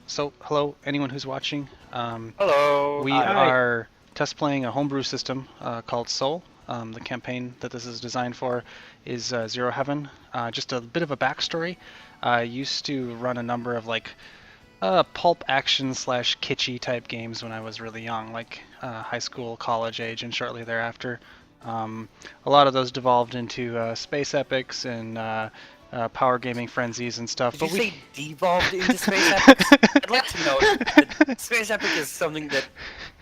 So, hello, anyone who's watching. Hello. We Hi. are test playing a homebrew system called Soul. The campaign that this is designed for is Zero Heaven. Just a bit of a backstory. I used to run a number of pulp action slash kitschy type games when I was really young, like high school, college age, and shortly thereafter. A lot of those devolved into space epics and power gaming frenzies and stuff. Did you But we say devolved into space epics? I'd like to note that space epic is something that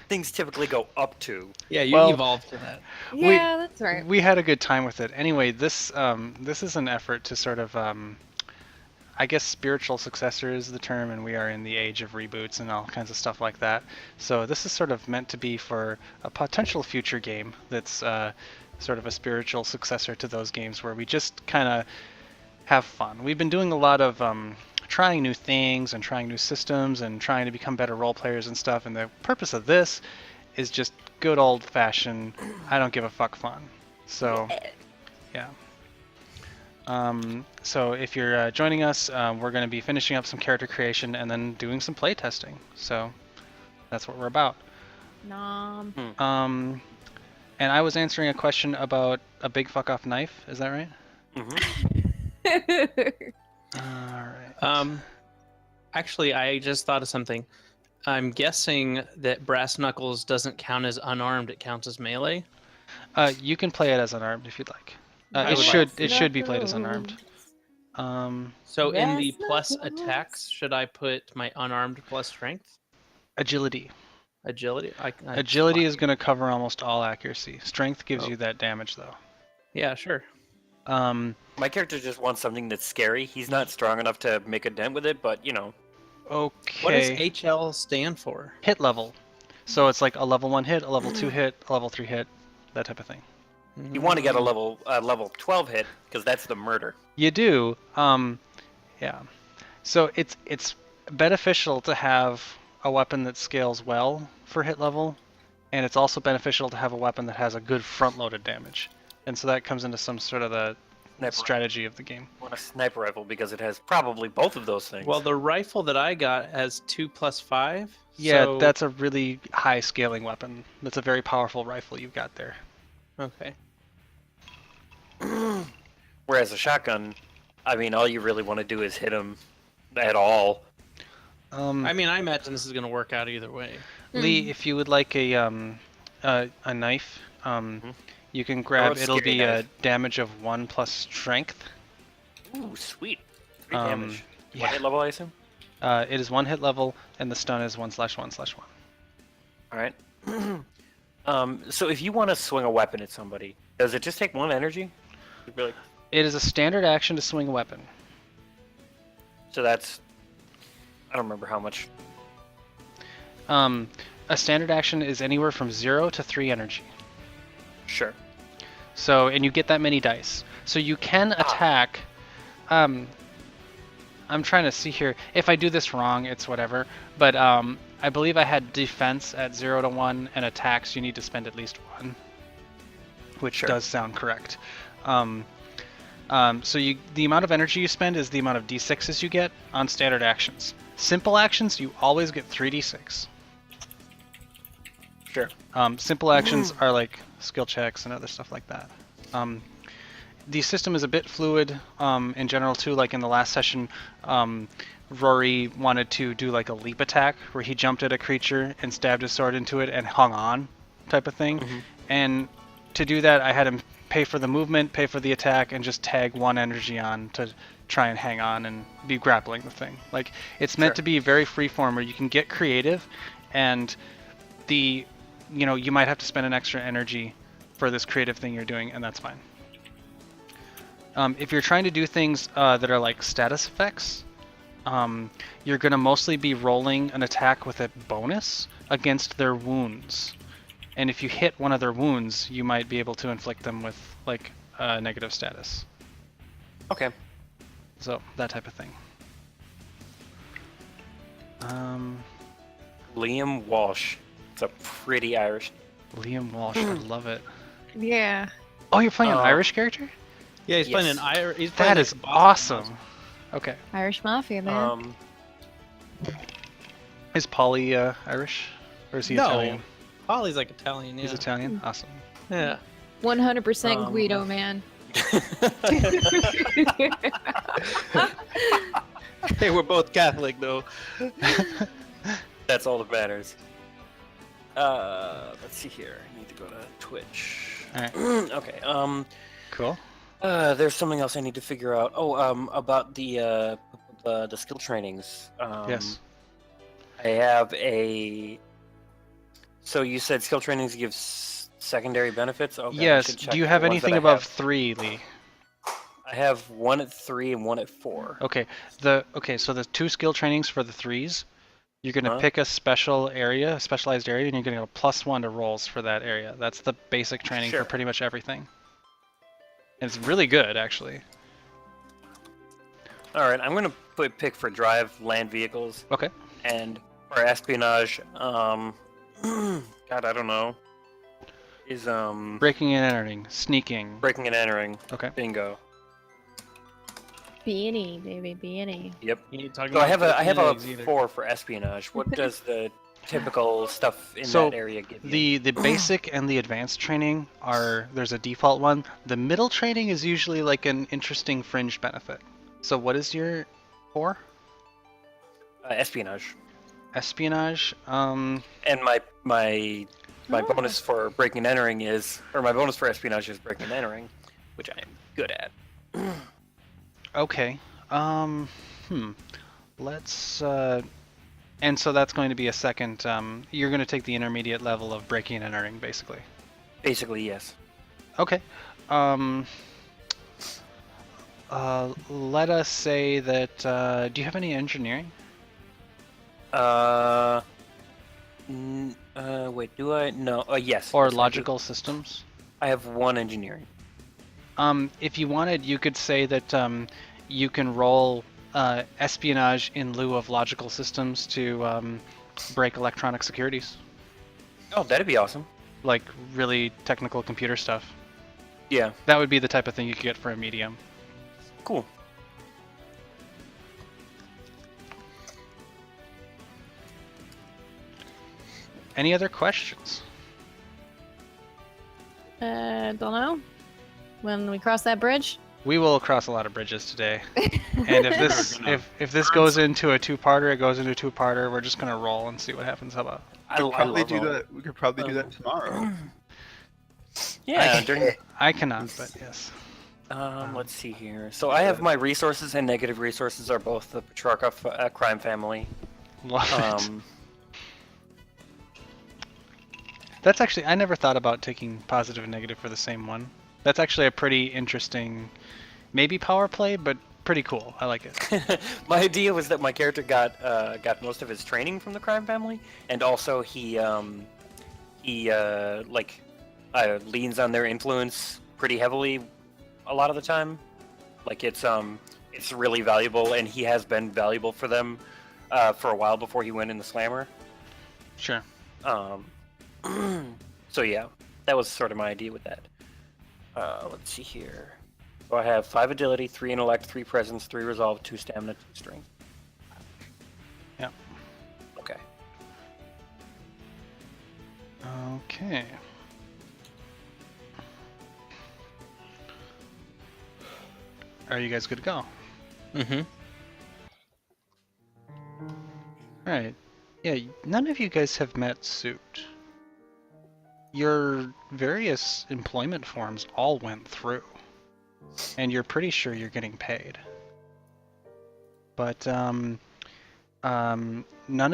things typically go up to. Yeah, you Well, evolved to that. Yeah, that's right. we had a good time with it. Anyway, this is an effort to sort of I guess spiritual successor is the term, and we are in the age of reboots and all kinds of stuff like that. So this is sort of meant to be for a potential future game that's sort of a spiritual successor to those games where we just kind of have fun. We've been doing a lot of trying new things and trying new systems and trying to become better role players and stuff. And the purpose of this is just good old fashioned, I don't give a fuck fun. So, yeah. So if you're joining us, we're going to be finishing up some character creation and then doing some play testing. So that's what we're about. Nom. And I was answering a question about a big fuck off knife. Is that right? All right. Actually, I just thought of something. I'm guessing that brass knuckles doesn't count as unarmed; it counts as melee. You can play it as unarmed if you'd like. I It would should be played as unarmed. So in the Brass plus knuckles? attacks, should I put my unarmed plus strength? Agility. Agility? Agility is going to cover almost all accuracy. Strength gives you that damage though. Yeah, sure. My character just wants something that's scary. He's not strong enough to make a dent with it, but you know. Okay. What does HL stand for? Hit level. So it's like a level 1 hit, a level 2 hit, a level 3 hit, that type of thing. You want to get a level 12 hit because that's the murder. You do. Yeah. So it's beneficial to have a weapon that scales well for hit level, and it's also beneficial to have a weapon that has a good front-loaded damage. And so that comes into some sort of the strategy of the game. I want a sniper rifle because it has probably both of those things. Well, the rifle that I got has 2 plus 5. Yeah, so... that's a really high scaling weapon. That's a very powerful rifle you've got there. Okay. Whereas a shotgun, I mean, all you really want to do is hit him at all. I mean, I imagine this is going to work out either way. Lee, if you would like a knife, you can grab. It'll be knife. a damage of 1 plus strength. Ooh, sweet. 3 damage. yeah. What hit level, I assume? It is 1 hit level, and the stun is 1/1/1. All right. So if you want to swing a weapon at somebody, does it just take 1 energy? You'd be like, It is a standard action to swing a weapon. so that's... I don't remember how much. A standard action is anywhere from 0 to 3 energy. Sure. So, and you get that many dice. So you can attack. I'm trying to see here. If I do this wrong, it's whatever. But I believe I had defense at 0 to 1, and attacks you need to spend at least 1, which does sound correct. So the amount of energy you spend is the amount of d6s you get on standard actions. Simple actions, you always get 3d6. Sure. Simple actions are like skill checks and other stuff like that. The system is a bit fluid in general too. Like in the last session, Rory wanted to do like a leap attack where he jumped at a creature and stabbed his sword into it and hung on, type of thing. And to do that, I had him pay for the movement, pay for the attack, and just tag 1 energy on to try and hang on and be grappling the thing. Like it's meant to be very freeform where you can get creative, and you might have to spend an extra energy for this creative thing you're doing, and that's fine. If you're trying to do things that are like status effects, you're going to mostly be rolling an attack with a bonus against their wounds. And if you hit one of their wounds, you might be able to inflict them with like a negative status. Okay. So that type of thing. Liam Walsh. It's a pretty Irish. Liam Walsh, I love it. Yeah. Oh, you're playing an Irish character? Yeah, he's playing an Yes. Irish. That is awesome. Okay. Irish Mafia, man. Is Polly Irish? Or is he No. Italian? Polly's like Italian, yeah. He's Italian? Awesome. Yeah. 100% Guido, man. Hey, we're both Catholic, though. That's all that matters. Let's see here. I need to go to Twitch. Alright. Okay. Cool. There's something else I need to figure out. Oh, about the skill trainings. Yes. I have a. So you said skill trainings give secondary benefits. Okay, I Yes. should check Do you the have ones anything that I above have. 3, Lee? I have one at 3 and one at 4. Okay. So the 2 skill trainings for the 3s, you're gonna Huh? pick a special area, a specialized area, and you're gonna go +1 to rolls for that area. That's the basic training Sure. for pretty much everything. And it's really good, actually. All right, I'm gonna pick for drive land vehicles Okay. and for espionage. God, I don't know. Is Breaking and entering, sneaking. breaking and entering. Okay. Bingo. Beanie, baby, beanie. Yep. You need to talk So I about have a eggs either. 4 for espionage. What does the typical stuff in So, that area give you? The basic and the advanced training there's a default one. The middle training is usually like an interesting fringe benefit. So what is your 4? Espionage. Espionage. And my Oh. bonus for breaking and entering is, or my bonus for espionage is breaking and entering, which I am good at. Okay. Let's and so that's going to be a second you're going to take the intermediate level of breaking and entering basically. Basically, yes. Okay. Let us say that do you have any engineering? Wait, do I? No. Yes. Or yes, I do. logical systems? I have 1 engineering. If you wanted, you could say that you can roll espionage in lieu of logical systems to break electronic securities, Oh, that'd be awesome. like really technical computer stuff. Yeah. That would be the type of thing you could get for a medium. Cool. Any other questions? Don't know. When we cross that bridge? We will cross a lot of bridges today, and if this goes into a 2-parter, it goes into a 2-parter. We're just gonna roll and see what happens. How about? I Probably love do all- that. We could probably do that tomorrow. Yeah. During, I cannot, but yes. let's see here. So I have my resources and negative resources are both the Petrarca crime family. Love it. Um, That's actually, I never thought about taking positive and negative for the same one. That's actually a pretty interesting, maybe power play, but pretty cool. I like it. my idea was that my character got most of his training from the crime family, and also he leans on their influence pretty heavily a lot of the time. Like it's really valuable, and he has been valuable for them for a while before he went in the slammer. Sure. So yeah, that was sort of my idea with that. Let's see here. So I have 5 agility, 3 intellect, 3 presence, 3 resolve, 2 stamina, 2 strength. Yeah. Okay. Okay. Are you guys good to go? Mm-hmm. Alright. Yeah, none of you guys have met Suit. Your various employment forms all went through. And you're pretty sure you're getting paid. But, none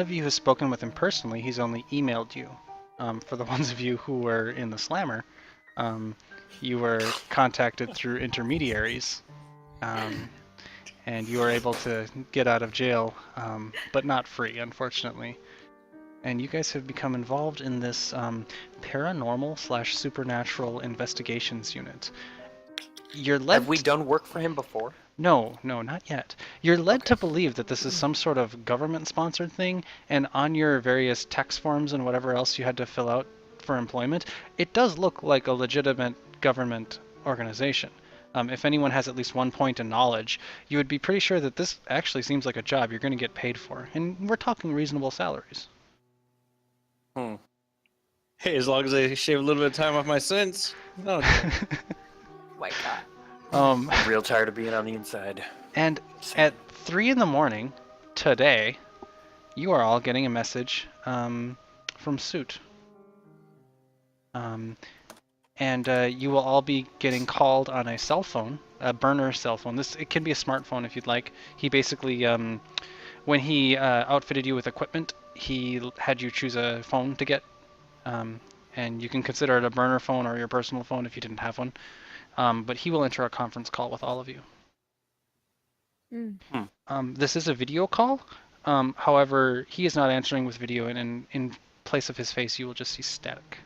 of you has spoken with him personally, he's only emailed you. For the ones of you who were in the Slammer, you were contacted through intermediaries. And you were able to get out of jail, but not free, unfortunately. And you guys have become involved in this paranormal/supernatural investigations unit. You're led. Have we done work for him before? No, not yet. You're led to believe that this is some sort of government-sponsored thing, and on your various tax forms and whatever else you had to fill out for employment, it does look like a legitimate government organization. If anyone has at least 1 point in knowledge, you would be pretty sure that this actually seems like a job you're going to get paid for. And we're talking reasonable salaries. Hmm. Hey, as long as I shave a little bit of time off my sins. No. My God. um, I'm real tired of being on the inside. and at 3 in the morning today, you are all getting a message from Suit. And you will all be getting called on a cell phone, a burner cell phone. It can be a smartphone if you'd like. He basically, when he outfitted you with equipment, he had you choose a phone to get, and you can consider it a burner phone or your personal phone if you didn't have one. But he will enter a conference call with all of you. This is a video call. However, he is not answering with video, and in place of his face, you will just see static.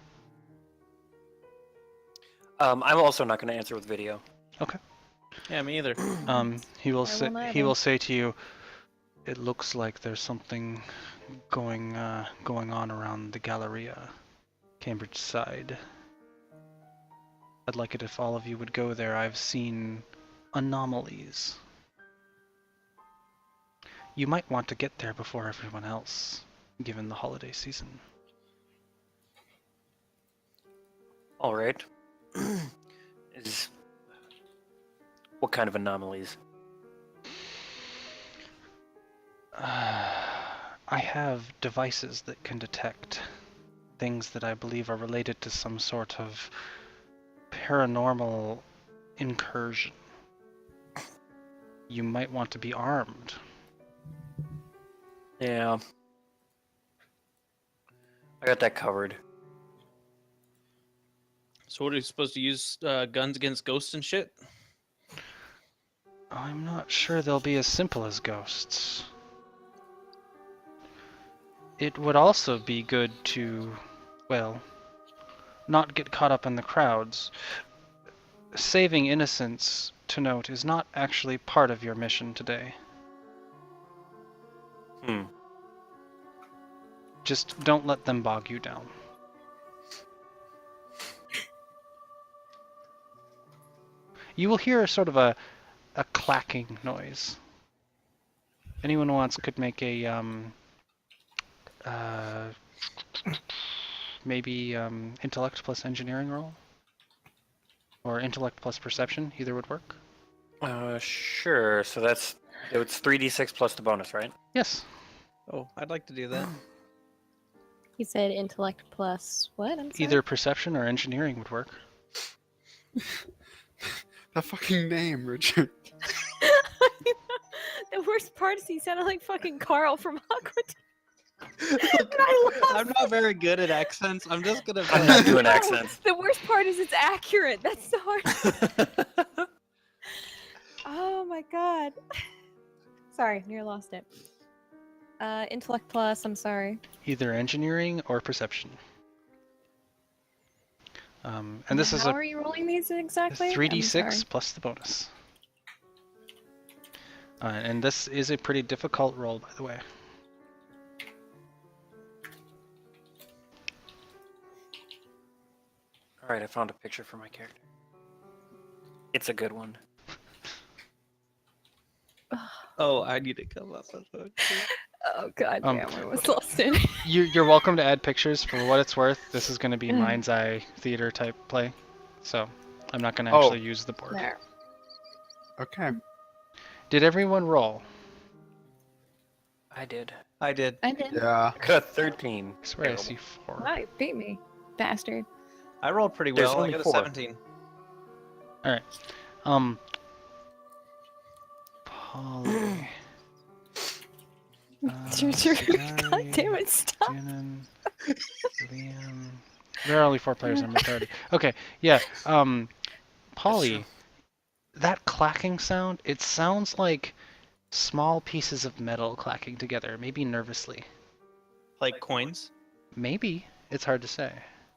I'm also not going to answer with video. Okay. Yeah, me either. He will I say won't he either. will say to you, "It looks like there's something going on around the Galleria, Cambridge side. I'd like it if all of you would go there. I've seen anomalies. You might want to get there before everyone else, given the holiday season." All right. What kind of anomalies? I have devices that can detect things that I believe are related to some sort of paranormal incursion. You might want to be armed. Yeah. I got that covered. So what are you supposed to use guns against ghosts and shit? I'm not sure they'll be as simple as ghosts. It would also be good to, well, not get caught up in the crowds. Saving innocents, to note, is not actually part of your mission today. Just don't let them bog you down. You will hear sort of a clacking noise. Anyone who wants could make a maybe intellect plus engineering roll, or intellect plus perception. Either would work. Sure. So it's 3d6 plus the bonus, right? Yes. Oh, I'd like to do that. He said intellect plus what? I'm sorry. Either perception or engineering would work. That fucking name, Richard. The worst part is he sounded like fucking Carl from Hogwarts. I'm not very good at accents. I'm just gonna. I'm not doing accents. The worst part is it's accurate. That's the hard. Oh my god. Sorry, near lost it. Intellect plus. I'm sorry. Either engineering or perception. And this is How a are you rolling these exactly? I'm 3d6 sorry. plus the bonus. And this is a pretty difficult roll, by the way. All right, I found a picture for my character. It's a good one. Oh, I need to come up with it. Oh god damn, I was lost in. You're welcome to add pictures for what it's worth. This is going to be mind's eye theater type play, so I'm not going to actually use the board. There. Okay. Did everyone roll? I did. I did. I did. Yeah. I got a 13. I swear I see 4. Wow, you beat me, bastard. I rolled pretty There's well. I only got a 4. 17. All right. Polly. It's your turn. God damn it, stop. Shannon, Liam. There are only 4 players. I'm retarded. Okay, yeah. Polly, that clacking sound. It sounds like small pieces of metal clacking together, maybe nervously. Like coins? Maybe. It's hard to say.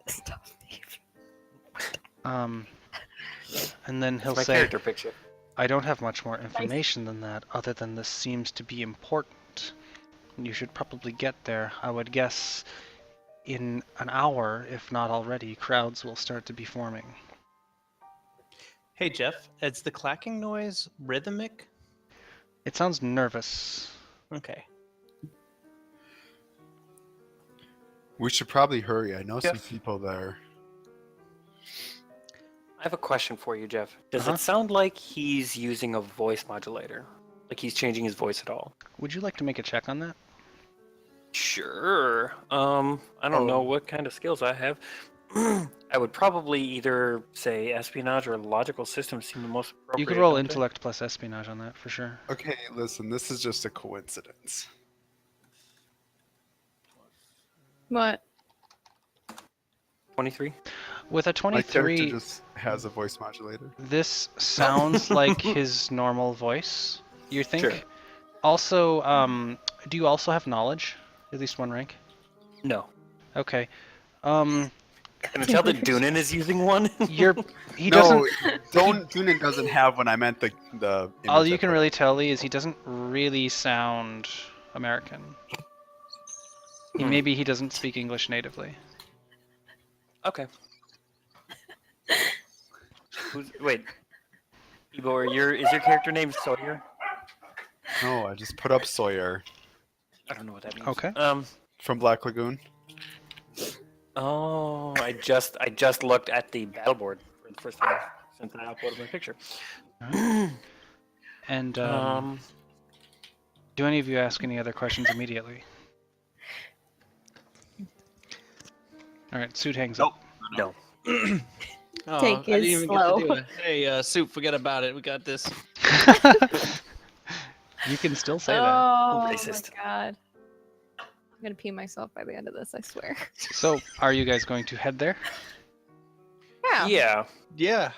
Stop, Steve. And then he'll My say, character picture. I don't have much more information than that, other than this seems to be important. You should probably get there. I would guess in an hour, if not already, crowds will start to be forming. Hey Jeff, is the clacking noise rhythmic? It sounds nervous. Okay. We should probably hurry. I know some Yes. people there. I have a question for you, Jeff. Does Uh-huh. it sound like he's using a voice modulator? Like he's changing his voice at all? Would you like to make a check on that? Sure. I don't know what kind of skills I have. I would probably either say espionage or logical systems seem the most appropriate. You could roll don't they? intellect plus espionage on that for sure. Okay, listen, this is just a coincidence. What? 23. With a My character 23, just has a voice modulator. this sounds like his normal voice, you think? Sure. Also, do you also have knowledge? At least one rank? No. Okay. Can I tell that Dunan is using one? He doesn't. Dunan doesn't have one. I meant the All image you I can put really up. tell, Lee, is he doesn't really sound American. Maybe he doesn't speak English natively. Okay. Wait. Igor, is your character name Sawyer? No, I just put up Sawyer I don't know what that means. Okay. from Black Lagoon. Oh, I just looked at the battle board for the first time since I uploaded my picture. And do any of you ask any other questions immediately? All right, Suit hangs up. No. Oh, Take I didn't it even get to slow. do it. Hey, Soup, forget about it. We got this. You can still say that. Oh Racist. my god. I'm gonna pee myself by the end of this, I swear. So, are you guys going to head there? Yeah. Yeah. Yeah.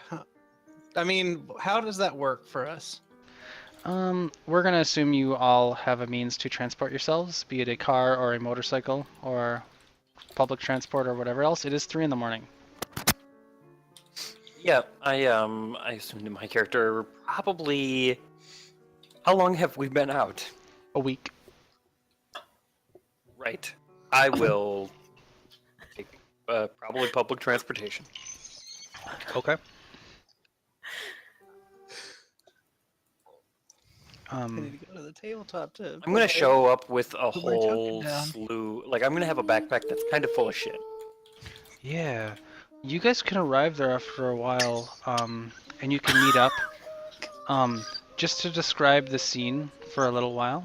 I mean, how does that work for us? We're gonna assume you all have a means to transport yourselves, be it a car or a motorcycle or public transport or whatever else. It is 3 in the morning. Yeah, I assumed my character probably. How long have we been out? A week. Right. I will take probably public transportation. Okay. I need to go to the tabletop to. I'm gonna show up with a Put my token whole down. slew. Like I'm gonna have a backpack that's kind of full of shit. Yeah. You guys can arrive there after a while, and you can meet up. Just to describe the scene for a little while,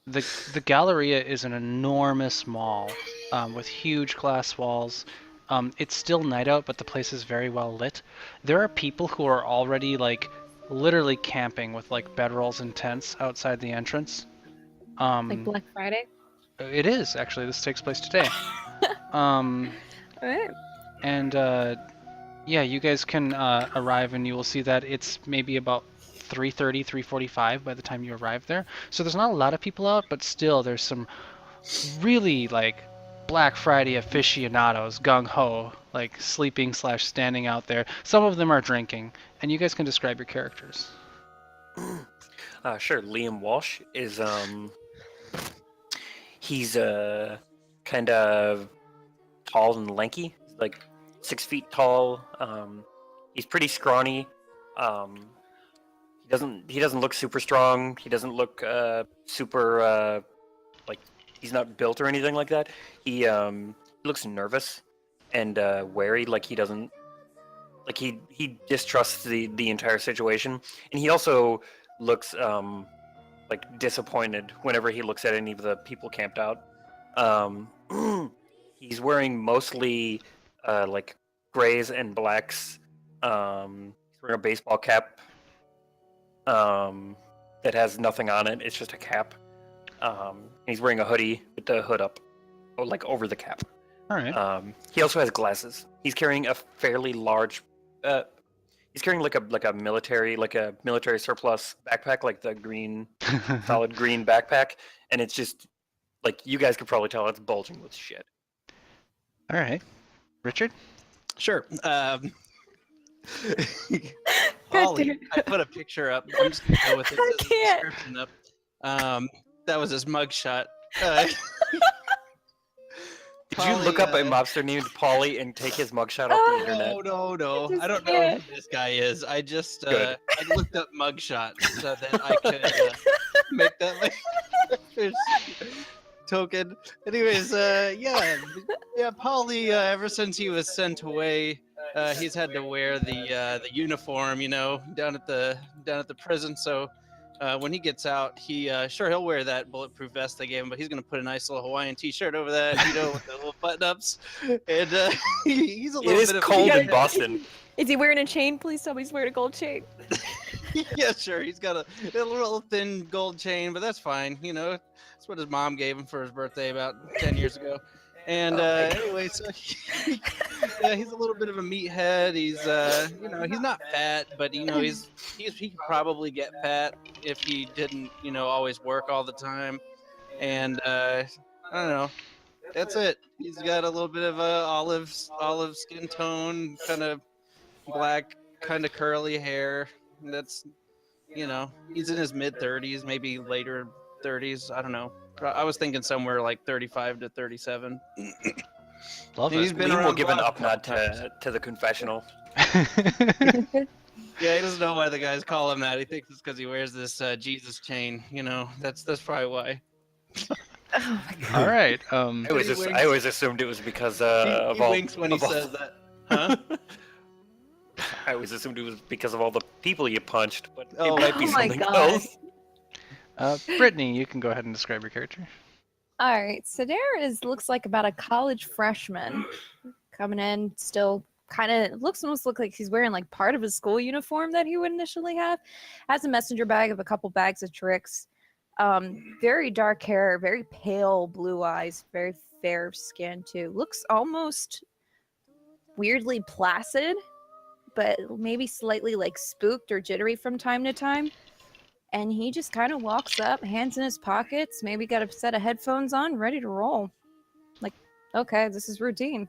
the Galleria is an enormous mall with huge glass walls. It's still night out, but the place is very well lit. There are people who are already like literally camping with like bedrolls and tents outside the entrance. Like Black Friday. It is actually. This takes place today. Alright. And yeah, you guys can arrive, and you will see that it's maybe about 3:30, 3:45 by the time you arrive there. So there's not a lot of people out, but still there's some really like Black Friday aficionados, gung ho, like sleeping / standing out there. Some of them are drinking, and you guys can describe your characters. Sure. Liam Walsh is he's kind of tall and lanky, like 6 feet tall. He's pretty scrawny. He doesn't look super strong. He doesn't look super like he's not built or anything like that. He looks nervous and wary, like he doesn't like he distrusts the entire situation, and he also looks like disappointed whenever he looks at any of the people camped out. He's wearing mostly like grays and blacks. He's wearing a baseball cap that has nothing on it. It's just a cap. He's wearing a hoodie with the hood up, like over the cap. All right. He also has glasses. He's carrying a fairly large. He's carrying like a military surplus backpack, like the green solid green backpack, and it's just like you guys could probably tell it's bulging with shit. All right. Richard? Sure. God Ollie, damn. I put a picture up. I'm just gonna go with it. I There's a can't. description up. That was his mugshot. Did you look up a mobster named Polly and take his mugshot off the internet? No. just I don't know can't. who this guy is. I just Good. I looked up mugshot so that I could make that my fish token. Anyways, yeah, Polly. Ever since he was sent away, he's had to wear the uniform, down at the prison. So when he gets out, he'll wear that bulletproof vest they gave him, but he's gonna put a nice little Hawaiian T-shirt over that, with the little button-ups, and he's a It little is bit of cold a- in Boston. Is he wearing a chain? Please tell me he's wearing a gold chain. Yeah, sure. He's got a little thin gold chain, but that's fine. That's what his mom gave him for his birthday about 10 years ago. And anyway, so he's a little bit of a meathead. He's he's not fat, but he could probably get fat if he didn't always work all the time. And I don't know. That's it. He's got a little bit of a olive skin tone, kind of black, kind of curly hair. That's he's in his mid 30s, maybe later 30s. I don't know. I was thinking somewhere like 35 to 37. Love He's it. been Liam will around give an block a up couple nod times. to the confessional. Yeah, he doesn't know why the guys call him that. He thinks it's because he wears this Jesus chain. That's probably why. Oh my god. All right. I always assumed it was because He of all. winks when he of all- says that. Huh? I always assumed it was because of all the people you punched, but Oh. it might be Oh my something God. else. Brittany, you can go ahead and describe your character. All right, so looks like about a college freshman coming in, still kind of almost look like he's wearing like part of his school uniform that he would initially have. Has a messenger bag of a couple bags of tricks. Very dark hair, very pale blue eyes, very fair skin too. Looks almost weirdly placid, but maybe slightly like spooked or jittery from time to time. And he just kind of walks up, hands in his pockets, maybe got a set of headphones on, ready to roll. Like, okay, this is routine.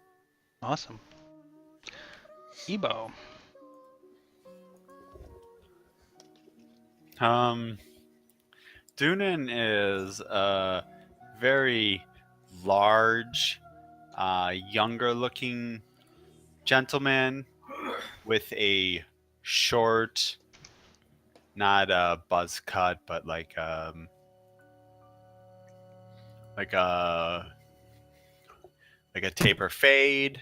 Awesome. Ebo. Dunan is a very large, younger-looking gentleman with a short, not a buzz cut, but like a taper fade,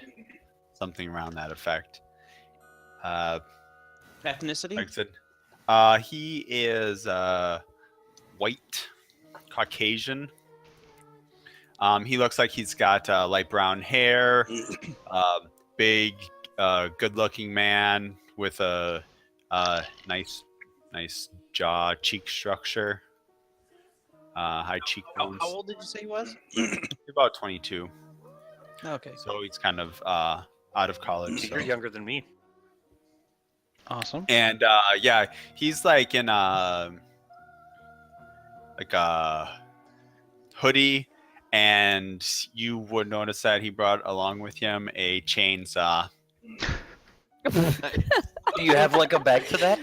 something around that effect. Ethnicity? Like I said, he is white, Caucasian. He looks like he's got light brown hair, big, good-looking man with a nice jaw, cheek structure, high How cheekbones. old did you say he was? About 22, Okay. so he's kind of out of college. You're So. younger than me. Awesome. And yeah, he's like in a hoodie, and you would notice that he brought along with him a chainsaw. Do you have like a bag for that?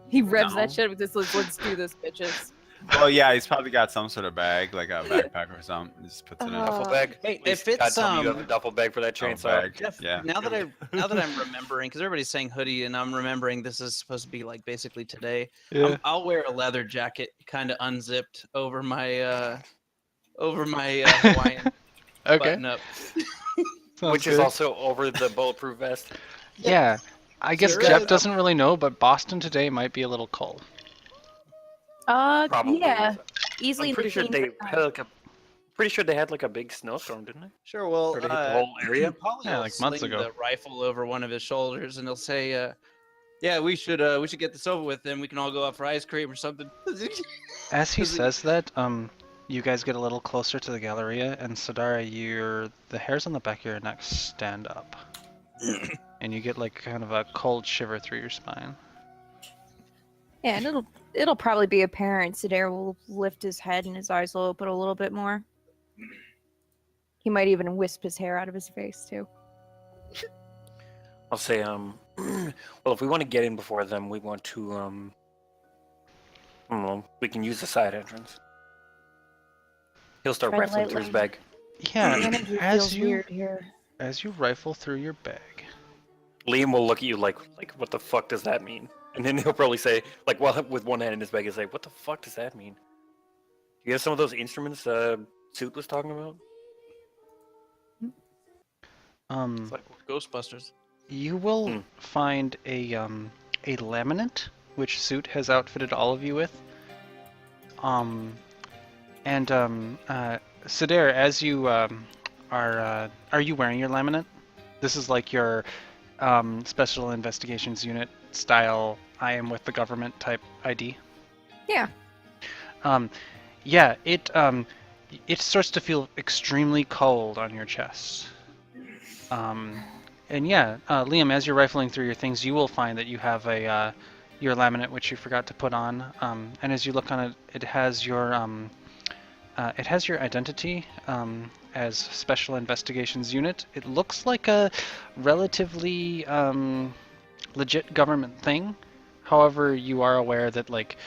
He revs No. that shit with this. Let's do this, bitches. Well, yeah, he's probably got some sort of bag, like a backpack or something. He just puts it in. Uh, Duffel bag? Hey, Please, if it's, God, tell me you have a duffel bag for that chainsaw. bag. Jeff, Yeah. now that I'm remembering, because everybody's saying hoodie, and I'm remembering this is supposed to be like basically today. I'll wear a leather jacket, kind of unzipped over my Hawaiian Okay. button up. Sounds Which is good. also over the bulletproof vest. Yeah. I guess Sure Jeff is. doesn't really know, but Boston today might be a little cold. Probably. Yeah, easily. I'm pretty sure in they the had like a. Pretty sure they had like a big snowstorm, didn't they? Sure. Well, Or to hit the whole area? Paulie Yeah, will like months sling ago. the rifle over one of his shoulders, and he'll say, "Yeah, we should get this over with, then we can all go out for ice cream or something." As he Does it- says that, you guys get a little closer to the Galleria, and Sadara, the hairs on the back of your neck stand up, and you get like kind of a cold shiver through your spine. Yeah, and it'll probably be apparent. Sadar will lift his head and his eyes will open a little bit more. He might even wisp his hair out of his face too. I'll say, well, if we want to get in before them, we want to, I don't know, we can use the side entrance. He'll start Tread rifling through his lightly. bag. The Yeah, energy as feels you weird here. as you rifle through your bag. Liam will look at you like what the fuck does that mean? And then he'll probably say, like, well, with one hand in his bag, he'll say, what the fuck does that mean? Do you have some of those instruments Suit was talking about? It's like Ghostbusters. You will Hmm. find a laminate which Suit has outfitted all of you with. And Sidair, as you are you wearing your laminate? This is like your special investigations unit style. I am with the government type ID. Yeah. Yeah, it starts to feel extremely cold on your chest. And yeah, Liam, as you're rifling through your things, you will find that you have a your laminate which you forgot to put on. And as you look on it, it has your identity as Special Investigations Unit. It looks like a relatively legit government thing. However, you are aware that like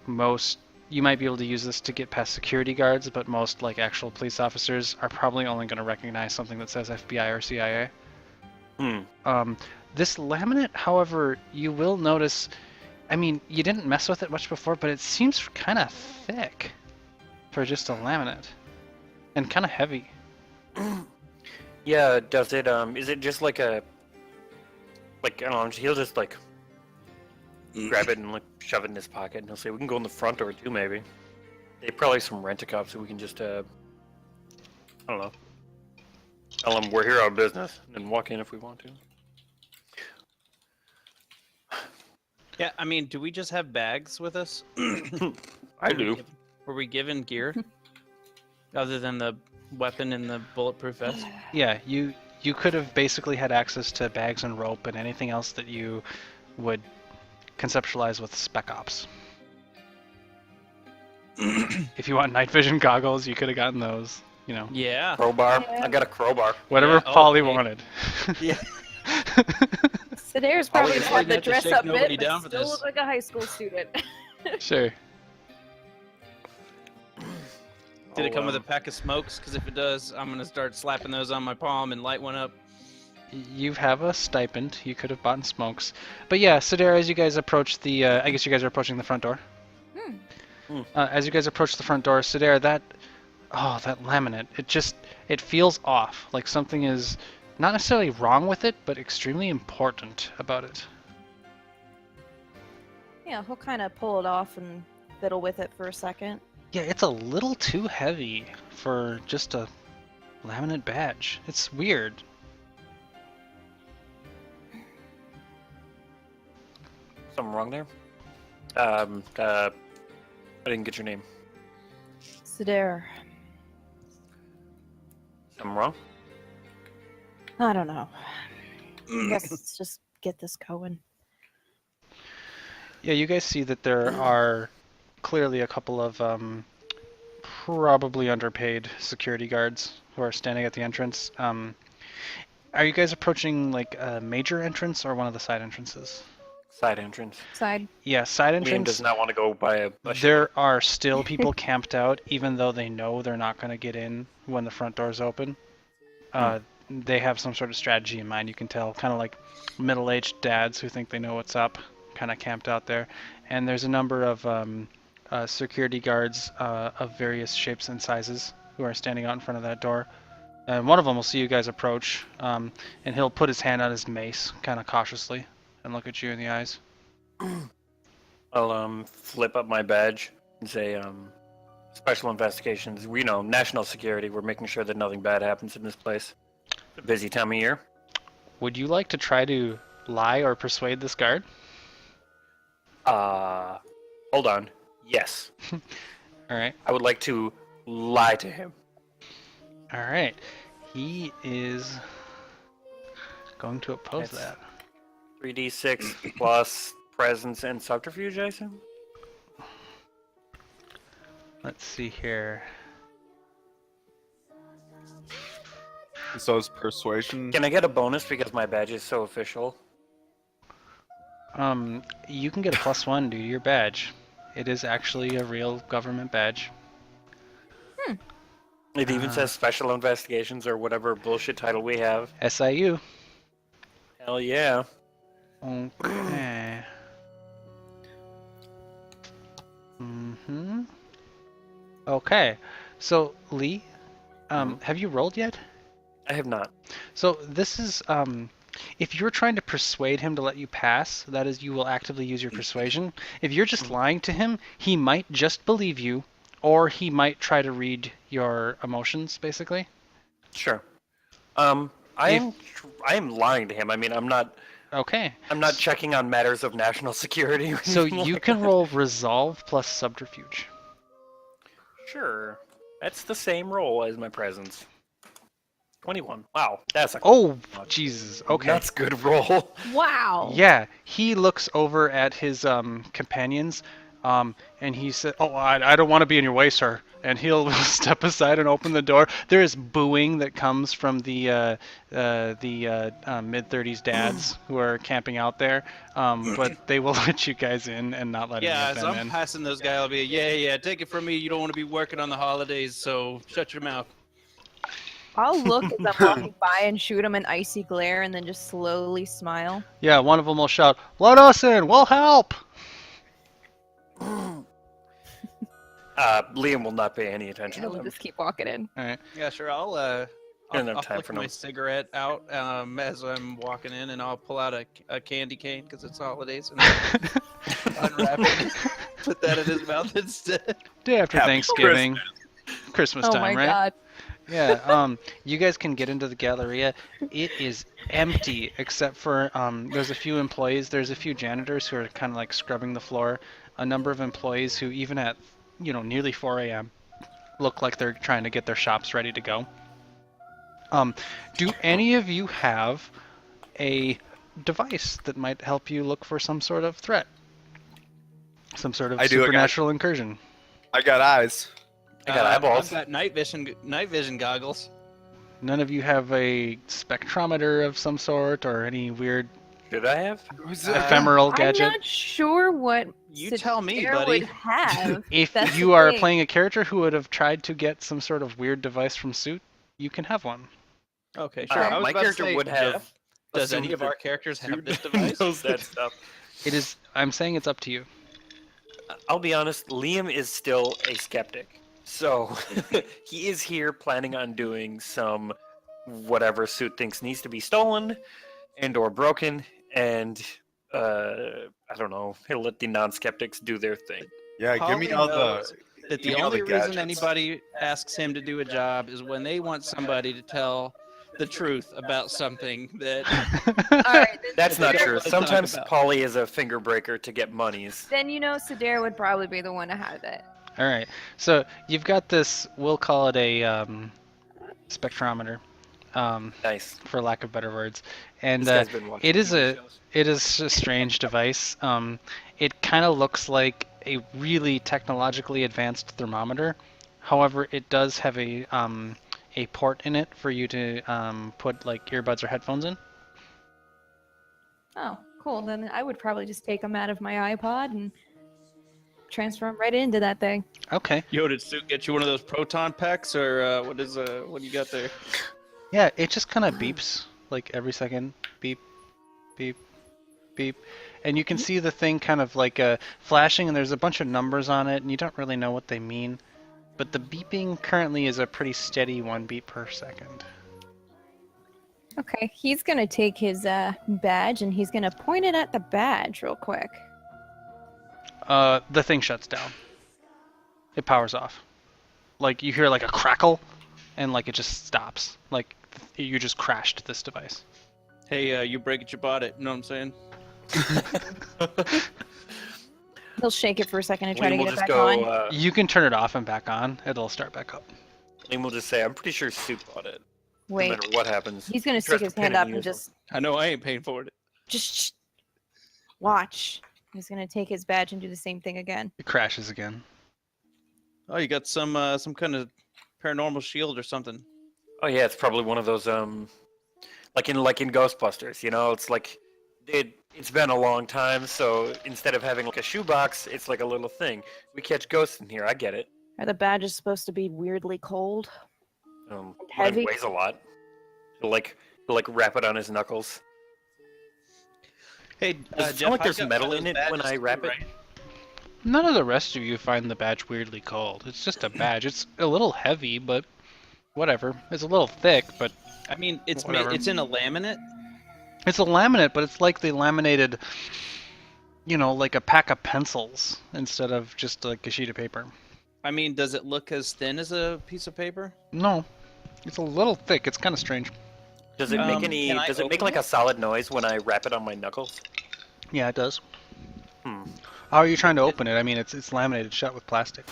most you might be able to use this to get past security guards, but most like actual police officers are probably only going to recognize something that says FBI or CIA. This laminate, however, you will notice. I mean, you didn't mess with it much before, but it seems kind of thick for just a laminate, and kind of heavy. Yeah, does it, is it just like a, like, I don't know, he'll just, like, grab it and, like, shove it in his pocket, and he'll say, we can go in the front door, too, maybe. They probably some rent-a-cop, so we can just, I don't know. Tell them we're here on business, and then walk in if we want to. Yeah, I mean, do we just have bags with us? I do. Were we given gear other than the weapon and the bulletproof vest? Yeah, you could have basically had access to bags and rope and anything else that you would conceptualize with Spec Ops. If you want night vision goggles, you could have gotten those. You know, Yeah. Crowbar. Yeah. I got a crowbar. whatever Yeah, Polly okay. wanted. Yeah. Sedair's Probably probably just had the had to dress shake up nobody bit, down but for still this. look like a high school student. Sure. Did it come with a pack of smokes? Because if it does, I'm gonna start slapping those on my palm and light one up. You have a stipend. You could have bought smokes. But yeah, Sidair, as you guys approach the, I guess you guys are approaching the front door. As you guys approach the front door, Sidair, that laminate, it feels off. Like something is not necessarily wrong with it, but extremely important about it. Yeah, he'll kind of pull it off and fiddle with it for a second. Yeah, it's a little too heavy for just a laminate badge. It's weird. Something wrong there? I didn't get your name. Sedair, Something wrong? I don't know. I guess let's just get this going. Yeah, you guys see that there are clearly a couple of probably underpaid security guards who are standing at the entrance. Are you guys approaching like a major entrance or one of the side entrances? Side entrance. Side. Yeah, side Liam entrance. does not want to go by a There are still people camped out, even though they know they're not going to get in when the front doors open. They have some sort of strategy in mind. You can tell, kind of like middle-aged dads who think they know what's up, kind of camped out there. And there's a number of security guards of various shapes and sizes who are standing out in front of that door. And one of them will see you guys approach, and he'll put his hand on his mace, kind of cautiously, and look at you in the eyes. I'll flip up my badge and say, Special Investigations. We know national security. We're making sure that nothing bad happens in this place. It's a busy time of year. Would you like to try to lie or persuade this guard? Hold on. Yes. All right. I would like to lie to him. All right. He is going to oppose That's- that. 3d6 plus presence and subterfuge, I assume? Let's see here. So is persuasion. Can I get a bonus because my badge is so official? You can get a +1 due to your badge. It is actually a real government badge. It even says special investigations or whatever bullshit title we have. SIU. Hell yeah. Okay. Okay. So Lee, have you rolled yet? I have not. So this is if you're trying to persuade him to let you pass, that is, you will actively use your persuasion. If you're just lying to him, he might just believe you, or he might try to read your emotions, basically. Sure. I am lying to him. I mean, I'm not Okay. checking on matters of national security. or So anything you like can that. roll resolve plus subterfuge. Sure. That's the same roll as my presence. 21. Wow, that's a Oh, Jesus. Okay. That's good roll. Wow. Yeah, he looks over at his companions, and he said, "Oh, I don't want to be in your way, sir." And he'll step aside and open the door. There is booing that comes from the mid-30s dads who are camping out there, but they will let you guys in and not let any Yeah, of as them I'm in. passing those guys, I'll be, yeah, take it from me. You don't want to be working on the holidays, so shut your mouth. I'll look as I'm walking by and shoot him an icy glare and then just slowly smile. Yeah, one of them will shout, "Let us in! We'll help!" Liam will not pay any attention And to we'll them. just keep walking in. All right. Yeah, sure. I'll Don't have I'll time flick for my no- cigarette out as I'm walking in, and I'll pull out a candy cane because it's holidays, and unwrap it, put that in his mouth instead. Day after Happy Thanksgiving, Christmas Oh time, my right? god. Yeah, you guys can get into the Galleria. It is empty except for there's a few employees. There's a few janitors who are kind of like scrubbing the floor. A number of employees who, even at nearly 4 a.m., look like they're trying to get their shops ready to go. Do any of you have a device that might help you look for some sort of threat? Some sort of I do, I got- supernatural incursion? I got eyes. I got eyeballs. I've got night vision goggles. None of you have a spectrometer of some sort or any weird Should I have? ephemeral I'm gadget? not sure what You tell me, Sadair buddy. would have. If That's you the are thing. playing a character who would have tried to get some sort of weird device from Suit, you can have one. Okay, sure. I was My about to character say, would have. Jeff, does assumed any of that our characters have Suit this device? knows that stuff. It is. I'm saying it's up to you. I'll be honest, Liam is still a skeptic. So he is here planning on doing some whatever Suit thinks needs to be stolen and or broken, and I don't know, he'll let the non-skeptics do their thing. Yeah, give me Holly all knows the. that give the me all the only reason gadgets. anybody asks him to do a job is when they want somebody to tell the truth about something that All right, then That's not Sadair true. would talk Sometimes about. Polly is a finger breaker to get monies. Then Sadair would probably be the one to have it. All right. So you've got this. We'll call it a spectrometer, Nice. for lack of better words, and This guy's been watching it is TV a shows. it is a strange device. It kind of looks like a really technologically advanced thermometer. However, it does have a port in it for you to put like earbuds or headphones in. Oh, cool. Then I would probably just take them out of my iPod and transfer them right into that thing. Okay. Yo, did Suit get you one of those proton packs, or what do you got there? Yeah, it just kind of beeps like every second. Beep, beep, beep. And you can see the thing kind of like flashing, and there's a bunch of numbers on it, and you don't really know what they mean. But the beeping currently is a pretty steady 1 beep per second. Okay, he's gonna take his badge and he's gonna point it at the badge real quick. The thing shuts down. It powers off. Like you hear like a crackle, and like it just stops. Like you just crashed this device. Hey, you break it, you bought it. You know what I'm saying? He'll shake it for a second and try Liam to will get it just back go. on. You can turn it off and back on. It'll start back up. Liam will just say, "I'm pretty sure Suit bought it." Wait, No matter what happens. he's gonna He stick tries his to hand pin it up in and yourself. just I know I ain't paying for it. just watch. He's gonna take his badge and do the same thing again. It crashes again. Oh, you got some kind of paranormal shield or something. Oh yeah, it's probably one of those like in Ghostbusters, it's like it's been a long time, so instead of having like a shoebox, it's like a little thing. We catch ghosts in here, I get it. Are the badges supposed to be weirdly cold? Mine Heavy. weighs a lot. He'll like wrap it on his knuckles. Hey, Does it Jeff, sound like I've there's got metal one of in those it when badges I too, wrap it? right? None of the rest of you find the badge weirdly cold. It's just a badge. It's a little heavy, but whatever. It's a little thick, but I mean, it's whatever. it's in a laminate. It's a laminate, but it's like they laminated, like a pack of pencils instead of just like a sheet of paper. I mean, does it look as thin as a piece of paper? No, it's a little thick. It's kind of strange. Does it make any? Can I Does it make open like it? a solid noise when I wrap it on my knuckles? Yeah, it does. Hmm. How are you trying to open it? I mean, it's laminated shut with plastic.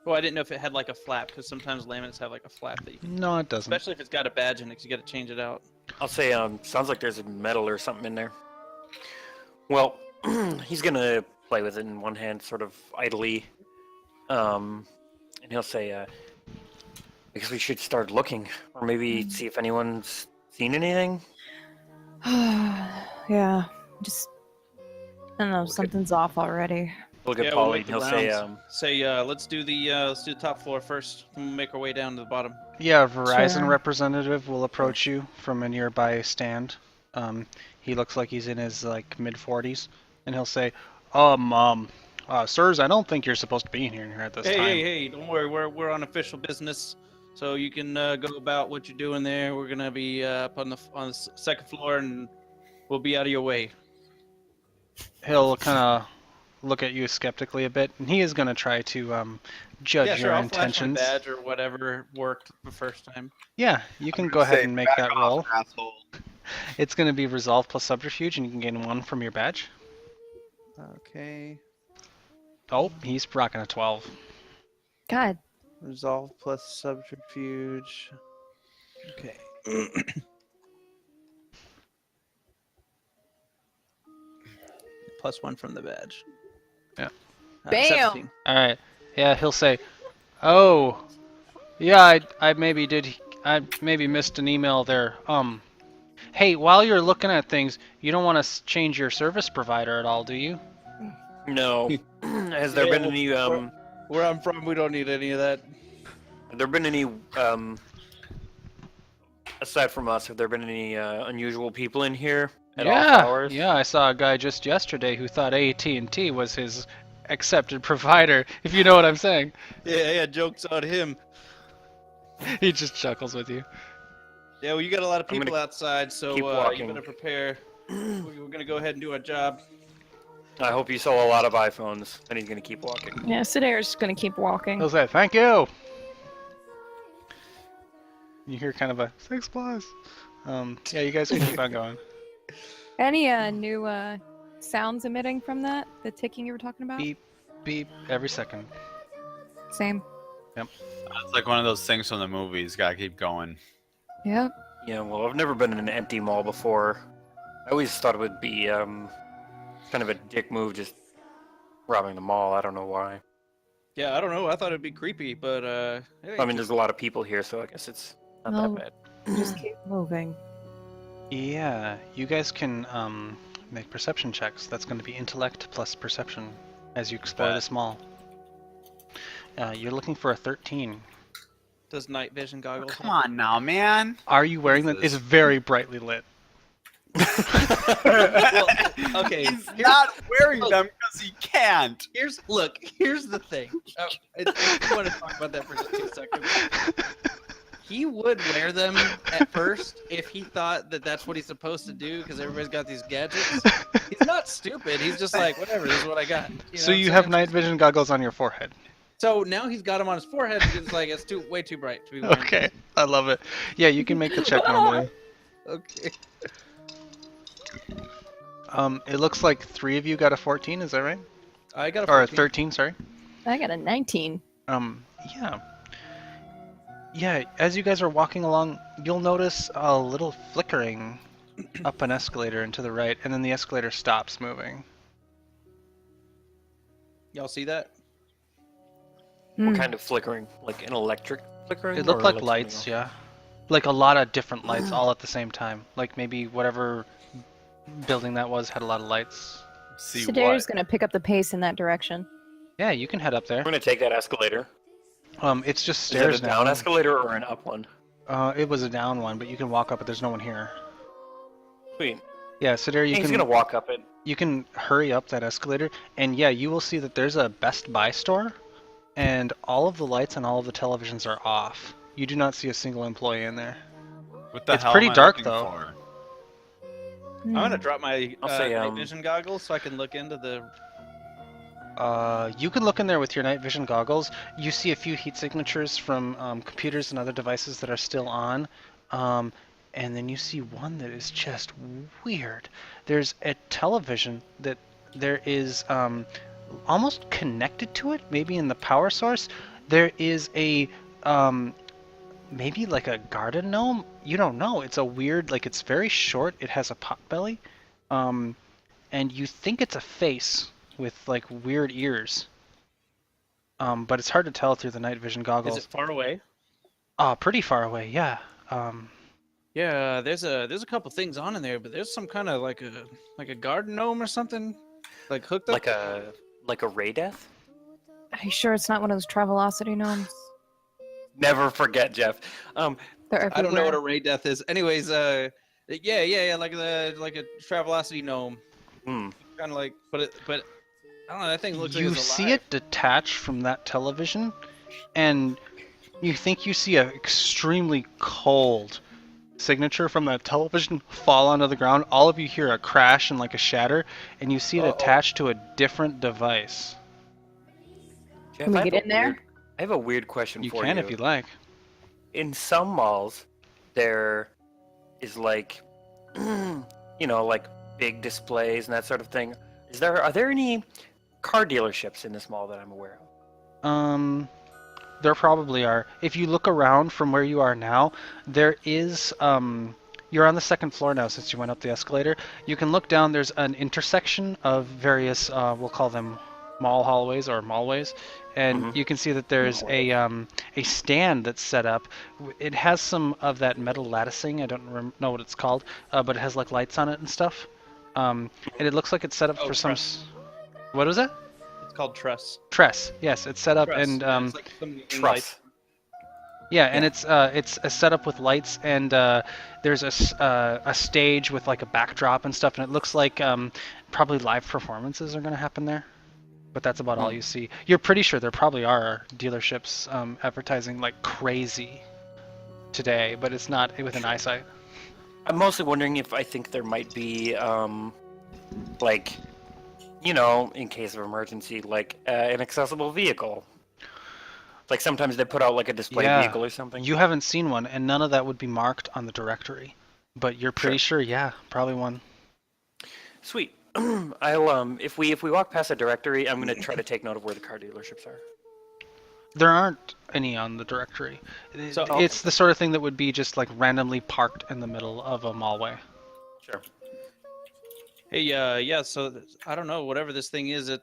Well, I didn't know if it had like a flap, because sometimes laminates have like a flap that you can, No, it doesn't. especially if it's got a badge in it, 'cause you got to change it out. I'll say, sounds like there's a metal or something in there. Well, he's gonna play with it in one hand, sort of idly, and he'll say, "I guess we should start looking, or maybe see if anyone's seen anything." Yeah, just I don't know, Look at- something's off already. Look at Yeah, we'll Polly, make and the he'll say, rounds. Say, let's do the top floor first, and we'll make our way down to the bottom. Yeah, a Verizon Sure. representative will approach you from a nearby stand. He looks like he's in his like mid-40s, and he'll say, sirs, I don't think you're supposed to be in here at this Hey, time." hey, don't worry, we're on official business, so you can go about what you're doing there. We're gonna be up on the second floor, and we'll be out of your way. He'll kind of look at you skeptically a bit, and he is going to try to judge Yeah, sure. your I'll flash my intentions. badge or whatever worked the first time. Yeah, you can I'm go gonna ahead say, and make "Back that off, roll. asshole." It's going to be resolve plus subterfuge, and you can gain 1 from your badge. Okay. Oh, he's rocking a 12. God, Resolve plus subterfuge. Okay. Plus 1 from the badge. Yeah. Bam! 17. All right. Yeah, he'll say, "Oh, yeah, I maybe missed an email there. Hey, while you're looking at things, you don't want to change your service provider at all, do you?" "No." Has there Yeah, been any? Where I'm from, we don't need any of that. Have there been any? Aside from us, have there been any unusual people in here at all hours? Yeah, I saw a guy just yesterday who thought AT&T was his accepted provider, if you know what I'm saying. Yeah, jokes on him. He just chuckles with you. Yeah, well, you got a lot of I'm gonna people outside, so keep you walking. better prepare. We're gonna go ahead and do our job. I hope you sell a lot of iPhones. And he's gonna keep walking. yeah, Sedair's gonna keep walking. He'll say, "Thank you." You hear kind of a 6+. Yeah, you guys can keep on going. Any new sounds emitting from that? The ticking you were talking about? Beep, beep, every second. Same. It's like one of those things from the movies. Gotta keep going. Yep. Yeah, well, I've never been in an empty mall before. I always thought it would be kind of a dick move just robbing the mall. I don't know why. Yeah, I don't know. I thought it'd be creepy, but hey, I mean, there's a lot of people here, so I guess it's not No. that bad. Just keep moving. Yeah, you guys can make perception checks. That's going to be intellect plus perception as you explore Bet. this mall. You're looking for a 13. does night vision goggles. Come on now, man. Are you wearing them? It's very brightly lit. Well, okay. He's not wearing them because he can't. Here's the thing. I want to talk about that for just 2 seconds. He would wear them at first if he thought that that's what he's supposed to do because everybody's got these gadgets. He's not stupid. He's just like, whatever, this is what I got. So you have night vision goggles on your forehead. So now he's got them on his forehead because it's like it's way too bright to be wearing. Okay, I love it. Yeah, you can make the check normally. Okay. It looks like 3 of you got a 14. Is that right? I got a Or a 14. 13? Sorry. I got a 19. Yeah. Yeah, as you guys are walking along, you'll notice a little flickering up an escalator and to the right, and then the escalator stops moving. Y'all see that? What Hmm. kind of flickering? Like an electric flickering? It looked or like something lights, else? yeah. Like a lot of different lights all at the same time. Like maybe whatever building that was had a lot of lights. See Sedair's what? gonna pick up the pace in that direction. Yeah, you can head up there. I'm gonna take that escalator. It's just Is it stairs a down now. escalator or an up one? It was a down one, but you can walk up, but there's no one here. Sweet. Yeah, Sidera, He's gonna walk up it. you can hurry up that escalator, and yeah, you will see that there's a Best Buy store, and all of the lights and all of the televisions are off. You do not see a single employee in there. What the It's hell pretty am I dark, looking though. for? I'm gonna drop my I'll say, night vision goggles so I can look into the. You can look in there with your night vision goggles. You see a few heat signatures from computers and other devices that are still on. And then you see one that is just weird. There's a television that there is almost connected to it, maybe in the power source. There is a maybe like a garden gnome. You don't know. It's a weird, like it's very short. It has a pot belly, and you think it's a face with like weird ears. But it's hard to tell through the night vision goggles. Is it far away? Pretty far away, yeah. Yeah, there's a couple things on in there, but there's some kind of like a garden gnome or something, like hooked up. like a ray death. Are you sure it's not one of those Travelocity gnomes? Never forget, Jeff. They're everywhere. I don't know what a ray death is. Anyways, yeah, like a Travelocity gnome, Hmm. kind of like, but I don't know. That thing looks like You it's see alive. it detach from that television, and you think you see an extremely cold signature from that television fall onto the ground. All of you hear a crash and like a shatter, and you see it attached to a different device. Jeff, Can we I have get a in there? weird- I have a weird question You for can you. if you like. In some malls, there is like, like big displays and that sort of thing. Are there any car dealerships in this mall that I'm aware of? There probably are. If you look around from where you are now, there is you're on the second floor now since you went up the escalator. You can look down, there's an intersection of various we'll call them mall hallways or mallways, and you can see that there's a stand that's set up. It has some of that metal latticing. I don't know what it's called, but it has like lights on it and stuff. And it looks like it's set up for some what was that? It's called truss. Tress. Yes, it's set up Truss, and yeah, it's like some Truss. yeah, and it's a setup with lights and there's a stage with like a backdrop and stuff, and it looks like probably live performances are going to happen there. But that's about all you see. You're pretty sure there probably are dealerships advertising like crazy today, but it's not within eyesight. I'm mostly wondering if I think there might be, like, in case of emergency, like an accessible vehicle. Like sometimes they put out like a display vehicle or something. You haven't seen one, and none of that would be marked on the directory. But you're pretty sure, yeah, probably one. Sweet. I'll if we walk past a directory, I'm gonna try to take note of where the car dealerships are. There aren't any on the directory. So- It's the sort of thing that would be just like randomly parked in the middle of a mallway. Sure. Hey, yeah. So I don't know. Whatever this thing is, I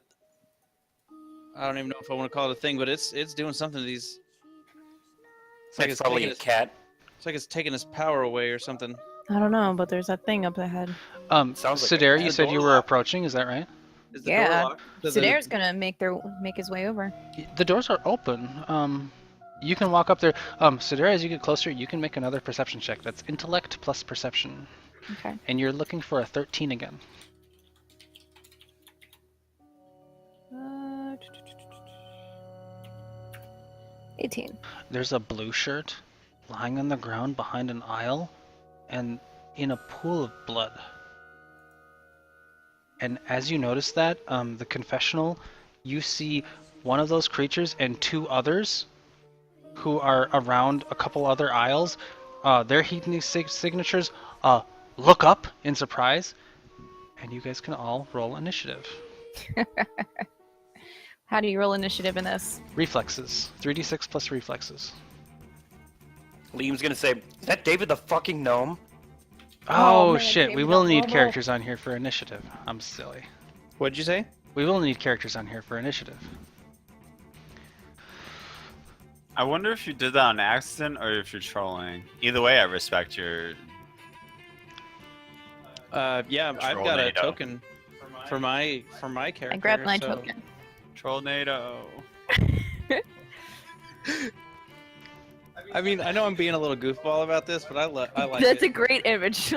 don't even know if I want to call it a thing, but it's doing something to these. It's like It's probably a cat. It's like it's taking his power away or something. I don't know, but there's that thing up ahead. Sounds like Sidera, you the said door you were locked. approaching, is that right? Is the Yeah. door locked? Does it- Sidera's gonna make his way over. The doors are open. You can walk up there. Sidera, as you get closer, you can make another perception check. That's intellect plus perception. Okay. And you're looking for a 13 again. 18. There's a blue shirt lying on the ground behind an aisle and in a pool of blood. And as you notice that, the confessional, you see one of those creatures and two others who are around a couple other aisles. They're heating these signatures. Look up in surprise, and you guys can all roll initiative. How do you roll initiative in this? Reflexes. 3d6 plus reflexes. Liam's gonna say, "Is that David the fucking gnome?" Oh, man, shit, David we will the need Gnome. characters on here for initiative. I'm silly. What'd you say? We will need characters on here for initiative. I wonder if you did that on accident or if you're trolling. Either way, I respect your. Yeah, I've got a Trollnado. token for my character. I grabbed my so- token. Trollnado. I mean, I know I'm being a little goofball about this, but I like That's a it. great image.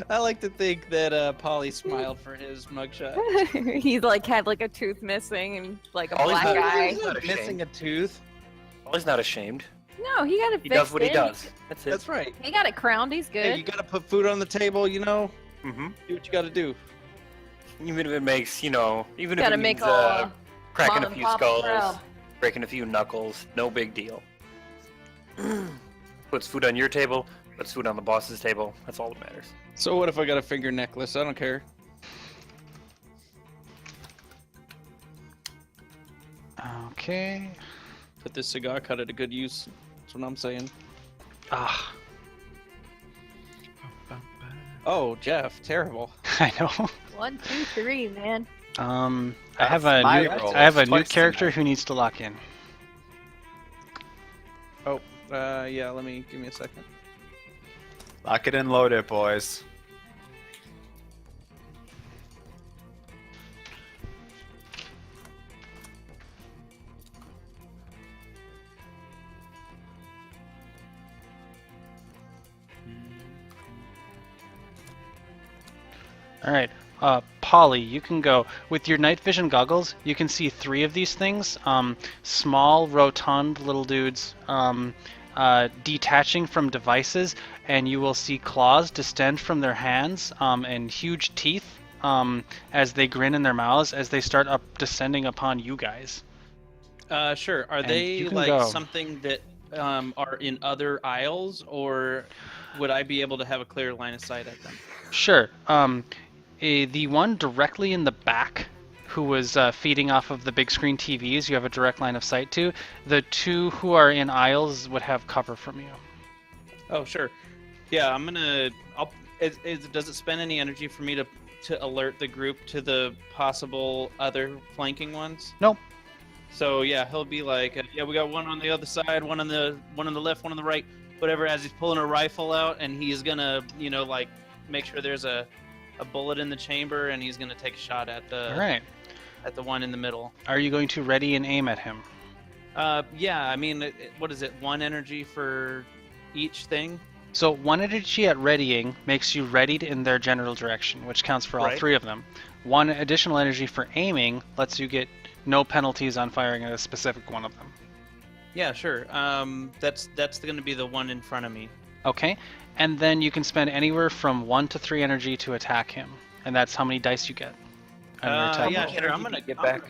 I like to think that Polly smiled for his mugshot. He's like had like a tooth missing and like a Oh, he's black not- eye. He's not ashamed. missing a tooth. Well, he's not ashamed. No, he got it He fixed. does what he in. does. That's it. That's right. He got it crowned. He's Hey, good. you gotta put food on the table, you know? Mm-hmm. Do what you gotta do. Even if it makes, even if Gotta it make means all cracking mom a and few pop skulls, proud. breaking a few knuckles, no big deal. Puts food on your table, puts food on the boss's table. That's all that matters. So what if I got a finger necklace? I don't care. Okay. Put this cigar cut at a good use. That's what I'm saying. Ah, Oh, Jeff, terrible. I know. 1, 2, 3, man. I have That's a my new, roll. I have a new Twice character tonight. who needs to lock in. Yeah, give me a second. Lock it and load it, boys. All right, Polly, you can go with your night vision goggles. You can see 3 of these things. Small, rotund little dudes, detaching from devices, and you will see claws distend from their hands, and huge teeth, as they grin in their mouths as they start up descending upon you guys. Sure. Are And they you can like go. something that are in other aisles, or would I be able to have a clear line of sight at them? Sure. The one directly in the back, who was feeding off of the big screen TVs, you have a direct line of sight to. The 2 who are in aisles would have cover from you. Oh, sure. Yeah, I'm gonna. Does it spend any energy for me to alert the group to the possible other flanking ones? Nope. So yeah, he'll be like, yeah, we got one on the other side, one on the left, one on the right, whatever. As he's pulling a rifle out, and he's gonna, like, make sure there's a bullet in the chamber, and he's gonna take a shot at All right. the one in the middle. Are you going to ready and aim at him? Yeah. I mean, what is it? 1 energy for each thing. So 1 energy at readying makes you readied in their general direction, which counts for all Right. 3 of them. 1 additional energy for aiming lets you get no penalties on firing at a specific one of them. Yeah, sure. That's going to be the one in front of me. Okay, and then you can spend anywhere from 1 to 3 energy to attack him, and that's how many dice you get. on your attack Yeah, roll. sure. I'm gonna get back.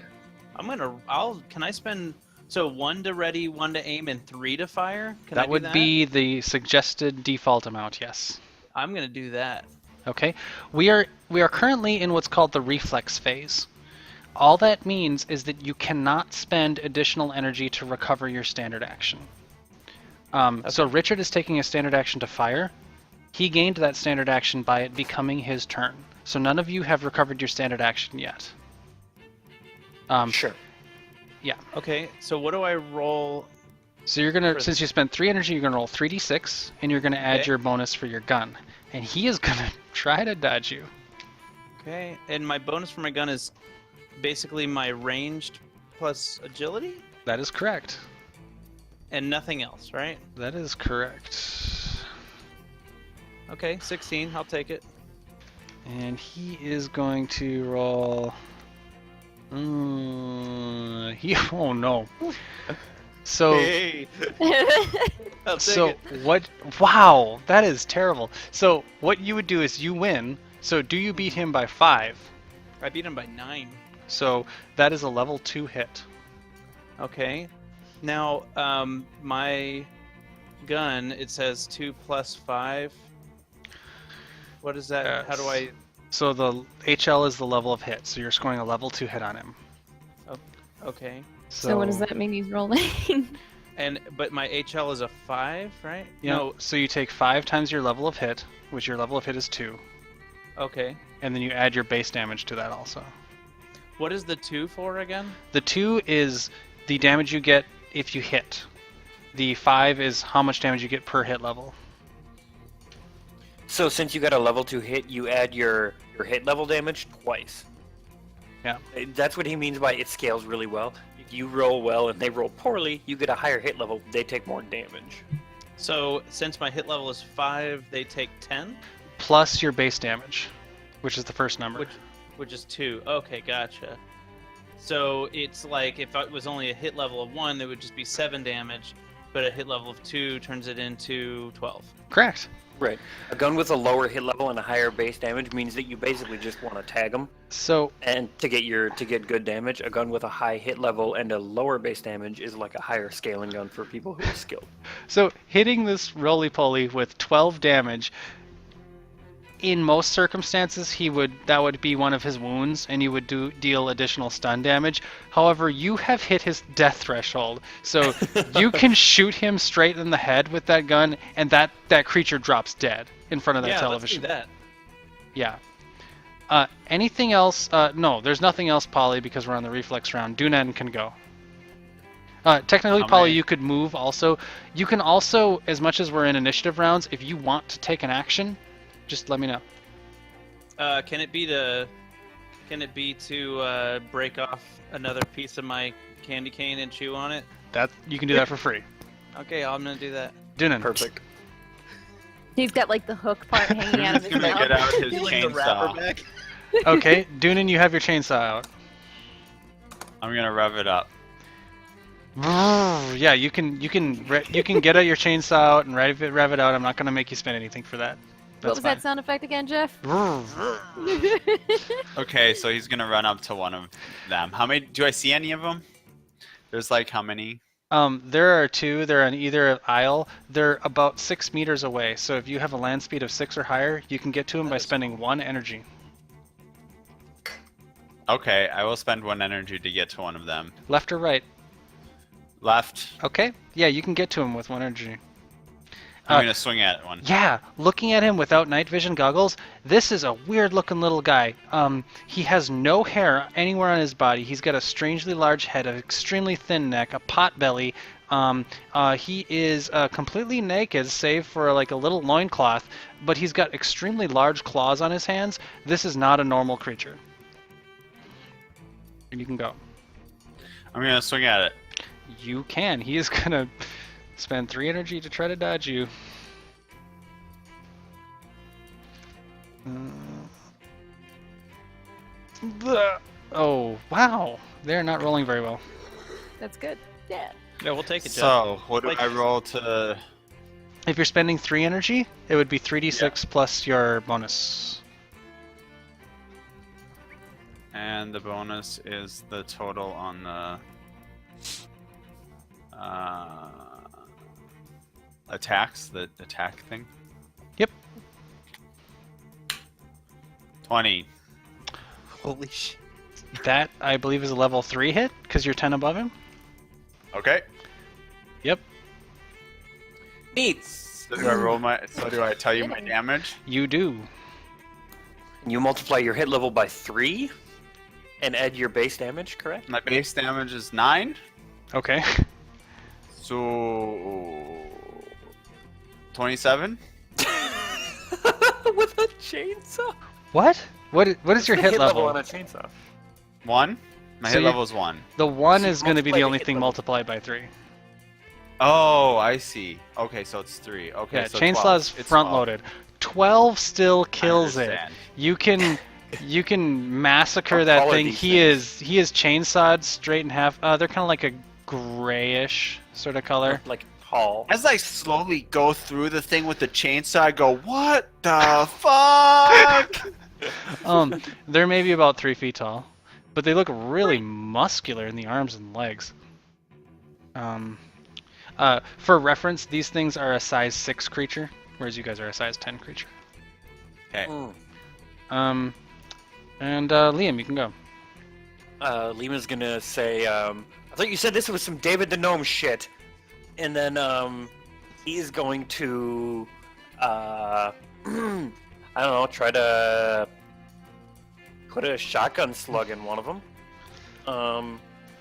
Can I spend 1 to ready, 1 to aim, and 3 to fire? Can I That do would that? be the suggested default amount. Yes. I'm gonna do that. Okay, we are currently in what's called the reflex phase. All that means is that you cannot spend additional energy to recover your standard action. So Richard is taking a standard action to fire. He gained that standard action by it becoming his turn. So none of you have recovered your standard action yet. Sure. Yeah. Okay. So what do I roll? So you're gonna, For- since you spent 3 energy, you're gonna roll 3d6, and you're gonna add Okay. your bonus for your gun. And he is gonna try to dodge you. Okay. And my bonus for my gun is basically my ranged plus agility That is correct. and nothing else, right? That is correct. Okay. 16. I'll take it. And he is going to roll. Oh no. So Hey. I'll take so it. what? Wow, that is terrible. So what you would do is you win. So do you beat him by 5? I beat him by 9. So that is a level 2 hit. Okay. Now, my gun, it says 2 plus 5. What is that? How do I... So the HL is the level of hit. So you're scoring a level 2 hit on him. Okay. So what does that mean he's rolling? But my HL is a 5, right? Yeah. No. So you take 5 times your level of hit, which your level of hit is 2, Okay. and then you add your base damage to that also. What is the 2 for again? The 2 is the damage you get if you hit. The 5 is how much damage you get per hit level. So since you got a level 2 hit, you add your hit level damage twice. Yeah. That's what he means by it scales really well. You you roll well and they roll poorly, you get a higher hit level. They take more damage. So since my hit level is 5, they take 10, Plus your base damage, which is the first number. which is 2. Okay, gotcha. So it's like if it was only a hit level of 1, it would just be 7 damage, but a hit level of 2 turns it into 12. Correct. Right. A gun with a lower hit level and a higher base damage means that you basically just want to tag them. So And to get good damage, a gun with a high hit level and a lower base damage is like a higher scaling gun for people who are skilled. hitting this roly-poly with 12 damage, in most circumstances, that would be one of his wounds, and you would deal additional stun damage. However, you have hit his death threshold, so you can shoot him straight in the head with that gun, and that creature drops dead in front of that television. Let's do that. Yeah. Anything else? No, there's nothing else, Polly, because we're on the reflex round. Dunan can go. Technically, How Polly, many? you could move also. You can also, as much as we're in initiative rounds, if you want to take an action, just let me know. Can it be to break off another piece of my candy cane and chew on it? You can do that for free. Okay, I'm gonna do that. Dunan. Perfect. He's got like the hook part hanging out of He's his gonna mouth. get out his Like the wrapper chainsaw. back. Okay, Dunan, you have your chainsaw out. I'm gonna rev it up. Yeah, you can get out your chainsaw out and rev it out. I'm not gonna make you spend anything for that. What was that sound effect again, Jeff? Okay, so he's gonna run up to one of them. How many? Do I see any of them? There's like how many? There are 2. They're on either aisle. They're about 6 meters away. So if you have a land speed of 6 or higher, you can get to them by spending 1 energy. Okay, I will spend 1 energy to get to one of them. Left or right? Left. Okay. Yeah, you can get to him with 1 energy. I'm gonna swing at one. Yeah, looking at him without night vision goggles, this is a weird-looking little guy. He has no hair anywhere on his body. He's got a strangely large head, an extremely thin neck, a pot belly. He is completely naked, save for like a little loincloth, but he's got extremely large claws on his hands. This is not a normal creature. And you can go. I'm gonna swing at it. You can. He is gonna spend 3 energy to try to dodge you. Oh, wow. They're not rolling very well. That's good. Yeah. Yeah, we'll take it, Jeff. So, what do Like- I roll to? If you're spending 3 energy, it would be 3d6 plus your bonus. And the bonus is the total on the attacks, the attack thing. Yep. 20. Holy shit. That, I believe, is a level 3 hit, because you're 10 above him. Okay. Yep. Neat. So do I tell you my damage? You do. You multiply your hit level by 3 and add your base damage, correct? My base damage is 9. Okay. So 27. With a chainsaw? What? What is your hit level? on a chainsaw? 1. My So hit you- level is 1. The 1 So is going to be multiply the the only hit thing level. multiplied by 3. Oh, I see. Okay, so it's 3. Okay, Yeah, so chainsaw's 12. It's front 12. loaded. 12 still kills it. understand. You can massacre What that color thing. these He is chainsawed straight in half. They're kind of like a grayish sort of color. Like tall. As I slowly go through the thing with the chainsaw, I go, "What the fuck?" They're maybe about 3 feet tall, but they look really muscular in the arms and legs. For reference, these things are a size 6 creature, whereas you guys are a size 10 creature. Okay. And Liam, you can go. Lima's gonna say, I thought you said this was some David the Gnome shit. And then, he's going to, I don't know, try to put a shotgun slug in one of them.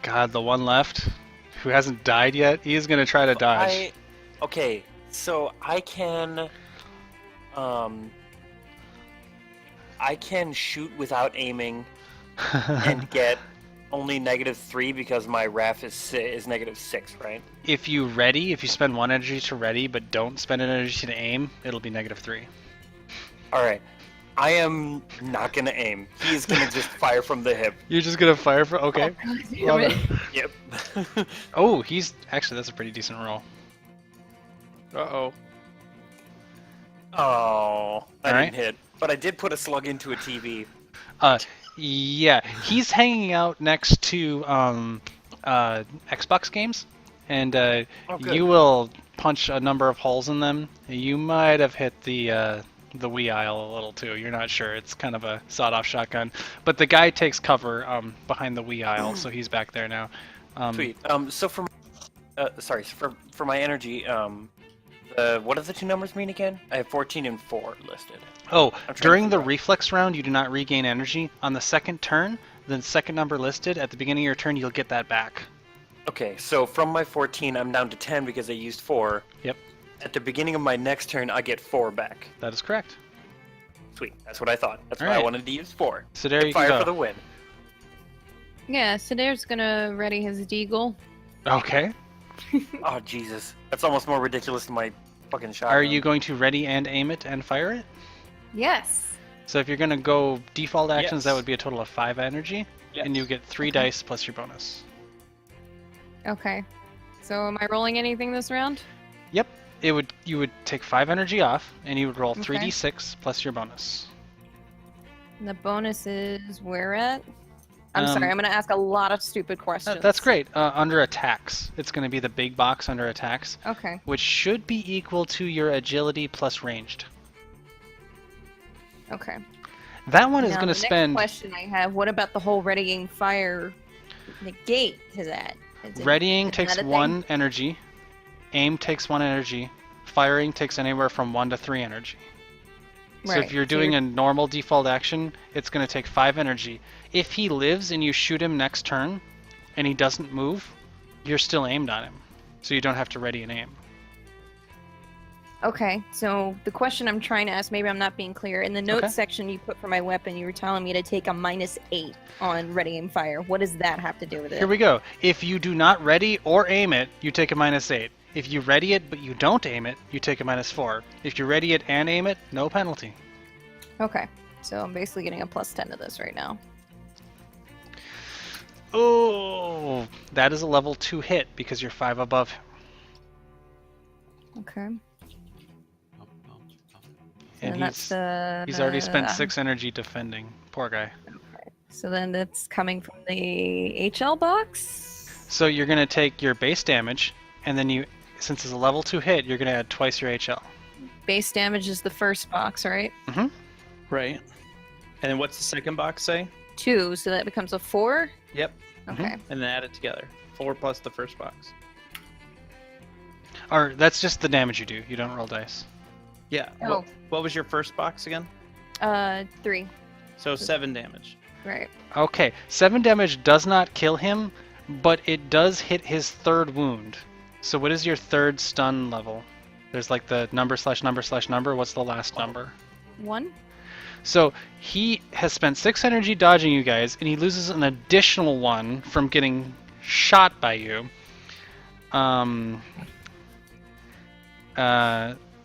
God, the one left who hasn't died yet, he is going to try to dodge. Okay, so I can shoot without aiming and get only -3 because my RAF is -6, right? If you spend 1 energy to ready, but don't spend an energy to aim, it'll be -3. All right. I am not gonna aim. He's gonna just fire from the hip. You're just gonna fire for okay. Oh, God damn Love it. it. Yep. Oh, he's actually that's a pretty decent roll. Uh-oh. Oh, I Alright. didn't hit, but I did put a slug into a TV. Yeah, he's hanging out next to Xbox games, and Oh, good. you will punch a number of holes in them. You might have hit the Wii aisle a little too. You're not sure. It's kind of a sawed-off shotgun, but the guy takes cover behind the Wii aisle, so he's back there now. Sweet. So for for my energy, what do the two numbers mean again? I have 14 and 4 listed. Oh, I'm trying to during the figure out. reflex round, you do not regain energy. On the second turn, the second number listed at the beginning of your turn, you'll get that back. Okay, so from my 14, I'm down to 10 because I used 4. Yep, At the beginning of my next turn, I get 4 back. that is correct. Sweet. That's what I thought. That's why I Alright. wanted to use 4. So there you Fire can for go. the win. Yeah, Sadir's gonna ready his deagle. Okay. Oh Jesus, that's almost more ridiculous than my fucking shot. Are you going to ready and aim it and fire it? Yes. So if you're going to go default actions, that Yes. would be a total of 5 energy, Yes. and you get 3 Okay. dice plus your bonus. Okay. So am I rolling anything this round? Yep. You would take 5 energy off, and you would roll Okay. 3d6 plus your bonus. And the bonus is where at? I'm Um, sorry, I'm gonna ask a lot of stupid questions. That's great. Under attacks, it's going to be the big box under attacks, Okay. which should be equal to your agility plus ranged. Okay. That one is Now, going to the spend. next question I have: what about the whole readying fire negate to that? Readying is takes that a thing? 1 energy, aim takes 1 energy, firing takes anywhere from 1 to 3 energy. So Right, if you're doing a normal default action, it's going to take 5 energy. If he lives and you shoot him next turn, and he doesn't move, you're still aimed on him. So you don't have to ready and aim. Okay, so the question I'm trying to ask, maybe I'm not being clear. In the notes Okay. section you put for my weapon, you were telling me to take a -8 on ready aim fire. What does that have to do with it? Here we go. If you do not ready or aim it, you take a -8. If you ready it but you don't aim it, you take a -4. If you ready it and aim it, no penalty. Okay, so I'm basically getting a +10 to this right now. Oh, that is a level 2 hit because you're 5 above him. Okay. And And that's the. he's already spent 6 energy defending. Poor guy. So then that's coming from the HL box. So you're going to take your base damage, and then you, since it's a level 2 hit, you're going to add twice your HL. Base damage is the first box, right? Right. And then what's the second box say? 2, so that becomes a 4. Yep. Okay. And then add it together. 4 plus the first box. Or that's just the damage you do. You don't roll dice. Yeah. Oh. What was your first box again? 3. So 7 damage. Right. Okay, 7 damage does not kill him, but it does hit his 3rd wound. So what is your 3rd stun level? There's like the number/number/number. What's the last number? 1. So he has spent 6 energy dodging you guys, and he loses an additional 1 from getting shot by you.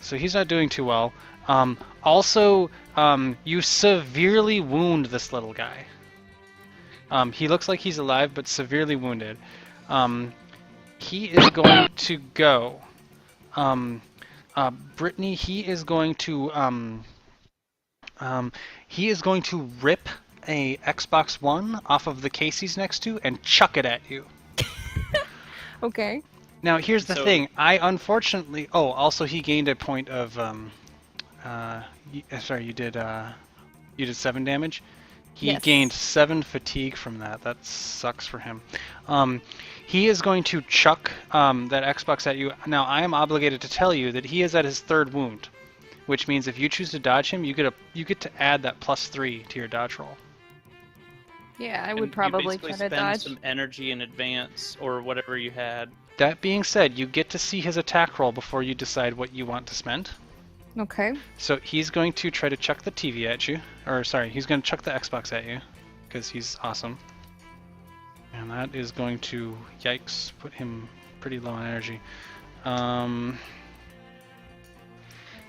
So he's not doing too well. Also, you severely wound this little guy. He looks like he's alive, but severely wounded. He is going to go. Brittany, he is going to rip a Xbox One off of the case he's next to and chuck it at you. Okay. Now here's the So- thing. I unfortunately. Oh, also he gained a point of. Sorry, you did 7 damage. He Yes. gained 7 fatigue from that. That sucks for him. He is going to chuck that Xbox at you. Now I am obligated to tell you that he is at his 3rd wound, which means if you choose to dodge him, you get to add that +3 to your dodge roll. Yeah, I And would you probably basically try to spend dodge. some energy in advance or whatever you had. That being said, you get to see his attack roll before you decide what you want to spend. Okay. So he's going to try to chuck the TV at you. Or sorry, he's going to chuck the Xbox at you. Because he's awesome. And that is going to, yikes, put him pretty low on energy.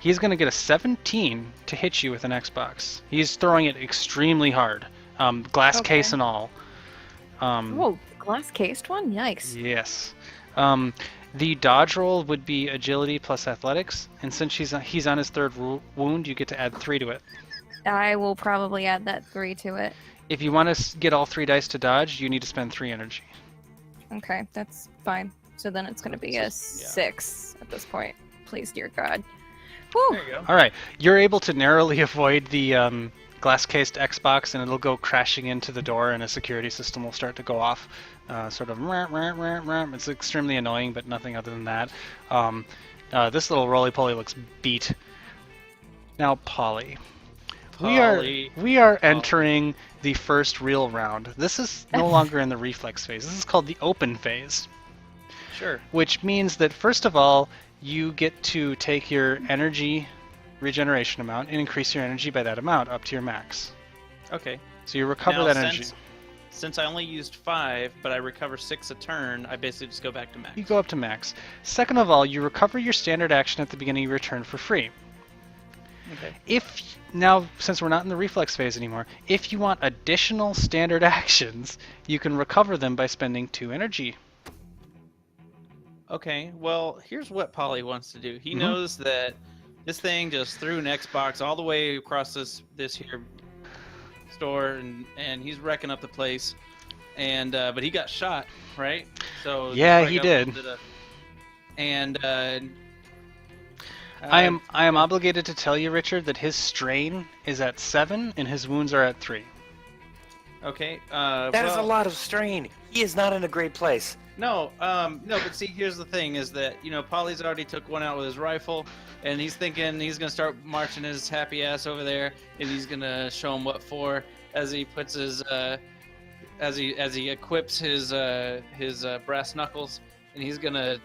He's going to get a 17 to hit you with an Xbox. He's throwing it extremely hard. Glass case and all. Oh, glass cased one? Yikes. Yes. The dodge roll would be agility plus athletics, and since he's on his third wound, you get to add 3 to it. I will probably add that 3 to it. If you want to get all 3 dice to dodge, you need to spend 3 energy. Okay, that's fine. So then it's going to be a 6 at this point. Please, dear God. Woo! There you go. All right, you're able to narrowly avoid the glass-cased Xbox, and it'll go crashing into the door, and a security system will start to go off. Sort of, it's extremely annoying, but nothing other than that. This little roly-poly looks beat. Now, Polly. We are entering the first real round. This is no longer in the reflex phase. This is called the open phase. Sure. Which means that, first of all, you get to take your energy regeneration amount and increase your energy by that amount up to your max. Okay. So you recover Now, that energy. Since I only used 5, but I recover 6 a turn, I basically just go back to max. You go up to max. Second of all, you recover your standard action at the beginning of your turn for free. Okay. Now, since we're not in the reflex phase anymore, if you want additional standard actions, you can recover them by spending 2 energy. Okay, well, here's what Polly wants to do. He knows that this thing just threw an Xbox all the way across this here store, and he's wrecking up the place. And but he got shot, right? So yeah, he did. And I am obligated to tell you, Richard, that his strain is at 7 and his wounds are at 3. Okay. That is a lot of strain. He is not in a great place. No, but see, here's the thing: is that Polly's already took one out with his rifle, and he's thinking he's gonna start marching his happy ass over there, and he's gonna show him what for as he puts his as he equips his brass knuckles, and he's gonna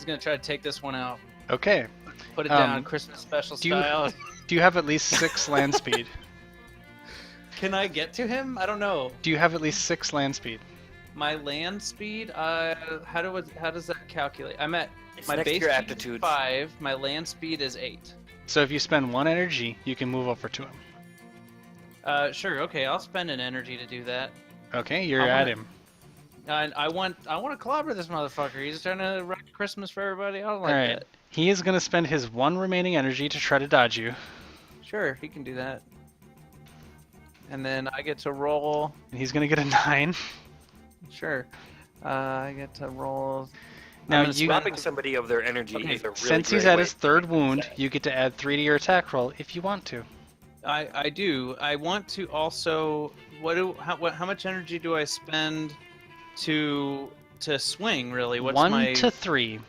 try to take this one out. Okay. Put it down, Christmas special style. Do you have at least 6 land speed? Can I get to him? I don't know. Do you have at least 6 land speed? My land speed, how does that calculate? I'm at It's my next to base your speed aptitude. is 5. My land speed is 8. So if you spend 1 energy, you can move over to him. Sure. Okay, I'll spend an energy to do that. Okay, you're I at wanna- him. And I want to clobber this motherfucker. He's trying to wreck Christmas for everybody. I don't like All right. that. He is going to spend his 1 remaining energy to try to dodge you. Sure, he can do that. And then I get to roll. And he's going to get a 9. Sure. I get to roll. Now I'm gonna you- Robbing somebody of their energy Okay, is a really Since he's great at way his to 3rd do wound, that. you get to add 3 to your attack roll if you want to. I do. I want to also. How much energy do I spend to swing? Really? What's 1 my? to 3.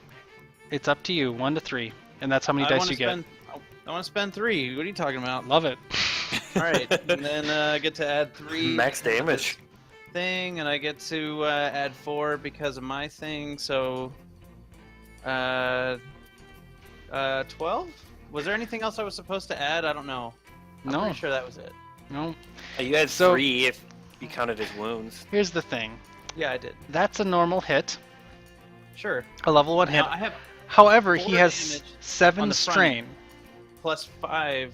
It's up to you. 1 to 3. And that's how many I dice wanna you get. I want to spend 3. What are you talking about? Love it. All right, and then I get to add 3 Max damage. thing, and I get to add 4 because of my thing. So, 12. Was there anything else I was supposed to add? I don't know. I'm No. pretty sure that was it. No. You had So- 3 if you counted his wounds. Here's the thing. Yeah, I did. That's a normal hit. Sure. A level 1 hit. Now I have However, he 4 has damage 7 on the front. strain. plus 5.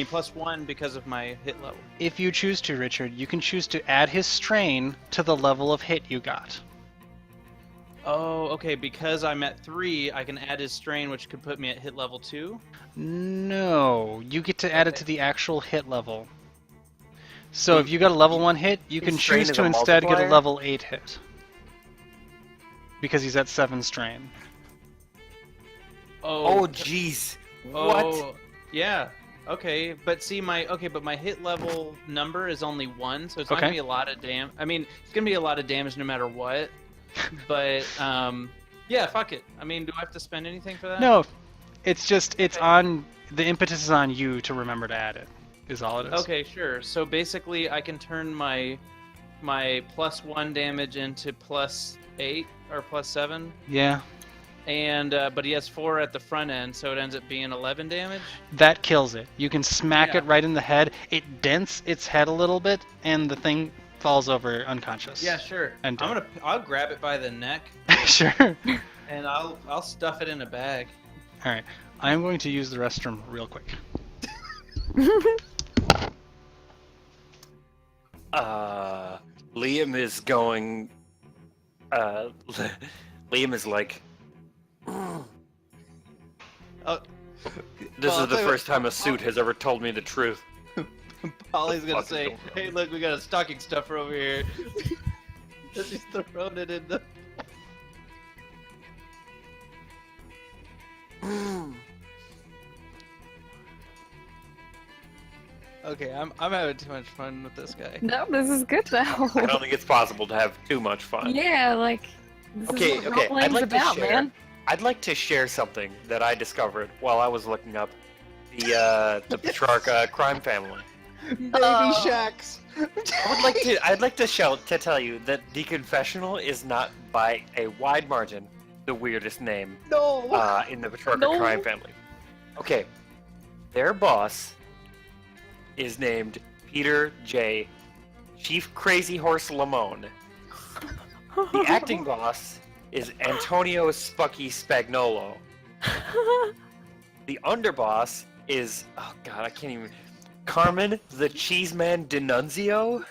Plus 1 because of my hit level. If you choose to, Richard, you can choose to add his strain to the level of hit you got. Oh, okay. Because I'm at 3, I can add his strain, which could put me at hit level 2. No, you get to add it to the actual hit level. So if you got a level 1 hit, you can Strain choose is to a instead get a multiplier? level 8 hit. Because he's at 7 strain. Oh, jeez. What? Oh, yeah. Okay, but see but my hit level number is only 1, so it's not Okay. gonna be a lot of damage. I mean, it's gonna be a lot of damage no matter what. But yeah, fuck it. I mean, do I have to spend anything for that? No, it's just, it's on, the impetus is on you to remember to add it, is all it is. Okay, sure. So basically, I can turn my plus 1 damage into plus 8 or plus 7, Yeah, and but he has 4 at the front end, so it ends up being 11 damage. that kills it. You can smack Yeah. it right in the head. It dents its head a little bit, and the thing falls over unconscious. Yeah, sure. And I'll grab it by the neck Sure. and I'll stuff it in a bag. All right. I am going to use the restroom real quick. Liam is going. Liam is like. Oh, This well, is the I'll first time a suit has ever told me the truth. Polly's gonna Fucking say, don't know. "Hey, look, we got a stocking stuffer over here." She's throwing it in the. Okay, I'm having too much fun with this guy. No, this is good though. I don't think it's possible to have too much fun. Yeah, like this Okay, is what okay, role-playing's I'd like to about, share- man. I'd like to share something that I discovered while I was looking up the Petrarca crime family. Baby shacks. I'd like to tell you that the confessional is not by a wide margin the weirdest name No. in the Petrarca No. crime family. Okay, their boss is named Peter J. Chief Crazy Horse Lamone. The acting boss is Antonio Spucky Spagnolo. The underboss is, oh god, I can't even. Carmen the Cheeseman Denunzio.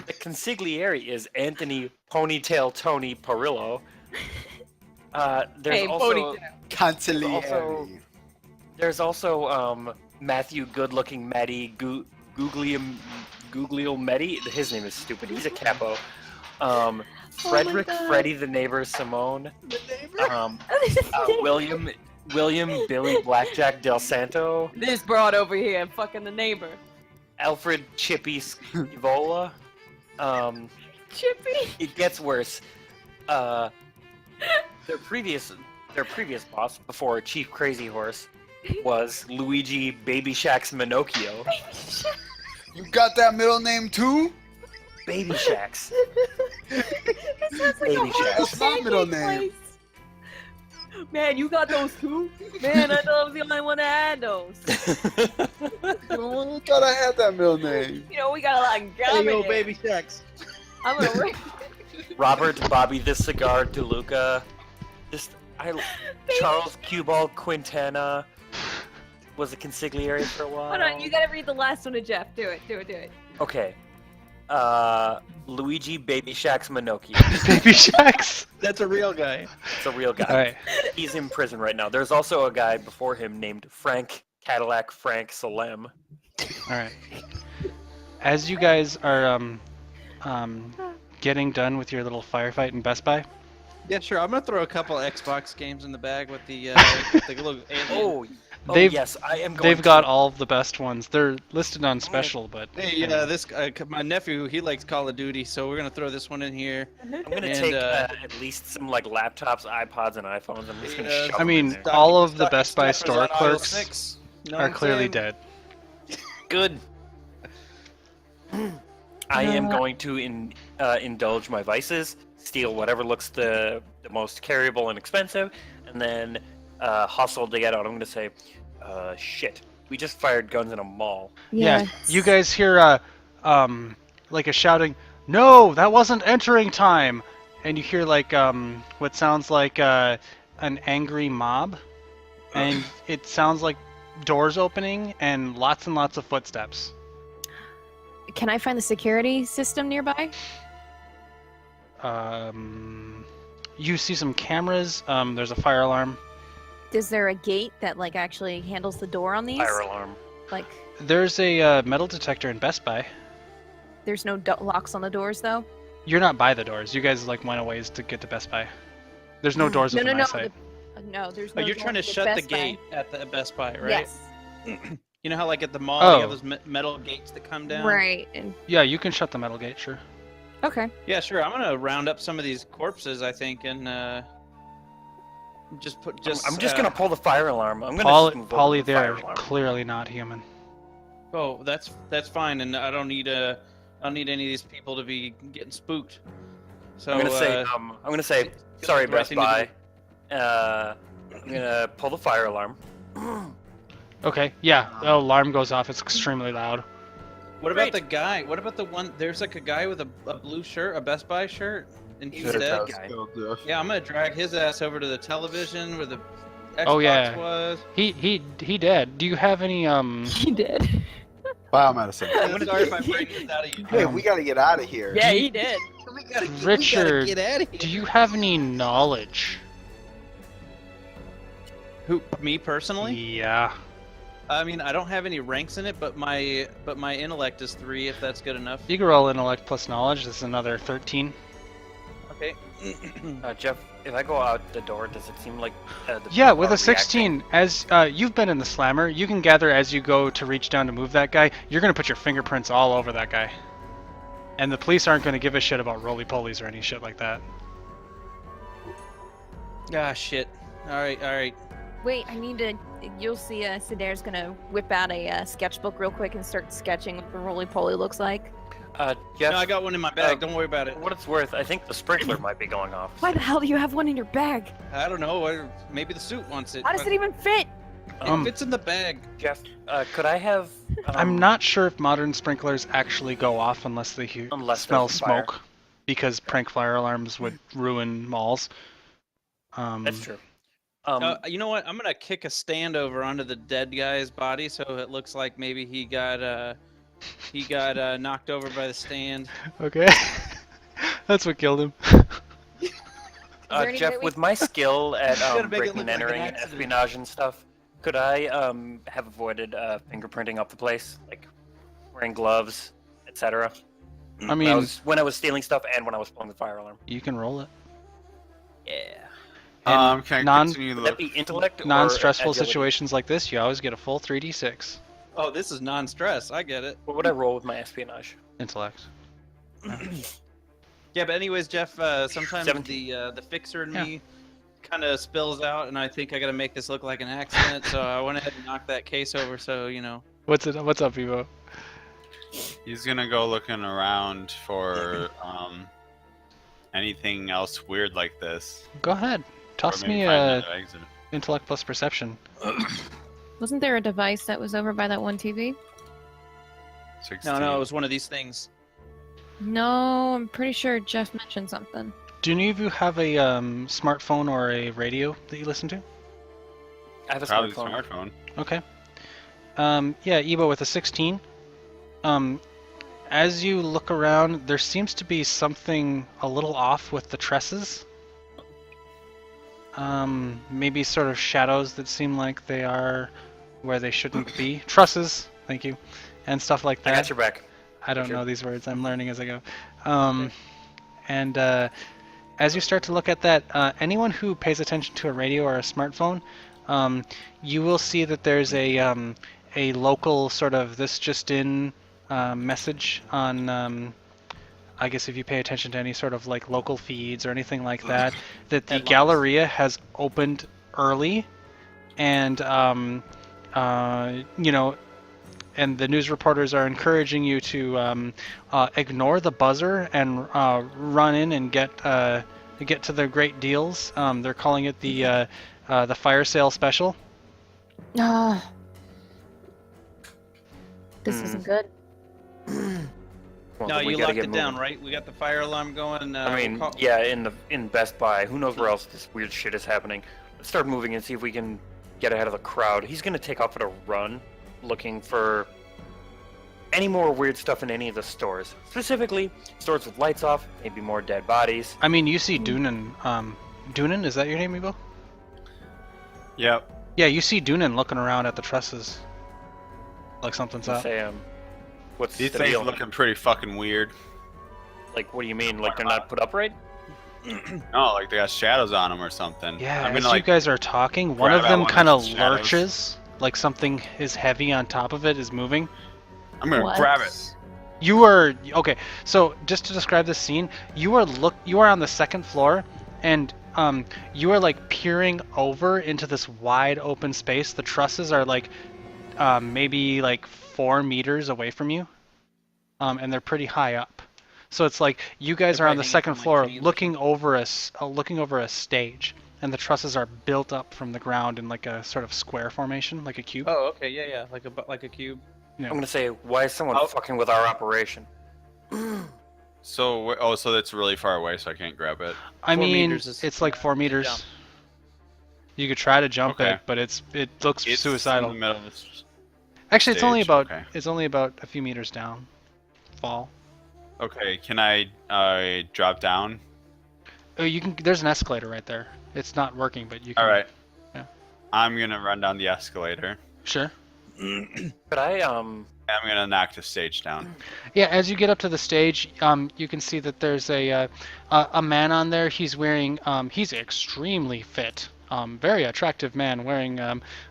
The consigliere is Anthony Ponytail Tony Parillo. There's Hey, also ponytail. there's also Matthew Good-Looking Matty Guglio Meddy. His name is stupid. He's a capo. Frederick God. Freddy the neighbor Simone. The neighbor. William Billy Blackjack Del Santo. This broad over here, fucking the neighbor. Alfred Chippy Scivola. Chippy. It gets worse. Their previous boss before Chief Crazy Horse was Luigi Baby Shack's Minocchio. You got that middle name too? Baby Shacks. It sounds like Baby a horrible That's my middle pancake name. place. Man, you got those too? Man, I thought I was the only one that had those. You thought I had that middle name. You know, we got a lot in Hey, common. yo, here. baby shacks. I'm gonna rip. Robert Bobby the Cigar DeLuca. Charles Cuball Quintana was a consigliere for a while. Hold on, you gotta read the last one to Jeff. Do it. Okay. Luigi Baby Shack's Minocchio. Baby Shacks. That's a real guy. It's a real guy. All right. He's in prison right now. There's also a guy before him named Frank Cadillac Frank Salem. All right. As you guys are getting done with your little firefight in Best Buy, Yeah, sure. I'm gonna throw a couple Xbox games in the bag with the little alien. They've- Yes, I am going they've to. got all of the best ones. They're listed on special, but Hey, this my nephew, he likes Call of Duty, so we're gonna throw this one in here. I'm gonna and, take at least some like laptops, iPods, and iPhones. I'm just gonna shove I them mean, in there. all of the Best Buy Stuffers store on aisle clerks 6. Know are what I'm clearly saying? dead. Good. I am going to indulge my vices, steal whatever looks the most carryable and expensive, and then hustle to get out. I'm gonna say, shit. We just fired guns in a mall. Yeah, you guys hear like a shouting, "No, that wasn't entering time!" And you hear like what sounds like an angry mob, and it sounds like doors opening and lots of footsteps. Can I find the security system nearby? You see some cameras. There's a fire alarm. Is there a gate that like actually handles the door on these? Fire alarm. Like, There's a metal detector in Best Buy. there's no locks on the doors though. You're not by the doors. You guys like went a ways to get to Best Buy. There's no doors within eyesight. No, there's Oh, no. you're door trying to to shut the Best Buy. gate at the Best Buy, right? Yes. You know how like at the mall Oh. you have those metal gates that come down? Right. And Yeah, you can shut the metal gate, sure. okay. Yeah, sure. I'm gonna round up some of these corpses, I think, and just put I'm just gonna pull the fire alarm. I'm gonna just move over Polly, to the fire they're alarm. clearly not human. Oh, that's fine, and I don't need any of these people to be getting spooked. So I'm gonna say, sorry, the right Best thing to Buy. I'm gonna pull the fire alarm. Okay, yeah, the alarm goes off. It's extremely loud. What about the guy? What about the one? There's like a guy with a blue shirt, a Best Buy shirt, He's a instead. tough guy. Yeah, I'm gonna drag his ass over to the television where the Xbox Oh, yeah. was. He did. Do you have any He did. Biomedicine. I'm sorry if I bring this out of you. Hey, we gotta get out of here. Yeah, he did. We gotta Richard, get out of here. do you have any knowledge? Who? Me personally? Yeah. I mean, I don't have any ranks in it, but my intellect is 3. If that's good enough. You can roll intellect plus knowledge. This is another 13. Okay. Jeff, if I go out the door, does it seem like the Yeah, people with are a 16, as you've been in the slammer, you can gather as you go to reach down to move that guy, you're going to put your fingerprints all over that guy. And the police aren't going to give a shit about roly-polies or any shit like that. Ah, shit. All right. Wait, I need to. You'll see. Sidair's gonna whip out a sketchbook real quick and start sketching what the roly-poly looks like. Jeff, No, I got one in my bag. Don't worry about it. for what it's worth, I think the sprinkler might be going off. Why the hell do you have one in your bag? I don't know. Maybe the suit wants it. How does it even fit? It fits in the bag. Jeff, could I have? I'm not sure if modern sprinklers actually go off unless they Unless smell there's fire. smoke, because prank fire alarms would ruin malls. That's true. You know what? I'm gonna kick a stand over onto the dead guy's body so it looks like maybe he got knocked over by the stand. Okay. That's what killed him. there any Jeff, way we- with my skill at gotta make it breaking look and like an entering and accident. espionage and stuff, could I have avoided fingerprinting up the place, like wearing gloves, etc.? I mean, When I was stealing stuff and when I was pulling the fire alarm. you can roll it. Yeah. Can I non- continue to Would that look? be intellect or Non-stressful agility? situations like this, you always get a full 3d6. Oh, this is non-stress. I get it. What would I roll with my espionage? Intellect. Yeah, but anyways, Jeff. Sometimes 17. the fixer in Yeah. me kind of spills out, and I think I gotta make this look like an accident. So I went ahead and knocked that case over. So you know. What's up, Evo? He's gonna go looking around for anything else weird like this. Go ahead. Toss Or maybe me find a another exit. intellect plus perception. Wasn't there a device that was over by that one TV? 16. No, it was one of these things. No, I'm pretty sure Jeff mentioned something. Do any of you have a smartphone or a radio that you listen to? I have a Probably smartphone. smartphone. Okay. Yeah, Evo with a 16. As you look around, there seems to be something a little off with the tresses. Maybe sort of shadows that seem like they are where they shouldn't be. Trusses, thank you, and stuff like I that. got your back. I don't Sure. know these words. I'm learning as I go. And as you start to look at that, anyone who pays attention to a radio or a smartphone, you will see that there's a local sort of this just in message on. I guess if you pay attention to any sort of like local feeds or anything like that, that the Headlines. Galleria has opened early, and you know. And the news reporters are encouraging you to ignore the buzzer and run in and get to the great deals. They're calling it the fire sale special. Ah, this isn't good. Well, No, then we you gotta locked get it down, moving. right? We got the fire alarm going. I mean, yeah, in Best Buy. Who knows where else this weird shit is happening? Let's start moving and see if we can get ahead of the crowd. He's gonna take off at a run, looking for any more weird stuff in any of the stores. Specifically, stores with lights off, maybe more dead bodies. I mean, you see Doonan. Doonan, is that your name, Evo? Yep. Yeah, you see Doonan looking around at the trusses, like something's up. Say, what's These the things deal? looking pretty fucking weird. Like, what do you mean? Like they're not put upright? No, like they got shadows on them or something. Yeah, I'm as gonna you guys are talking, one grab of at them one of kind of the shadows. lurches, like something is heavy on top of it is moving. I'm gonna What? grab it. You are okay. So just to describe this scene, you are on the second floor, and you are like peering over into this wide open space. The trusses are like maybe like 4 meters away from you, and they're pretty high up. So it's like you guys They're are on the probably hanging second from, like, floor, chains or looking over a stage, and the trusses are built up from the ground in like a sort of square formation, like a cube. Oh, okay, yeah, like a cube. I'm gonna say, why is someone Oh. fucking with our operation? So that's really far away, so I can't grab it. I 4 mean, meters is it's like 4 meters. jump. You could try to jump Okay. it, but it looks It's suicidal. in the middle of this. Actually, stage, okay. it's only about a few meters down. Fall. Okay, can I drop down? Oh, you can. There's an escalator right there. It's not working, but you can. All right. Yeah. I'm gonna run down the escalator. Sure. But I'm gonna knock the stage down. Yeah, as you get up to the stage, you can see that there's a man on there. He's wearing, he's extremely fit, very attractive man wearing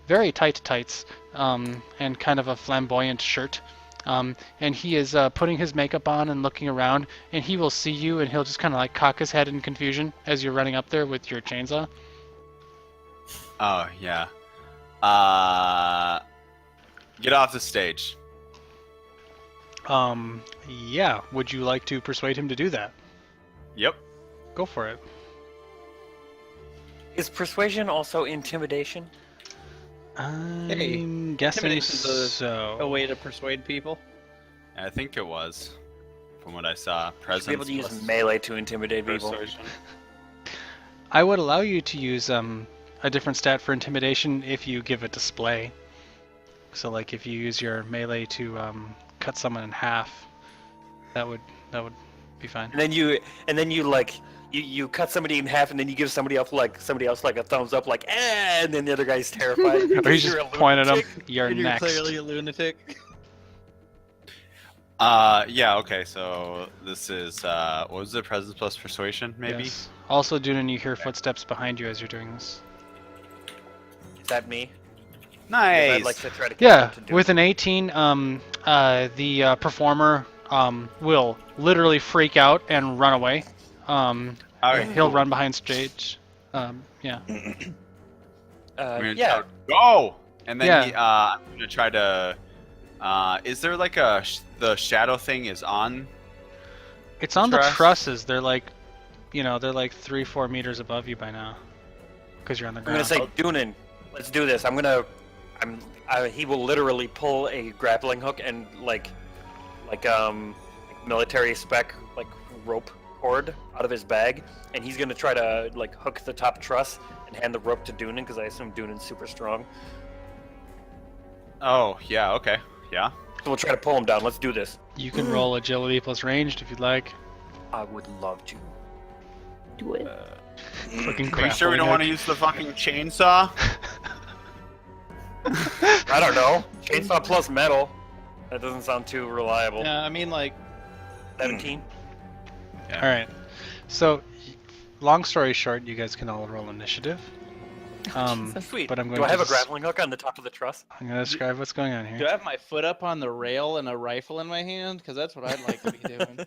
very tight tights and kind of a flamboyant shirt. And he is putting his makeup on and looking around, and he will see you, and he'll just kind of like cock his head in confusion as you're running up there with your chainsaw. Oh yeah. Get off the stage. Yeah. Would you like to persuade him to do that? Yep. Go for it. is persuasion also intimidation? I'm guessing intimidation's a so. way to persuade people. I think it was, from what I saw. Be Presence able to use plus melee to intimidate people. persuasion. I would allow you to use a different stat for intimidation if you give a display. So like if you use your melee to cut someone in half, that would be fine. And then you like you cut somebody in half, and then you give somebody else like a thumbs up, like and then the other guy's terrified. Or you because just you're a point at him. lunatic. You're And you're next. clearly a lunatic. Yeah. Okay. So this is what was the presence plus persuasion? Maybe. Yes. Also, Dunan, you hear footsteps behind you as you're doing this. Is that me? Nice. I'd like to try to Yeah, get him to do with it. an 18, the performer will literally freak out and run away. Alright, He'll cool. run behind stage. Yeah. I'm gonna Yeah. shout, go! And then Yeah. I'm gonna try to. Is there like the shadow thing is on? It's on the Truss? trusses. They're like, they're like 3-4 meters above you by now, because you're on the I'm gonna ground. say, Dunan, let's do this. He will literally pull a grappling hook and like military spec like rope cord out of his bag, and he's gonna try to like hook the top truss and hand the rope to Dunan because I assume Dunan's super strong. Oh yeah. Okay. Yeah. So we'll try to pull him down. Let's do this. You can roll agility plus ranged if you'd like. I would love to. Do it. Fucking Are you sure we don't want to use the fucking chainsaw? I don't know. Chainsaw plus metal. That doesn't sound too reliable. Yeah, I mean, like, 17. All right. So, long story short, you guys can all roll initiative. Sweet. But I'm going Do I have to a grappling hook on the top of the truss? I'm going to describe what's going on do I here. have my foot up on the rail and a rifle in my hand? Because that's what I'd like to be doing.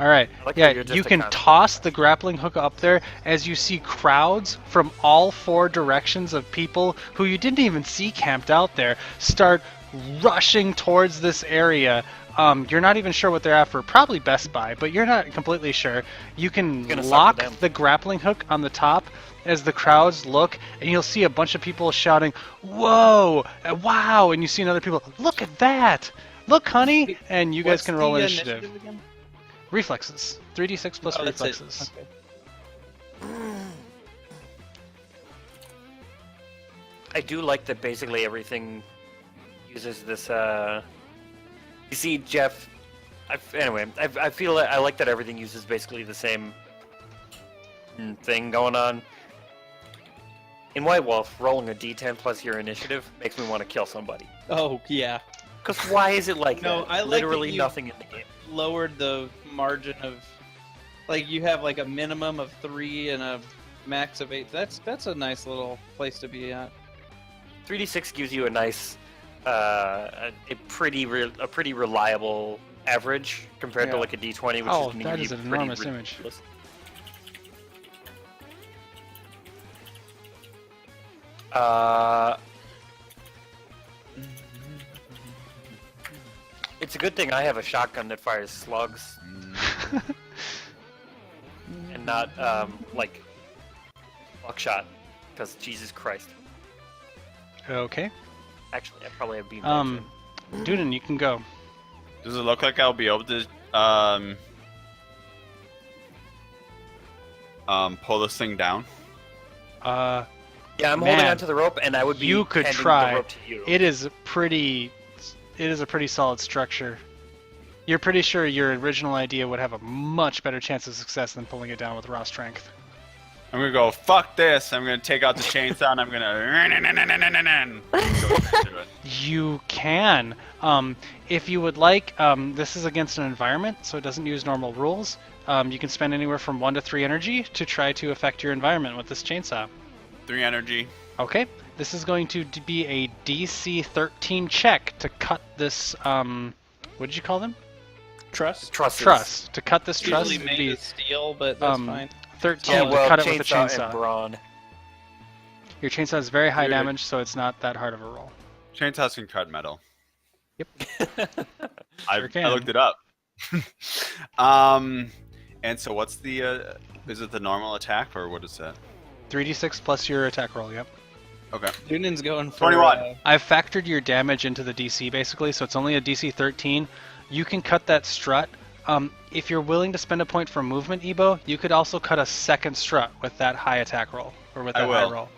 All right. I like how Yeah, you're just you a can concept. toss the grappling hook up there as you see crowds from all 4 directions of people who you didn't even see camped out there start rushing towards this area. You're not even sure what they're after. Probably Best Buy, but you're not completely sure. You can Gonna suck lock for them. the grappling hook on the top as the crowds look, and you'll see a bunch of people shouting, "Whoa! Wow!" And you see another people, "Look at that! Look, honey!" And you guys What's can roll the initiative. again? Reflexes. 3d6 plus Oh, that's it. reflexes. Okay. I do like that basically everything uses this, You see, Jeff... I feel I like that everything uses basically the same thing going on. In White Wolf, rolling a d10 plus your initiative makes me want to kill somebody. Oh, yeah. Because why is it like No, that? I like that Literally you- nothing in the game. Lowered the margin of, like, you have like a minimum of 3 and a max of 8. That's a nice little place to be at. 3d6 gives you a nice, a pretty reliable average compared to Yeah. like a d20, which Oh, is gonna that give is you an pretty enormous image. ridiculous. It's a good thing I have a shotgun that fires slugs and not like buckshot, because Jesus Christ. Okay. Actually, I probably have beanbag. Dunan, you can go. Does it look like I'll be able to pull this thing down? Uh, Yeah, I'm holding man, onto the rope, and I would be you could handing try. the rope to you. It is a pretty solid structure. You're pretty sure your original idea would have a much better chance of success than pulling it down with raw strength. I'm gonna go, fuck this. I'm gonna take out the chainsaw and I'm gonna. You can. If you would like, this is against an environment, so it doesn't use normal rules. You can spend anywhere from 1 to 3 energy to try to affect your environment with this chainsaw. 3 energy. Okay, this is going to be a DC 13 check to cut this, what did you call them? Truss. Trusses. To cut this truss Usually would made be of steel, but that's fine. 13 Yeah, well, to cut it with a chainsaw and chainsaw. brawn. Your chainsaw is very high Dude. damage, so it's not that hard of a roll. Chainsaws can cut metal. I can. looked it up. And so what's the, is it the normal attack or what is that? 3d6 plus your attack roll, yep. Okay. Dunan's going for 21. I've factored your damage into the DC basically, so it's only a DC 13. You can cut that strut. If you're willing to spend a point for movement, Ebo, you could also cut a second strut with that high attack roll, or with I that high will. roll.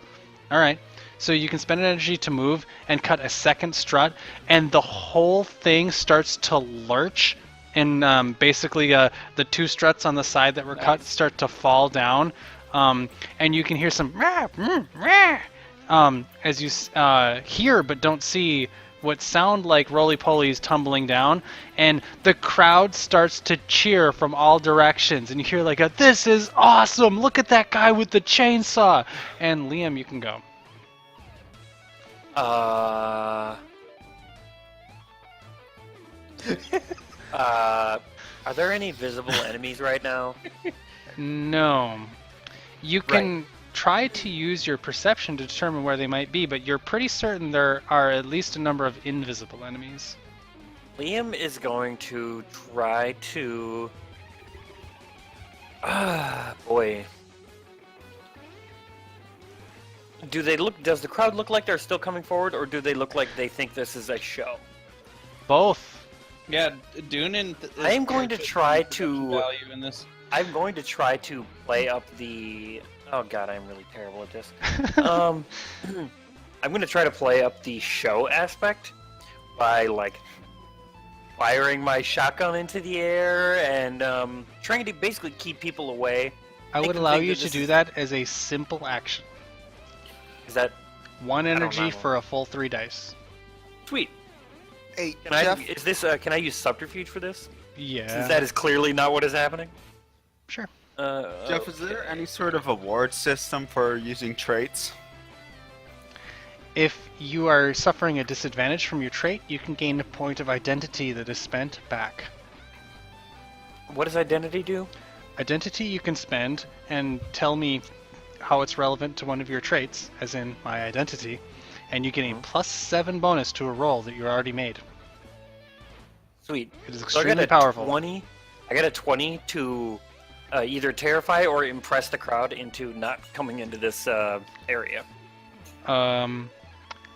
All right. So you can spend an energy to move and cut a second strut, and the whole thing starts to lurch, and basically the 2 struts on the side that were cut start to fall down, and you can hear some as you hear but don't see what sound like roly-polies tumbling down, and the crowd starts to cheer from all directions, and you hear like a, "This is awesome! Look at that guy with the chainsaw!" And Liam, you can go. Are there any visible enemies right now? No. You can try to use your perception to determine where they might be, but you're pretty certain there are at least a number of invisible enemies. Liam is going to try to. Boy. Do they look? Does the crowd look like they're still coming forward, or do they look like they think this is a show? Both. Yeah, Dunan. I am going to try to. Value in this. I'm going to try to play up the. Oh god, I'm really terrible at this. I'm going to try to play up the show aspect by like firing my shotgun into the air and trying to basically keep people away. I Make would them allow think you that to this do is- that as a simple action. Is that 1 don't energy know. for a full 3 dice. sweet? Hey, Can I? Jeff, Is this? Can I use subterfuge for this? Yeah. Since that is clearly not what is happening. Sure. Jeff, is there any sort of award system for using traits? If you are suffering a disadvantage from your trait, you can gain a point of identity that is spent back. What does identity do? Identity you can spend and tell me how it's relevant to one of your traits, as in my identity, and you get a +7 bonus to a roll that you already made. Sweet. It is So I extremely got a powerful. 20. I got a 20 to either terrify or impress the crowd into not coming into this area.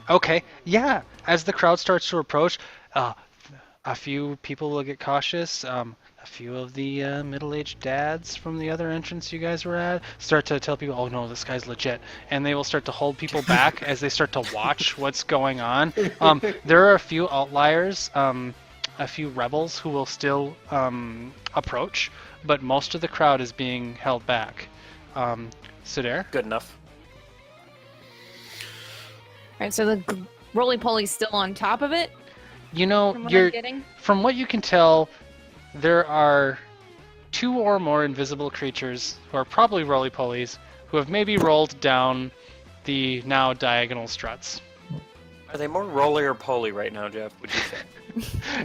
Okay, yeah. As the crowd starts to approach, a few people will get cautious. A few of the middle-aged dads from the other entrance you guys were at start to tell people, "Oh no, this guy's legit," and they will start to hold people back as they start to watch what's going on. There are a few outliers, a few rebels who will still approach, but most of the crowd is being held back. Sudare? Good enough. Right, so the roly-poly's still on top of it, You know, from what you're I'm getting? from what you can tell, there are 2 or more invisible creatures who are probably roly-polies who have maybe rolled down the now diagonal struts. Are they more roly or poly right now, Jeff? Would you say?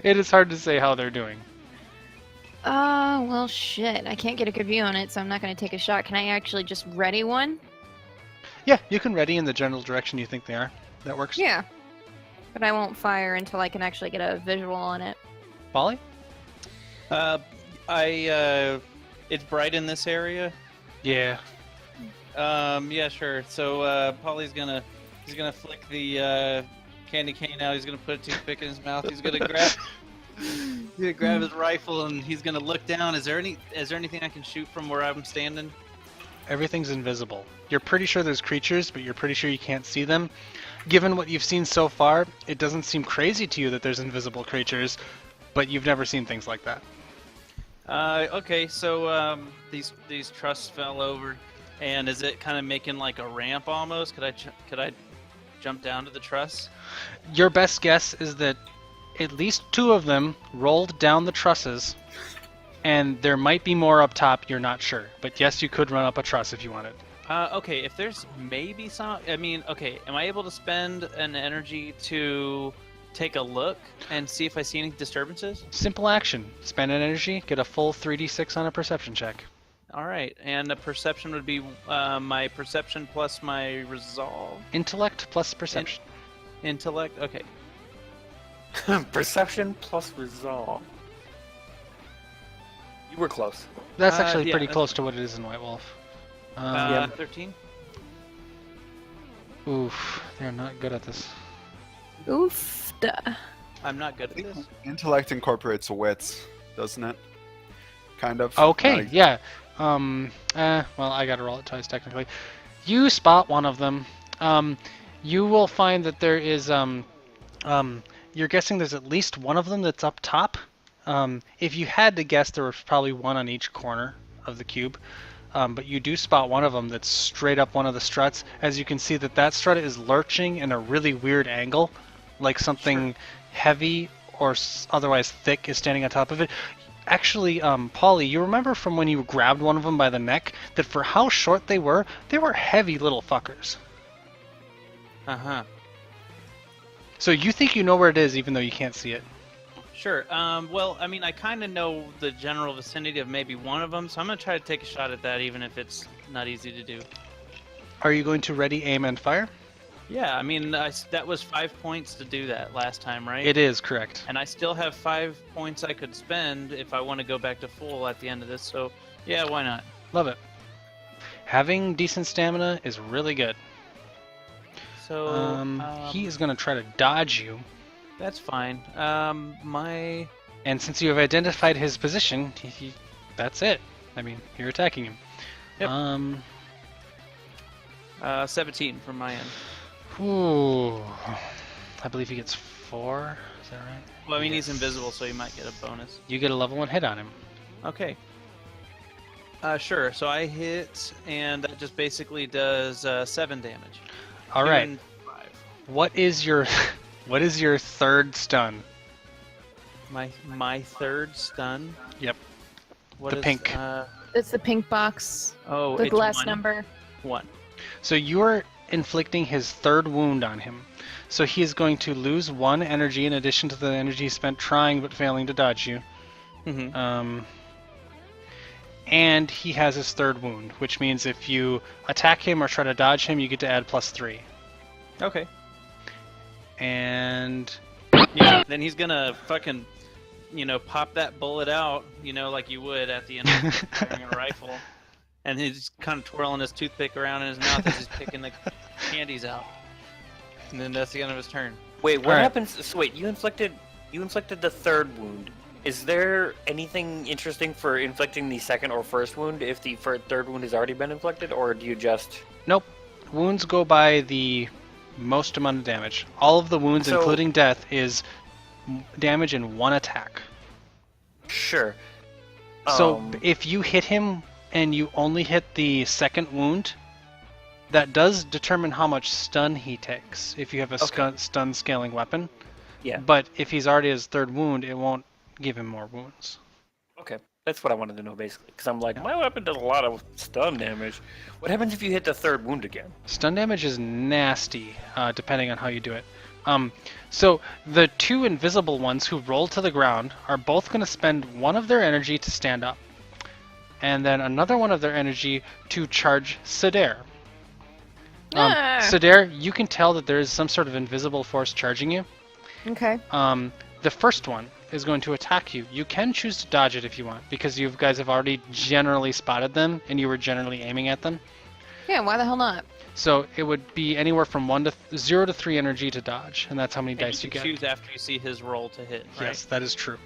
It is hard to say how they're doing. Well, shit. I can't get a good view on it, so I'm not going to take a shot. Can I actually just ready one? Yeah, you can ready in the general direction you think they are. That works. Yeah. But I won't fire until I can actually get a visual on it. Polly? It's bright in this area. Yeah. Yeah, sure. So Polly's gonna flick the candy cane out. He's gonna put a toothpick in his mouth. He's gonna grab. He's gonna grab his rifle and he's gonna look down. Is there anything I can shoot from where I'm standing? Everything's invisible. You're pretty sure there's creatures, but you're pretty sure you can't see them. Given what you've seen so far, it doesn't seem crazy to you that there's invisible creatures, but you've never seen things like that. Okay, so these trusses fell over, and is it kind of making like a ramp almost? Could I jump down to the truss? Your best guess is that at least 2 of them rolled down the trusses, and there might be more up top, you're not sure. But yes, you could run up a truss if you wanted. Okay, if there's maybe some... I mean, okay, am I able to spend an energy to take a look and see if I see any disturbances? Simple action. Spend an energy, get a full 3d6 on a perception check. Alright, and the perception would be my perception plus my resolve. Intellect plus perception. Intellect, okay. Perception plus resolve. You were close. That's actually yeah, pretty that's close to what it is in White Wolf. 13? Oof, they're not good at this. Oof. Duh. I'm not good at this. Intellect incorporates wits, doesn't it? Kind of. Okay, Not yeah. Well, I gotta roll it twice technically. You spot one of them. You will find that there is, you're guessing there's at least one of them that's up top. If you had to guess, there was probably one on each corner of the cube. But you do spot one of them that's straight up one of the struts. As you can see that strut is lurching in a really weird angle, like something heavy or otherwise thick is standing on top of it. Actually, Polly, you remember from when you grabbed one of them by the neck that for how short they were heavy little fuckers. Uh-huh. So you think you know where it is even though you can't see it. Sure. Well, I mean, I kind of know the general vicinity of maybe one of them, so I'm going to try to take a shot at that, even if it's not easy to do. Are you going to ready, aim, and fire? Yeah, I mean, that was 5 points to do that last time, right? It is, correct. And I still have 5 points I could spend if I want to go back to full at the end of this, so yeah, why not? Love it. Having decent stamina is really good. So, he is going to try to dodge you. that's fine. And since you have identified his position, that's it. I mean, you're attacking him. Yep. 17 from my end. Ooh. I believe he gets 4. Is that right? Well, I mean, he's invisible, so he might get a bonus. You get a level 1 hit on him. Okay. Sure. So I hit, and that just basically does 7 damage. All right. Doing 5. What is your third stun? My third stun. Yep. What The is, pink. It's the pink box. Oh, The it's glass 1. number. 1. So you're inflicting his third wound on him. So he is going to lose 1 energy in addition to the energy spent trying but failing to dodge you. Mm-hmm. And he has his third wound, which means if you attack him or try to dodge him, you get to add +3. Okay. And Yeah. Then he's gonna fucking, pop that bullet out, like you would at the end of firing a rifle. And he's kind of twirling his toothpick around in his mouth as he's picking the candies out. And then that's the end of his turn. Wait, what Alright. happens? So wait, you inflicted the third wound. Is there anything interesting for inflicting the second or first wound if the third wound has already been inflicted, or do you just? nope. Wounds go by the most amount of damage. All of the wounds, So- including death, is damage in 1 attack. Sure. So if you hit him and you only hit the second wound, that does determine how much stun he takes if you have a Okay. stun scaling weapon. Yeah. But if he's already his third wound, it won't give him more wounds. Okay, that's what I wanted to know basically, because I'm like, my weapon does a lot of stun damage. What happens if you hit the third wound again? Stun damage is nasty, depending on how you do it. So the 2 invisible ones who roll to the ground are both going to spend 1 of their energy to stand up, and then another 1 of their energy to charge Sadair. Sadair, you can tell that there is some sort of invisible force charging you. Okay. The first one is going to attack you. You can choose to dodge it if you want, because you guys have already generally spotted them and you were generally aiming at them. Yeah, why the hell not? So it would be anywhere from 0 to 3 energy to dodge, and that's how many And dice you you can get. choose after you see his roll to hit, right? Yes, that is true.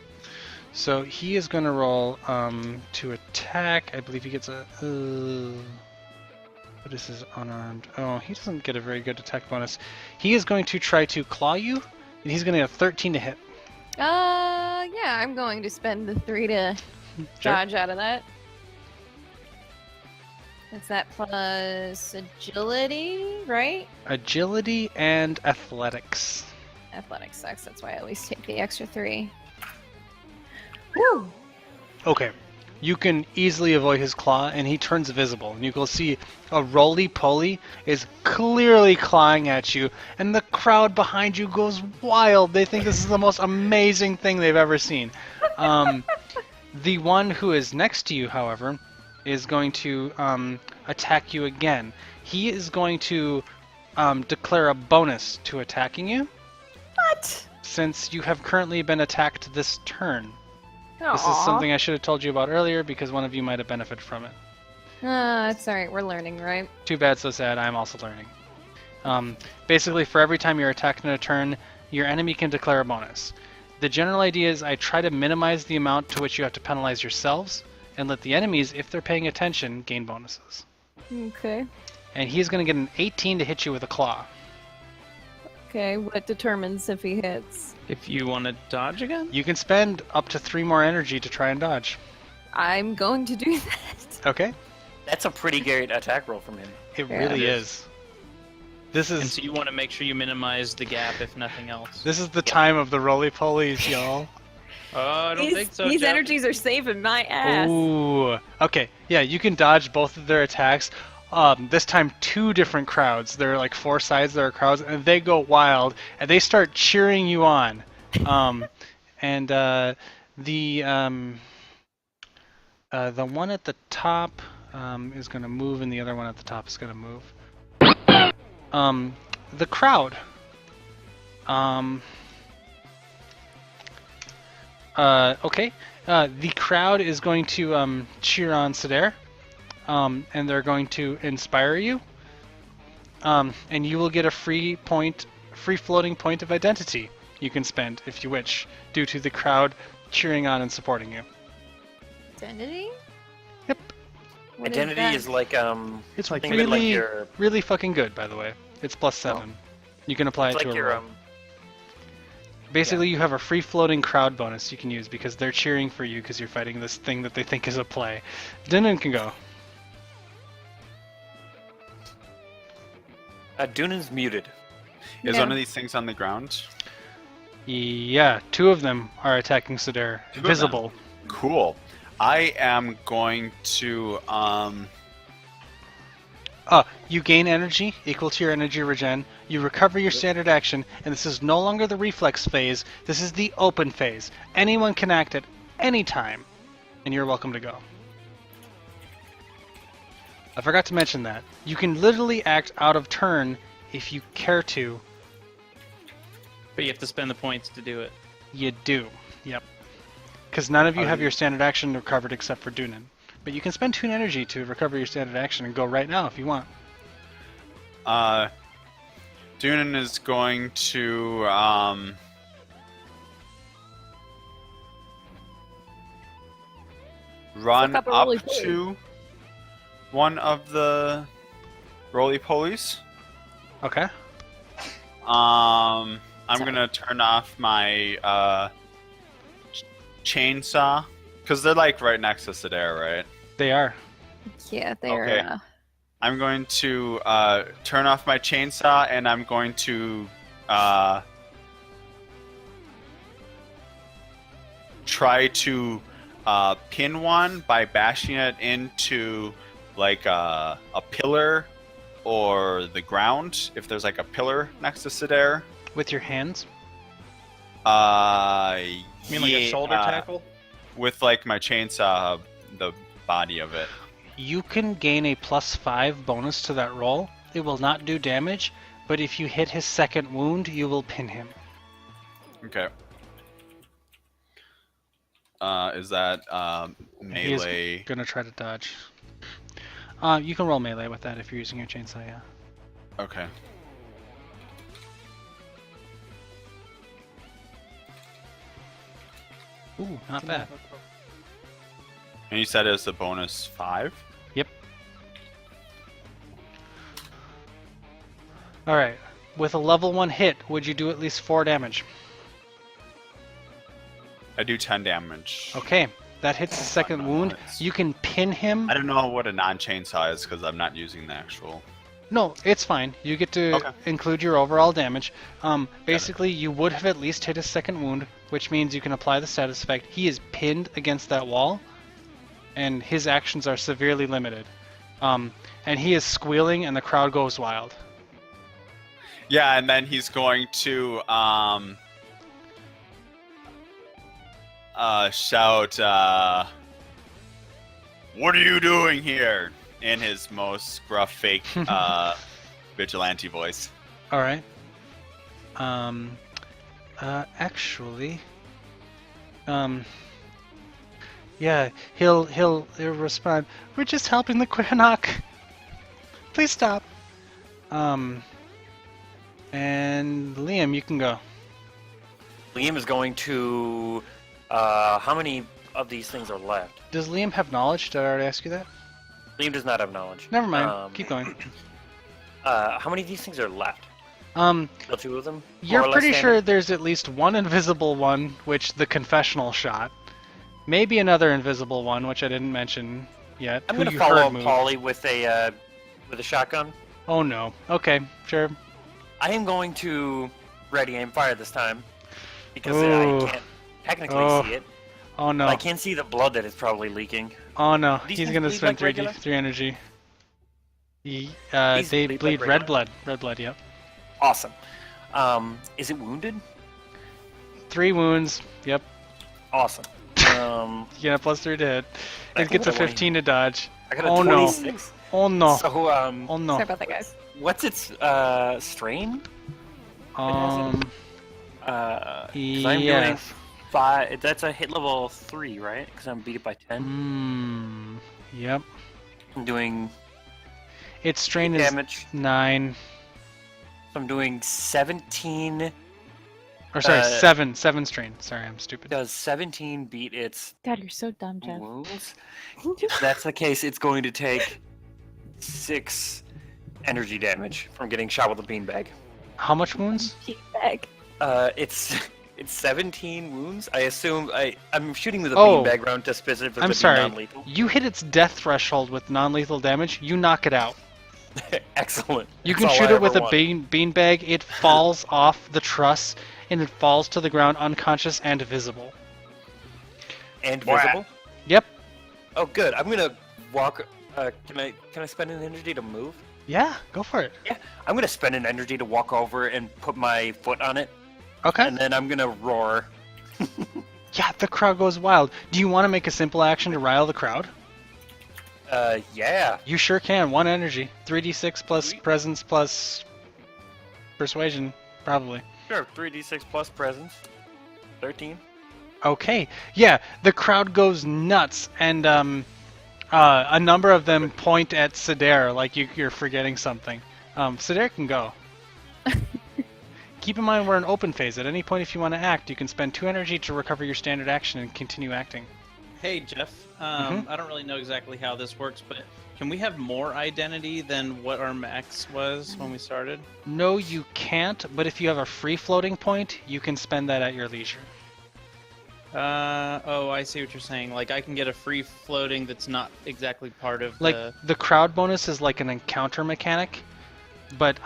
So he is going to roll to attack. I believe he gets a. What is his unarmed? Oh, he doesn't get a very good attack bonus. He is going to try to claw you, and he's going to get a 13 to hit. Yeah, I'm going to spend the 3 to dodge out of that. That's that plus agility, right? Agility and athletics. Athletics sucks, that's why I always take the extra 3. Woo! Okay. You can easily avoid his claw, and he turns visible. And you can see a roly-poly is clearly clawing at you, and the crowd behind you goes wild. They think this is the most amazing thing they've ever seen. The one who is next to you, however, is going to attack you again. He is going to declare a bonus to attacking you. What? Since you have currently been attacked this turn. This is Aw. something I should have told you about earlier because one of you might have benefited from it. It's alright, we're learning, right? Too bad, so sad. I'm also learning. Basically, for every time you're attacked in a turn, your enemy can declare a bonus. The general idea is I try to minimize the amount to which you have to penalize yourselves and let the enemies, if they're paying attention, gain bonuses. Okay. And he's going to get an 18 to hit you with a claw. Okay, what determines if he hits? If you want to dodge again? You can spend up to 3 more energy to try and dodge. I'm going to do that. Okay? That's a pretty great attack roll from him. It Yeah. really is. This And is so you want to make sure you minimize the gap, if nothing else. this is the time of the roly-polies, y'all. I don't think so, These Jeff. energies are saving my ass. Ooh. Okay. Yeah, you can dodge both of their attacks. This time 2 different crowds. There are like 4 sides that are crowds, and they go wild, and they start cheering you on. And the one at the top is going to move, and the other one at the top is going to move. The crowd. Okay. The crowd is going to cheer on Sedair. And they're going to inspire you. And you will get a free floating point of identity you can spend if you wish, due to the crowd cheering on and supporting you. Identity? Yep. What Identity that? is like It's think of it like your really fucking good, by the way. It's +7. You can apply it's it to like a your roll. Basically, you have a free floating crowd bonus you can use because they're cheering for you because you're fighting this thing that they think is a play. Dynan can go. Dunan's muted. Is Yeah. one of these things on the ground? Yeah, 2 of them are attacking Sedair. Two of them. Visible. Cool. I am going to You gain energy equal to your energy regen. You recover your standard action, and this is no longer the reflex phase. This is the open phase. Anyone can act at any time, and you're welcome to go. I forgot to mention that. You can literally act out of turn if you care to. But you have to spend the points to do it. You do. Yep. Because none of you How have do your standard action recovered except for Dunan. But you can spend 2 energy to recover your standard action and go right now if you want. Dunan is going to run Fuck up a up roly-poly. to one of the roly-polies. Okay. I'm gonna turn off my chainsaw because they're like right next to Sedair, right? They are. Yeah, they're. Okay. I'm going to turn off my chainsaw and I'm going to try to pin one by bashing it into like a pillar or the ground if there's like a pillar next to Sedair. With your hands? You mean like a shoulder tackle? With like my chainsaw, the body of it. You can gain a +5 bonus to that roll. It will not do damage, but if you hit his second wound, you will pin him. Okay. Is that He is melee? gonna try to dodge. You can roll melee with that if you're using your chainsaw, yeah. Okay. Ooh, not bad. And you said it was a bonus 5? Yep. Alright. With a level 1 hit, would you do at least 4 damage? I do 10 damage. Okay. That hits the second wound. Nice. You can pin him. I don't know what a non-chainsaw is because I'm not using the actual. No, it's fine. You get to Okay. include your overall damage. Basically, you would have at least hit his second wound, which means you can apply the status effect. He is pinned against that wall, and his actions are severely limited. And he is squealing, and the crowd goes wild. Yeah, and then he's going to shout, "What are you doing here?" in his most gruff, fake vigilante voice. All right. Actually, yeah, he'll respond. We're just helping the Quinnock. Please stop. And Liam, you can go. Liam is going to. How many of these things are left? Does Liam have knowledge? Did I already ask you that? Liam does not have knowledge. Never mind. Keep going. How many of these things are left? Still 2 of them? You're More or less pretty sure standard? there's at least one invisible one, which the confessional shot. Maybe another invisible one, which I didn't mention yet. I'm who going to you follow heard up move. Polly with a shotgun. Oh no. Okay, sure. I am going to ready aim fire this time because Ooh. I can't technically Oh. see it. Oh no. But I can see the blood that is probably leaking. Oh no. These He's things gonna bleed spend like regular? 3 energy. These They bleed bleed like red regular? blood. Red blood. Yep. Awesome. Is it wounded? 3 wounds. Yep. Awesome. Yeah, +3 to hit. I It gets a 20. 15 to dodge. I got a Oh, no. 26. Oh no. So Oh no. Sorry about that, guys. what's its strain? 'Cause I'm doing Yeah. 5. That's a hit level 3, right? Because I'm beat it by 10. Yep. I'm doing Its strain is damage. 9. So I'm doing 17. Or sorry, Uh, 7 strain. Sorry, I'm stupid. Does 17 beat its God, you're so dumb, Jeff. wounds? If that's the case, it's going to take 6 energy damage from getting shot with a beanbag. How much wounds? Bag. It's 17 wounds. I assume I'm shooting with a Oh. beanbag round to specifically I'm be sorry. non-lethal. You hit its death threshold with non-lethal damage. You knock it out. Excellent. You That's can all shoot I it with ever a want. beanbag. It falls off the truss and it falls to the ground unconscious and visible. And Blah. visible. Yep. Oh, good. I'm gonna walk. Can I spend an energy to move? Yeah, go for it. I'm gonna spend an energy to walk over and put my foot on it, Okay. and then I'm gonna roar. Yeah, the crowd goes wild. Do you want to make a simple action to rile the crowd? Yeah. You sure can. 1 energy. 3d6 plus Sweet. presence plus persuasion, probably. Sure. 3d6 plus presence. 13. Okay. Yeah, the crowd goes nuts, and a number of them point at Sedair like you're forgetting something. Sedair can go. Keep in mind we're in open phase. At any point, if you want to act, you can spend 2 energy to recover your standard action and continue acting. Hey, Jeff. I don't really know exactly how this works, but can we have more identity than what our max was when we started? No, you can't, but if you have a free floating point, you can spend that at your leisure. Oh, I see what you're saying. Like, I can get a free floating that's not exactly part of Like, the... the crowd bonus is like an encounter mechanic, but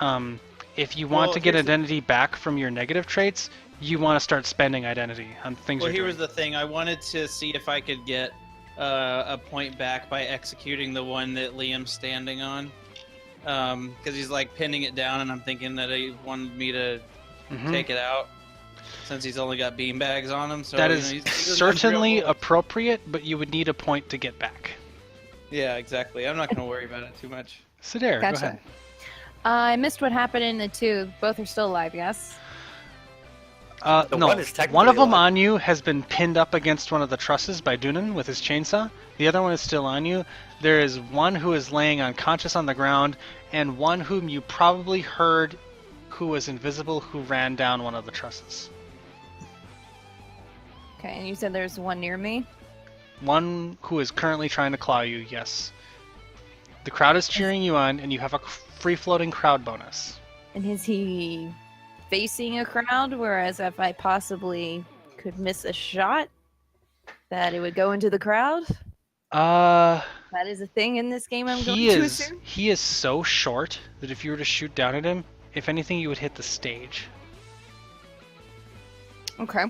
if you want Well, to get here's the- identity back from your negative traits, you want to start spending identity on things Well, you're here doing. was the thing. I wanted to see if I could get a point back by executing the one that Liam's standing on. Because he's, like, pinning it down, and I'm thinking that he wanted me to Mhm. take it out. Since he's only got beanbags on him, so That you is know, he doesn't have certainly real- appropriate, but you would need a point to get back. Yeah, exactly. I'm not gonna worry about it too much. Sedair, Gotcha. go ahead. I missed what happened in the 2. Both are still alive, yes? The no, one is technically one of them alive. on you has been pinned up against one of the trusses by Dunan with his chainsaw. The other one is still on you. There is one who is laying unconscious on the ground, and one whom you probably heard who was invisible who ran down one of the trusses. Okay, and you said there's one near me? One who is currently trying to claw you, yes. The crowd is cheering you on, and you have a free-floating crowd bonus. And is he facing a crowd? Whereas if I possibly could miss a shot, that it would go into the crowd? That is a thing in this game, I'm going to assume? He is so short that if you were to shoot down at him, if anything, you would hit the stage. Okay.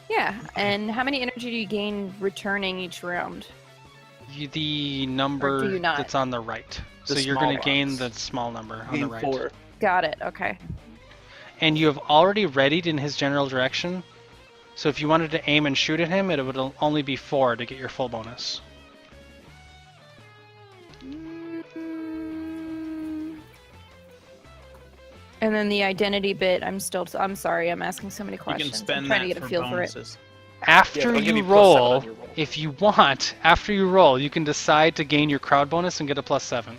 Yeah, and how many energy do you gain returning each round? The Or do number you not? that's on the right. The So you're small going to gain ones. the small number on Gain the right. 4. Got it, okay. And you have already readied in his general direction. So if you wanted to aim and shoot at him, it would only be 4 to get your full bonus. And then the identity bit, I'm sorry, I'm asking so many You questions. can spend I'm trying that to get a for feel bonuses. After it'll give you you +7 on roll, your roll. if you want, after you roll, you can decide to gain your crowd bonus and get a +7.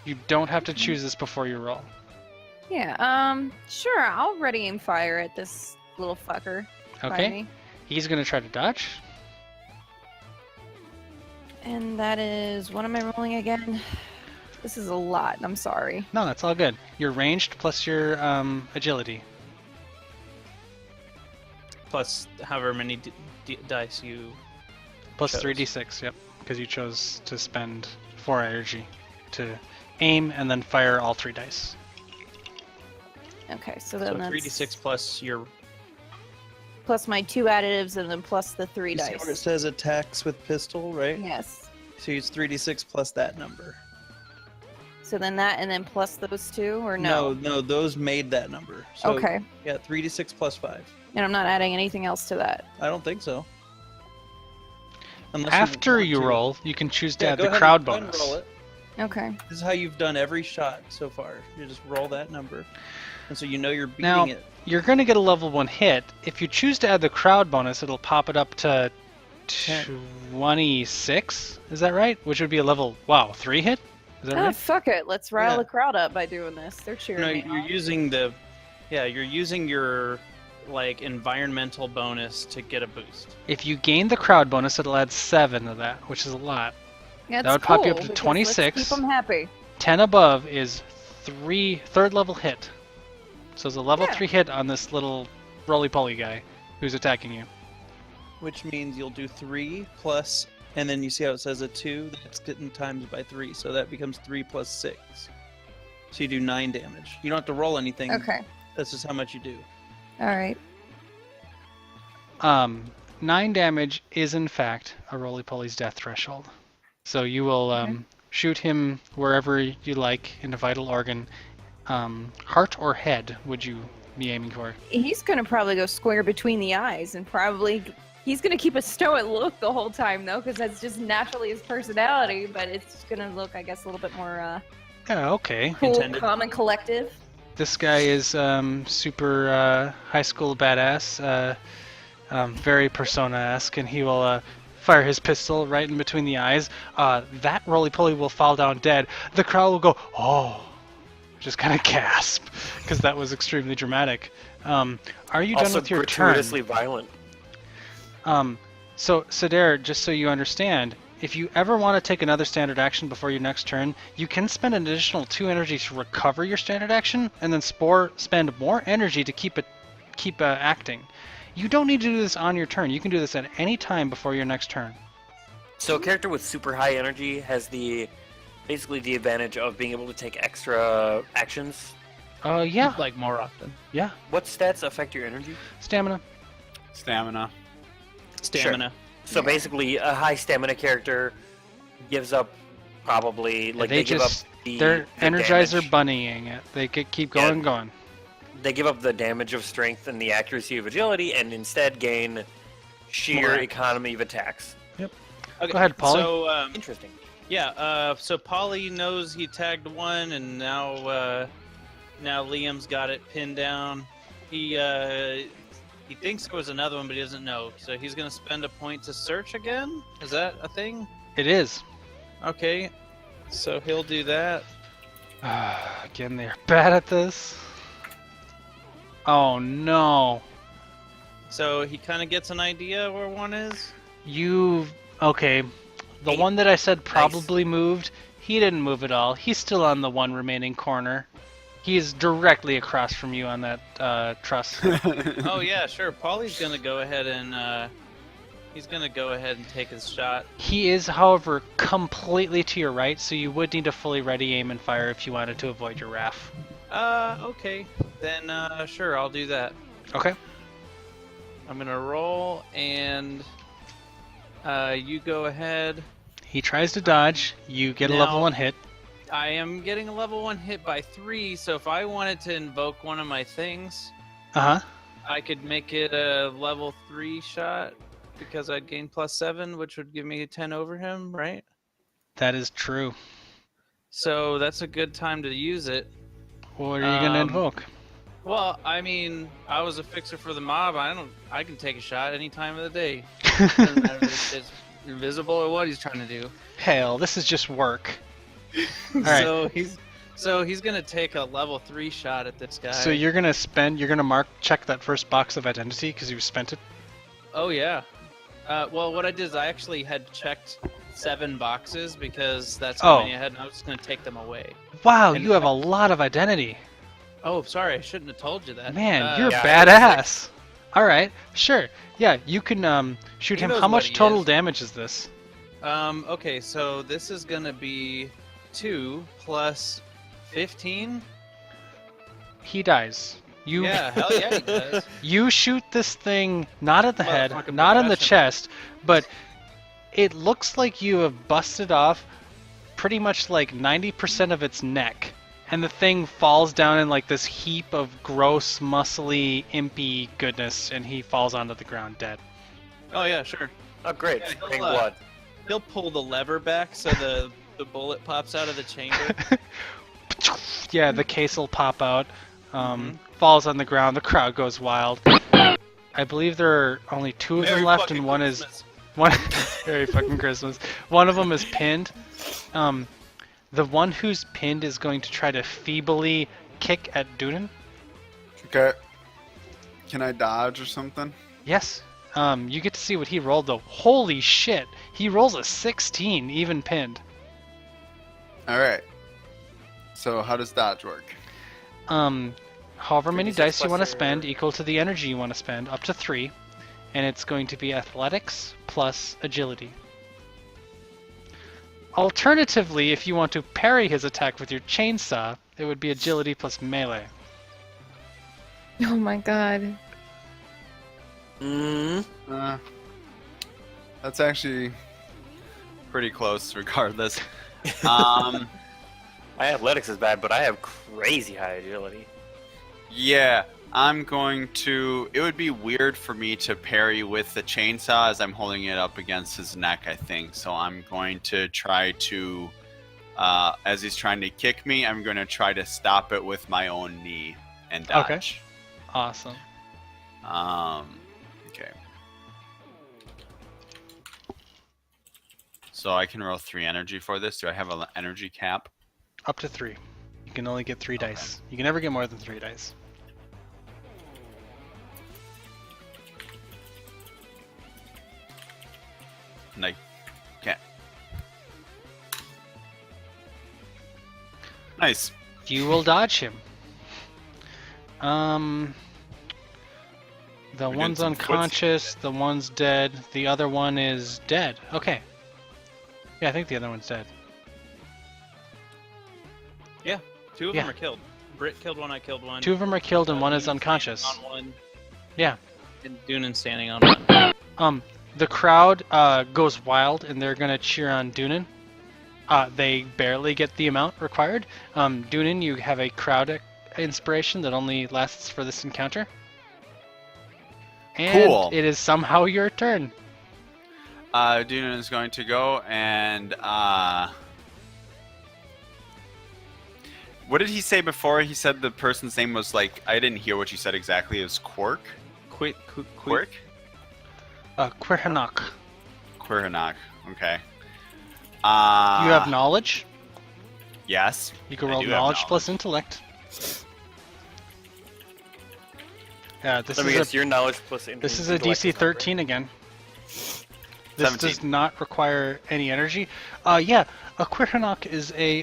You don't have to choose this before you roll. for it. Yeah, sure, I'll ready aim fire at this little fucker. by Okay? me. He's going to try to dodge. And that is, what am I rolling again? This is a lot, I'm sorry. No, that's all good. You're ranged plus your agility. Plus however many dice you. Plus chose. 3d6, yep. Because you chose to spend 4 energy to aim and then fire all 3 dice. Okay, so So then that's 3d6 plus your. plus my 2 additives and then plus the 3 You see where it dice. says attacks with pistol, right? Yes. So it's 3d6 plus that number. So then that and then plus those 2, or No, no? those made that number. So, Okay. Yeah, 3d6 plus 5. And I'm not adding anything else to that. I don't think so. Unless After want you to. roll, you can choose to Yeah, add go the ahead crowd and- go ahead and bonus. roll it. Okay. This is how you've done every shot so far. You just roll that number. And so you know you're beating Now- it. You're going to get a level 1 hit. If you choose to add the crowd bonus, it'll pop it up to 26. Is that right? Which would be a level, 3 hit? Is that Oh, right? fuck it. Let's rile Yeah. the crowd up by doing this. They're cheering No, me you're on. using the. Yeah, you're using your like environmental bonus to get a boost. If you gain the crowd bonus, it'll add 7 of that, which is a lot. Yeah, that would it's pop you up cool, to because 26. Let's keep them happy. 10 above is third level hit. So it's a level Yeah. 3 hit on this little roly-poly guy who's attacking you. Which means you'll do 3 plus, and then you see how it says a 2? That's getting times by 3, so that becomes 3 plus 6. So you do 9 damage. You don't have to roll anything. Okay. That's just how much you do. All right. 9 damage is in fact a roly-poly's death threshold. So you will shoot him wherever you like in a vital organ. Heart or head would you be aiming for? He's going to probably go square between the eyes and probably. He's going to keep a stoic look the whole time, though, because that's just naturally his personality, but it's going to look, I guess, a little bit more Yeah, okay. cool, Intended. calm, and collective. This guy is super high school badass, very Persona-esque, and he will fire his pistol right in between the eyes. That roly-poly will fall down dead. The crowd will go, oh, just kind of gasp, because that was extremely dramatic. Are you done Also with your turn? gratuitously violent. So, Sadair, just so you understand, if you ever want to take another standard action before your next turn, you can spend an additional 2 energy to recover your standard action, and then spend more energy to keep acting. You don't need to do this on your turn. You can do this at any time before your next turn. So a character with super high energy has basically the advantage of being able to take extra actions. Yeah, Like more often. yeah. What stats affect your energy? Stamina. Stamina. Stamina. So basically, a high stamina character gives up probably they give up they're the Energizer damage. bunnying it. They could keep Yeah. going. They give up the damage of strength and the accuracy of agility, and instead gain sheer More economy of attacks. Okay, Go ahead, Polly. So Interesting. yeah, so Polly knows he tagged one, and now Liam's got it pinned down. He He thinks there was another one, but he doesn't know. So he's gonna spend a point to search again. Is that a thing? It is. Okay. So he'll do that. Again, they're bad at this. Oh no. So he kind of gets an idea where one is. Okay. The Hey, one that I said probably moved, he didn't move at all. He's still on the one remaining corner. He's directly across from you on that truss. Oh yeah, sure. Paulie's gonna go ahead and take his shot. He is, however, completely to your right, so you would need to fully ready aim and fire if you wanted to avoid your RAF. Okay. Then sure, I'll do that. Okay. I'm gonna roll, and you go ahead. He tries to dodge. You get a Now- level 1 hit. I am getting a level 1 hit by 3, so if I wanted to invoke one of my things, Uh-huh. I could make it a level 3 shot because I'd gain +7, which would give me 10 over him, right? That is true. So that's a good time to use it. What are you going to Um, invoke? Well, I mean, I was a fixer for the mob. I can take a shot any time of the day. Doesn't matter if it's invisible or what he's trying to do. Hell, this is just work. Alright. So he's gonna take a level 3 shot at this guy. So you're going to check that first box of identity because you spent it? Oh yeah. Well, what I did is I actually had checked 7 boxes because that's how many I had, and I was just gonna take them away. Wow, And you have a lot of identity. Oh, sorry, I shouldn't have told you that. Man, you're yeah, badass. Alright, sure. Yeah, you can shoot He him. knows How what much he total is. damage is this? Okay, so this is gonna be 2 plus 15. He dies. Yeah, hell yeah, he does. You shoot this thing not at the head, Motherfucking not in the professional. chest, but it looks like you have busted off pretty much like 90% of its neck. And the thing falls down in like this heap of gross, muscly, impy goodness, and he falls onto the ground dead. Oh yeah, sure. Oh, great. Yeah, Spring he'll, blood. He'll pull the lever back so the bullet pops out of the chamber. Yeah, the case will pop out, Mhm. falls on the ground, the crowd goes wild. I believe there are only 2 of them Merry left, fucking and one Christmas. is Merry fucking Christmas. One of them is pinned. The one who's pinned is going to try to feebly kick at Dunan. Okay. Can I dodge or something? Yes. You get to see what he rolled though. Holy shit! He rolls a 16, even pinned. All right. So how does dodge work? However many 3d6 dice you plus want to your- spend, equal to the energy you want to spend, up to 3, and it's going to be athletics plus agility. Alternatively, if you want to parry his attack with your chainsaw, it would be agility plus melee. Oh my god. That's actually pretty close, regardless. My athletics is bad, but I have crazy high agility. Yeah, I'm going to. It would be weird for me to parry with the chainsaw as I'm holding it up against his neck, I think. So I'm going to try to, as he's trying to kick me, I'm going to try to stop it with my own knee and dodge. Okay. Awesome. Okay. So I can roll 3 energy for this. Do I have an energy cap? Up to 3. You can only get 3 dice. You can never get more than 3 dice. And I can't. Nice. You will dodge him. The We did one's some footsie. unconscious, the one's dead, the other one is dead. Okay. Yeah, I think the other one's dead. Yeah, 2 of Yeah. them are killed. Britt killed one, I killed one. 2 of them are killed and one is Dunan's unconscious. standing on one, Yeah. and Dunan's standing on one. The crowd goes wild and they're gonna cheer on Dunan. They barely get the amount required. Dunan, you have a crowd inspiration that only lasts for this encounter. And Cool. it is somehow your turn. Dunan is going to go and what did he say before? He said the person's name was like, I didn't hear what you said exactly. It was Quark. Quirk? Quirhanok. Quirhanok. Okay. You have knowledge. Yes. You can I roll do have knowledge plus intellect. Yeah, this Let me is guess, your knowledge plus this is a intellect DC is not great. 13 again. This 17. does not require any energy. Yeah, a Quirhanok is a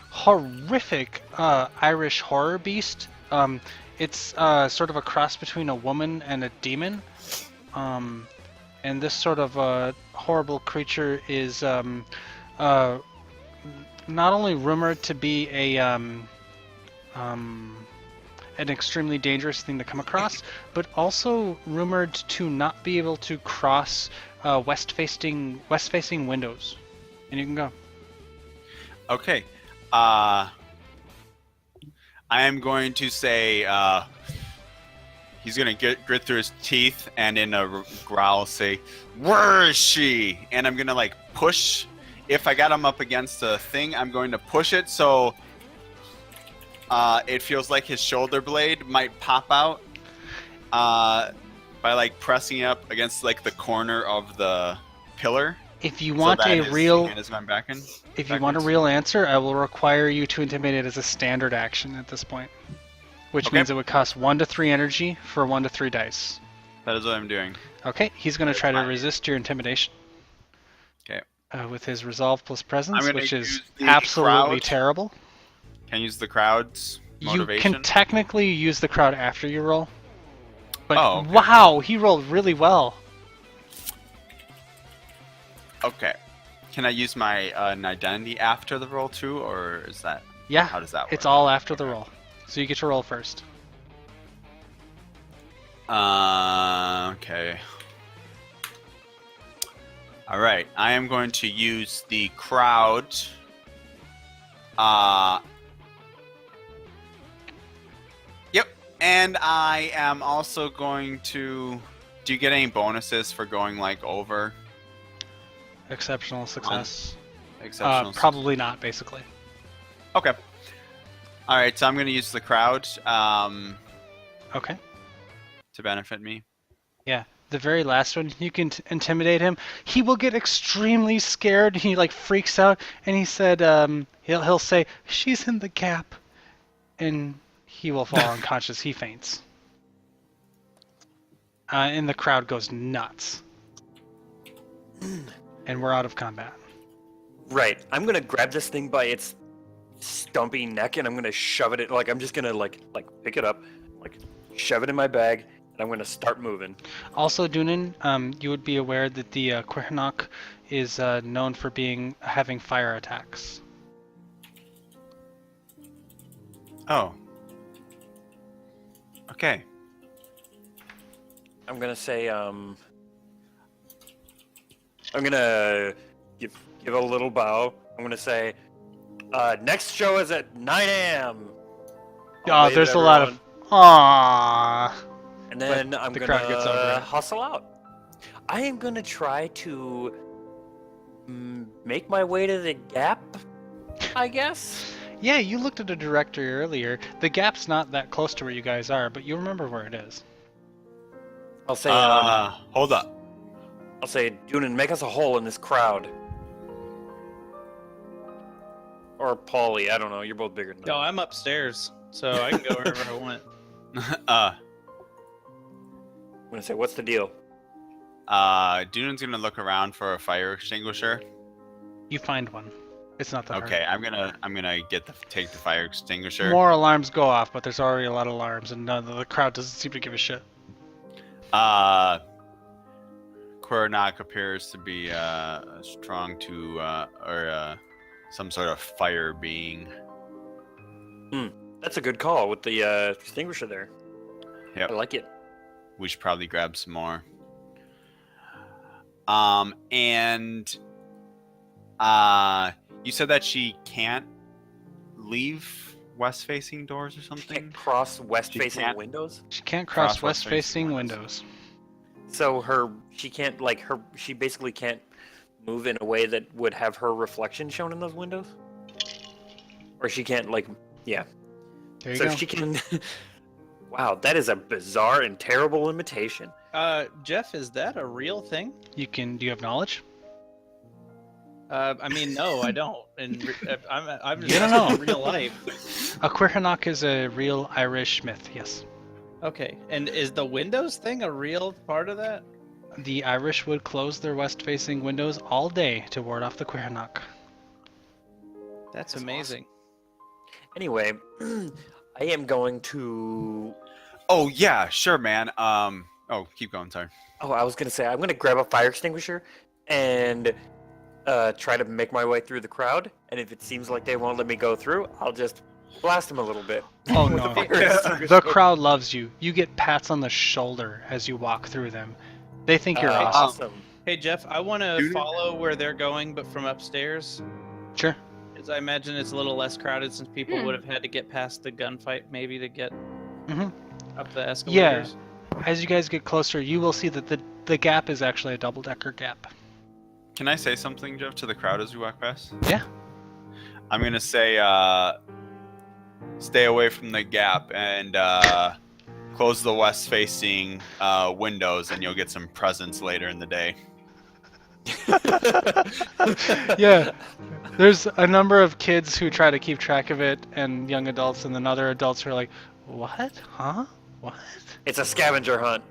horrific Irish horror beast. It's sort of a cross between a woman and a demon. And this sort of horrible creature is not only rumored to be an extremely dangerous thing to come across, but also rumored to not be able to cross west-facing windows. And you can go. Okay. I am going to say he's going to grit through his teeth and in a growl say, "Where is she?" And I'm going to like push. If I got him up against a thing, I'm going to push it so it feels like his shoulder blade might pop out by like pressing up against like the corner of the pillar. If you want so that a his real, hand is going back in. if you want a real answer, I will require you to intimidate as a standard action at this point, which Okay. means it would cost 1 to 3 energy for 1 to 3 dice. That is what I'm doing. Okay, he's going to try to resist your intimidation. Okay. With his resolve plus presence, I'm gonna which is use the absolutely crowd. terrible. Can I use the crowd's motivation? You can technically use the crowd after you roll. But Oh, okay. wow, he rolled really well. Okay. Can I use my an identity after the roll too, or is that Yeah, how does that work? it's all after the roll. So you get to roll first. Okay. All right. I am going to use the crowd. Yep. And I am also going to. Do you get any bonuses for going like over? Exceptional success. Exceptional. Probably not, basically. Okay. All right. So I'm going to use the crowd Okay. to benefit me. Yeah. The very last one, you can intimidate him. He will get extremely scared. He like freaks out, and he said, he'll say, "She's in the gap," and he will fall unconscious. He faints, and the crowd goes nuts, and we're out of combat. Right. I'm gonna grab this thing by its stumpy neck and I'm gonna shove it in, like I'm just gonna like pick it up, like shove it in my bag, and I'm gonna start moving. Also, Dunan, you would be aware that the Quirhanok is known for having fire attacks. Oh. Okay. I'm gonna say I'm gonna give a little bow. I'm gonna say next show is at 9 a.m. I'll Oh, wave there's at a lot of everyone, aww. and then I'm the gonna crowd gets over it. hustle out. I am gonna try to make my way to the gap, I guess. Yeah, you looked at a directory earlier. The gap's not that close to where you guys are, but you remember where it is. I'll say Hold up. I'll say, Dunan, make us a hole in this crowd. Or Paulie, I don't know. You're both bigger than No, I. I'm upstairs, so I can go wherever I want. I'm gonna say, what's the deal? Dunan's gonna look around for a fire extinguisher. You find one. It's not that hard. Okay, I'm gonna take the fire extinguisher. More alarms go off, but there's already a lot of alarms, and the crowd doesn't seem to give a shit. Quirnak appears to be strong to or some sort of fire being. That's a good call with the extinguisher there. Yep. I like it. We should probably grab some more. And you said that she can't leave west-facing doors or something? Can't cross west-facing can't- windows. She can't cross Cross west-facing west-facing windows. So she basically can't move in a way that would have her reflection shown in those windows. Or she can't yeah. There you So go. she can Wow, that is a bizarre and terrible imitation. Jeff, is that a real thing? Do you have knowledge? I mean, no, I don't. And I'm just You don't asking know. in real life. A Quirhanok is a real Irish myth, yes. Okay, and is the Windows thing a real part of that? The Irish would close their west-facing windows all day to ward off the Quirhanok. That's That's amazing. Anyway, I am going to. Oh yeah, sure, man. Oh, keep going. Sorry. Oh, I was gonna say I'm gonna grab a fire extinguisher and try to make my way through the crowd. And if it seems like they won't let me go through, I'll just blast them a little bit. Oh with no, the fire extinguisher. the crowd loves you. You get pats on the shoulder as you walk through them. They think you're awesome. Awesome. Hey, Jeff, I want to Dude. follow where they're going, but from upstairs. Sure. Because I imagine it's a little less crowded since people would have had to get past the gunfight maybe to get Mhm. up the escalators. As you guys get closer, you will see that the gap is actually a double-decker gap. Can I say something, Jeff, to the crowd as we walk past? Yeah. I'm gonna say, stay away from the gap and close the west-facing windows, and you'll get some presents later in the day. Yeah. There's a number of kids who try to keep track of it, and young adults, and then other adults who are like, "What? Huh? What?" It's a scavenger hunt.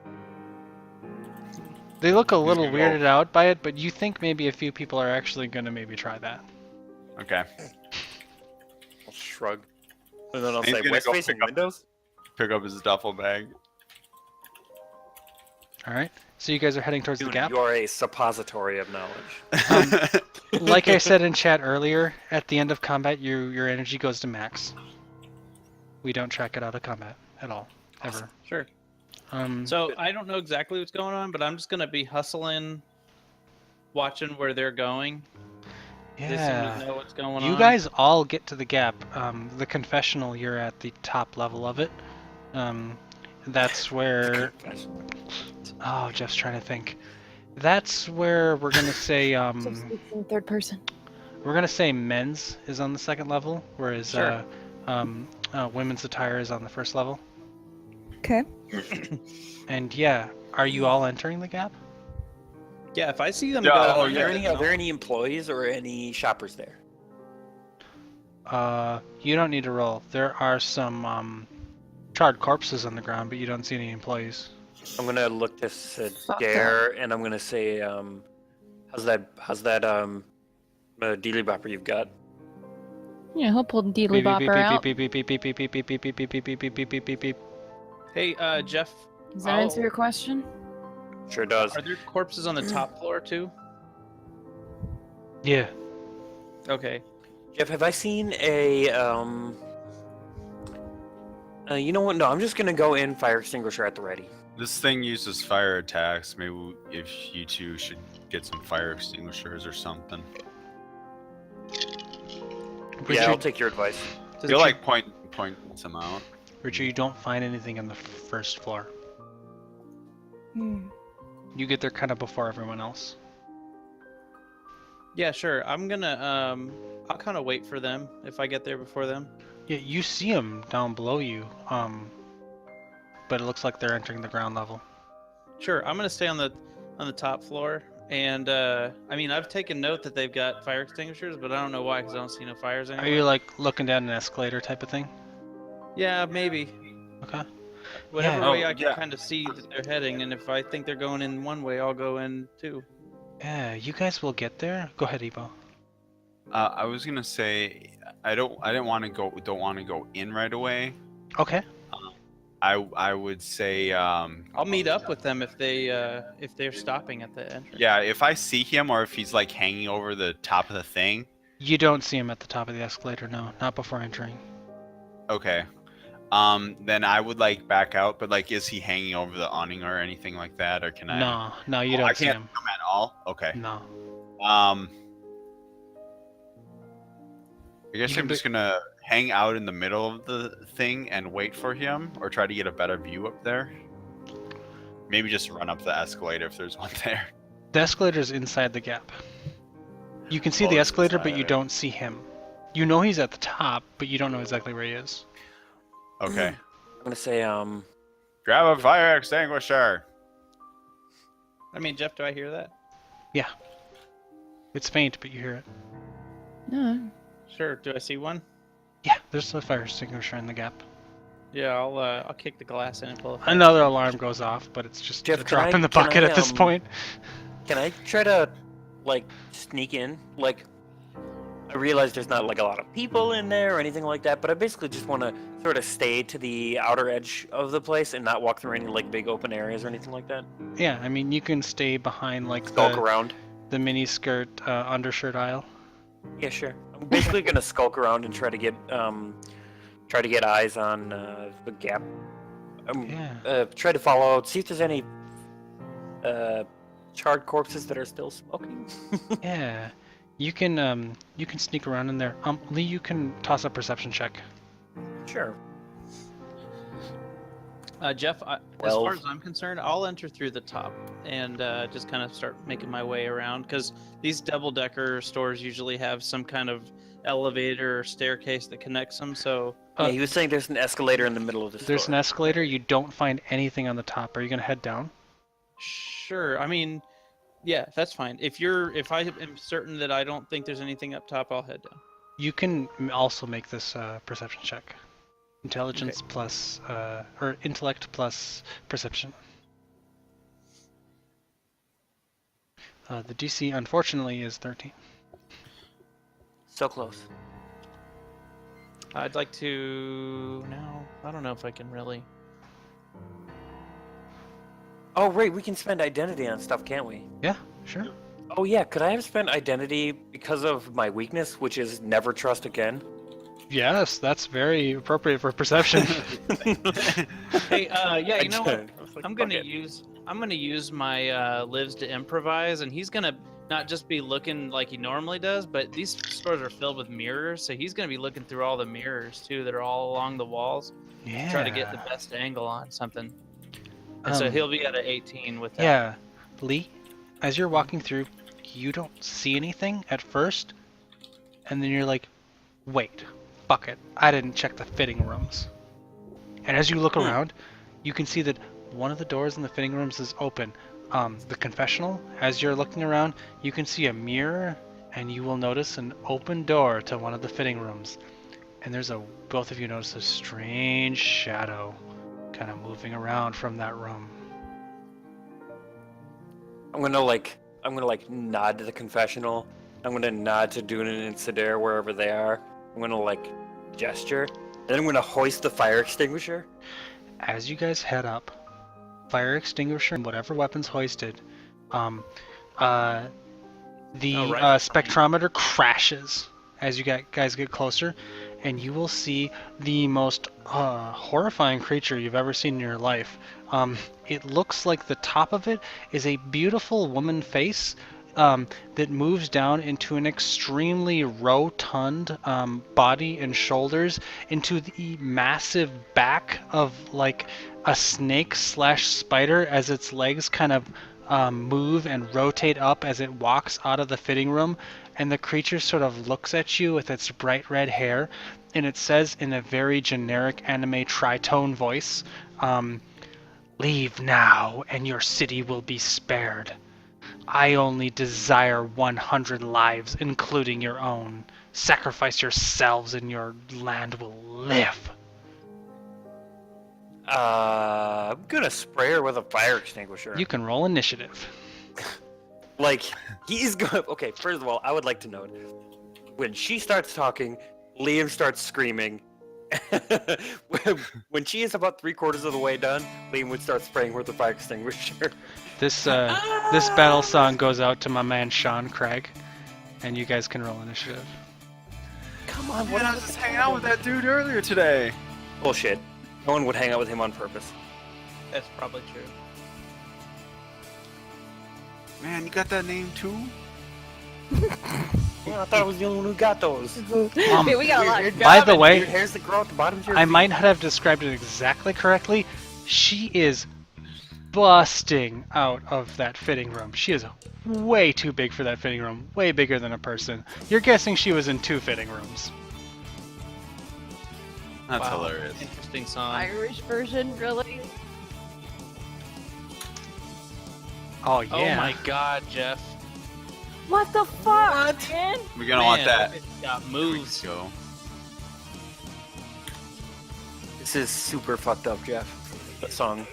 They look a little gonna go? weirded out by it, but you think maybe a few people are actually going to maybe try that. Okay. I'll shrug. And then I'll He's say, gonna west go facing pick up- windows? Pick up his duffel bag. All right. So you guys are heading towards the Dude, gap. you are a suppository of knowledge. Like I said in chat earlier, at the end of combat, your energy goes to max. We don't track it out of combat at all, ever. Sure. Um, So I don't know exactly what's going on, but I'm just gonna be hustling, watching where they're going. They seem yeah. to know what's going on. You guys all get to the gap. The confessional, you're at the top level of it. That's where. Oh, Jeff's trying to think. That's where we're gonna say. So speaks in third person. We're gonna say men's is on the second level, whereas Sure. women's attire is on the first level. Okay. And yeah, are you all entering the gap? Yeah, if I see them Yeah, go, oh, I'm yeah. gonna Are there any employees or any shoppers there? You don't need to roll. There are some charred corpses on the ground, but you don't see any employees. I'm gonna look to Dare, and I'm gonna say, how's that dealy bopper you've got? Yeah, he'll pull Deedly Beep, beep, Bopper out. beep, beep, beep, beep, beep, beep, beep, beep, beep, beep, beep, beep, beep, beep, beep, beep, beep. Hey, Jeff, Does that answer your question? Sure does. are there corpses on the top floor too? Yeah. Okay. Jeff, have I seen a you know what? No, I'm just gonna go in fire extinguisher at the ready. This thing uses fire attacks. Maybe if you two should get some fire extinguishers or something. Yeah, I'll Richard, take your advice. Does You'll it- like point some out. Richard, you don't find anything on the first floor. Hmm. You get there kind of before everyone else. Yeah, sure. I'm gonna I'll kind of wait for them if I get there before them. Yeah, you see them down below you, but it looks like they're entering the ground level. Sure. I'm gonna stay on the top floor, and I mean I've taken note that they've got fire extinguishers, but I don't know why because I don't see no fires Are anywhere. you like looking down an escalator type of thing? Yeah, maybe. Okay. Whatever Yeah. way Oh, I can yeah. kind of see that they're heading, and if I think they're going in one way, I'll go in too. Yeah, you guys will get there. Go ahead, Evo. I was gonna say don't want to go in right away. Okay. I would say I'll meet up with them if they're stopping at the entrance. yeah, if I see him or if he's like hanging over the top of the thing. You don't see him at the top of the escalator, no, not before entering. Okay. Then I would like back out, but like is he hanging over the awning or anything like that, or can I? No, you Oh, don't I see can't him. come at all. Okay. No. I guess You can I'm just gonna hang out in the middle of the thing and wait for him, or try to get a better view up there. Maybe just run up the escalator if there's one there. The escalator's inside the gap. You can see Oh, the it's escalator, but you inside. don't see him. You know he's at the top, but you don't know exactly where he is. Okay. I'm gonna say Grab a fire extinguisher. I mean, Jeff, do I hear that? It's faint, but you hear it. No. Sure. Do I see one? Yeah, there's a fire extinguisher in the gap. Yeah, I'll kick the glass in and pull it. Another alarm goes off, but it's just Jeff, a can drop I- in the can bucket I, at this point. Can I try to, like, sneak in? Like, I realize there's not, like, a lot of people in there or anything like that, but I basically just want to sort of stay to the outer edge of the place and not walk through any, like, big open areas or anything like that. Yeah, I mean, you can stay behind, like, Skulk around. the mini skirt, undershirt aisle. Yeah, sure. I'm basically gonna skulk around and try to get eyes on the gap. Yeah. Try to follow out, see if there's any charred corpses that are still smoking. Yeah. You can sneak around in there. Lee, you can toss a perception check. Sure. Jeff, as 12. far as I'm concerned, I'll enter through the top and just kind of start making my way around because these double-decker stores usually have some kind of elevator or staircase that connects them. So Yeah, he was saying there's an escalator in the middle of the store. There's an escalator. You don't find anything on the top. Are you gonna head down? sure, I mean, yeah, that's fine. If I am certain that I don't think there's anything up top, I'll head down. You can also make this perception check. Intelligence plus, or intellect plus perception. The DC, unfortunately, is 13. So close. I'd like to. No, I don't know if I can really. Oh, right, we can spend identity on stuff, can't we? Yeah, sure. Oh, yeah, could I have spent identity because of my weakness, which is never trust again? Yes, that's very appropriate for perception. Hey, yeah, you know what? I was like, I'm fuck gonna it. use my lives to improvise, and he's gonna not just be looking like he normally does, but these stores are filled with mirrors, so he's gonna be looking through all the mirrors too that are all along the walls, Yeah. try to get the best angle on something. And so Um, he'll be at an 18 with that. Yeah, Lee, as you're walking through, you don't see anything at first, and then you're like, wait, fuck it, I didn't check the fitting rooms. And as you look around, you can see that one of the doors in the fitting rooms is open. The confessional, as you're looking around, you can see a mirror, and you will notice an open door to one of the fitting rooms. And both of you notice a strange shadow kind of moving around from that room. I'm gonna nod to the confessional. I'm gonna nod to Dunan and Sedair wherever they are. I'm gonna gesture. Then I'm gonna hoist the fire extinguisher. As you guys head up, fire extinguisher and whatever weapons hoisted, the spectrometer crashes as you guys get closer, and you will see the most horrifying creature you've ever seen in your life. It looks like the top of it is a beautiful woman face that moves down into an extremely rotund body and shoulders into the massive back of like a snake / spider as its legs kind of move and rotate up as it walks out of the fitting room, and the creature sort of looks at you with its bright red hair, and it says in a very generic anime tritone voice, "Leave now, and your city will be spared. I only desire 100 lives, including your own. Sacrifice yourselves, and your land will live." I'm gonna spray her with a fire extinguisher. You can roll initiative. He's going. Okay, first of all, I would like to note when she starts talking, Liam starts screaming. When she is about 3/4 of the way done, Liam would start spraying her with a fire extinguisher. This battle song goes out to my man Sean Craig, and you guys can roll initiative. Come on, Man, I was just hanging out with that dude earlier today. Bullshit. No one would hang out with him on purpose. That's probably true. Man, you got that name too? Yeah, I thought I was the only one who got those. Hey, we got a lot. By the way, Weird hairs that grow at the bottom of your I feet. might not have described it exactly correctly. She is busting out of that fitting room. She is way too big for that fitting room. Way bigger than a person. You're guessing she was in 2 fitting rooms. That's Wow. hilarious. Interesting song. Irish version, really? Oh yeah. Oh my god, Jeff. What the fuck, man? We're gonna want Man, that. it's got Let's moves. go. This is super fucked up, Jeff. That song.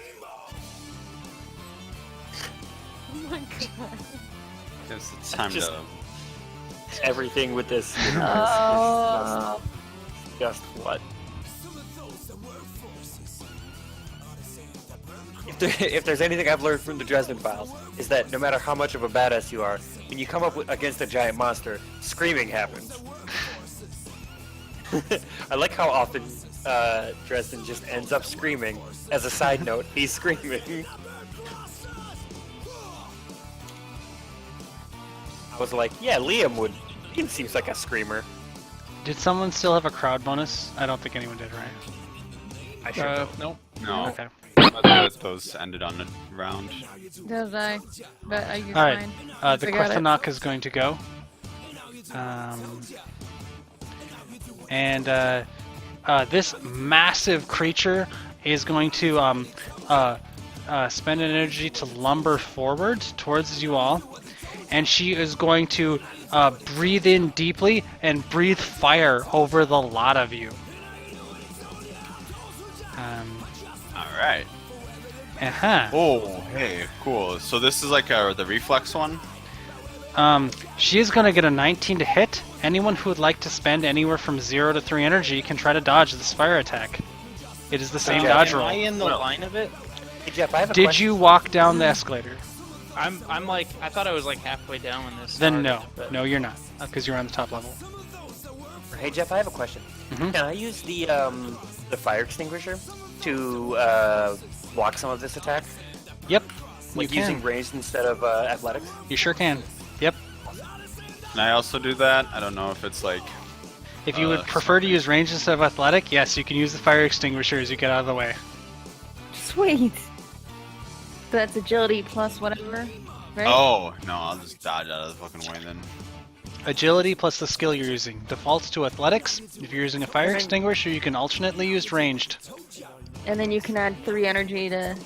Oh my god. Guess it's time Just- to. Everything with this Oh. just what? If there's anything I've learned from the Dresden Files, is that no matter how much of a badass you are, when you come up against a giant monster, screaming happens. I like how often Dresden just ends up screaming. As a side note, he's screaming. I was like, yeah, Liam would. He seems like a screamer. Did someone still have a crowd bonus? I don't think anyone did, right? I should. Nope. No. Okay. Those ended on the round. Does I? But you're All right. fine. The I got it. Questanock is going to go. This massive creature is going to spend an energy to lumber forward towards you all, and she is going to breathe in deeply and breathe fire over the lot of you. All right. Uh-huh. Oh, hey, cool. So this is like the reflex one. She is going to get a 19 to hit. Anyone who would like to spend anywhere from 0 to 3 energy can try to dodge this fire attack. It is the same Jeff, dodge Am roll. I in the Well- line of it? Hey Jeff, I have a Did question. you walk down the escalator? I'm like, I thought I was like halfway down when this Then started, no. but- No, you're not, because you're on the top level. Hey Jeff, I have a question. Mhm. Can I use the fire extinguisher to block some of this attack? Yep. Like You using can. ranged instead of athletics? You sure can. Yep. Can I also do that? I don't know if it's like. If you would prefer to use range instead of athletic, yes, you can use the fire extinguisher as you get out of the way. Sweet. That's agility plus whatever, right? Oh no, I'll just dodge out of the fucking way then. Agility plus the skill you're using. Defaults to athletics. If you're using a fire extinguisher, you can alternately use ranged. And then you can add 3 energy to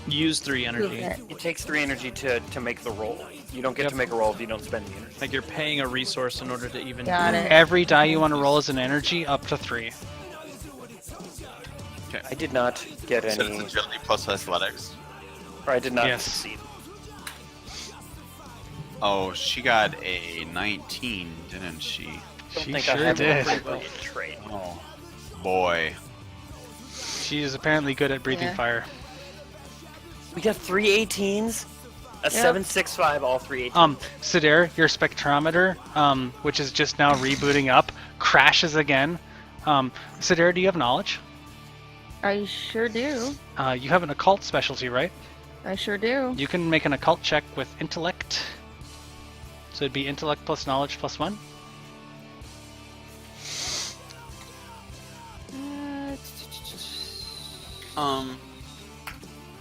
Use 3 prove energy. it. It takes 3 energy to make the roll. You don't get to make a roll if you don't spend the energy. Like you're paying a resource in order to even. Got it. Every die you want to roll is an energy up to 3. I did not get So any, it's agility plus athletics. or I did not Yes. succeed. Oh, she got a 19, didn't she? I don't She think sure I have did. an appropriate trait. Oh, boy. She is apparently good at breathing Yeah. fire. We got 3 18s, a 7, 6, 5, all 3 18s. Sidere, your spectrometer, which is just now rebooting up, crashes again. Sidere, do you have knowledge? I sure do. You have an occult specialty, right? I sure do. You can make an occult check with intellect. So it'd be intellect plus knowledge plus 1. Uh,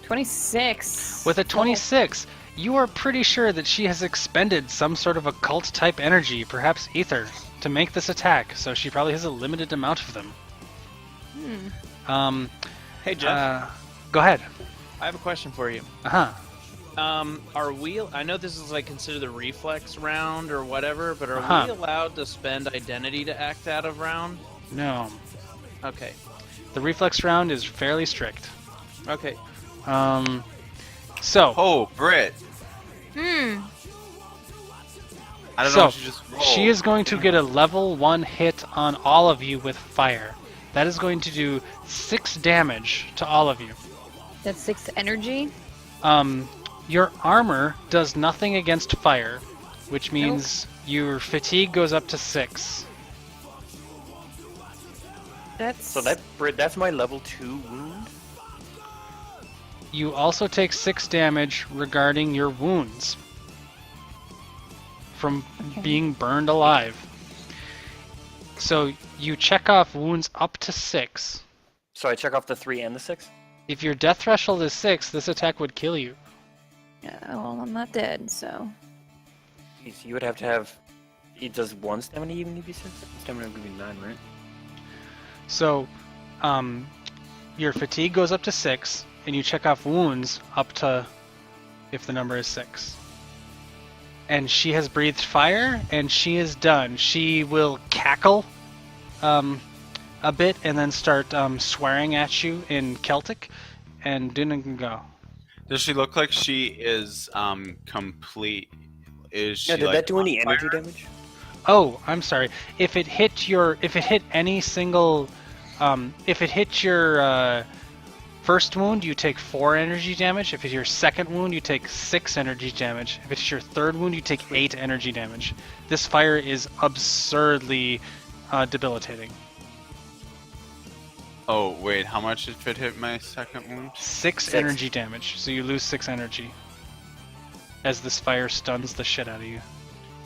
26. With a 26, you are pretty sure that she has expended some sort of occult type energy, perhaps ether, to make this attack, so she probably has a limited amount of them. Hey Jeff, Go ahead. I have a question for you. Uh-huh. Are we? I know this is like considered the reflex round or whatever, but are Uh-huh. we allowed to spend identity to act out of round? No. Okay. The reflex round is fairly strict. Okay. So, Oh, Britt. Hmm. I don't So, know if she just rolled. she is going to get a level 1 hit on all of you with fire. That is going to do 6 damage to all of you. That's 6 energy. Your armor does nothing against fire, which means your fatigue goes up to 6. That's So that's my level 2 wound. You also take 6 damage regarding your wounds from being burned alive. So you check off wounds up to 6. So I check off the 3 and the 6? If your death threshold is 6, this attack would kill you. Yeah, well, I'm not dead, so. Jeez, you would have to have. Does 1 stamina even give you 6? Stamina would give you 9, right? So your fatigue goes up to 6, and you check off wounds up to if the number is 6. And she has breathed fire, and she is done. She will cackle a bit and then start swearing at you in Celtic, and Dunan can go. Does she look like she is complete? Is she Yeah, did like that do any on energy fire? damage? Oh, I'm sorry. If it hit any single, if it hit your first wound, you take 4 energy damage. If it's your second wound, you take 6 energy damage. If it's your third wound, you take 8 energy damage. This fire is absurdly debilitating. Oh wait, how much if it hit my second wound? 6 energy damage, so you lose 6 energy. As this fire stuns the shit out of you,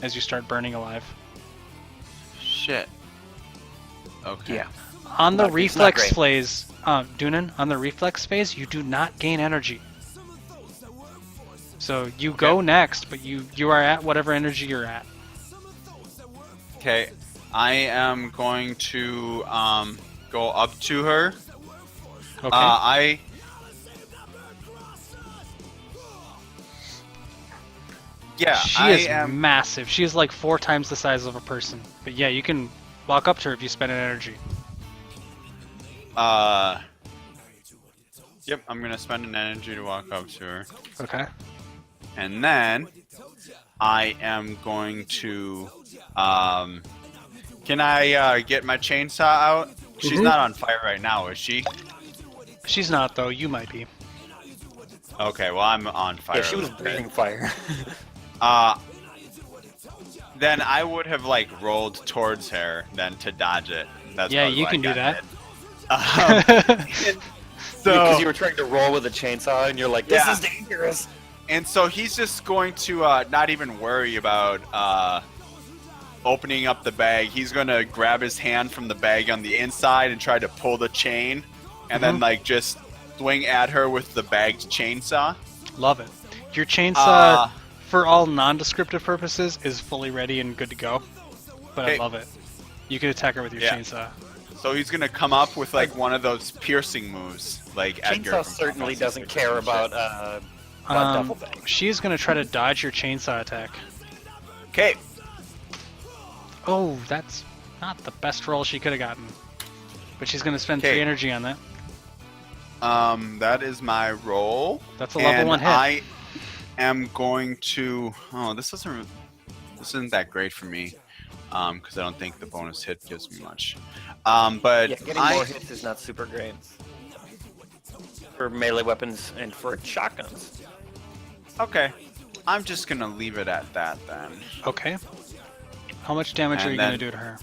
as you start burning alive. Shit. Okay. Yeah. On the It's not reflex great. phase, Dunan, on the reflex phase, you do not gain energy. So you go next, but you are at whatever energy you're at. Okay. I am going to go up to her. Okay. She I is am. massive. She is like 4 times the size of a person. But yeah, you can walk up to her if you spend an energy. Yep, I'm gonna spend an energy to walk up to her, Okay. and then I am going to. Can I get my chainsaw out? She's Mhm. not on fire right now, is she? She's not though. You might be. Okay, well I'm on fire. Yeah, she was breathing fire. Then I would have like rolled towards her then to dodge it. That's Yeah, probably you why can I do got that. hit. Because So you were trying to roll with a chainsaw, and you're like, "This Yeah. is dangerous." and so he's just going to not even worry about opening up the bag. He's going to grab his hand from the bag on the inside and try to pull the chain, and then like just swing at her with the bagged chainsaw. Love it. Your chainsaw, for all non-descriptive purposes, is fully ready and good to go. But I Hey. love it. You can attack her with your Yeah. chainsaw. So he's going to come up with like one of those piercing moves, like Edgar Chainsaw from certainly Final doesn't Fantasy care 16 shit. about duffel bag. She's gonna try to dodge your chainsaw attack. Okay. Oh, that's not the best roll she could have gotten. But she's gonna spend 3 Okay. energy on that. That is my roll. That's a level And 1 hit. I am going to. Oh, this isn't that great for me, because I don't think the bonus hit gives me much. But Yeah, getting I more hits is not super great for melee weapons and for shotguns. okay. I'm just gonna leave it at that then. Okay. How much damage are And you gonna then- do to her?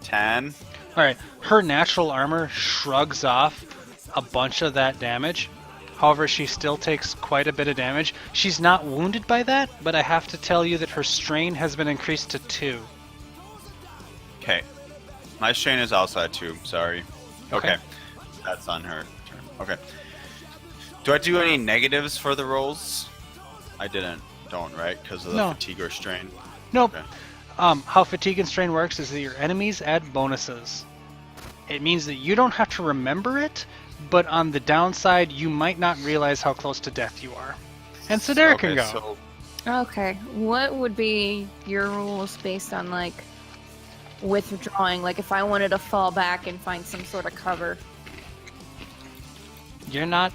10. Alright, her natural armor shrugs off a bunch of that damage. However, she still takes quite a bit of damage. She's not wounded by that, but I have to tell you that her strain has been increased to 2. Okay. My strain is also at 2. Sorry. Okay. Okay. That's on her turn. Okay. Do I do any negatives for the rolls? I don't, right? Because of the No. fatigue or strain. Nope. Okay. How fatigue and strain works is that your enemies add bonuses. It means that you don't have to remember it, but on the downside, you might not realize how close to death you are. And Sedera can go. So Okay, what would be your rules based on like withdrawing? Like if I wanted to fall back and find some sort of cover. You're not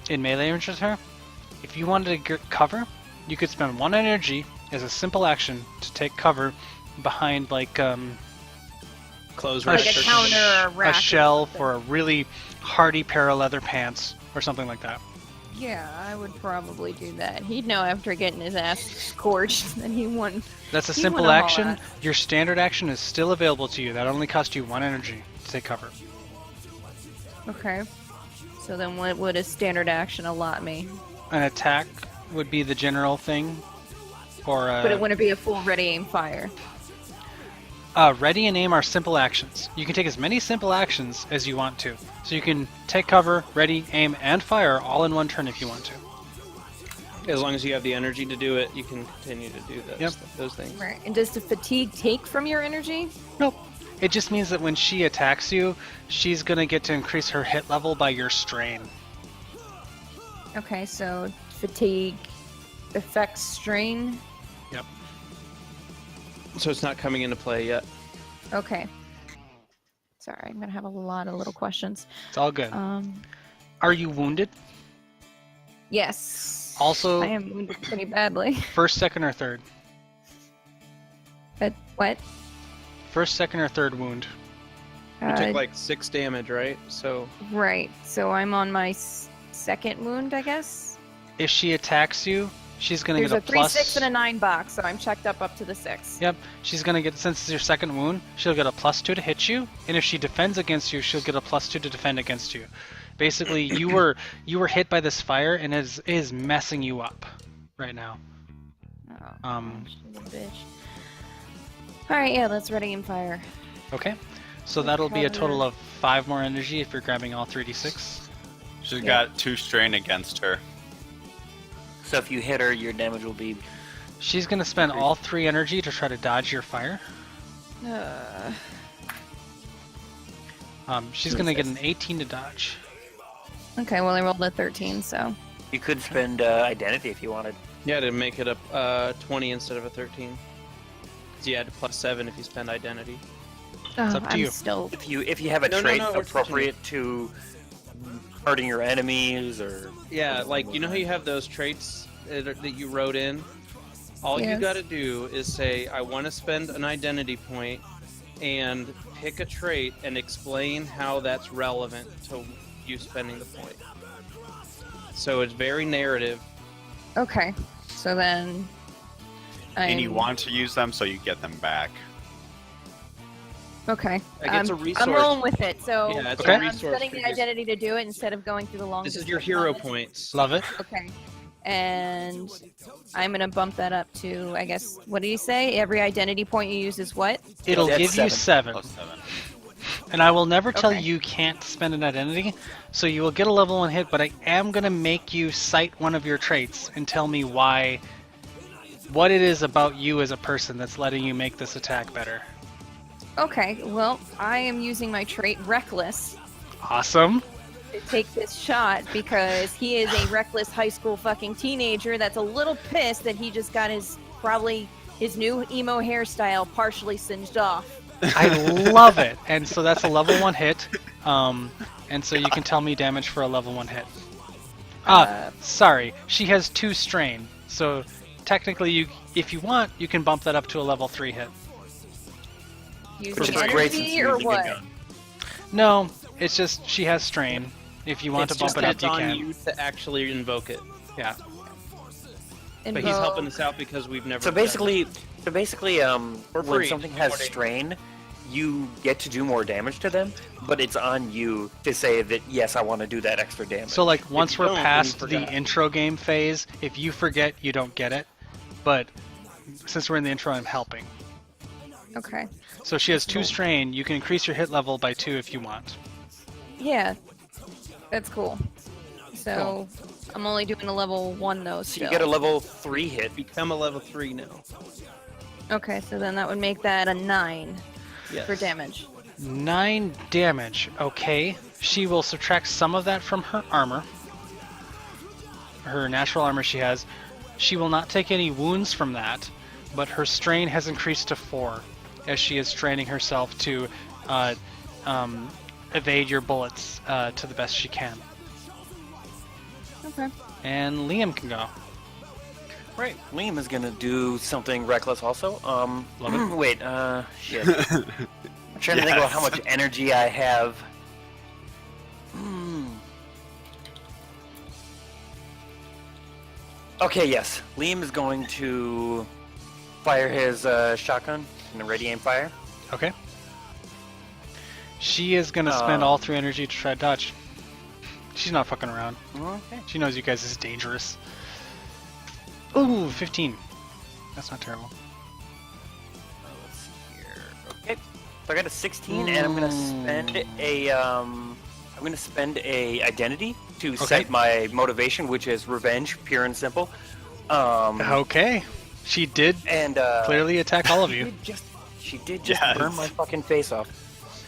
in melee range with her. If you wanted to get cover, you could spend 1 energy as a simple action to take cover behind like Close Like Like a rack or counter or a a rack. or shell something. for a really hardy pair of leather pants or something like that. Yeah, I would probably do that. He'd know after getting his ass scorched that he won. That's a He simple wanna haul action. ass. Your standard action is still available to you. That only costs you 1 energy to take cover. Okay. So then what would a standard action allot me? An attack would be the general thing, or But it wouldn't be a full ready aim fire. ready and aim are simple actions. You can take as many simple actions as you want to. So you can take cover, ready, aim, and fire all in one turn if you want to. As long as you have the energy to do it, you can continue to do those, Yep. those things. Right. And does the fatigue take from your energy? Nope. It just means that when she attacks you, she's gonna get to increase her hit level by your strain. Okay, so fatigue affects strain. Yep. So it's not coming into play yet. Okay. Sorry, I'm gonna have a lot of little questions. It's all good. Um, Are you wounded? yes. Also- I am wounded pretty badly. First, second, or third? But what? First, second, or third wound. You took like 6 damage, right? So Right. So I'm on my second wound, I guess. If she attacks you, she's gonna There's get a a 3, plus. 6, and a 9 box, so I'm checked up to the 6. Yep, she's gonna get, since it's your second wound, she'll get a +2 to hit you, and if she defends against you, she'll get a +2 to defend against you. Basically, you were hit by this fire, and it is messing you up right now. Oh, bitch. All right, yeah, let's ready and fire. Okay, so that'll be a Recover. total of 5 more energy if you're grabbing all 3d6. She's got 2 strain against her. So if you hit her, your damage will be. She's gonna spend all 3 energy to try to dodge your fire. She's gonna get an 18 to dodge. Okay, well, I rolled a 13, so. You could spend identity if you wanted. yeah, to make it a 20 instead of a 13. So you add a +7 if you spend identity. It's up to I'm you. still. If you have a No, no, trait no, we're appropriate to hurting your enemies or Yeah, like you know how you have those traits that you wrote in? All you Yes. got to do is say, I want to spend an identity point and pick a trait and explain how that's relevant to you spending the point. So it's very narrative. Okay, so then. And you I'm- want to use them so you get them back. Okay. Like, it's a resource. I'm rolling with it, so Yeah, it's Okay. a I'm resource. setting for the you. identity to do it instead of going through the long. This is your description hero of it. points. Love it. Okay. And I'm gonna bump that up to, I guess, what did you say? Every identity point you use is what? It'll That's give you 7. +7. And I will never tell Okay. you can't spend an identity, so you will get a level 1 hit, but I am going to make you cite one of your traits and tell me what it is about you as a person that's letting you make this attack better. Okay, well, I am using my trait Reckless Awesome. to take this shot because he is a reckless high school fucking teenager that's a little pissed that he just got probably his new emo hairstyle partially singed off. I love it. And so that's a level 1 hit. And so you can tell me damage for a level 1 hit. Sorry. She has 2 strain. So technically, if you want, you can bump that up to a level 3 hit. Using Which is great since energy you're or using a what? gun. No, it's just she has strain. If you want It's to bump just it that up, it's you on can. you to actually invoke it. Yeah. But he's helping us out because we've never. So done it. basically, For when free. something has strain, you get to do more damage to them, but it's on you to say that yes, I want to do that extra damage. So like once you we're don't, then past you the forgot. intro game phase, if you forget, you don't get it. But since we're in the intro, I'm helping. Okay. So she has 2 strain. You can increase your hit level by 2 if you want. Yeah. That's cool. So I'm only doing a level 1 though. So Still. you get a level 3 hit. become a level 3 now. Okay, so then that would make that a 9 Yes. for damage. 9 damage. Okay. She will subtract some of that from her armor. Her natural armor she has. She will not take any wounds from that, but her strain has increased to 4 as she is straining herself to evade your bullets to the best she can. Okay. And Liam can go. Right. Liam is gonna do something reckless also. Love it. Wait. Shit. I'm trying to think about how much energy I have. Okay. Yes. Liam is going to fire his shotgun in a ready aim fire. Okay. She is gonna spend all 3 energy to try to dodge. She's not fucking around. Okay. She knows you guys is dangerous. Ooh, 15. That's not terrible. Let's see here. Okay. So I got a 16, and I'm gonna spend a identity to set my motivation, which is revenge, pure and simple. Okay. She did And clearly attack all of you. Just She did just Yes. burn my fucking face off.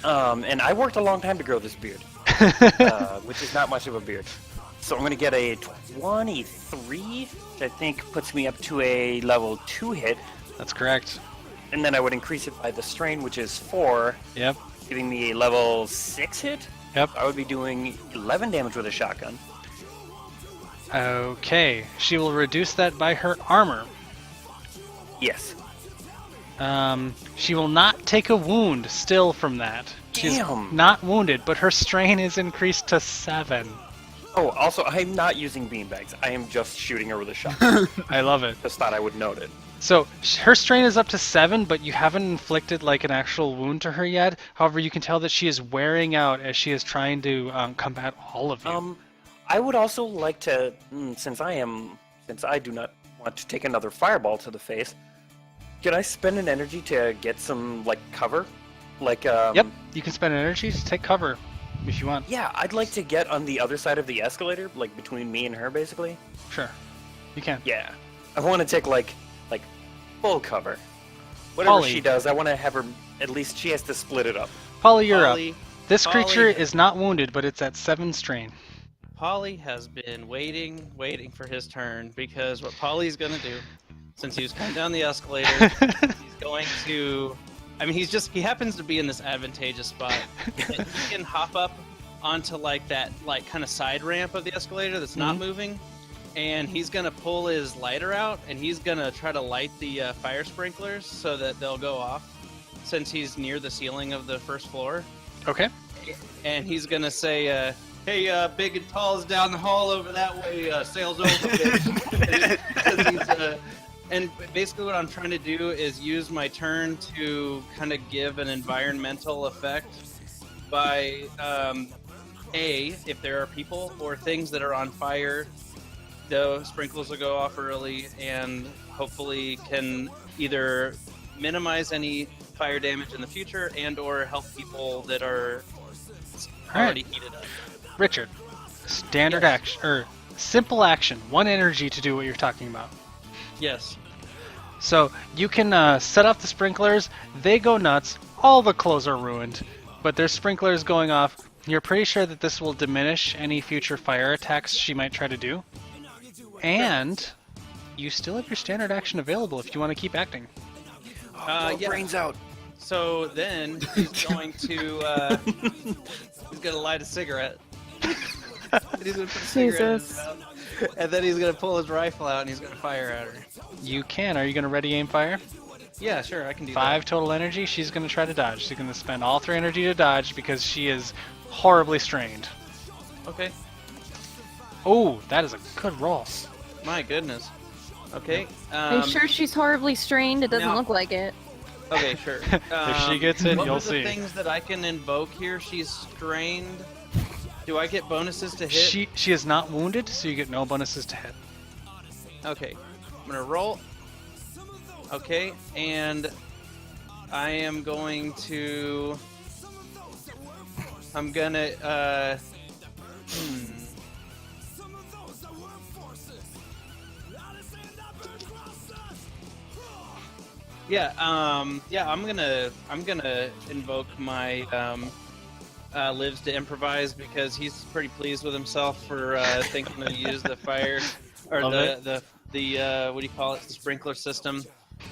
And I worked a long time to grow this beard, which is not much of a beard. So I'm going to get a 23, which I think puts me up to a level 2 hit. That's correct. And then I would increase it by the strain, which is 4, Yep. giving me a level 6 hit. Yep. I would be doing 11 damage with a shotgun. Okay. She will reduce that by her armor. Yes. She will not take a wound still from that. She's Damn. not wounded, but her strain is increased to 7. Oh, also, I'm not using beanbags. I am just shooting her with a shotgun. I love it. Just thought I would note it. So her strain is up to 7, but you haven't inflicted like an actual wound to her yet. However, you can tell that she is wearing out as she is trying to combat all of you. I would also like to, since I do not want to take another fireball to the face, can I spend an energy to get some like cover? Like Yep, you can spend energy to take cover if you want. Yeah, I'd like to get on the other side of the escalator, like between me and her, basically. Sure, you can. Yeah, I want to take like full cover. Whatever Polly. she does, I want to have her. At least she has to split it up. Polly, you're up. Polly, This Polly- creature is not wounded, but it's at 7 strain. Polly has been waiting for his turn, because what Polly's gonna do, since he was coming down the escalator, he's going to. I mean, he happens to be in this advantageous spot. He can hop up onto like that kind of side ramp of the escalator that's not moving, and he's gonna pull his lighter out, and he's gonna try to light the fire sprinklers so that they'll go off, since he's near the ceiling of the first floor. Okay. And he's gonna say, "Hey, big and tall is down the hall over that way. Sails over, bitch." And basically, what I'm trying to do is use my turn to kind of give an environmental effect by if there are people or things that are on fire, the sprinklers will go off early and hopefully can either minimize any fire damage in the future and or help people that are already heated up. Richard, standard action or simple action, 1 energy to do what you're talking about. Yes. So you can set off the sprinklers. They go nuts. All the clothes are ruined, but there's sprinklers going off. You're pretty sure that this will diminish any future fire attacks she might try to do. And you still have your standard action available if you want to keep acting. Yeah. Brains out. So then he's going to he's gonna light a cigarette. And he's gonna put a cigarette in his Jesus. mouth. And then he's gonna pull his rifle out and he's gonna fire at her. You can. Are you going to ready aim fire? Yeah, sure, I can do 5 total energy. She's going to try to dodge. She's going to spend all 3 energy to dodge because she is horribly strained. that. Okay. Oh, that is a good roll. My goodness. Okay. Are you sure she's horribly strained? It doesn't no. look like it. Okay, sure. If she gets in, what you'll were the see. things that I can invoke here? She's strained. Do I get bonuses to hit? She is not wounded, so you get no bonuses to hit. Okay. I'm gonna roll. Okay, and I am going to. I'm gonna. Yeah. Yeah. I'm gonna invoke my lives to improvise because he's pretty pleased with himself for thinking to use the fire or Love the what do you call it, the sprinkler system,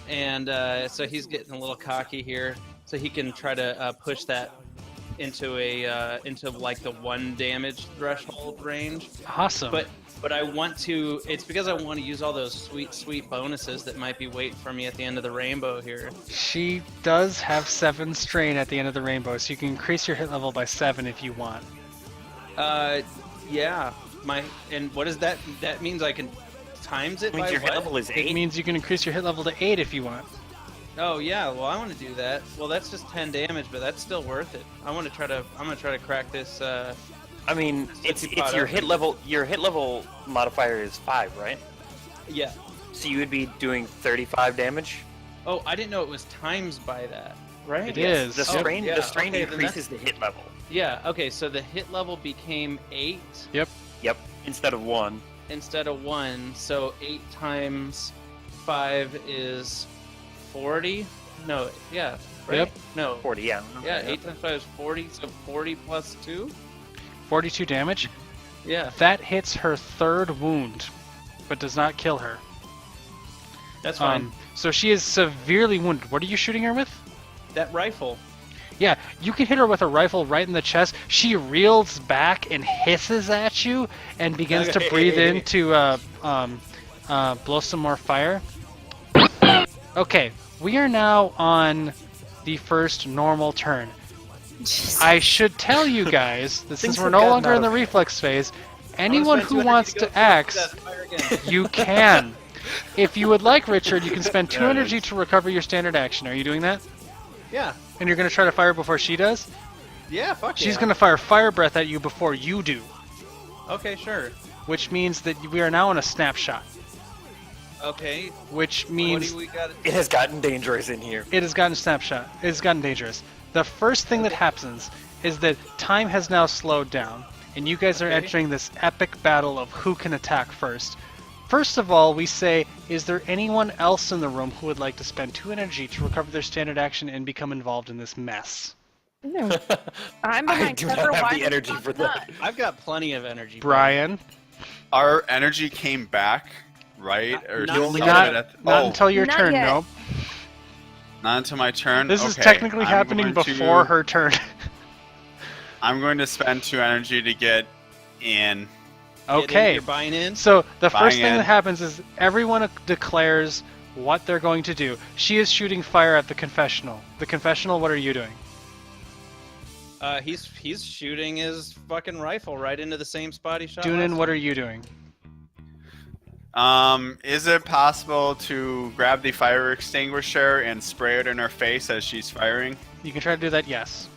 and so he's getting a little cocky here, so he can try to push that into like the 1 damage threshold range. Awesome. But I want to. It's because I want to use all those sweet bonuses that might be waiting for me at the end of the rainbow here. She does have 7 strain at the end of the rainbow, so you can increase your hit level by 7 if you want. Yeah. And what does that? That means I can times it It means by your hit what? level is It 8. means you can increase your hit level to 8 if you want. Oh yeah, well I want to do that. Well, that's just 10 damage, but that's still worth it. I'm gonna try to crack this. I mean, it's pot your up. hit level. Your hit level modifier is 5, right? Yeah. So you would be doing 35 damage. Oh, I didn't know it was times by that. Right? It Yes, is. The strain. yeah, The strain okay, then increases the hit level. Yeah. Okay. So the hit level became 8 Yep. Instead of 1. instead of 1. So 8 times 5 is 40. No, yeah. Right? Yep. No. 40, yeah. Yeah, 8 times 5 is 40, so 40 plus 2? 42 damage. Yeah, That hits her third wound, but does not kill her. that's fine. So she is severely wounded. What are you shooting her with? That rifle. Yeah, you can hit her with a rifle right in the chest. She reels back and hisses at you and begins to breathe in to blow some more fire. Okay, we are now on the first normal turn. I should tell you guys that since Things we're have no gotten longer out in the of hand. reflex phase, I'm anyone gonna spend who 2 energy wants go to first, axe, that fire again. you can. If you would like, Richard, you can spend 2 There it energy is. to recover your standard action. Are you doing that? Yeah. And you're going to try to fire before she does? Yeah, fuck She's yeah. going to fire fire breath at you before you do, Okay, sure. which means that we are now in a snapshot, Okay, which what means do we got? It has gotten dangerous in here. it has gotten snapshot. It has gotten dangerous. The first thing that happens is that time has now slowed down, and you guys are Okay. entering this epic battle of who can attack first. First of all, we say, is there anyone else in the room who would like to spend 2 energy to recover their standard action and become involved in this mess? No. I'm I behind do Trevor. not have Why the the energy fuck for that. not? I've got plenty of energy. Brian, Our energy came back, right? Or Not- some only of not, it at the- not oh, until your Not turn, yet. no. not until my turn. This is Okay, technically I'm happening going before to- her turn. I'm going to spend 2 energy to get in. Okay. You're buying in? So the Buying first thing in. that happens is everyone declares what they're going to do. She is shooting fire at the confessional. The confessional, what are you doing? He's shooting his fucking rifle right into the same spot he shot. Dunan, last what time. are you doing? Is it possible to grab the fire extinguisher and spray it in her face as she's firing? You can try to do that, yes.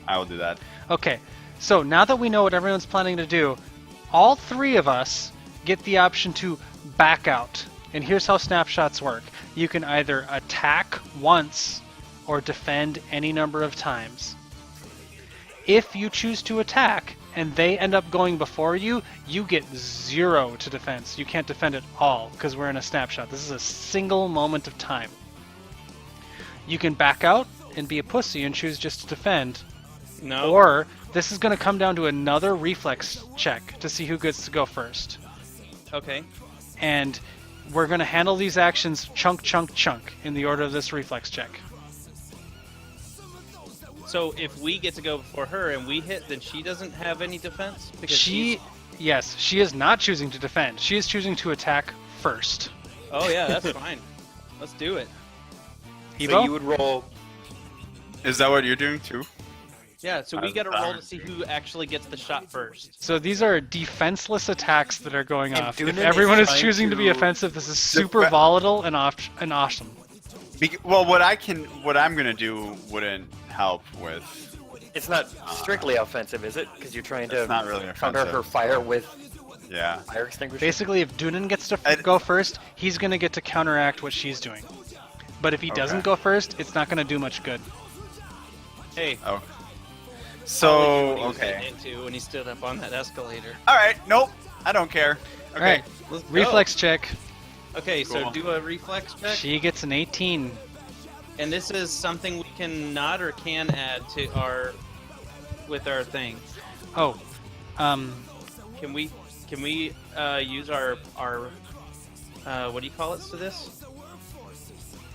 I will do that. Okay, so now that we know what everyone's planning to do, all 3 of us get the option to back out. And here's how snapshots work. You can either attack once or defend any number of times. If you choose to attack and they end up going before you, you get 0 to defense. You can't defend at all because we're in a snapshot. This is a single moment of time. You can back out and be a pussy and choose just to defend. No. Or this is going to come down to another reflex check to see who gets to go first. Okay. And we're going to handle these actions chunk, chunk, chunk in the order of this reflex check. So if we get to go before her and we hit, then she doesn't have any defense because She, yes, she is not choosing to defend. She is choosing to attack first. Oh yeah, that's fine. Let's do it. Evo? So you would roll. Is that what you're doing too? Yeah. So we got to roll to see who actually gets the shot first. So these are defenseless attacks that are going And off. Dunan If is everyone is trying choosing to be to offensive, this is super defe- volatile and awesome. Well, what I'm gonna do wouldn't help with. It's not strictly offensive, is it? Because you're trying to It's not really counter offensive. her fire with Yeah. fire extinguisher. Basically, if Dunan gets to I- go first, he's going to get to counteract what she's doing. But if he doesn't Okay. go first, it's not going to do much good. Hey. Oh. I'll So let you know what he was okay. getting into when he stood up on that escalator. All right. Nope. I don't care. Okay. All right, Let's go. reflex check. Okay, so Cool. do a reflex check. She gets an 18. And this is something we can not or can add to our with our thing. Oh, Can we use our what do you call it to this?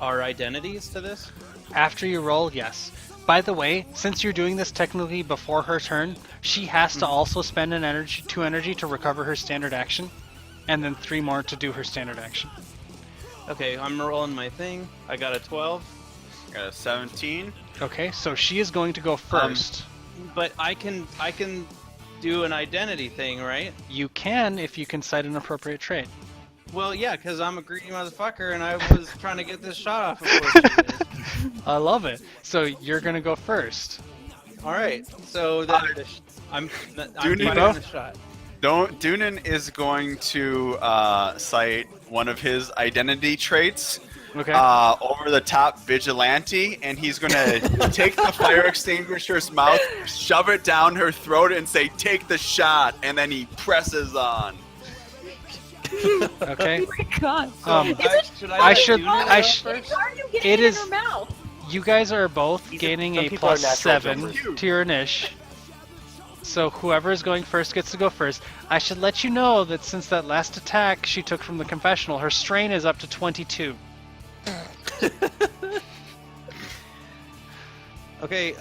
Our identities to this? after you roll, yes. By the way, since you're doing this technically before her turn, she has to also spend 2 energy to recover her standard action, and then 3 more to do her standard action. Okay, I'm rolling my thing. I got a 12, Got a 17. Okay, so she is going to go first. but I can do an identity thing, right? You can if you can cite an appropriate trait. Well, yeah, because I'm a greedy motherfucker and I was trying to get this shot off before she did. I love it. So you're going to go first. All right, so then I'm Dude, firing Evo? the shot. Dunan is going to cite one of his identity traits, Okay. over the top vigilante, and he's going to take the fire extinguisher's mouth, shove it down her throat, and say, "Take the shot," and then he presses on. Okay. Oh my god. Um, Should I let should- Dunan I go sh- first? Why are you getting It it is- in her mouth? you guys are both These are- gaining some a people are plus natural 7 jumpers. to your niche. So whoever is going first gets to go first. I should let you know that since that last attack she took from the confessional, her strain is up to 22. Okay.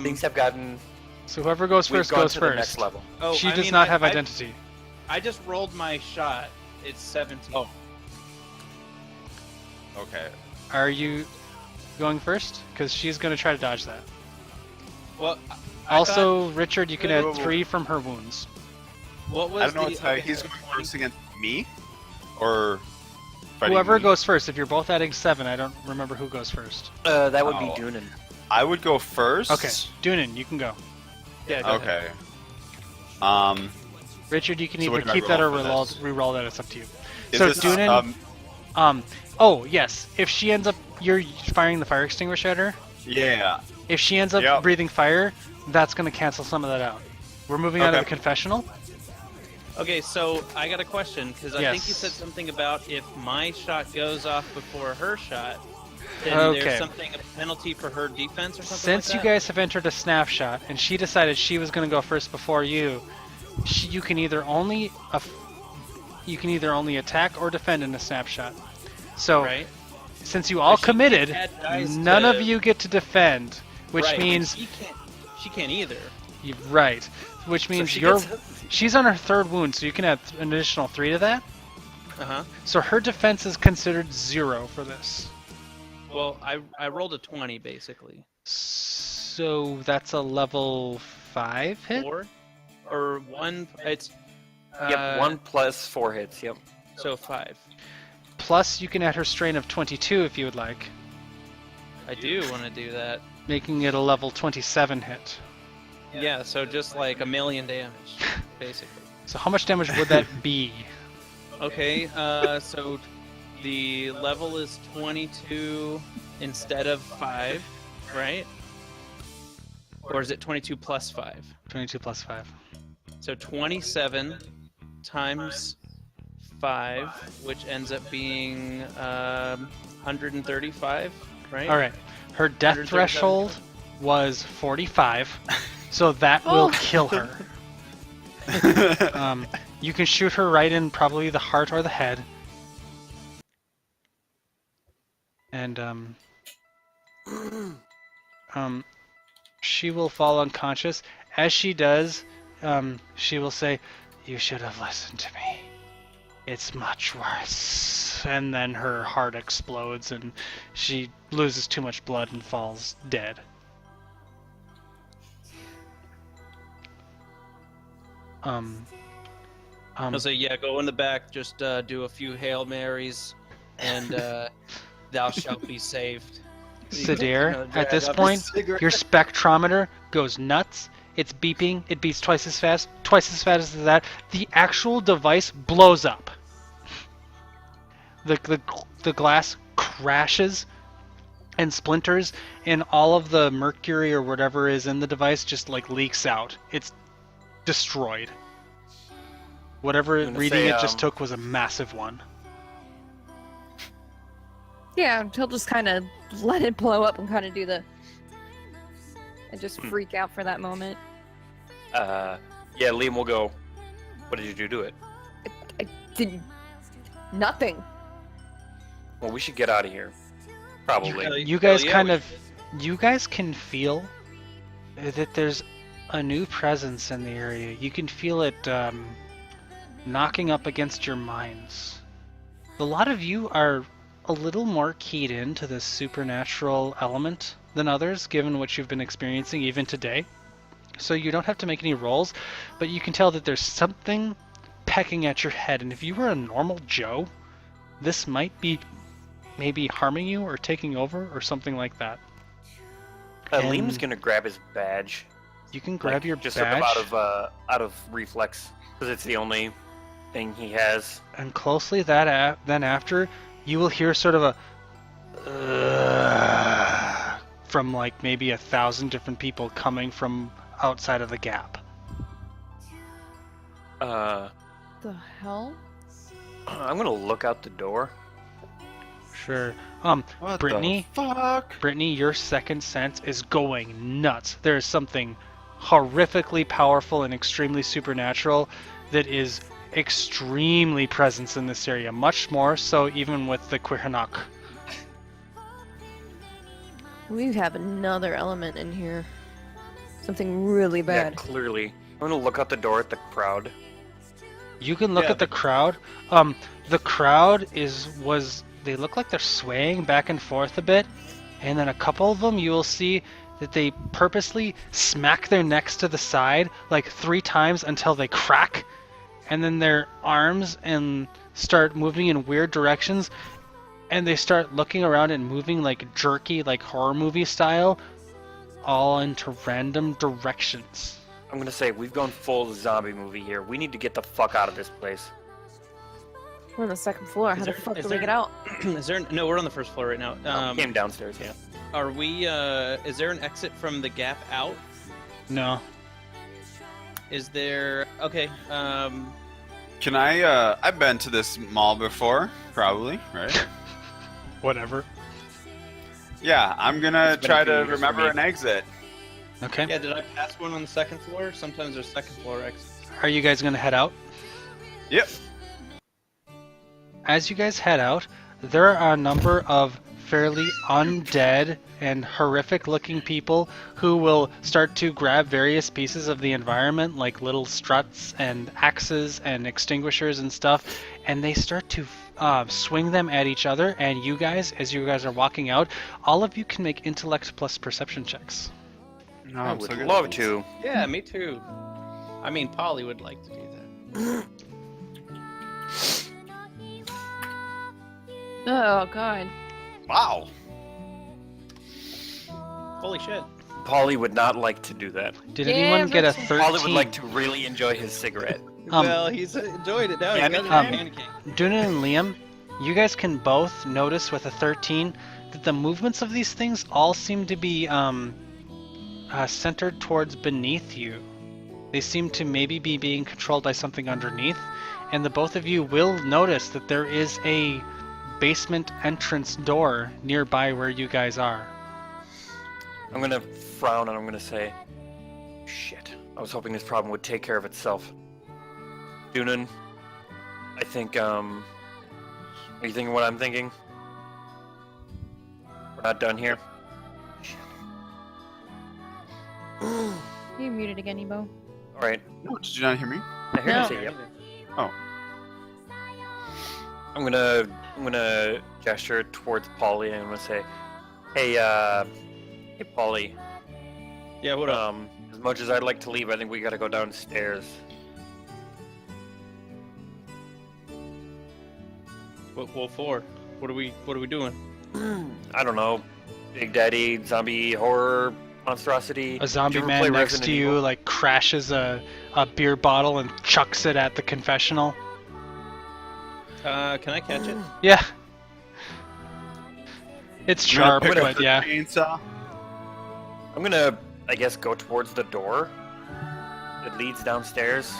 Things have gotten. So whoever goes We've first gone goes to the first. next level. Oh, She I does mean, not I- have I- identity. I just rolled my shot. It's 17. Oh. Okay. Are you going first? Because she's going to try to dodge that. Well, I Also, Richard, you can Whoa, add whoa, whoa. 3 from her wounds. thought, what was I don't know. the, If, okay, he's so going 20 first against me, or fighting Whoever me? goes first. If you're both adding 7, I don't remember who goes first. That would be Oh. Doonan. I would go first. Okay, Doonan, you can go. Yeah, go ahead. Okay. Richard, you can So what either do I keep that or roll for this? re-roll that. It's up to you. Is So this, Doonan, oh yes, if she ends up, you're firing the fire extinguisher at her. yeah. If she ends up Yep. breathing fire, that's going to cancel some of that out. We're moving on to Okay. the confessional. Okay, so I got a question because I think you Yes. said something about if my shot goes off before her shot, then Okay. there's something a penalty for her defense or something. Since like you that? guys have entered a snapshot, and she decided she was going to go first before you, you can either only attack or defend in a snapshot. So right, since you all But she committed, can't add dice none to- of you get to defend, which right, means she can't either. right, which means she you're. gets- She's on her 3rd wound, so you can add an additional 3 to that. Uh huh. So her defense is considered 0 for this. Well, I rolled a 20 basically. So that's a level 5 hit. 4 or 1. It's Yep, 1 plus 4 hits. Yep. So 5. Plus, you can add her strain of 22 if you would like, I do want to do that. making it a level 27 hit. Yeah, so just like 1,000,000 damage, basically. So how much damage would that be? Okay, so the level is 22 instead of 5, right? Or is it 22 plus 5? 22 plus 5. So 27 times 5, which ends up being 135, right? All right. Her death 137. threshold was 45, so that will kill her. You can shoot her right in probably the heart or the head. And she will fall unconscious. As she does, she will say, "You should have listened to me. It's much worse." And then her heart explodes and she loses too much blood and falls dead. I'll say, yeah, go in the back, just do a few Hail Marys, and thou shalt be saved. Sadir, at this point, your spectrometer goes nuts. It's beeping. It beats twice as fast as that. The actual device blows up. The glass crashes and splinters, and all of the mercury or whatever is in the device just like leaks out. It's destroyed. Whatever gonna reading say, it just took was a massive one. Yeah, he'll just kind of let it blow up and kind of do the. And just Hmm. freak out for that moment. Yeah, Liam will go. What did you do to it? I did nothing. Well, we should get out of here. Probably. You guys yeah, kind we of, you guys can feel that there's a new presence in the area. You can feel it knocking up against your minds. A lot of you are a little more keyed into this supernatural element than others, given what you've been experiencing even today. So you don't have to make any rolls, but you can tell that there's something pecking at your head. And if you were a normal Joe, this might be maybe harming you or taking over or something like that. And Liam's gonna grab his badge. You can grab like, your just badge, sort of out of reflex because it's the only thing he has. and closely then after, you will hear sort of a from like maybe 1,000 different people coming from outside of the gap. Uh, The hell? I'm gonna look out the door. Sure. What Brittany, the fuck? Brittany, your second sense is going nuts. There is something horrifically powerful and extremely supernatural that is extremely present in this area, much more so even with the Quirhanak. We have another element in here. Something really Yeah, bad. clearly. I'm gonna look out the door at the crowd. You can look Yeah, at the crowd. The crowd they look like they're swaying back and forth a bit, and then a couple of them you will see that they purposely smack their necks to the side like 3 times until they crack, and then their arms and start moving in weird directions, and they start looking around and moving like jerky, like horror movie style, all into random directions. I'm gonna say we've gone full zombie movie here. We need to get the fuck out of this place. We're on the second floor. How the fuck do we get out? Is there? No, we're on the first floor right now. Came downstairs, yeah. Are we? Is there an exit from the gap out? No. Is there? Okay. Can I? I've been to this mall before, probably, right? Whatever. Yeah, I'm gonna It's been try a few to years for remember me. an exit. Okay. Yeah. Did I pass one on the second floor? Sometimes there's second floor exits. Are you guys gonna head out? Yep. As you guys head out, there are a number of fairly undead and horrific looking people who will start to grab various pieces of the environment like little struts and axes and extinguishers and stuff, and they start to swing them at each other. And you guys, as you guys are walking out, all of you can make intellect plus perception checks. No, I I'm would so good at love these. to. Yeah, me too. I mean, Polly would like to do that. Oh god. Wow. Holy shit. Polly would not like to do that. Did Yeah, anyone get a that's- 13? Polly would like to really enjoy his cigarette. Well, he's enjoyed it now. Yeah, He got um, it panicking. Duna and Liam, you guys can both notice with a 13 that the movements of these things all seem to be centered towards beneath you. They seem to maybe be being controlled by something underneath, and the both of you will notice that there is a basement entrance door nearby where you guys are. I'm gonna frown and I'm gonna say, shit. I was hoping this problem would take care of itself. Dunan, I think, are you thinking what I'm thinking? We're not done here? You muted again, Ebo. Alright, No, did you not hear me? I heard No. you say yep. Oh. I'm gonna gesture towards Polly and I'm gonna say, hey Polly, Yeah, what up? as much as I'd like to leave, I think we gotta go downstairs. What for? What are we doing? I don't know, Big Daddy, zombie horror monstrosity. A zombie Did you ever man play next Resident to you Evil? like crashes a beer bottle and chucks it at the confessional. Can I catch it? Yeah. It's You wanna sharp, pick up but the yeah. chainsaw? I'm gonna, I guess, go towards the door that leads downstairs.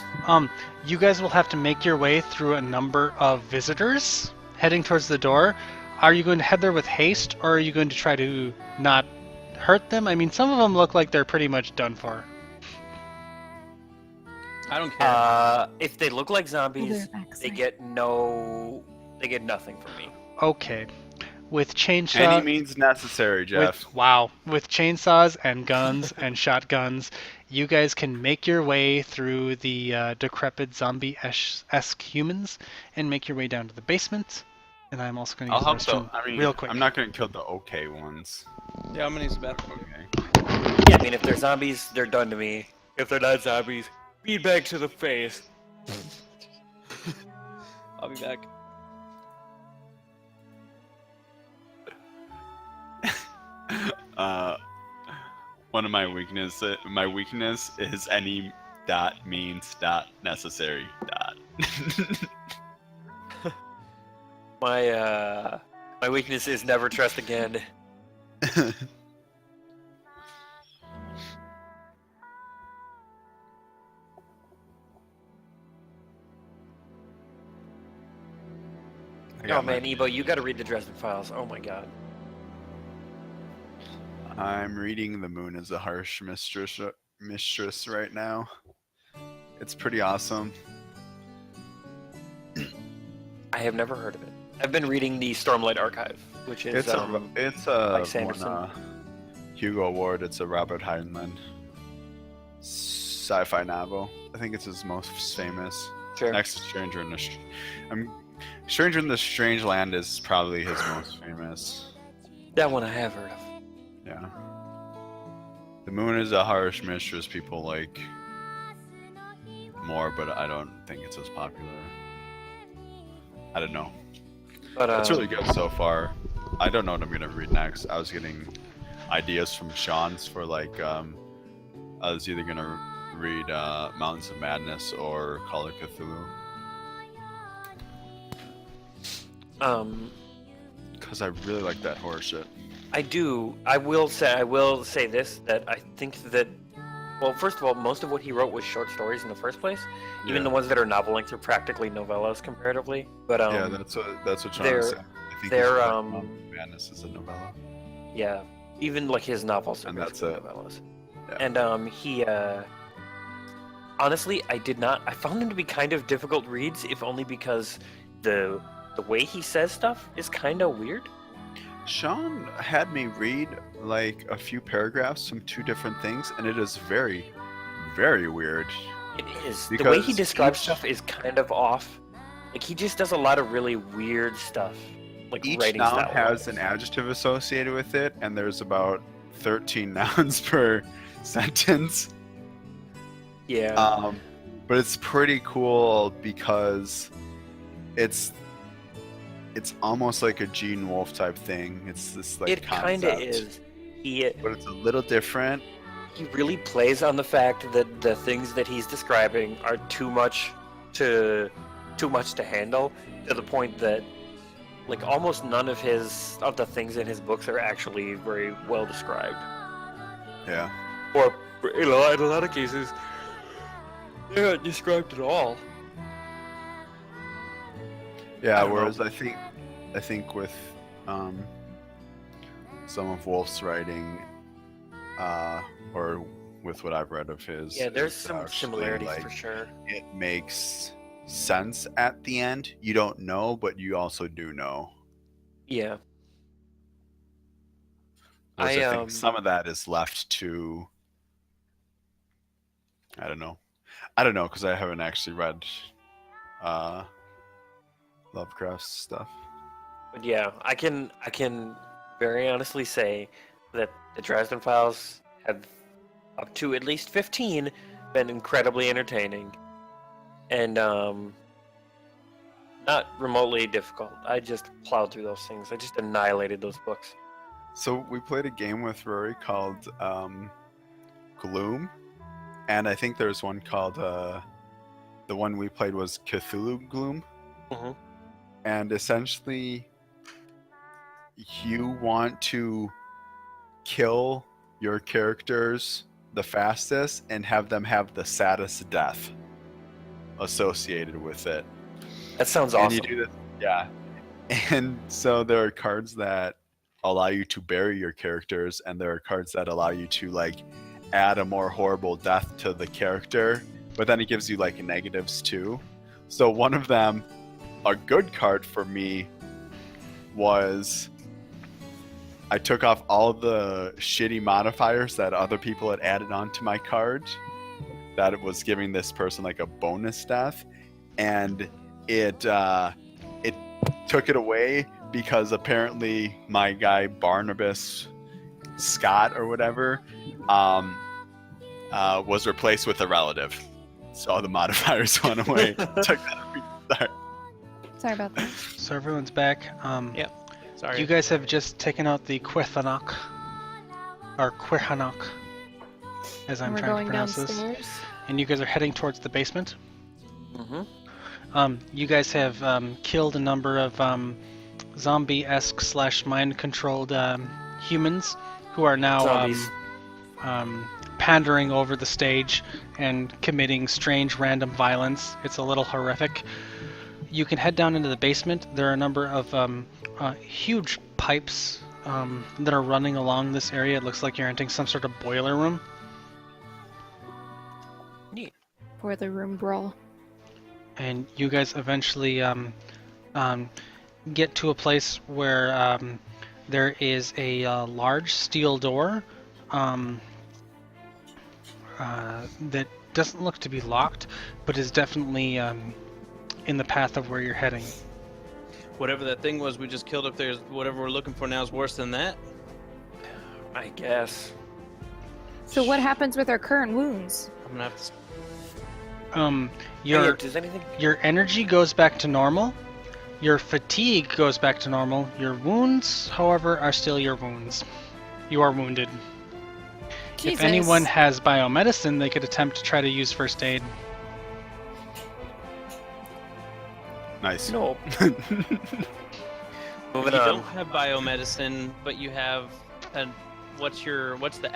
You guys will have to make your way through a number of visitors heading towards the door. Are you going to head there with haste, or are you going to try to not hurt them? I mean, some of them look like they're pretty much done for. I don't care. If they look like zombies, they're they backside. get nothing from me. Okay. With Any chainsaw, means necessary, Jeff. with chainsaws and guns and shotguns, you guys can make your way through the decrepit zombie-esque humans and make your way down to the basement. And I'm also going to I'll help use the though. restroom I mean, real quick. I'm not gonna kill the okay ones. Yeah, I'm gonna use the bathroom. Okay. Yeah, I mean, if they're zombies, they're done to me. If they're not zombies, feedback to the face. I'll be back. One of my weakness is any dot means dot necessary dot. My weakness is never trust again. I Oh got man, my- Ebo, you got to read the Dresden Files. Oh my god. I'm reading The Moon is a Harsh Mistress right now. It's pretty awesome. I have never heard of it. I've been reading the Stormlight Archive, which is It's a Mike one, Sanderson. Hugo Award. It's a Robert Heinlein sci-fi novel. I think it's his most famous. Sure. Next to Stranger in the Strange Land is probably his most famous. That one I have heard of. Yeah. The Moon is a Harsh Mistress. People like more, but I don't think it's as popular. I don't know. But It's really good so far. I don't know what I'm gonna read next. I was getting ideas from Sean's for like I was either gonna read Mountains of Madness or Call of Cthulhu because I really like that horror shit. I do. I will say this, that I think that, well, first of all, most of what he wrote was short stories in the first place. Even Yeah. the ones that are novel length are practically novellas comparatively. But Yeah, that's what Sean they're- was saying. I think they're, he's like, Mountains of Madness is a novella. yeah, even like his novels are And that's basically it. novellas. Yeah. And he honestly, I found him to be kind of difficult reads, if only because the way he says stuff is kind of weird. Sean had me read like a few paragraphs from two different things, and it is very, very weird. It is. The way he Because describes each- stuff is kind of off. Like, he just does a lot of really weird stuff. Like, Each writing noun style. has an adjective associated with it, and there's about 13 nouns per sentence. Yeah. But it's pretty cool because it's almost like a Gene Wolfe type thing. It's this like it kind of concept, is. He but it's a little different. really plays on the fact that the things that he's describing are too much to handle, to the point that like almost none of the things in his books are actually very well described. Yeah. Or in a lot of cases, they're not described at all. Yeah, I don't know. whereas I think with some of Wolf's writing, or with what I've read of his, Yeah, there's it's some actually, similarities like, for sure. it makes sense at the end. You don't know, but you also do know. Yeah. Whereas I think um, some of that is left to, I don't know because I haven't actually read Lovecraft's stuff. But yeah, I can very honestly say that the Dresden Files have, up to at least 15, been incredibly entertaining, and not remotely difficult. I just plowed through those things. I just annihilated those books. So we played a game with Rory called Gloom, and I think there's one called the one we played was Cthulhu Gloom. Mhm. And essentially you want to kill your characters the fastest and have them have the saddest death associated with it. That sounds And awesome. you do this, yeah. And so there are cards that allow you to bury your characters, and there are cards that allow you to like add a more horrible death to the character, but then it gives you like negatives too. So one of them, a good card for me, was I took off all the shitty modifiers that other people had added onto my card that it was giving this person like a bonus death, and it took it away because apparently my guy Barnabas Scott or whatever was replaced with a relative, so all the modifiers went away. Took that away. Sorry. Sorry about that. So everyone's back. Yep. Sorry. You guys have just taken out the Quithanok, or Quirhanok, as I'm And we're trying going to pronounce this. downstairs. And you guys are heading towards the basement. Mm-hmm. You guys have killed a number of zombie-esque / mind-controlled humans who are now Zombies. pandering over the stage and committing strange random violence. It's a little horrific. you can head down into the basement. There are a number of huge pipes that are running along this area. It looks like you're entering some sort of boiler room. For the room brawl. And you guys eventually get to a place where there is a large steel door that doesn't look to be locked, but is definitely in the path of where you're heading. Whatever that thing was we just killed, if there's whatever we're looking for now is worse than that. I guess. So what happens with our current wounds? I'm gonna have to. Your Does anything? your energy goes back to normal. Your fatigue goes back to normal. Your wounds, however, are still your wounds. You are wounded. Jesus. If anyone has biomedicine, they could attempt to try to use first aid. Nice. No. Moving You on. don't have biomedicine, but you have. What's the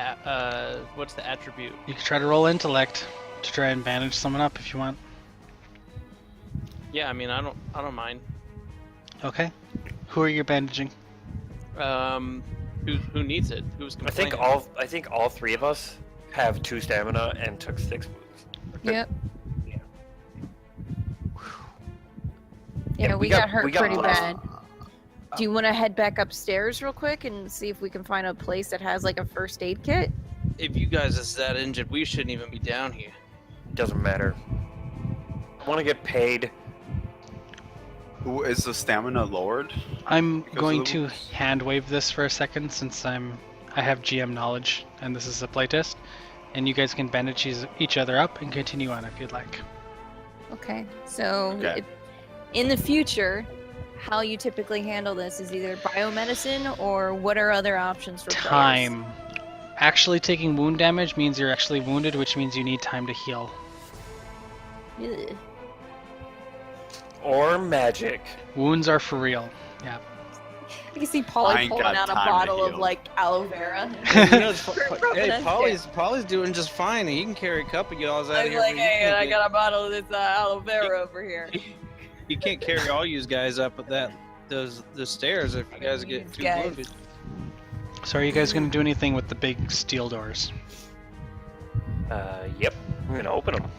attribute? You could try to roll intellect to try and bandage someone up if you want. Yeah, I mean, I don't mind. Okay. Who are you bandaging? Who needs it? Who's I think complaining? all three of us have 2 stamina and took 6 wounds. Yep. Yeah. Yeah, we we got- got hurt we got pretty lost. bad. Do you want to head back upstairs real quick and see if we can find a place that has like a first aid kit? If you guys is that injured, we shouldn't even be down here. Doesn't matter. I want to get paid. Who is the stamina lowered? I'm Because going of the to wounds? hand wave this for a second since I have GM knowledge and this is a playtest, and you guys can bandage each other up and continue on if you'd like. Okay, so Okay. in the future, how you typically handle this is either biomedicine or what are other options for players? Time. Actually taking wound damage means you're actually wounded, which means you need time to heal. Ugh. Or magic. Wounds are for real. Yeah. You can see I Polly ain't pulling got out a time to bottle of heal. like aloe vera. You know, it's, Rubbing hey, us Polly's doing just fine. He can carry a cup and get all his out I of was here. like, but you hey, can't I get- got a bottle of this aloe vera over here. You can't carry all you guys up at those stairs if you guys get These too guys. wounded. So are you guys going to do anything with the big steel doors? Yep. I'm gonna open them.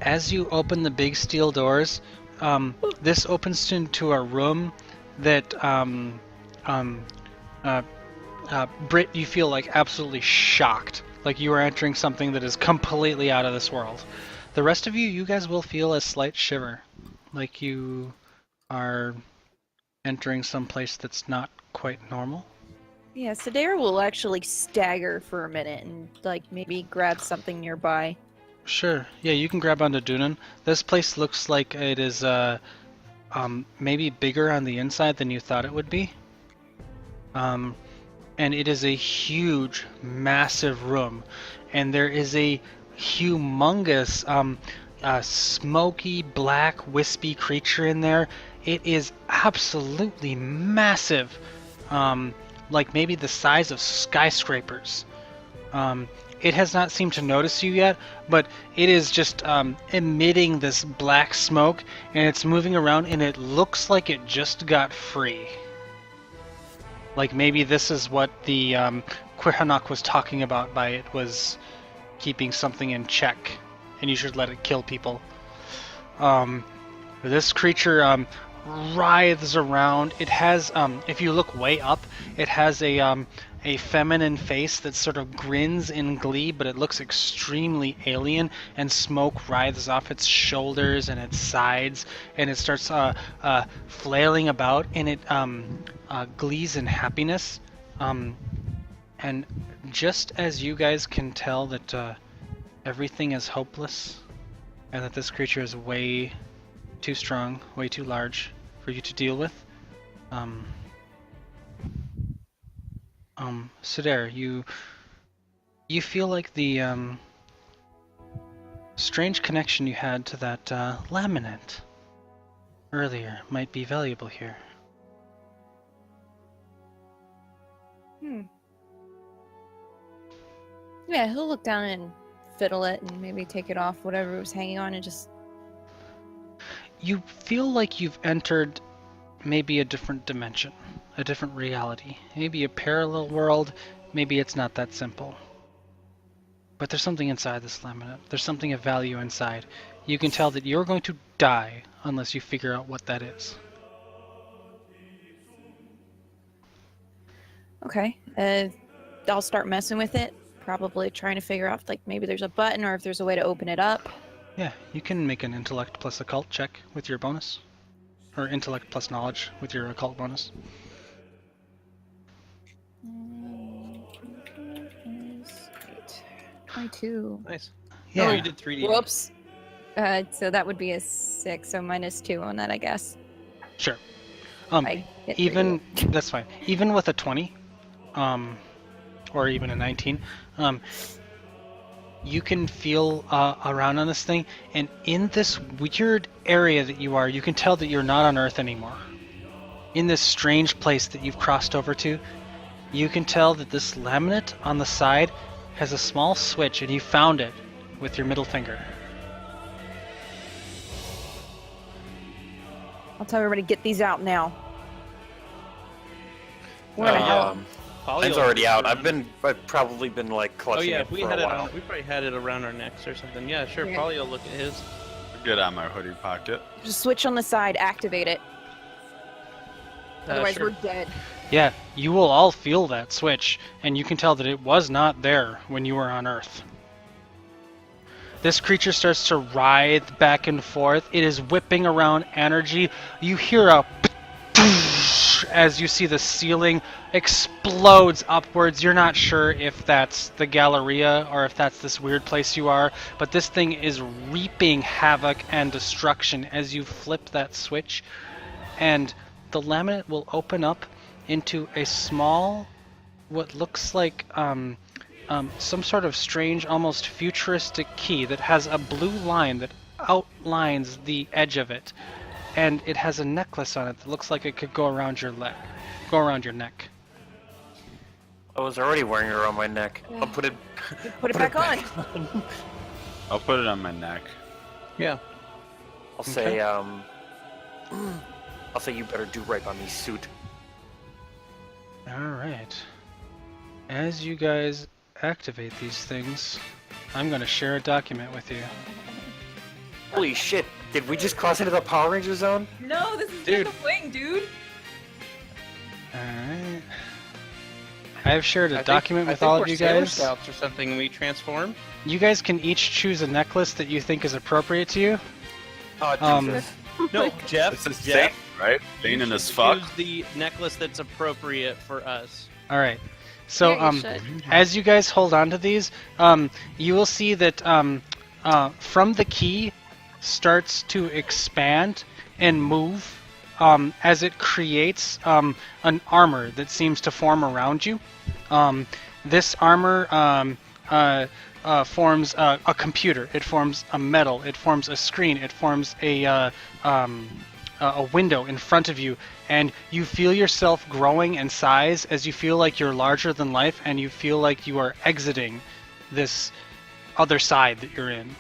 As you open the big steel doors, this opens into a room that Britt, you feel like absolutely shocked, like you are entering something that is completely out of this world. The rest of you guys will feel a slight shiver, like you are entering some place that's not quite normal. Yeah, Sadara will actually stagger for a minute and like maybe grab something nearby. Sure. Yeah, you can grab onto Dunan. This place looks like it is maybe bigger on the inside than you thought it would be. And it is a huge, massive room, and there is a humongous, smoky, black, wispy creature in there. It is absolutely massive, like maybe the size of skyscrapers. It has not seemed to notice you yet, but it is just emitting this black smoke, and it's moving around, and it looks like it just got free. Like maybe this is what the Quirhanak was talking about by it was keeping something in check, and you should let it kill people. This creature writhes around. It has, if you look way up, it has a feminine face that sort of grins in glee, but it looks extremely alien, and smoke writhes off its shoulders and its sides, and it starts flailing about, and it glees in happiness. And just as you guys can tell that everything is hopeless, and that this creature is way too strong, way too large for you to deal with, Sidere, you feel like the strange connection you had to that laminate earlier might be valuable here. Yeah, he'll look down and fiddle it and maybe take it off whatever it was hanging on and just you feel like you've entered maybe a different dimension, a different reality, maybe a parallel world. Maybe it's not that simple. But there's something inside this laminate. There's something of value inside. You can tell that you're going to die unless you figure out what that is. Okay. I'll start messing with it. Probably trying to figure out, like, maybe there's a button or if there's a way to open it up. Yeah, you can make an intellect plus occult check with your bonus. Or intellect plus knowledge with your occult bonus. 22. Nice. Yeah. Oh, you did 3D. Whoops. So that would be a 6, so -2 on that, I guess. Sure. I hit Even that's fine. Even with a 20, or even a 19, you can feel around on this thing, and in this weird area that you are, you can tell that you're not on Earth anymore. In this strange place that you've crossed over to, you can tell that this laminate on the side has a small switch, and you found it with your middle finger. I'll tell everybody, get these out now. Where the hell? Mine's already out. I've probably been like Oh clutching yeah, it if we for had a it while. on, we probably had it around our necks or something. Yeah, sure. Yeah. Polly will look at his. Get on my hoodie pocket. Just switch on the side, activate it. Otherwise, Sure. we're dead. Yeah, you will all feel that switch, and you can tell that it was not there when you were on Earth. This creature starts to writhe back and forth. It is whipping around energy. You hear a as you see the ceiling explodes upwards. You're not sure if that's the Galleria or if that's this weird place you are, but this thing is reaping havoc and destruction as you flip that switch, and the laminate will open up into a small, what looks like some sort of strange, almost futuristic key that has a blue line that outlines the edge of it, and it has a necklace on it that looks like it could go around your neck. I was already wearing it around my neck. I'll put it. Put it back on. I'll put it on my neck. Yeah. I'll say I'll say you better do right by me, suit. All right. As you guys activate these things, I'm going to share a document with you. Holy shit! Did we just cross into the Power Ranger zone? No, this is Dude. Gundam Wing, dude. All right. I have shared a I document think with all we're of you Sailor guys. Scouts or something, and we transform. You guys can each choose a necklace that you think is appropriate to you. Oh, Um, Jesus. No, Jeff. This is Jeff. Zane, right? Zane and his fuck. Choose the necklace that's appropriate for us. All right. So Yeah, you should. as you guys hold on to these, you will see that from the key starts to expand and move as it creates an armor that seems to form around you. This armor forms a computer. It forms a metal. It forms a screen. It forms a window in front of you, and you feel yourself growing in size as you feel like you're larger than life, and you feel like you are exiting this other side that you're in.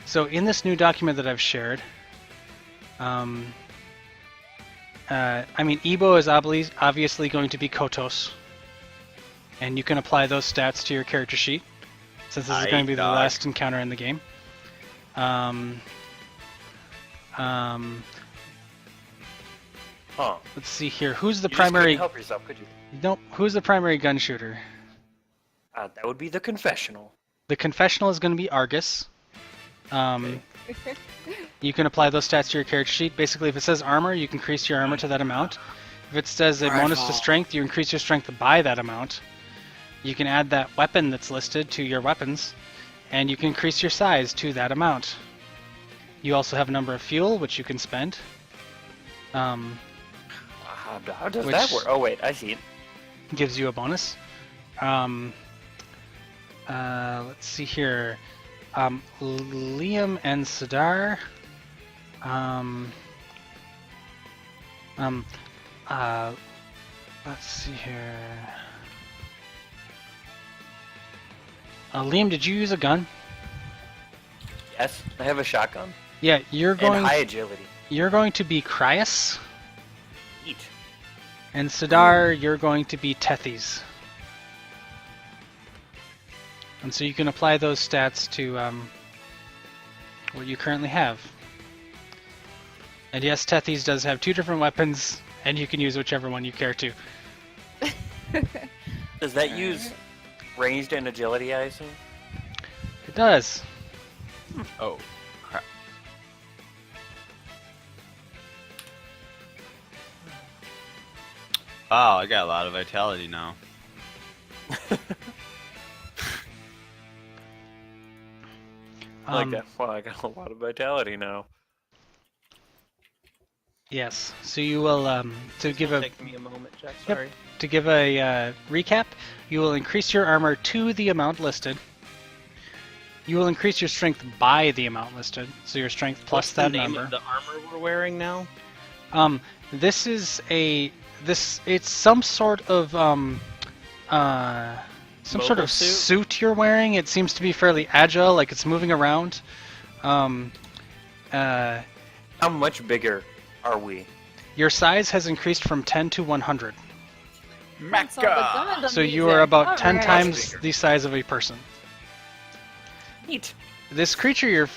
So in this new document that I've shared, Ebo is obviously going to be Kotos, and you can apply those stats to your character sheet, since this is going to be the Dog. last encounter in the game. Huh. Let's see here. Who's the You just couldn't primary? help yourself, could you? Nope. Who's the primary gun shooter? That would be the confessional. The confessional is going to be Argus. You can apply those stats to your character sheet. Basically, if it says armor, you can increase your armor to that amount. If it says a bonus to strength, you increase your strength by that amount. You can add that weapon that's listed to your weapons, and you can increase your size to that amount. You also have a number of fuel, which you can spend. How does Which- that work? Oh wait, I see it. Gives you a bonus. Let's see here. Liam and Sadar. Let's see here. Liam, did you use a gun? Yes, I have a shotgun Yeah, you're and going. high agility. You're going to be Cryus, Eat. and Sidar, you're going to be Tethys. And so you can apply those stats to what you currently have. And yes, Tethys does have 2 different weapons, and you can use whichever one you care to. Does that use ranged and agility, I assume? It does. Oh, crap. Wow, I got a lot of vitality now. I like that. Wow, I got a lot of vitality now. Yes. So you will to give a Take me a moment, Jack. Yep. Sorry. to give a recap. You will increase your armor to the amount listed. You will increase your strength by the amount listed. So your strength plus What's the that name number. of the armor we're wearing now? This is it's some sort of some sort Mobile of suit? suit you're wearing. It seems to be fairly agile, like it's moving around. How much bigger are we? Your size has increased from 10 to 100. That's all the Mecha! Gundam So you music. are about 10 Alright. times bigger. the size of a person. Neat. This creature you're,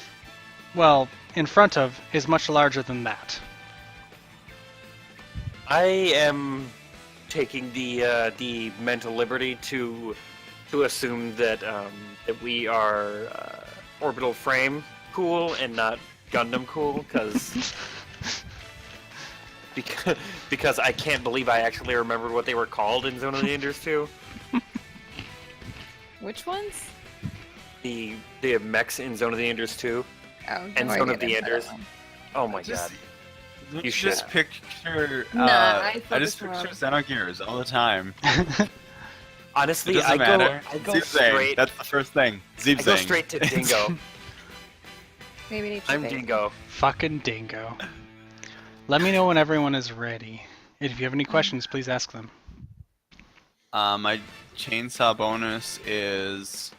in front of is much larger than that. I am taking the mental liberty to assume that that we are orbital frame cool and not Gundam cool, because I can't believe I actually remembered what they were called in Zone of the Enders 2. Which ones? The mechs in Zone of the Enders 2. Oh, And no Zone idea of the about that Enders. one. Oh my Just- god. Don't You you just should. picture. Nah, I I just focus picture more Xenogears all the time. Honestly, It doesn't I matter. go Zebzang. straight. That's the first thing. Zebzang. I go straight to Dingo. Maybe need I'm Dingo. Fucking dingo. Let me know when everyone is ready. If you have any questions, please ask them. My chainsaw bonus is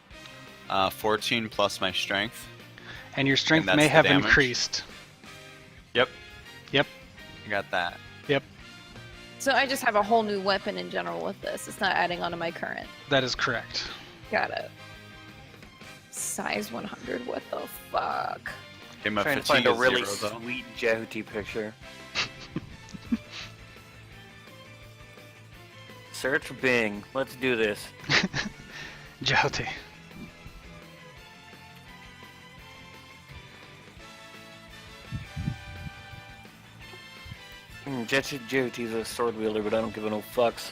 14 plus my strength. And your strength that's may the have damage. increased. Yep. Yep. I got that. So I just have a whole new weapon in general with this. It's not adding on to my current. That is correct. Got it. Size 100. What the fuck? Okay, my Trying to fatigue find a is really 0 though. sweet Jehuti picture. Search Bing. Let's do this. Jyoti. Jehuti's a sword wielder, but I don't give a no fucks.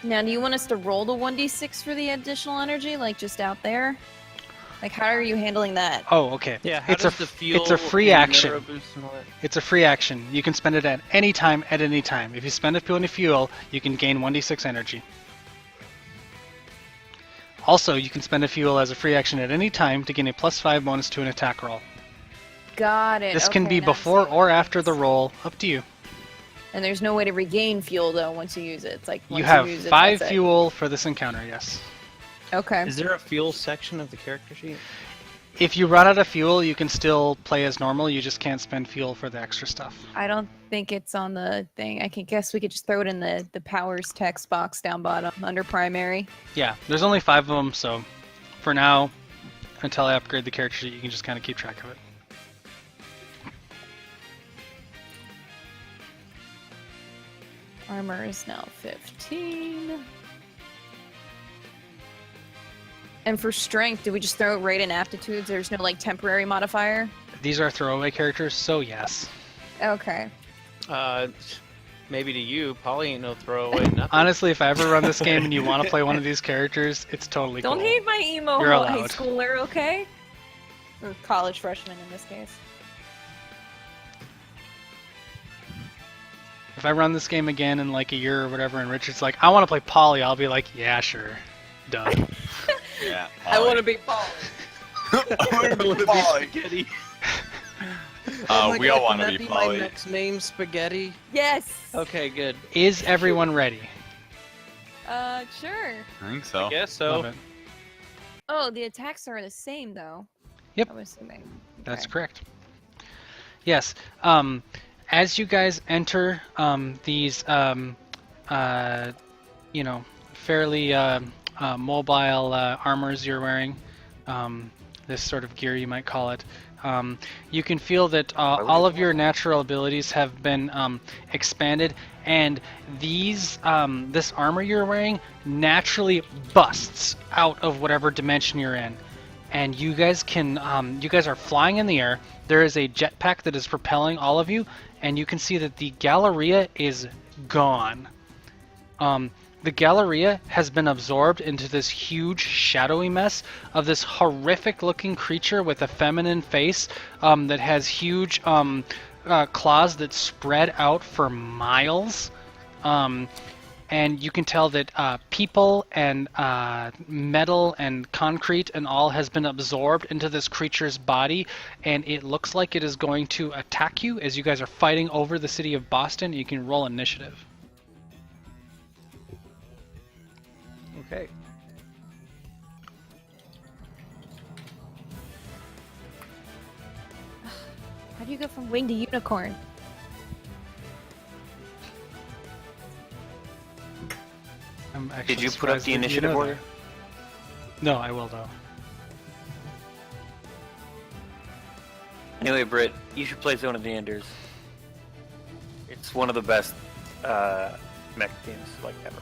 Now, do you want us to roll the 1d6 for the additional energy, like just out there? Like, how are you handling that? Oh, okay. Yeah, how it's does a the fuel it's a free and action. mineral boost and all that? It's a free action. You can spend it at any time. At any time. If you spend any fuel, you can gain 1d6 energy. Also, you can spend a fuel as a free action at any time to gain a +5 bonus to an attack roll. Got it. This can Okay, be now I before see or what it after the means. roll. Up to you. And there's no way to regain fuel, though, once you use it. It's like, once You have use it, 5 that's it. fuel for this encounter, yes. Okay. Is there a fuel section of the character sheet? If you run out of fuel, you can still play as normal. You just can't spend fuel for the extra stuff. I don't think it's on the thing. I can guess we could just throw it in the powers text box down bottom under primary. Yeah, there's only 5 of them, so for now, until I upgrade the character sheet, you can just kind of keep track of it. Armor is now 15. And for strength, do we just throw it right in aptitudes? There's no like temporary modifier? These are throwaway characters, so yes. Okay. Maybe to you, Polly ain't no throwaway. Nothing. Honestly, if I ever run this game and you want to play one of these characters, it's totally Don't cool. hate my emo You're high allowed. schooler, okay? Or college freshman in this case. If I run this game again in like a year or whatever, and Richard's like, I want to play Polly, I'll be like, yeah, sure. Done. Yeah. I want to be Paul. I want to be Spaghetti. We all want to be my Polly. next name, Spaghetti. Yes. Okay, good. Is everyone ready? Sure. I think so. I guess so. Love it. Oh, the attacks are the same though. Yep. I'm assuming. That's Okay. correct. Yes. As you guys enter these, fairly mobile armors you're wearing, this sort of gear you might call it, you can feel that all of your natural abilities have been expanded, and this armor you're wearing naturally busts out of whatever dimension you're in. And you guys are flying in the air. There is a jetpack that is propelling all of you, and you can see that the Galleria is gone. The Galleria has been absorbed into this huge shadowy mess of this horrific looking creature with a feminine face that has huge claws that spread out for miles. And you can tell that people and metal and concrete and all has been absorbed into this creature's body, and it looks like it is going to attack you as you guys are fighting over the city of Boston. You can roll initiative. Okay. How do you go from wing to unicorn? I'm actually Did you put up surprised the that you initiative know order? that. No, I will though. Anyway, Britt, you should play Zone of the Enders. It's one of the best mech games like ever.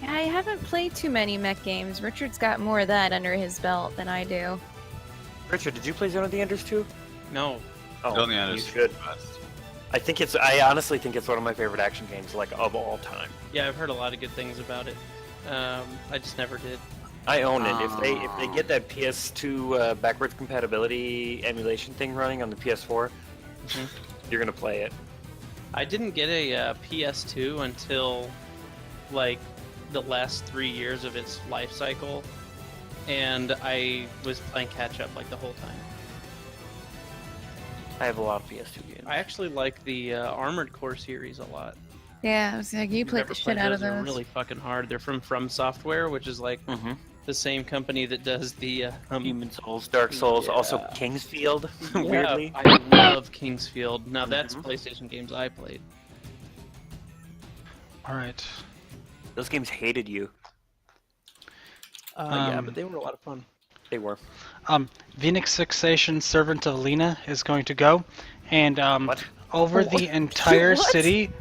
Yeah, I haven't played too many mech games. Richard's got more of that under his belt than I do. Richard, did you play Zone of the Enders too? No. Oh, Zone of the you Enders. should. I honestly think it's one of my favorite action games, like of all time. Yeah, I've heard a lot of good things about it. I just never did. I own it. If they get that PS2 backwards compatibility emulation thing running on the PS4, you're gonna play it. I didn't get a PS2 until like the last 3 years of its life cycle, and I was playing catch up like the whole time. I have a lot of PS2 games. I actually like the Armored Core series a lot. Yeah, I was like, you played Never the shit out of They're those. really fucking hard. They're from Software, which is like Mm-hmm. the same company that does the Demon Souls, Dark Souls, also Yeah. Kingsfield. Yeah, Weirdly, I love Kingsfield. Now that's Mhm. PlayStation games I played. All right. those games hated you. Yeah, Um, but they were a lot of fun. They were. Phoenix Fixation, Servant of Lena, is going to go, and What? over the entire What? city,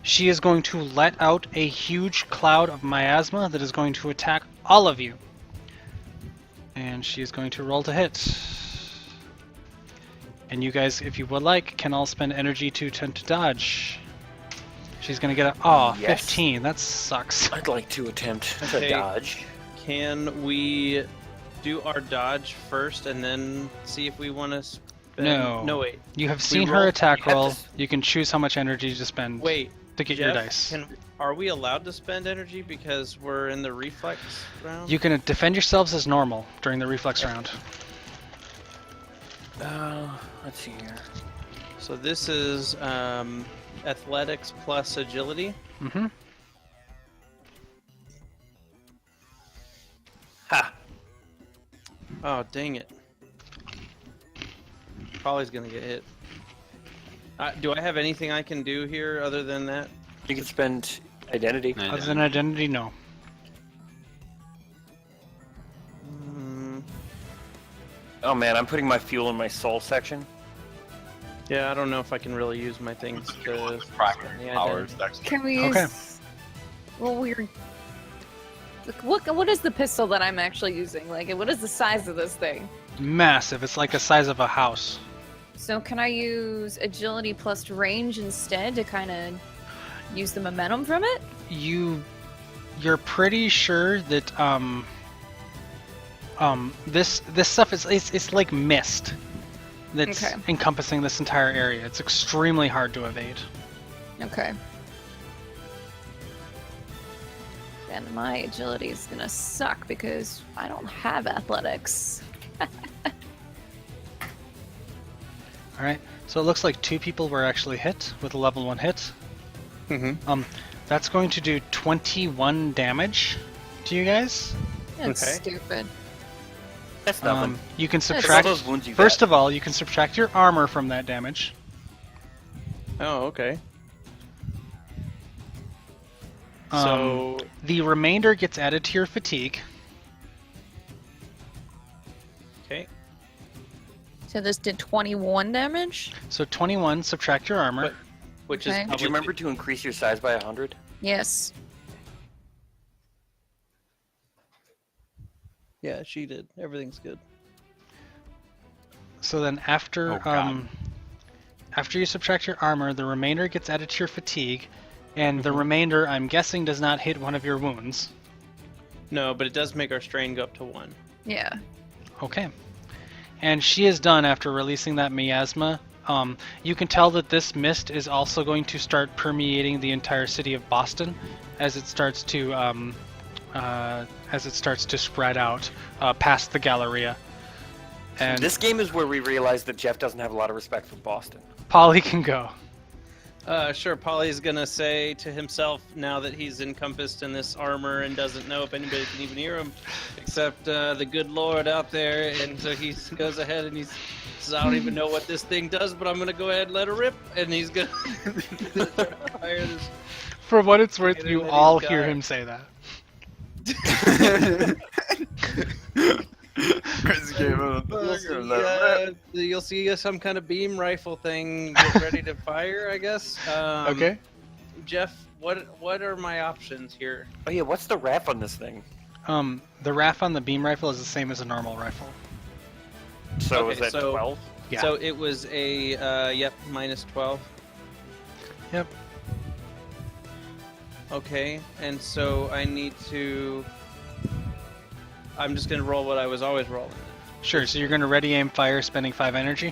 she is going to let out a huge cloud of miasma that is going to attack all of you. And she is going to roll to hit. And you guys, if you would like, can all spend energy to attempt to dodge. She's going to get a Yes. 15. That sucks. I'd like to attempt Okay. to dodge. Can we do our dodge first and then see if we want to spend... No. No, wait. You have We seen roll- her attack you have to roll. s- You can choose how much energy to spend Wait. to get Jeff, your dice. Are we allowed to spend energy because we're in the reflex round? You can defend yourselves as normal during the reflex round. Let's see here. So this is athletics plus agility. Mm-hmm. Ha! Oh, dang it. Probably's gonna get hit. Do I have anything I can do here other than that? You can spend identity. Other than identity, no. Mm, Oh man, I'm putting my fuel in my soul section. yeah, I don't know if I can really use my things to spend the Powers. identity. Can we use? Okay. Well, we're. Look, what is the pistol that I'm actually using? Like, what is the size of this thing? Massive. It's like the size of a house. So can I use agility plus range instead to kind of use the momentum from it? You're pretty sure that this stuff is it's like mist that's Okay. encompassing this entire area. It's extremely hard to evade. Okay. And my agility is gonna suck because I don't have athletics. All right. So it looks like 2 people were actually hit with a level 1 hit. Mm-hmm. That's going to do 21 damage to you guys. That's Okay. stupid. That's nothing. You can That's All subtract. those wounds you First got. of all, you can subtract your armor from that damage. Oh, okay. Um, So The remainder gets added to your fatigue. okay. So this did 21 damage? So 21, subtract your armor. But- Which Okay. is Did probably you remember to increase your size by 100? Yes. Yeah, she did. Everything's good. So then after Oh, God. after you subtract your armor, the remainder gets added to your fatigue, and the remainder, I'm guessing, does not hit one of your wounds. No, but it does make our strain go up to 1. Yeah. Okay. And she is done after releasing that miasma. You can tell that this mist is also going to start permeating the entire city of Boston as it starts to spread out past the Galleria. And This game is where we realize that Jeff doesn't have a lot of respect for Boston. Polly can go. Sure, Polly's gonna say to himself now that he's encompassed in this armor and doesn't know if anybody can even hear him, except the good Lord out there, and so he goes ahead and he says, I don't even know what this thing does, but I'm gonna go ahead and let her rip, and he's gonna fire this. For what it's worth, Later you that all he's hear got- him say that. Chris gave him a You'll see some kind of beam rifle thing get ready to fire, I guess. Okay. Jeff, what are my options here? Oh yeah, what's the RAF on this thing? The RAF on the beam rifle is the same as a normal rifle. So Okay, is that so- 12? Yeah. So it was a minus 12. Yep. Okay, and so I need to. I'm just gonna roll what I was always rolling. Sure, so you're going to ready aim fire, spending 5 energy?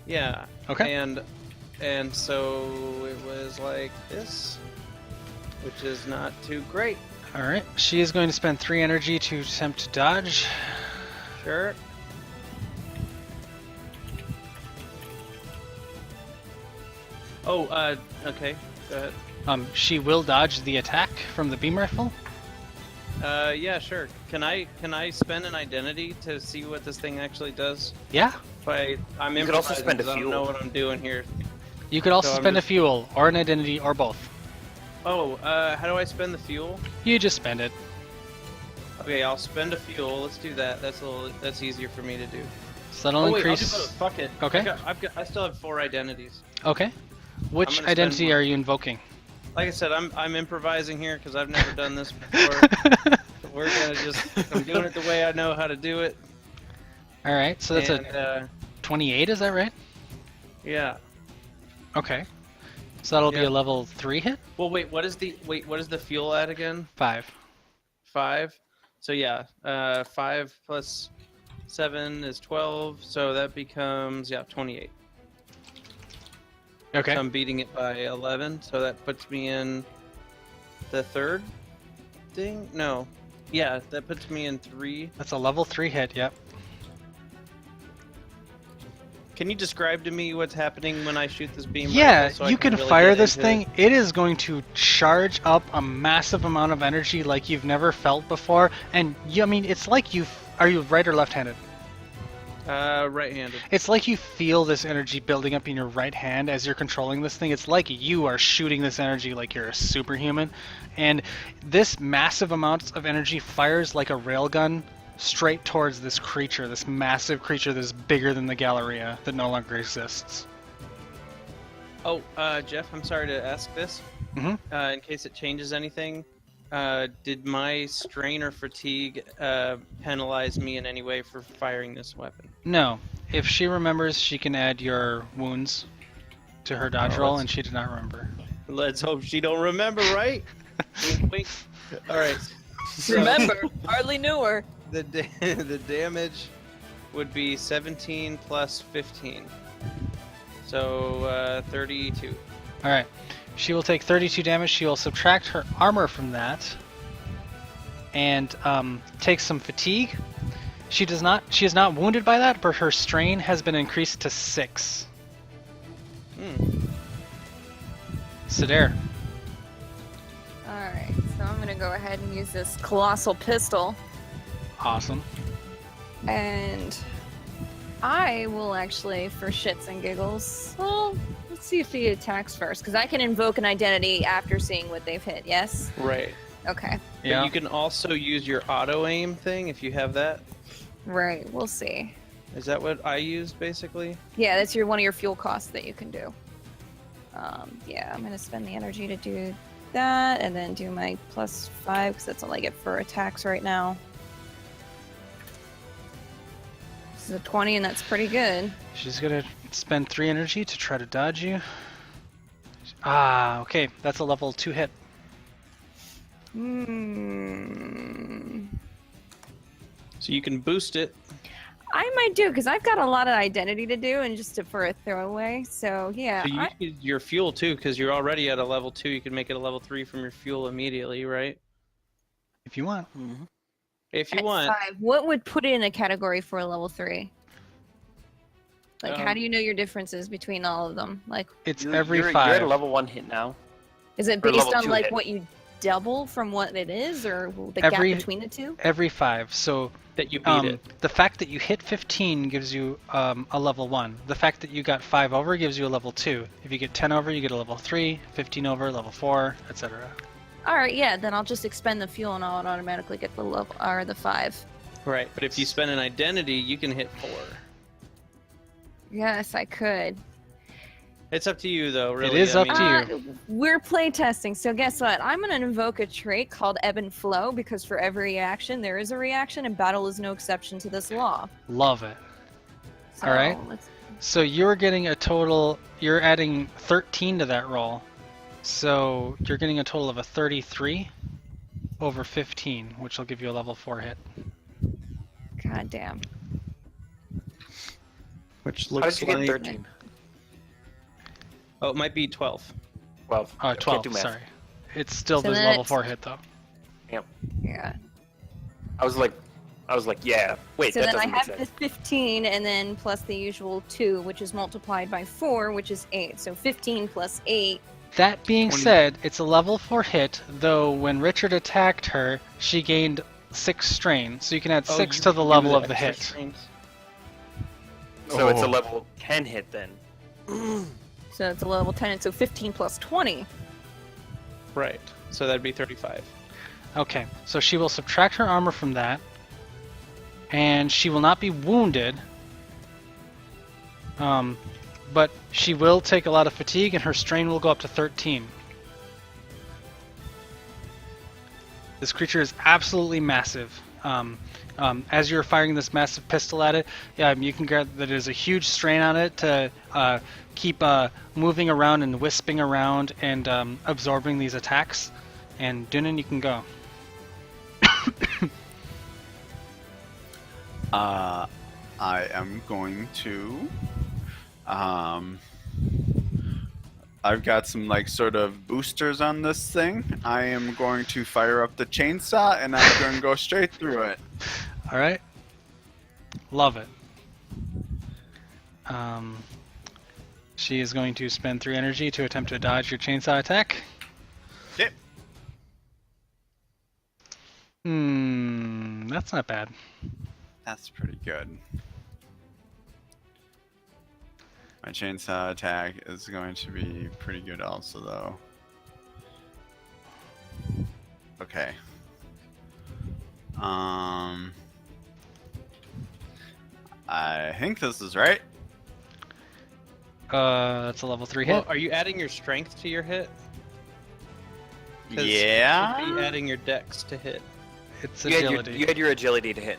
Yeah. Okay. And so it was like this, which is not too great. Alright, she is going to spend 3 energy to attempt to dodge. Sure. Oh, okay. Go ahead. She will dodge the attack from the beam rifle. Yeah, sure. Can I spend an identity to see what this thing actually does? Yeah. I'm You could also improvising spend a 'cause I don't fuel. know what I'm doing here. You could also So I'm spend just- a fuel, or an identity, or both. Oh, how do I spend the fuel? You just spend it. Okay, I'll spend a fuel. Let's do that. That's easier for me to do. So that'll Oh wait, increase. I'll do both. Fuck it. Okay. I still have 4 identities. Okay. Which I'm gonna identity spend one. are you invoking? Like I said, I'm improvising here because I've never done this before. So we're gonna I'm doing it the way I know how to do it. Alright, so that's and, a 28, is that right? yeah. Okay. So that'll be Yeah. a level 3 hit? Well, what is the fuel at again? 5. 5. So yeah, 5 plus 7 is 12. So that becomes 28. Okay. So I'm beating it by 11. So that puts me in the third thing. No, yeah, that puts me in 3. That's a level 3 hit, yep. Can you describe to me what's happening when I shoot this beam? Yeah, rifle so I you can really fire get this into it? thing. It is going to charge up a massive amount of energy like you've never felt before. And I mean, it's like are you right or left-handed? Right-handed. It's like you feel this energy building up in your right hand as you're controlling this thing. It's like you are shooting this energy like you're a superhuman. And this massive amounts of energy fires like a railgun straight towards this creature, this massive creature that is bigger than the Galleria that no longer exists. Oh, Jeff, I'm sorry to ask this. Mhm. In case it changes anything, did my strain or fatigue penalize me in any way for firing this weapon? No. If she remembers, she can add your wounds to her dodge roll, let's- and she did not remember. Let's hope she don't remember, right? Wink, wink. All right. So Remember, hardly knew her. the damage would be 17 plus 15, so 32. Alright. She will take 32 damage. She will subtract her armor from that. And take some fatigue. She is not wounded by that, but her strain has been increased to 6. Sidere. Alright, so I'm gonna go ahead and use this colossal pistol. Awesome. And I will actually, for shits and giggles, well, let's see if he attacks first, because I can invoke an identity after seeing what they've hit, yes? Right. Okay. Yeah. But you can also use your auto aim thing if you have that. Right, we'll see. Is that what I used basically? Yeah, that's one of your fuel costs that you can do. Yeah, I'm gonna spend the energy to do that, and then do my +5, because that's all I get for attacks right now. This is a 20, and that's pretty good. She's gonna spend 3 energy to try to dodge you. Ah, okay. That's a level 2 hit. So you can boost it. I might do, because I've got a lot of identity to do, and just for a throwaway. So yeah, So you use your fuel too, because you're already at a level 2. You can make it a level 3 from your fuel immediately, right? If you want. If you at want. 5. What would put it in a category for a level 3? Like, how do you know your differences between all of them? Like, It's You're every You're 5. at a level 1 hit now. is it Or based level on 2 like hit. what you double from what it is, or the Every- gap between the two? Every 5. So That you beat it. the fact that you hit 15 gives you a level 1. The fact that you got 5 over gives you a level 2. If you get 10 over, you get a level 3. 15 over, level 4, etc. All right, yeah. Then I'll just expend the fuel, and I'll automatically get the level or the 5. Right, but if you spend an identity, you can hit 4. Yes, I could. It's up to you, though. Really, is up to you. We're playtesting, so guess what? I'm gonna invoke a trait called Ebb and Flow, because for every action there is a reaction, and battle is no exception to this law. Love it. So, All right. let's- So you're getting a total, you're adding 13 to that roll. So you're getting a total of a 33 over 15, which will give you a level 4 hit. God damn. Which How looks did you like... get 13? Oh, it might be 12. 12. Oh, Can't 12, do math. sorry. It's still So the then level it's- 4 hit though. Yeah. I was like, yeah. Wait, So that then I doesn't make have the sense. 15, and then plus the usual 2, which is multiplied by 4, which is 8. So 15 plus 8. That being 20. said, it's a level 4 hit, though when Richard attacked her, she gained 6 strain, so you can add 6 to the level of the hit. So it's a Oh. level 10 hit then. So it's a level 10, and so 15 plus 20. Right, so that'd be 35. Okay, so she will subtract her armor from that, and she will not be wounded, but she will take a lot of fatigue, and her strain will go up to 13. This creature is absolutely massive. As you're firing this massive pistol at it, you can get that there's a huge strain on it to keep moving around and wisping around and absorbing these attacks. And Dunan, you can go. I am going to. I've got some like sort of boosters on this thing. I am going to fire up the chainsaw and I'm going to go straight through it. All right. Love it. She is going to spend 3 energy to attempt to dodge your chainsaw attack. Yep. That's not bad. That's pretty good. My chainsaw attack is going to be pretty good also though. Okay. I think this is right. That's a level 3 hit. Well, are you adding your strength to your hit? 'Cause Are you Yeah. adding your dex to hit? It's You agility. had your agility to hit.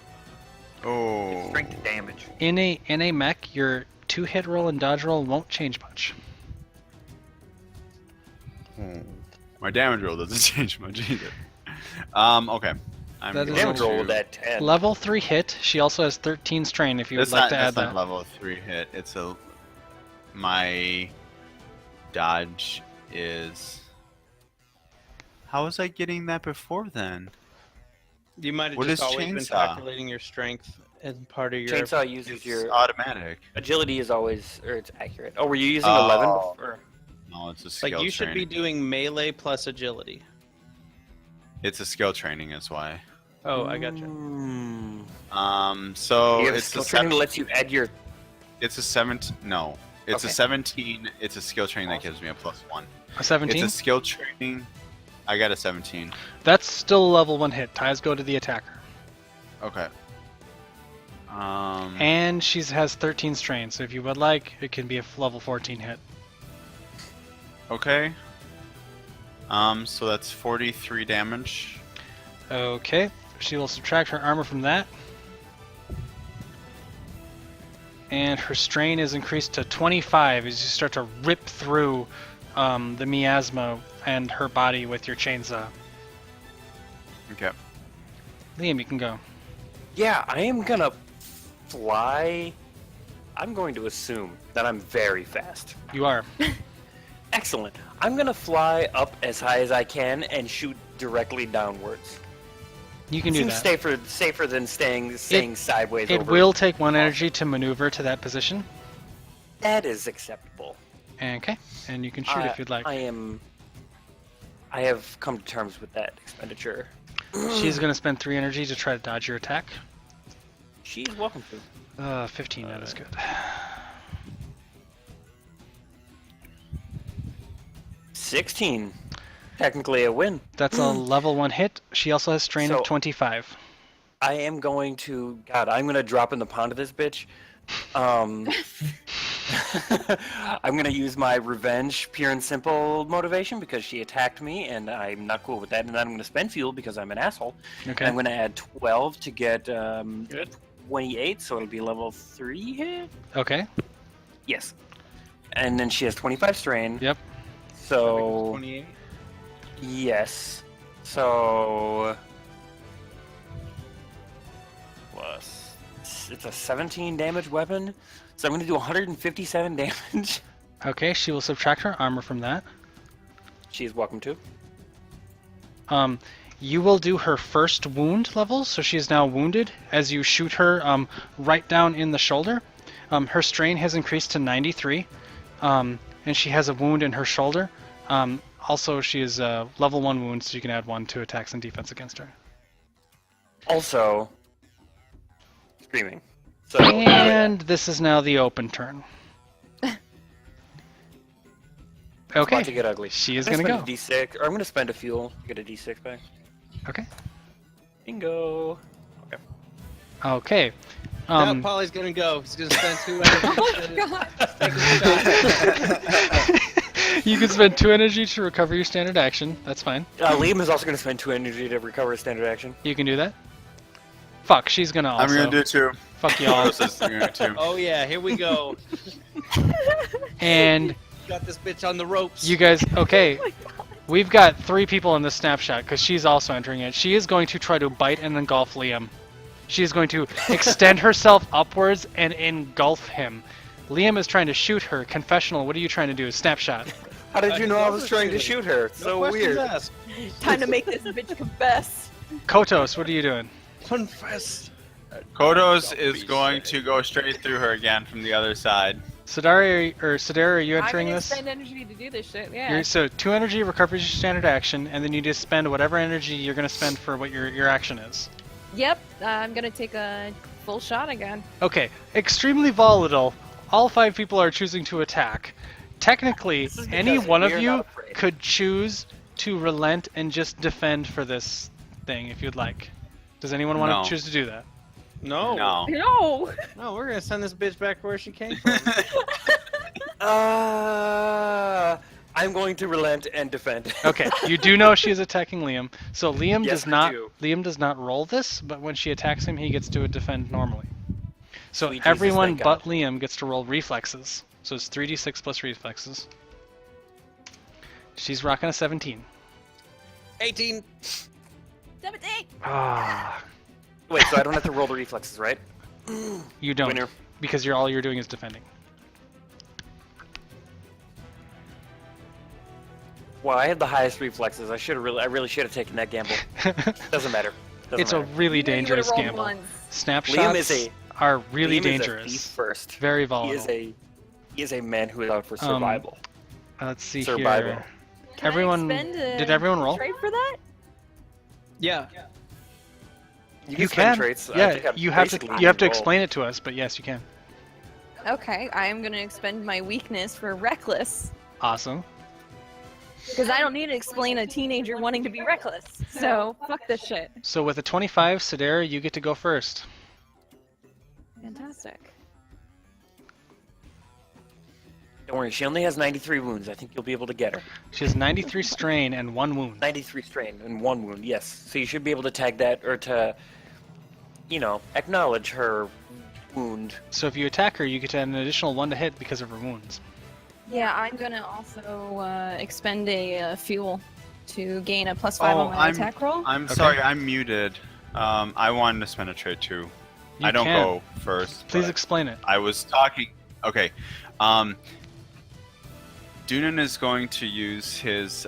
Oh. Strength to damage. In a mech, your 2-hit roll and dodge roll won't change much. My damage roll doesn't change much either. Okay. I'm That is going Damage also- roll to- that 10. Level 3 hit. She also has 13 strain if you would That's like not, to add that's not that. level 3 hit. It's a. My dodge is. How was I getting that before then? You might have What just is always been chainsaw? calculating your strength as part of your... Chainsaw uses It's your automatic. agility is always, or it's accurate. Oh, were you using Oh. 11 before? No, it's a skill Like, you should be training. doing melee plus agility. It's a skill training, is why. Oh, I gotcha. So You have a it's skill a training that lets you add your. It's a 17. No, it's a Okay. 17. It's a skill training that gives me a +1. A 17. It's a skill training. I got a 17. That's still a level 1 hit. Ties go to the attacker. Okay. And she has 13 strain, so if you would like, it can be a level 14 hit. Okay. So that's 43 damage. Okay. She will subtract her armor from that. And her strain is increased to 25 as you start to rip through the miasma and her body with your chainsaw. Okay. Liam, you can go. Yeah, I am gonna fly. I'm going to assume that I'm very fast. You are. Excellent. I'm gonna fly up as high as I can and shoot directly downwards. You can do Seems that. safer than staying sideways. It over. will take 1 energy to maneuver to that position. That is acceptable. Okay. And you can shoot if you'd like. I have come to terms with that expenditure. She's going to spend 3 energy to try to dodge your attack. She's welcome to. 15, that is good. 16. Technically a win. That's a level 1 hit. She also has strain So- of 25. I am going to. God, I'm going to drop in the pond of this bitch. I'm going to use my revenge, pure and simple motivation because she attacked me and I'm not cool with that. And then I'm going to spend fuel because I'm an asshole. Okay. And I'm going to add 12 to get Good. 28, so it'll be level 3 hit? Okay. Yes. And then she has 25 strain. Yep. So. 28. Yes. So. Plus. It's a 17 damage weapon. So I'm going to do 157 damage. Okay, she will subtract her armor from that. She is welcome to. You will do her first wound level, so she is now wounded as you shoot her right down in the shoulder. Her strain has increased to 93, and she has a wound in her shoulder. Also, she is level 1 wound, so you can add 1 to attacks and defense against her. Also. Screaming. So. And this is now the open turn. It's about to Okay, get ugly. she is I'm going to go. spend a D6, or I'm going to spend a fuel to get a D6 back. Okay. Bingo. Okay. Now Polly's gonna go. He's gonna spend 2 Oh energy. my god. Take a shot. You can spend 2 energy to recover your standard action. That's fine. Liam is also going to spend 2 energy to recover a standard action. You can do that. Fuck, she's gonna also. I'm gonna do 2. Fuck y'all. This is gonna do 2. Oh yeah, here we go. And Got this bitch on the ropes. you guys, okay. We've got 3 people in this snapshot because she's also entering it. She is going to try to bite and engulf Liam. She is going to extend herself upwards and engulf him. Liam is trying to shoot her. Confessional, what are you trying to do? Snapshot. How did you know I was trying to shoot her? It's No so questions weird. asked. Time to make this bitch confess. Kotos, what are you doing? Confess. Kodos is going to go straight through her again from the other side. Sadari, are you entering I'm gonna this? spend energy to do this shit. Yeah. So 2 energy recovers your standard action, and then you just spend whatever energy you're going to spend for what your action is. Yep. I'm gonna take a full shot again. Okay, extremely volatile. All 5 people are choosing to attack. Technically, This is any because one of we're you not afraid. could choose to relent and just defend for this thing if you'd like. Does anyone want No. to choose to do that? No. No. No. No, we're gonna send this bitch back where she came from. I'm going to relent and defend. Okay, you do know she is attacking Liam, so Liam Yes, does I not do. Liam does not roll this, but when she attacks him, he gets to defend normally. So Sweet Jesus, everyone thank but God. Liam gets to roll reflexes. So it's 3d6 plus reflexes. She's rocking a 17. 18. 17. Ah, Wait, so I don't have to roll the reflexes, right? you don't, Winner. because all you're doing is defending. Well, I had the highest reflexes. I really should have taken that gamble. Doesn't matter. Doesn't It's a matter. really You knew you dangerous would've rolled gamble. ones. Snapshots are really Liam is a thief dangerous. first. Very He volatile. is a man who is out for survival. Let's see Survival. here. Can Everyone- I expend a did everyone roll? trade for that? Yeah. You spend can. traits. I Yeah, think I'd you have to. basically You have to roll. explain it to us, but yes, you can. Okay, I am gonna expend my weakness for reckless Awesome. because I don't need to explain a teenager wanting to be reckless. So fuck this shit. So with a 25, Sedera, you get to go first. Fantastic. Don't worry, she only has 93 wounds. I think you'll be able to get her. She has 93 strain and 1 wound. 93 strain and 1 wound, yes. So you should be able to tag that, or to, acknowledge her wound. So if you attack her, you get an additional 1 to hit because of her wounds. Yeah, I'm gonna also expend a fuel to gain a +5 Oh, on my attack roll. I'm Okay. sorry, I'm muted. I wanted to spend a trait too. You I don't can. go first. Please but explain it. I was talking. Okay. Dunan is going to use his.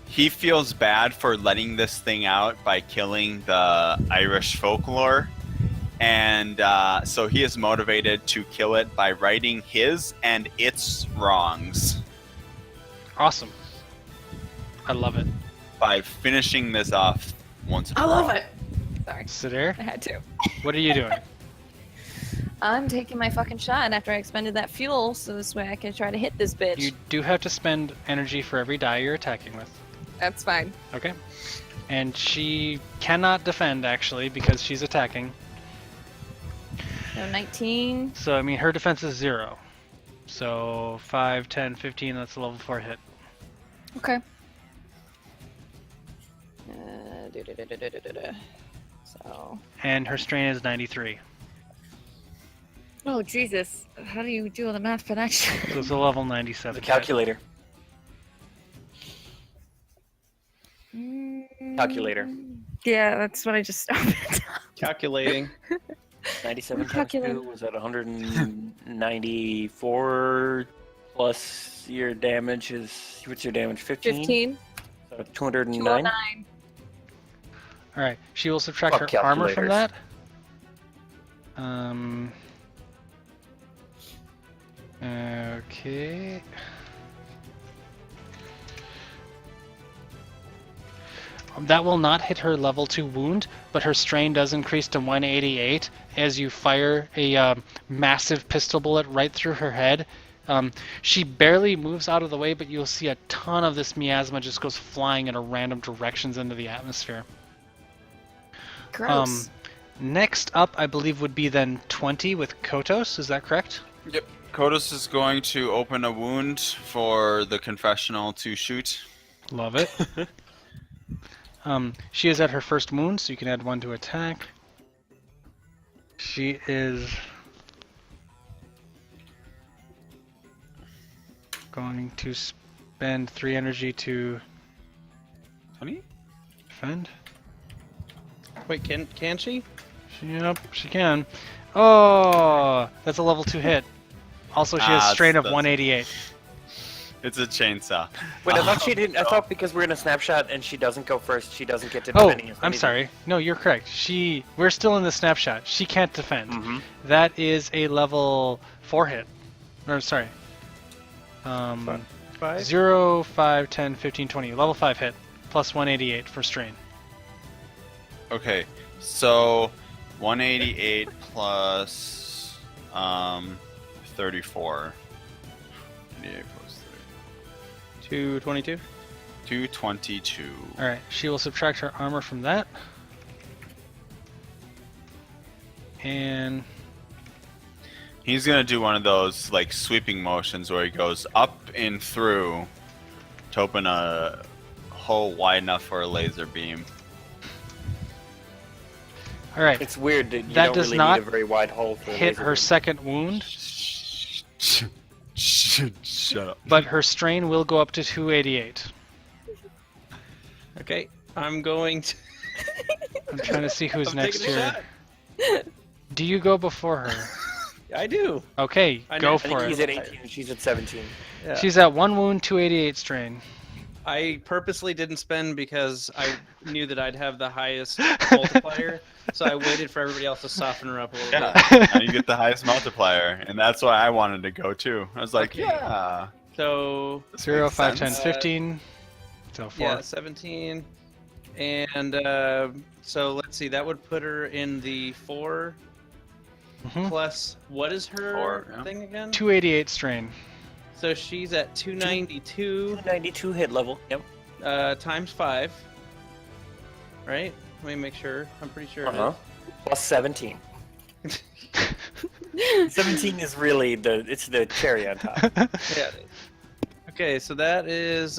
He feels bad for letting this thing out by killing the Irish folklore. And so he is motivated to kill it by righting his and its wrongs. Awesome. I love it. By finishing this off once and I for love all. it. Sorry, Sedera, I had to. what are you doing? I'm taking my fucking shot after I expended that fuel, so this way I can try to hit this bitch. You do have to spend energy for every die you're attacking with. That's fine. Okay. And she cannot defend, actually, because she's attacking. So 19. So, I mean, her defense is 0. So, 5, 10, 15, that's a level 4 hit. Okay. Da-da-da-da-da-da-da. So. And her strain is 93. Oh Jesus! How do you do all the math for that shit? So it's a level 97. The calculator. Calculator. Yeah, that's what I just opened. Calculating. 97 times Calculator. 2 was at 194 plus your damage is. What's your damage? 15? 15. So 209? 209. Alright, she will subtract Fuck her armor from that. calculators. Okay. That will not hit her level 2 wound, but her strain does increase to 188 as you fire a massive pistol bullet right through her head. She barely moves out of the way, but you'll see a ton of this miasma just goes flying in random directions into the atmosphere. Gross. Next up, I believe, would be then 20 with Kotos. Is that correct? Yep. Kodos is going to open a wound for the confessional to shoot. Love it. She is at her first wound, so you can add 1 to attack. She is going to spend 3 energy to 20? defend. Wait, can she? Yep, she can. Oh, that's a level 2 hit. Also, she has strain of that's- 188. It's a chainsaw. Wait, I thought she didn't. I thought because we're in a snapshot and she doesn't go first, she doesn't get to Oh, defending. I'm sorry. No, you're correct. We're still in the snapshot. She can't defend. Mm-hmm. That is a level 4 hit. Or, sorry. 5? 0, 5, 10, 15, 20. Level 5 hit. Plus 188 for strain. Okay, so 188 plus 34. 188 plus 222? 222. Alright, she will subtract her armor from that. And He's gonna do one of those like sweeping motions where he goes up and through to open a hole wide enough for a laser beam. alright, It's weird that you That don't does really not need a very wide hole for a hit laser her beam. second wound, Shut up. but her strain will go up to 288. Okay, I'm going to. I'm trying to see who's I'm next taking a here. shot. Do you go before her? I do. Okay, I go know. I think for he's it. at 18 and she's at 17. Yeah. She's at 1 wound, 288 strain. I purposely didn't spend because I knew that I'd have the highest multiplier, so I waited for everybody else to soften her up a little bit. Yeah, now you get the highest multiplier, and that's why I wanted to go too. I was like, Okay. yeah. So, this 0, makes 5, 10, sense. 15. So 4. yeah, 17. And so let's see, that would put her in the 4 Mhm. plus, what is her 4, yeah. thing again? 288 strain. So she's at 292 292 hit level. Yep. times 5. Right? Let me make sure. I'm pretty sure it is. Plus 17. 17 is really the cherry on top. Yeah. Okay, so that is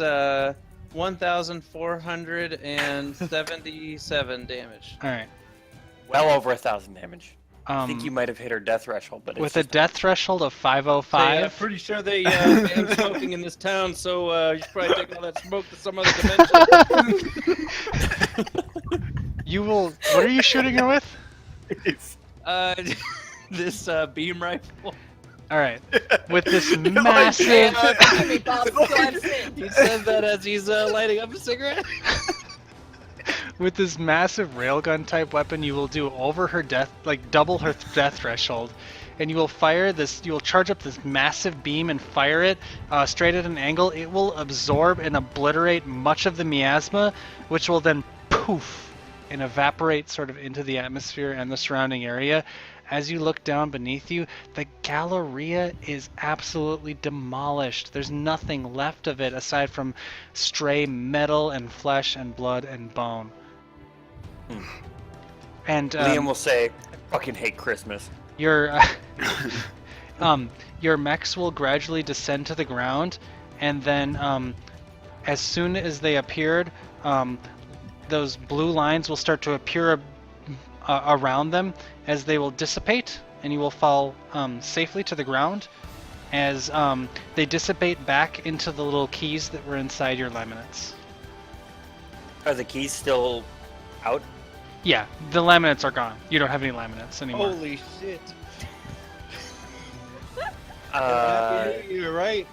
1,477 damage. All right. Well over 1,000 damage. I think you Um, might have hit her death threshold, but with it's a just death threshold of So, yeah, I'm 505. pretty sure they ban smoking in this town, so you should probably take all that smoke to some other dimension. You will. What are you shooting her with? uh, this beam rifle. All right. With this massive. He says that as he's lighting up a cigarette. With this massive railgun type weapon, you will do over her death, like double her death threshold, and you will fire this. You will charge up this massive beam and fire it straight at an angle. It will absorb and obliterate much of the miasma, which will then poof and evaporate sort of into the atmosphere and the surrounding area. As you look down beneath you, the Galleria is absolutely demolished. There's nothing left of it aside from stray metal and flesh and blood and bone. And Liam will say, "I fucking hate Christmas." your your mechs will gradually descend to the ground, and then as soon as they appeared, those blue lines will start to appear around them as they will dissipate, and you will fall safely to the ground as they dissipate back into the little keys that were inside your laminates. Are the keys still out? Yeah, the laminates are gone. You don't have any laminates anymore. Holy shit. You're right.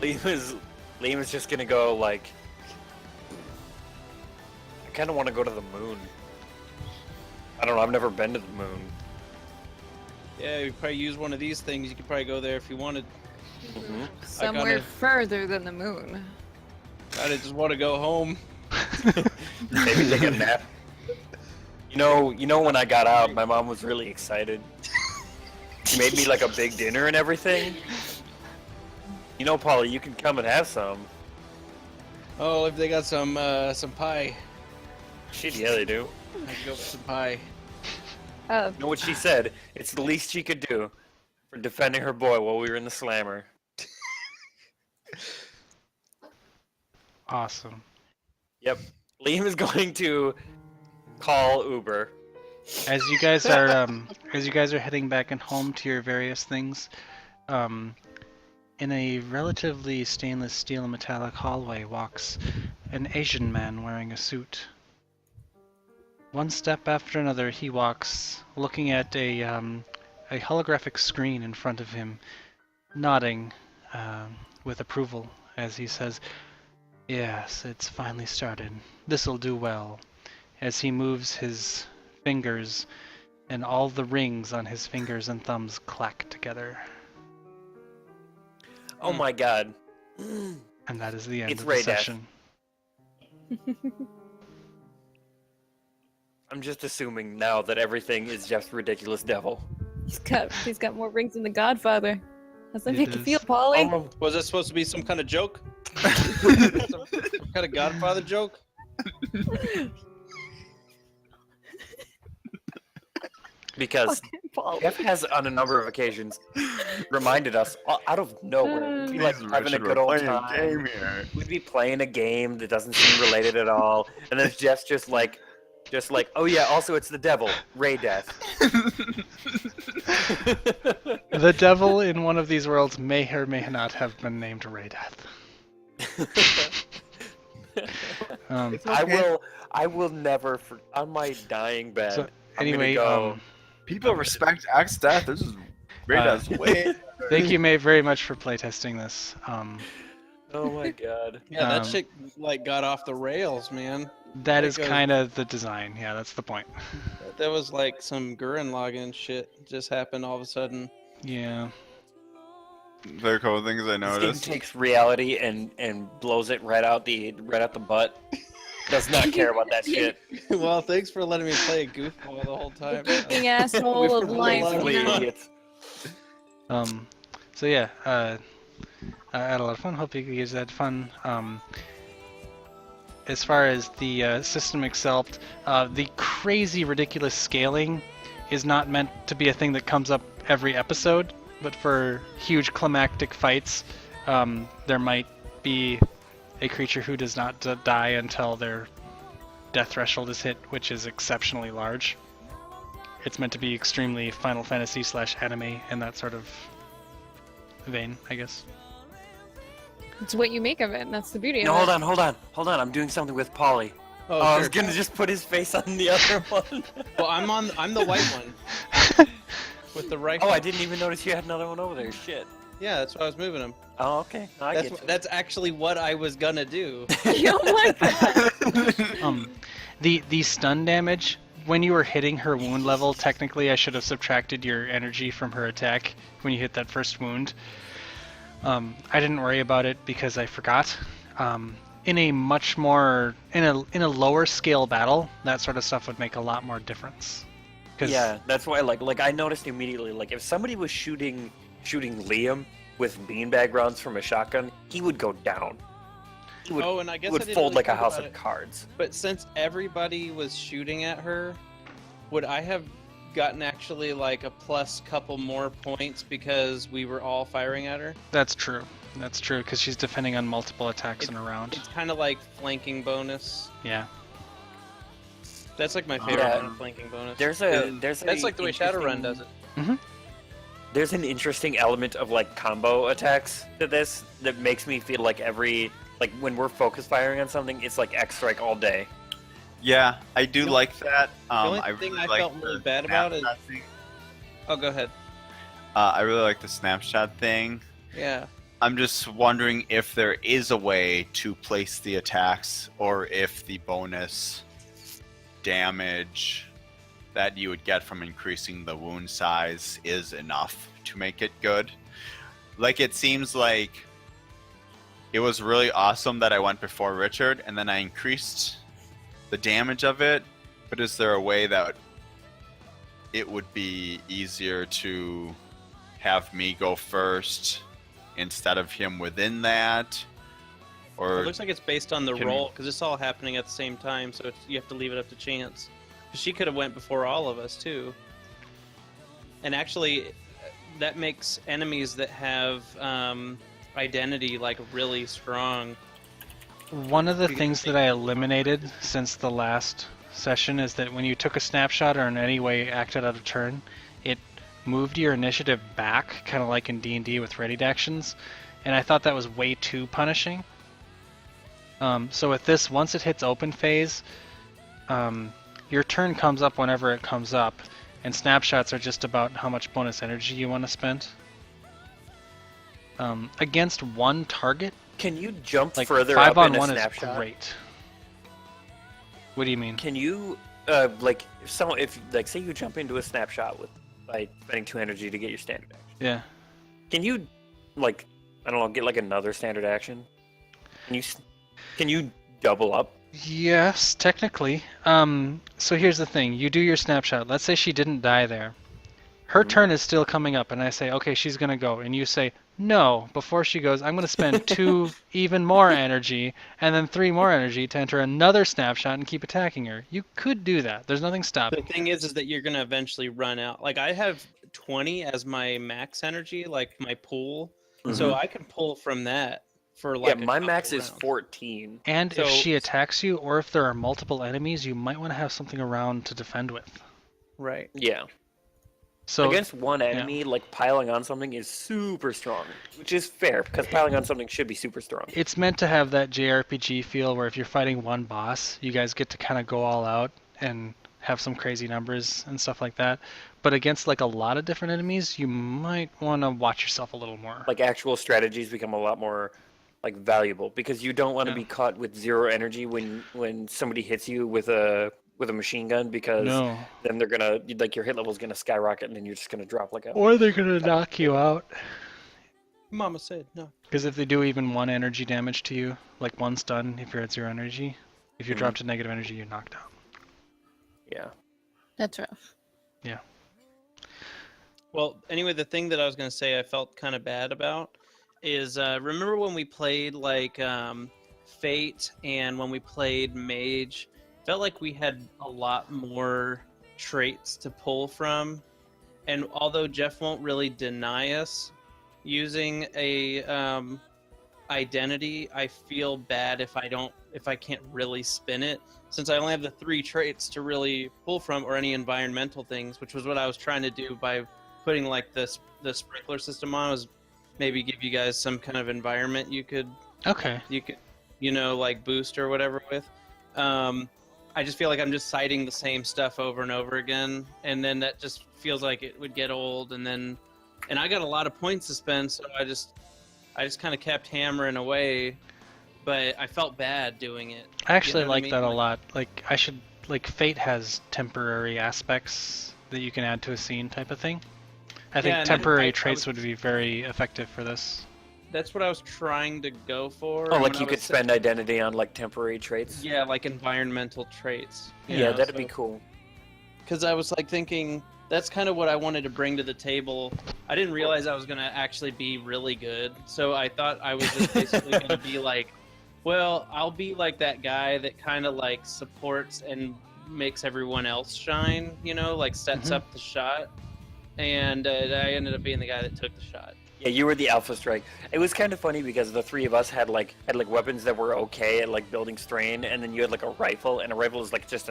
Liam is just gonna go like. I kind of want to go to the moon. I don't know. I've never been to the moon. Yeah, you probably use one of these things. You could probably go there if you wanted. Somewhere kinda- further than the moon. I just want to go home. Maybe take a nap. You know when I got out, my mom was really excited. She made me like a big dinner and everything. You know, Paulie, you can come and have some. Oh, if they got some pie, Shit, yeah, they do. I could go for some pie. You know what she said? It's the least she could do for defending her boy while we were in the slammer. Awesome. Yep. Liam is going to call Uber. As you guys are heading back and home to your various things, in a relatively stainless steel and metallic hallway walks an Asian man wearing a suit. One step after another, he walks, looking at a holographic screen in front of him, nodding with approval as he says, "Yes, it's finally started. This'll do well." As he moves his fingers, and all the rings on his fingers and thumbs clack together. Oh my god. And that is the end It's of the Ray Death. session. I'm just assuming now that everything is just ridiculous devil. He's got more rings than the Godfather. How's that It make you is. feel, Polly? Oh, was that supposed to be some kind of joke? some kind of Godfather joke? Because Polly. Jeff has, on a number of occasions, reminded us out of nowhere. We'd be like having a good old time. here. We'd be playing a game that doesn't seem related at all, and then Jeff's just like, oh yeah, also it's the devil, Ray Death. The devil in one of these worlds may or may not have been named Ray Death. I will never, on my dying bed. So, I'm gonna anyway, go, People respect Axe Death. This is great as way. thank you, May, very much for playtesting this. oh my god. Yeah, that Um, shit like got off the rails, man. That is goes- kind of the design. Yeah, that's the point. That was like some Gurren Lagann shit just happened all of a sudden. Yeah. There are a couple things I This game noticed. takes reality and blows it right out the butt. Does not care about that shit. Well, thanks for letting me play a goofball the whole time. Gaping asshole of life. Lazy You know? idiots. So yeah, I had a lot of fun. Hope you guys had fun. As far as the system itself, the crazy, ridiculous scaling is not meant to be a thing that comes up every episode, but for huge climactic fights, there might be a creature who does not die until their death threshold is hit, which is exceptionally large. It's meant to be extremely Final Fantasy / anime in that sort of vein, I guess. It's what you make of it, and that's the beauty No, of hold it. on. I'm doing something with Polly. Oh, I sure. was gonna just put his face on the other one. Well, I'm the white one with the rifle. Oh, I didn't even notice you had another one over there. Shit. Yeah, that's why I was moving him. Oh, okay. No, I That's get you. that's actually what I was gonna do. Oh my god. The stun damage, when you were hitting her wound level, technically I should have subtracted your energy from her attack when you hit that first wound. I didn't worry about it because I forgot. In a much more in a lower scale battle, that sort of stuff would make a lot more difference. Yeah, that's why. Like I noticed immediately. Like if somebody was shooting Liam with beanbag rounds from a shotgun, he would go down. He would, Oh, and I guess he would I didn't fold really like a think house about of it. cards. But since everybody was shooting at her, would I have gotten actually like a plus couple more points because we were all firing at her? That's true. That's true, because she's defending on multiple attacks in a round. It's kind of like flanking bonus. Yeah. That's like my favorite Yeah. kind of flanking bonus. There's That's like the way Shadowrun does it. There's an interesting element of like combo attacks to this that makes me feel like when we're focus firing on something, it's like X strike all day. Yeah, I do like that. only I thing really I like felt really the bad about is- snapshot thing. Oh, go ahead. I really like the snapshot thing. Yeah. I'm just wondering if there is a way to place the attacks, or if the bonus damage that you would get from increasing the wound size is enough to make it good. Like, it seems like it was really awesome that I went before Richard, and then I increased the damage of it, but is there a way that it would be easier to have me go first instead of him within that? Or It looks like it's based on the Can- roll because it's all happening at the same time, so you have to leave it up to chance. 'Cause she could have went before all of us too. And actually, that makes enemies that have identity like really strong. One of the things that I eliminated since the last session is that when you took a snapshot or in any way acted out of turn, it moved your initiative back, kind of like in D&D with readied actions, and I thought that was way too punishing. So with this, once it hits open phase, your turn comes up whenever it comes up, and snapshots are just about how much bonus energy you want to spend. Against one target, Can you jump like further 5 up on in a 1 is snapshot? great. What do you mean? Can you like if say you jump into a snapshot by spending 2 energy to get your standard action? Yeah. Can you like I don't know get like another standard action? Can you double up? Yes, technically. So here's the thing. You do your snapshot. Let's say she didn't die there. Her turn is still coming up, and I say, okay, she's going to go. And you say, no, before she goes, I'm going to spend 2 even more energy, and then 3 more energy to enter another snapshot and keep attacking her. You could do that. There's nothing The stopping. thing is that you're gonna eventually run out. Like I have 20 as my max energy, like my pool, so I can pull from that for like. Yeah, a my couple max is rounds. 14. And if So- she attacks you, or if there are multiple enemies, you might want to have something around to defend with. Right. Yeah. So Against one enemy, like piling on something is super strong, which is fair because piling on something should be super strong. it's meant to have that JRPG feel where if you're fighting one boss, you guys get to kind of go all out and have some crazy numbers and stuff like that. But against like a lot of different enemies, you might want to watch yourself a little more. Like actual strategies become a lot more like valuable because you don't want to Yeah. be caught with 0 energy when somebody hits you with a machine gun because No. then they're gonna like your hit level's gonna skyrocket and then you're just gonna drop like a Or they're gonna knock you out. Mama said no. Because if they do even 1 energy damage to you, like 1 stun if you're at 0 energy, If you drop to negative energy, you're knocked out. Yeah. That's rough. Well, anyway, the thing that I was going to say I felt kind of bad about is remember when we played like Fate and when we played Mage, felt like we had a lot more traits to pull from. And although Jeff won't really deny us using a identity, I feel bad if I can't really spin it, since I only have the 3 traits to really pull from, or any environmental things, which was what I was trying to do by putting like the sprinkler system on, was maybe give you guys some kind of environment you could Okay. like boost or whatever with. I just feel like I'm just citing the same stuff over and over again, and then that just feels like it would get old, and I got a lot of points to spend, so I just kind of kept hammering away, but I felt bad doing it. I actually know what I like mean? that a Like- lot. Like I should like Fate has temporary aspects that you can add to a scene type of thing. I think Yeah, and temporary I traits was- would be very effective for this. That's what I was trying to go for. Oh, and like when you I could was spend identity on like temporary traits. Yeah, like environmental traits. Yeah, that'd be cool. Because I was like thinking that's kind of what I wanted to bring to the table. I didn't realize I was gonna actually be really good, so I thought I was just basically gonna be like, well, I'll be like that guy that kind of like supports and makes everyone else shine, like sets Mhm. up the shot. And I ended up being the guy that took the shot. Yeah, you were the Alpha Strike. It was kind of funny because the 3 of us had like weapons that were okay at like building strain, and then you had like a rifle, and a rifle is like just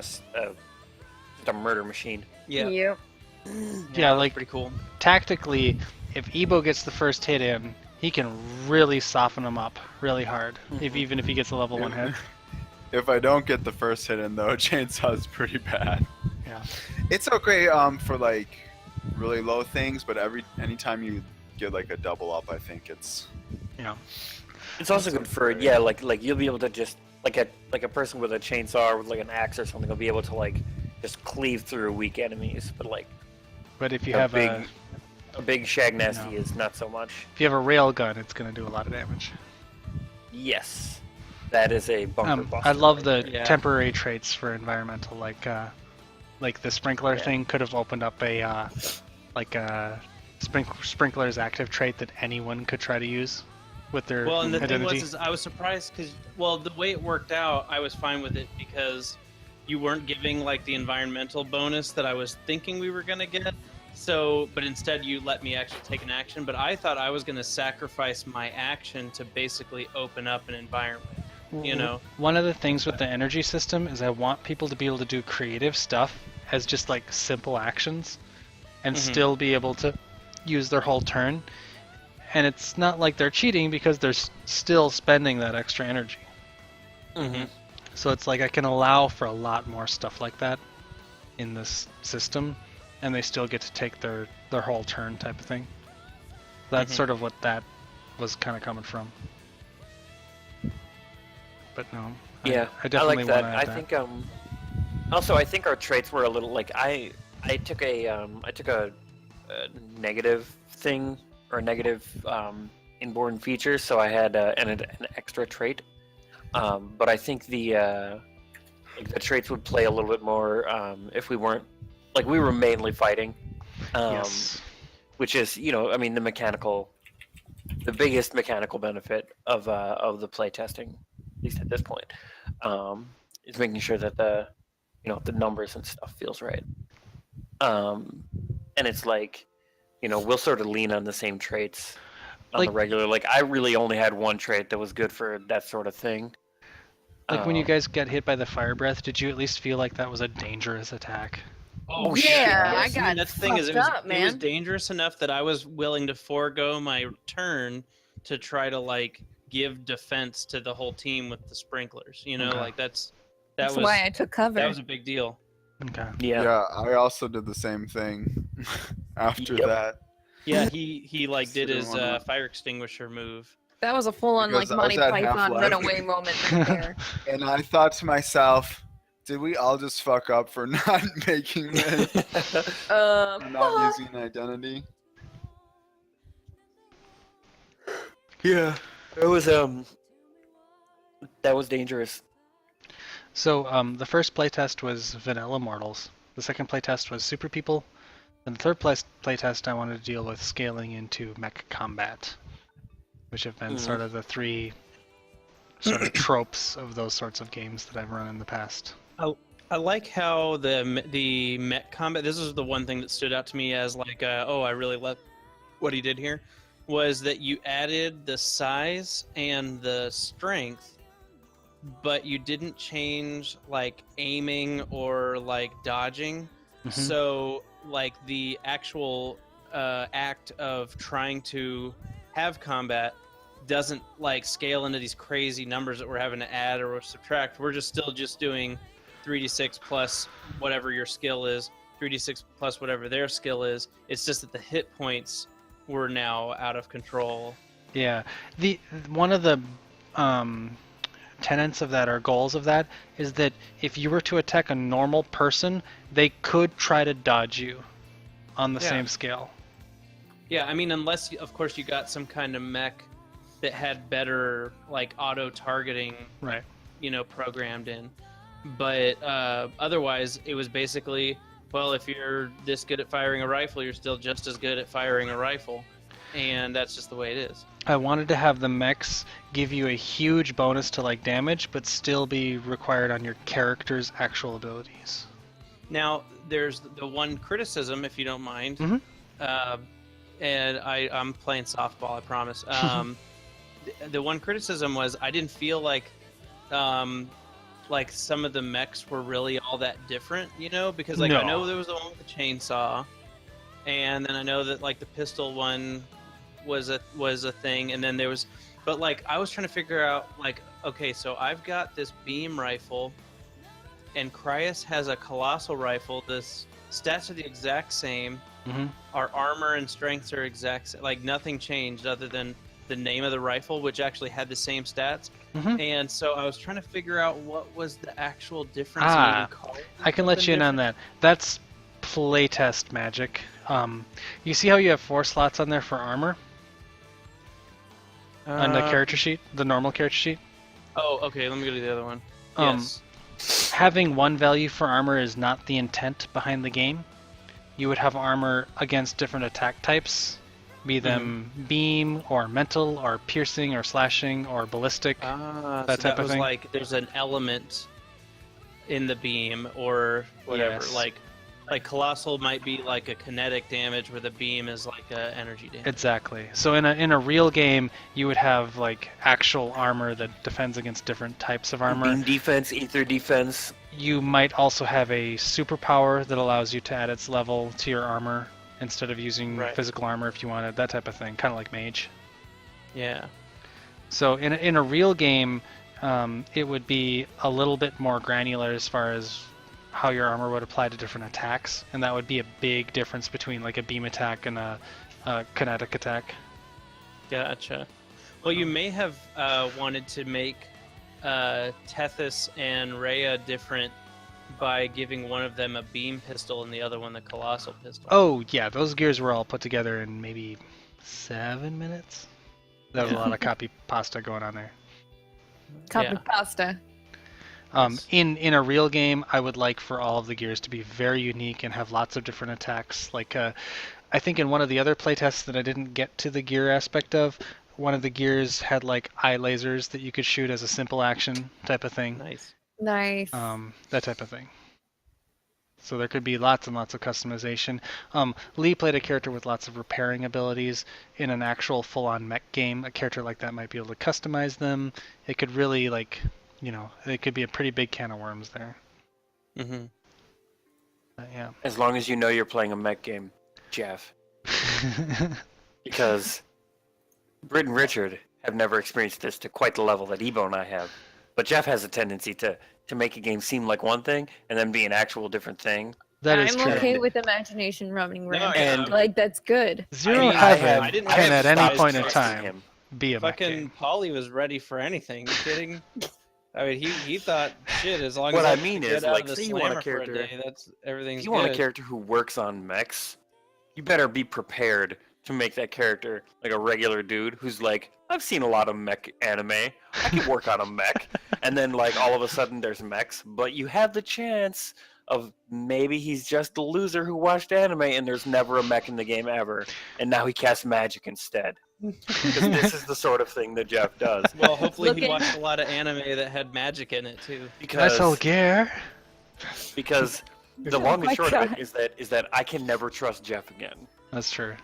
a murder machine. Yeah, Yep. Yeah, that was like- pretty cool. Tactically, if Ebo gets the first hit in, he can really soften him up really hard. Even if he gets a level 1 hit. If I don't get the first hit in though, chainsaw's pretty bad. Yeah. It's okay for like really low things, but anytime you get like a double up, I think it's It's also good for like you'll be able to just like a person with a chainsaw or with like an axe or something will be able to like just cleave through weak enemies, but like But if you a have a big shag nasty No. is not so much. if you have a rail gun, it's gonna do a lot of damage. Yes, that is a bunker buster. I love right the Yeah. temporary traits for environmental, like the sprinkler Yeah. thing could have opened up a sprinkler's active trait that anyone could try to use with their Well, and the identity. thing was, is I was surprised because, well, the way it worked out, I was fine with it because you weren't giving like the environmental bonus that I was thinking we were gonna get. So, but instead you let me actually take an action. But I thought I was gonna sacrifice my action to basically open up an environment. One of the things with the energy system is I want people to be able to do creative stuff as just like simple actions and Mhm. still be able to use their whole turn. And it's not like they're cheating because they're still spending that extra energy. Mm-hmm. So it's like I can allow for a lot more stuff like that in this system, and they still get to take their whole turn type of thing. That's Mhm. sort of what that was kind of coming from. But no, Yeah, I definitely like that. want to I add that. think also I think our traits were a little like I took a negative thing or a negative inborn feature, so I had an extra trait. But I think the traits would play a little bit more if we weren't like we were mainly fighting. Yes. Which is I mean the biggest mechanical benefit of the playtesting, at least at this point, is making sure that the numbers and stuff feels right. And it's like we'll sort of lean on the same traits on the Like- regular. Like I really only had one trait that was good for that sort of thing. Like when you Um, guys got hit by the fire breath, did you at least feel like that was a dangerous attack? Oh, yeah, shit, I yes. got That's the thing is, fucked up, it was man. dangerous enough that I was willing to forego my turn to try to like give defense to the whole team with the sprinklers. Okay. Like that That's was why I took cover. that was a big deal. Okay. Yeah. I also did the same thing after Yep. that. Yeah, he like did Didn't his wanna- fire extinguisher move. That was a full-on like Because I was Monty at Python half-life. runaway moment right there. And I thought to myself, did we all just fuck up for not making this? For not using an identity? Yeah, it was that was dangerous. So the first playtest was Vanilla Mortals. The second playtest was Super People. And the third playtest I wanted to deal with scaling into mech combat, which have been sort of the three sort of tropes of those sorts of games that I've run in the past. I like how the mech combat. This is the one thing that stood out to me as like, oh, I really love what he did here, was that you added the size and the strength, but you didn't change like aiming or like dodging. So like the actual act of trying to have combat doesn't like scale into these crazy numbers that we're having to add or subtract. We're still doing 3d6 plus whatever your skill is, 3d6 plus whatever their skill is. It's just that the hit points were now out of control. Yeah, one of the tenets of that or goals of that is that if you were to attack a normal person, they could try to dodge you on the same scale. Yeah, I mean, unless of course you got some kind of mech that had better like auto targeting, right? Programmed in. But otherwise, it was basically, well, if you're this good at firing a rifle, you're still just as good at firing a rifle. And that's just the way it is. I wanted to have the mechs give you a huge bonus to like damage, but still be required on your character's actual abilities. Now, there's the one criticism, if you don't mind, and I'm playing softball, I promise. The one criticism was I didn't feel like some of the mechs were really all that different, because I know there was the one with the chainsaw, and then I know that like the pistol one was a thing, and then there was, but like I was trying to figure out like, okay, so I've got this beam rifle, and Cryus has a colossal rifle. The stats are the exact same. Our armor and strengths are exact, like nothing changed other than the name of the rifle, which actually had the same stats. And so I was trying to figure out what was the actual difference. I can let you in on that. That's playtest magic. You see how you have 4 slots on there for armor? On the character sheet? The normal character sheet? Oh, okay, let me go to the other one. Yes. Having one value for armor is not the intent behind the game. You would have armor against different attack types, be them beam or mental or piercing or slashing or ballistic, that type of thing. Like there's an element in the beam or whatever. Yes. Like colossal might be like a kinetic damage, where the beam is like a energy damage. Exactly. So in a real game, you would have like actual armor that defends against different types of armor. Beam defense, ether defense. You might also have a superpower that allows you to add its level to your armor instead of using physical armor if you wanted, that type of thing, kind of like mage. Yeah. So in a real game, it would be a little bit more granular as far as how your armor would apply to different attacks, and that would be a big difference between like a beam attack and a kinetic attack. Gotcha. Well, you may have wanted to make Tethys and Rhea different by giving one of them a beam pistol and the other one the colossal pistol. Oh yeah, those gears were all put together in maybe 7 minutes. That was a lot of copy pasta going on there. Copy pasta. In a real game, I would like for all of the gears to be very unique and have lots of different attacks. Like, I think in one of the other playtests that I didn't get to the gear aspect of, one of the gears had like eye lasers that you could shoot as a simple action type of thing. Nice. That type of thing. So there could be lots and lots of customization. Lee played a character with lots of repairing abilities. In an actual full-on mech game, a character like that might be able to customize them. It could really like, it could be a pretty big can of worms there. Yeah. As long as you know you're playing a mech game, Jeff. Because Britt and Richard have never experienced this to quite the level that Ebo and I have. But Jeff has a tendency to make a game seem like one thing and then be an actual different thing. That is I'm true. okay with imagination running rampant. and- Like, that's good. Zero I Heaven didn't can have at any size point in trusting time him. be a mech Fucking game. Polly was ready for anything. You kidding? I mean, he thought, shit, as long What as I mean get is, out like, of the say you want a slammer for character- day, that's everything's If you want a good. character who works on mechs, you better be prepared to make that character like a regular dude who's like, I've seen a lot of mech anime. I can work on a mech. and then like all of a sudden there's mechs, but you have the chance of maybe he's just a loser who watched anime and there's never a mech in the game ever, and now he casts magic instead. Because this is the sort of thing that Jeff does. Well, hopefully he Looking- watched a lot of anime that had magic in it too. Because Because the Oh long my and short of God. it is that I can never trust Jeff again. that's true.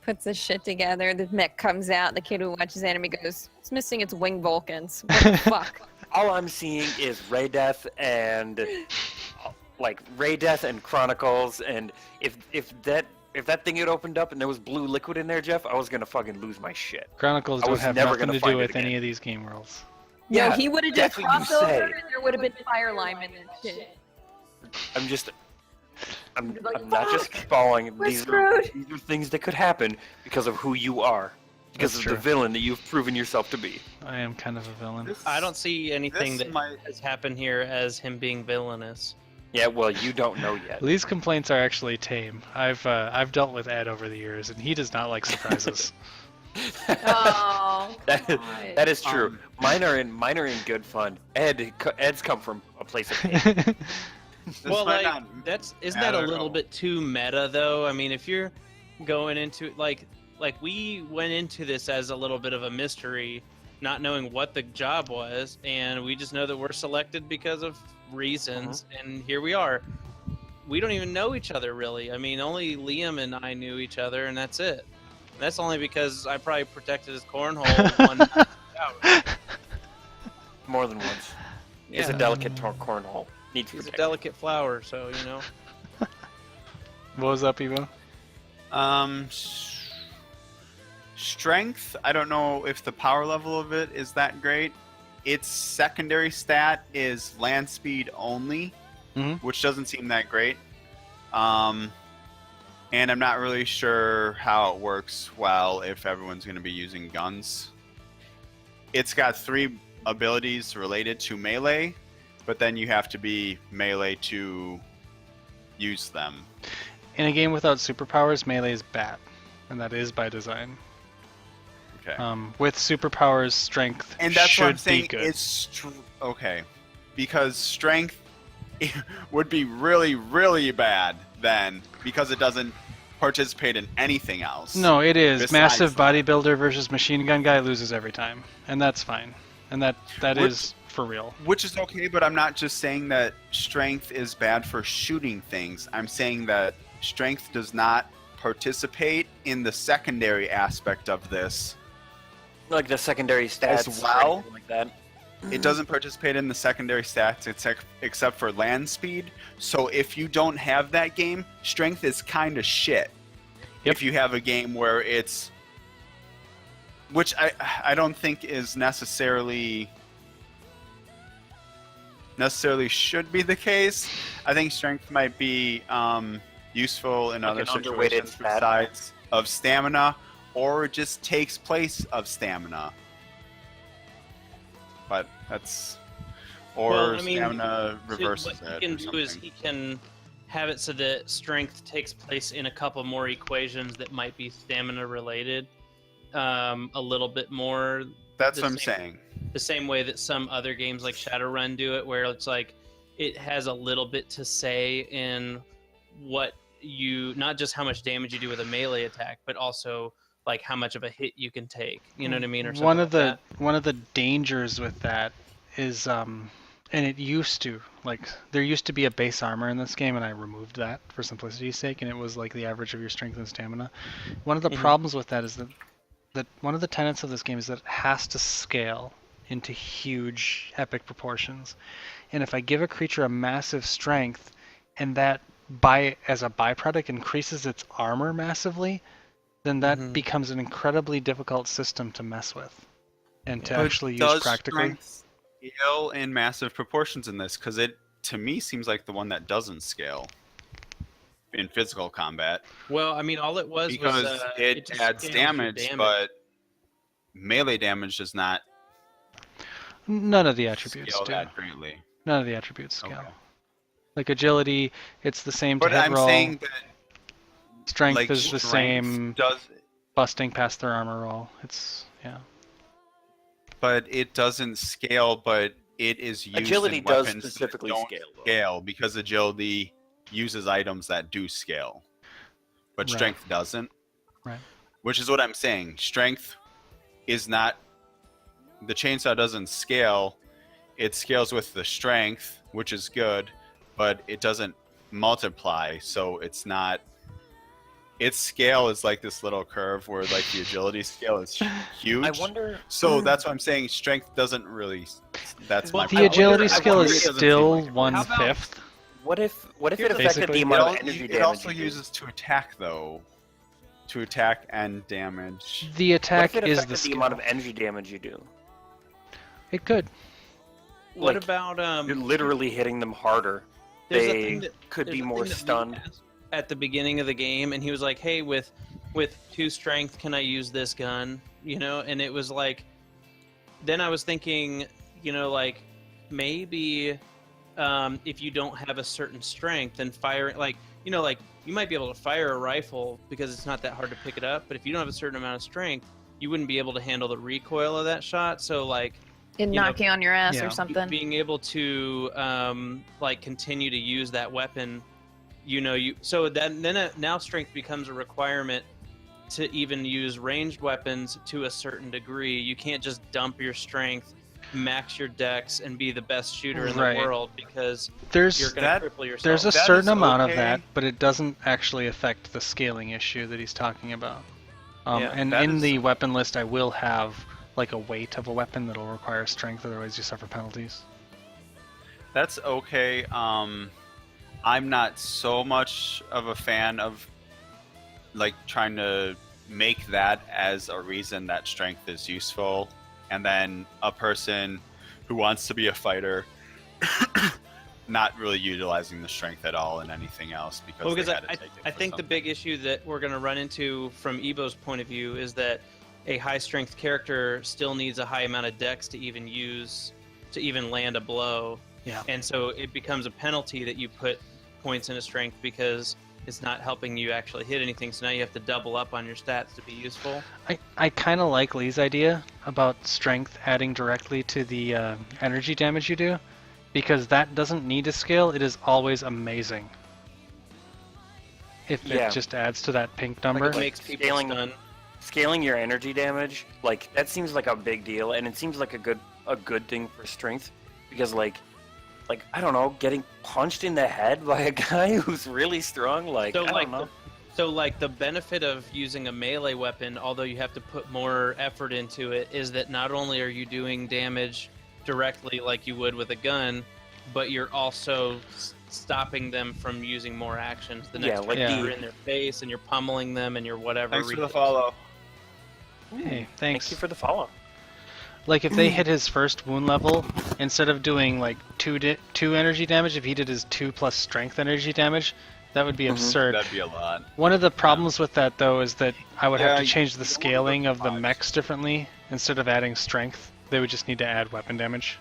Puts this shit together. The mech comes out. The kid who watches anime goes, "It's missing its wing Vulcans. What the fuck?" All I'm seeing is Ray Death and Chronicles, and if that thing had opened up and there was blue liquid in there, Jeff, I was gonna fucking lose my shit. Chronicles I don't was have never nothing gonna to find do it with any again. of these game worlds. No, Yeah, he would have just that's what you crossed over, say. and there would have been fire linemen and shit. I'm You're like, not just "Fuck, falling. we're These screwed." are things that could happen because of who you are, because That's of the true. villain that you've proven yourself to be. I am kind of a villain. I don't see anything This that might- has happened here as him being villainous. Yeah, well, you don't know yet. These complaints are actually tame. I've dealt with Ed over the years, and he does not like surprises. Oh, That is true. Mine are in good fun. Ed's come from a place of pain. This Well, might like not isn't that a matter little all. bit too meta though? I mean, if you're going into like we went into this as a little bit of a mystery, not knowing what the job was, and we just know that we're selected because of reasons, and here we are. We don't even know each other really. I mean, only Liam and I knew each other, and that's it. And that's only because I probably protected his cornhole one night out. More than once. It's a Yeah. delicate cornhole. Needs He's a protection. delicate flower, so you know. What was up, Evo? Strength. I don't know if the power level of it is that great. Its secondary stat is land speed only, Mhm. which doesn't seem that great. And I'm not really sure how it works well if everyone's going to be using guns. It's got 3 abilities related to melee, but then you have to be melee to use them. In a game without superpowers, melee is bad, and that is by design. Okay. With superpowers, strength And that's should what I'm saying. be good. It's okay, because strength would be really, really bad then, because it doesn't participate in anything else. No, it is. Besides Massive that. bodybuilder versus machine gun guy loses every time, and that's fine. And that Which- is for real. Which is okay, but I'm not just saying that strength is bad for shooting things. I'm saying that strength does not participate in the secondary aspect of this. Like the secondary stats As well? or anything like that. It doesn't participate in the secondary stats except for land speed. So if you don't have that game, strength is kind of shit. Yep. If you have a game where it's, which I don't think is necessarily should be the case. I think strength might be useful in Like other an underweighted situations stat. besides of stamina, or it just takes place of stamina. But that's, or Well, I mean, stamina So reverses what it. he can or do is something. he can have it so that strength takes place in a couple more equations that might be stamina related, a little bit more That's the what I'm same- saying. the same way that some other games like Shadowrun do it, where it's like it has a little bit to say in what you, not just how much damage you do with a melee attack, but also like how much of a hit you can take. You know what I mean? Or something One of like the one of the dangers with that is and it used to, like, there used to be a base armor in this game, and I removed that for simplicity's sake, and it was like the average of your strength and stamina. One of the Mhm. problems with that is that one of the tenets of this game is that it has to scale into huge epic proportions. And if I give a creature a massive strength, and that as a byproduct increases its armor massively, then that Mhm. becomes an incredibly difficult system to mess with and to But actually use does practically. strength scale in massive proportions in this? Because it, to me, seems like the one that doesn't scale in physical combat. Well, I mean, all it was Because it just adds scales your damage, but melee damage does not None of the attributes scale do. that greatly. None of the attributes scale. Okay. Like agility, it's the same to But hit I'm roll. saying that Strength like is the strength same does. busting past their armor roll. It's, yeah. but it doesn't scale. But it is used Agility in does weapons that specifically don't scale, though. scale because agility uses items that do scale, but Right. strength doesn't. Right. Which is what I'm saying. Strength is not. The chainsaw doesn't scale. It scales with the strength, which is good, but it doesn't multiply, so it's not. Its scale is like this little curve where like the agility scale is huge. I wonder. So that's what I'm saying. Strength doesn't really. That's Well, my The problem. agility I skill wonder is it doesn't still seem like it one How about- fifth. What if it affected Basically. the It, amount of al- energy it damage? also you do? uses to attack though. To attack and damage. The What attack if it is affected the the skill. amount of energy damage you do? It could. What Like, about You're literally hitting them harder. There's a They thing that- could there's be a more thing that Lee stunned. asked at the beginning of the game, and he was like, "Hey, with 2 strength, can I use this gun?" You know, and it was like, then I was thinking, you know, like maybe if you don't have a certain strength, then firing, like, you know, like you might be able to fire a rifle because it's not that hard to pick it up, but if you don't have a certain amount of strength, you wouldn't be able to handle the recoil of that shot. So like In you know, knocking on your ass yeah. or something. being able to like continue to use that weapon, you know, so then now strength becomes a requirement to even use ranged weapons to a certain degree. You can't just dump your strength, max your dex, and be the best shooter in Right. the world because There's you're gonna cripple yourself. there's a That certain is amount of okay. that, but it doesn't actually affect the scaling issue that he's talking about. Yeah, And that in is- the weapon list, I will have like a weight of a weapon that'll require strength, otherwise you suffer penalties. That's okay. I'm not so much of a fan of like trying to make that as a reason that strength is useful, and then a person who wants to be a fighter not really utilizing the strength at all in anything else because, Well, because they had to take it I for think the something. big issue that we're going to run into from Evo's point of view is that a high strength character still needs a high amount of dex to even land a blow. Yeah. And so it becomes a penalty that you put points into strength because it's not helping you actually hit anything. So now you have to double up on your stats to be useful. I kind of like Lee's idea about strength adding directly to the energy damage you do, because that doesn't need to scale. It is always amazing if Yeah. it just adds to that pink number. It makes people scaling- stun. Scaling your energy damage, like that seems like a big deal, and it seems like a good thing for strength because like I don't know, getting punched in the head by a guy who's really strong, like So I like don't know. So like the benefit of using a melee weapon, although you have to put more effort into it, is that not only are you doing damage directly like you would with a gun, but you're also stopping them from using more actions. The next Yeah, like time the- you're in their face and you're pummeling them and you're whatever. Thanks for the ridiculous. follow. Hey, Thank thanks. you for the follow. Like if they hit his first wound level, instead of doing like two energy damage, if he did his 2 plus strength energy damage, that would be absurd. That'd be a lot. One of the problems with that though is that I would have Yeah, to change the you don't scaling want of the the mechs differently. Instead of adding strength, they would just need to add weapon damage.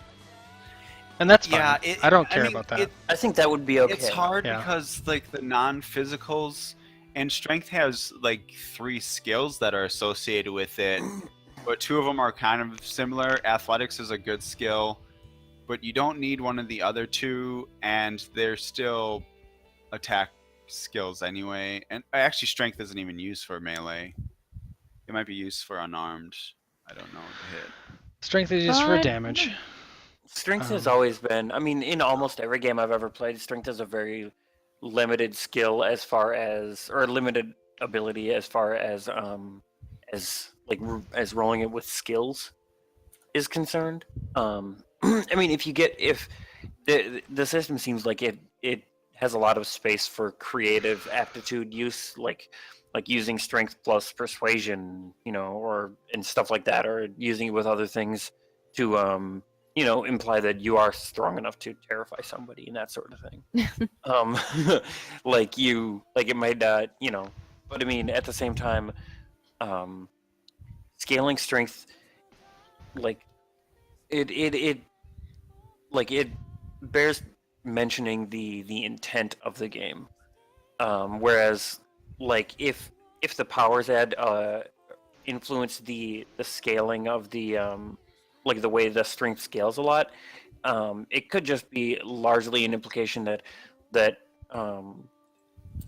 And that's fine. Yeah, I don't care about that. I think that would be okay. It's hard Yeah. because like the non-physicals and strength has like 3 skills that are associated with it, but 2 of them are kind of similar. Athletics is a good skill, but you don't need one of the other 2, and they're still attack skills anyway. And actually, strength isn't even used for melee. It might be used for unarmed. I don't know to hit. Strength is just for Fine. damage. Strength has Um, always been. I mean, in almost every game I've ever played, strength is a very limited skill as far as, or limited ability as far as as rolling it with skills is concerned. I mean, if the system seems like it has a lot of space for creative aptitude use, like using strength plus persuasion, you know, or and stuff like that, or using it with other things to you know, imply that you are strong enough to terrify somebody and that sort of thing. Like it might not, you know, but I mean, at the same time, scaling strength, like it bears mentioning the intent of the game. Whereas, like if the powers add influence the scaling of the like the way the strength scales a lot. It could just be largely an implication that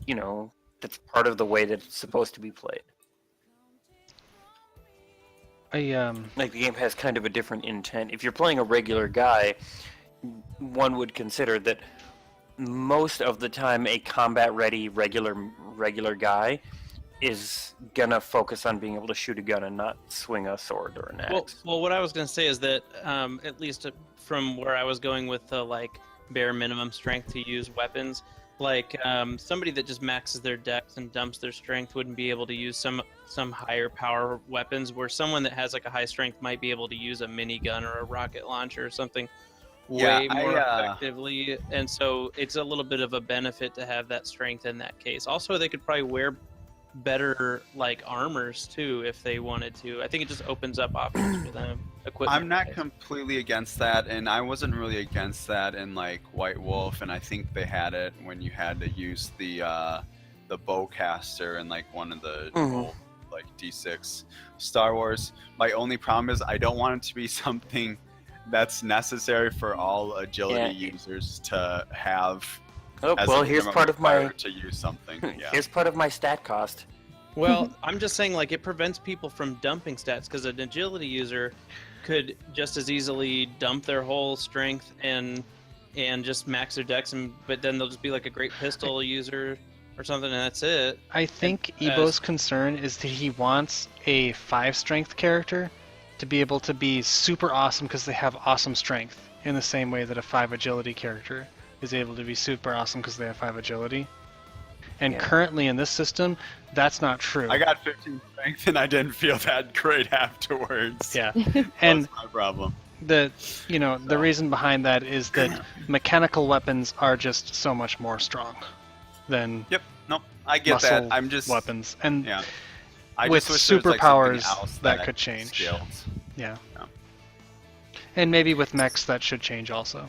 you know, that's part of the way that it's supposed to be played. Like the game has kind of a different intent. If you're playing a regular guy, one would consider that most of the time a combat ready regular guy is gonna focus on being able to shoot a gun and not swing a sword or an axe. Well, what I was gonna say is that at least from where I was going with the like bare minimum strength to use weapons, like somebody that just maxes their dex and dumps their strength wouldn't be able to use some higher power weapons, where someone that has like a high strength might be able to use a minigun or a rocket launcher or something way more effectively. And so it's a little bit of a benefit to have that strength in that case. Also, they could probably wear better like armors too if they wanted to. I think it just opens up options for them. I'm not completely against that, and I wasn't really against that in like White Wolf, and I think they had it when you had to use the bowcaster in like one of the old, like D6 Star Wars. My only problem is I don't want it to be something that's necessary for all agility users to have. Oh, well, here's part of my to use something. Yeah. Here's part of my stat cost. Well, I'm just saying, like, it prevents people from dumping stats, because an agility user could just as easily dump their whole strength and just max their dex, but then they'll just be like a great pistol user or something, and that's it. I think Ebo's concern is that he wants a 5 strength character to be able to be super awesome because they have awesome strength, in the same way that a 5 agility character is able to be super awesome because they have 5 agility. And currently in this system, that's not true. I got 15 strength and I didn't feel that great afterwards. Yeah. And that's my problem. The reason behind that is that mechanical weapons are just so much more strong than I get that. I'm just weapons. And I with just wish there was, like, superpowers something else that could change. scales. Yeah. And maybe with mechs that should change also.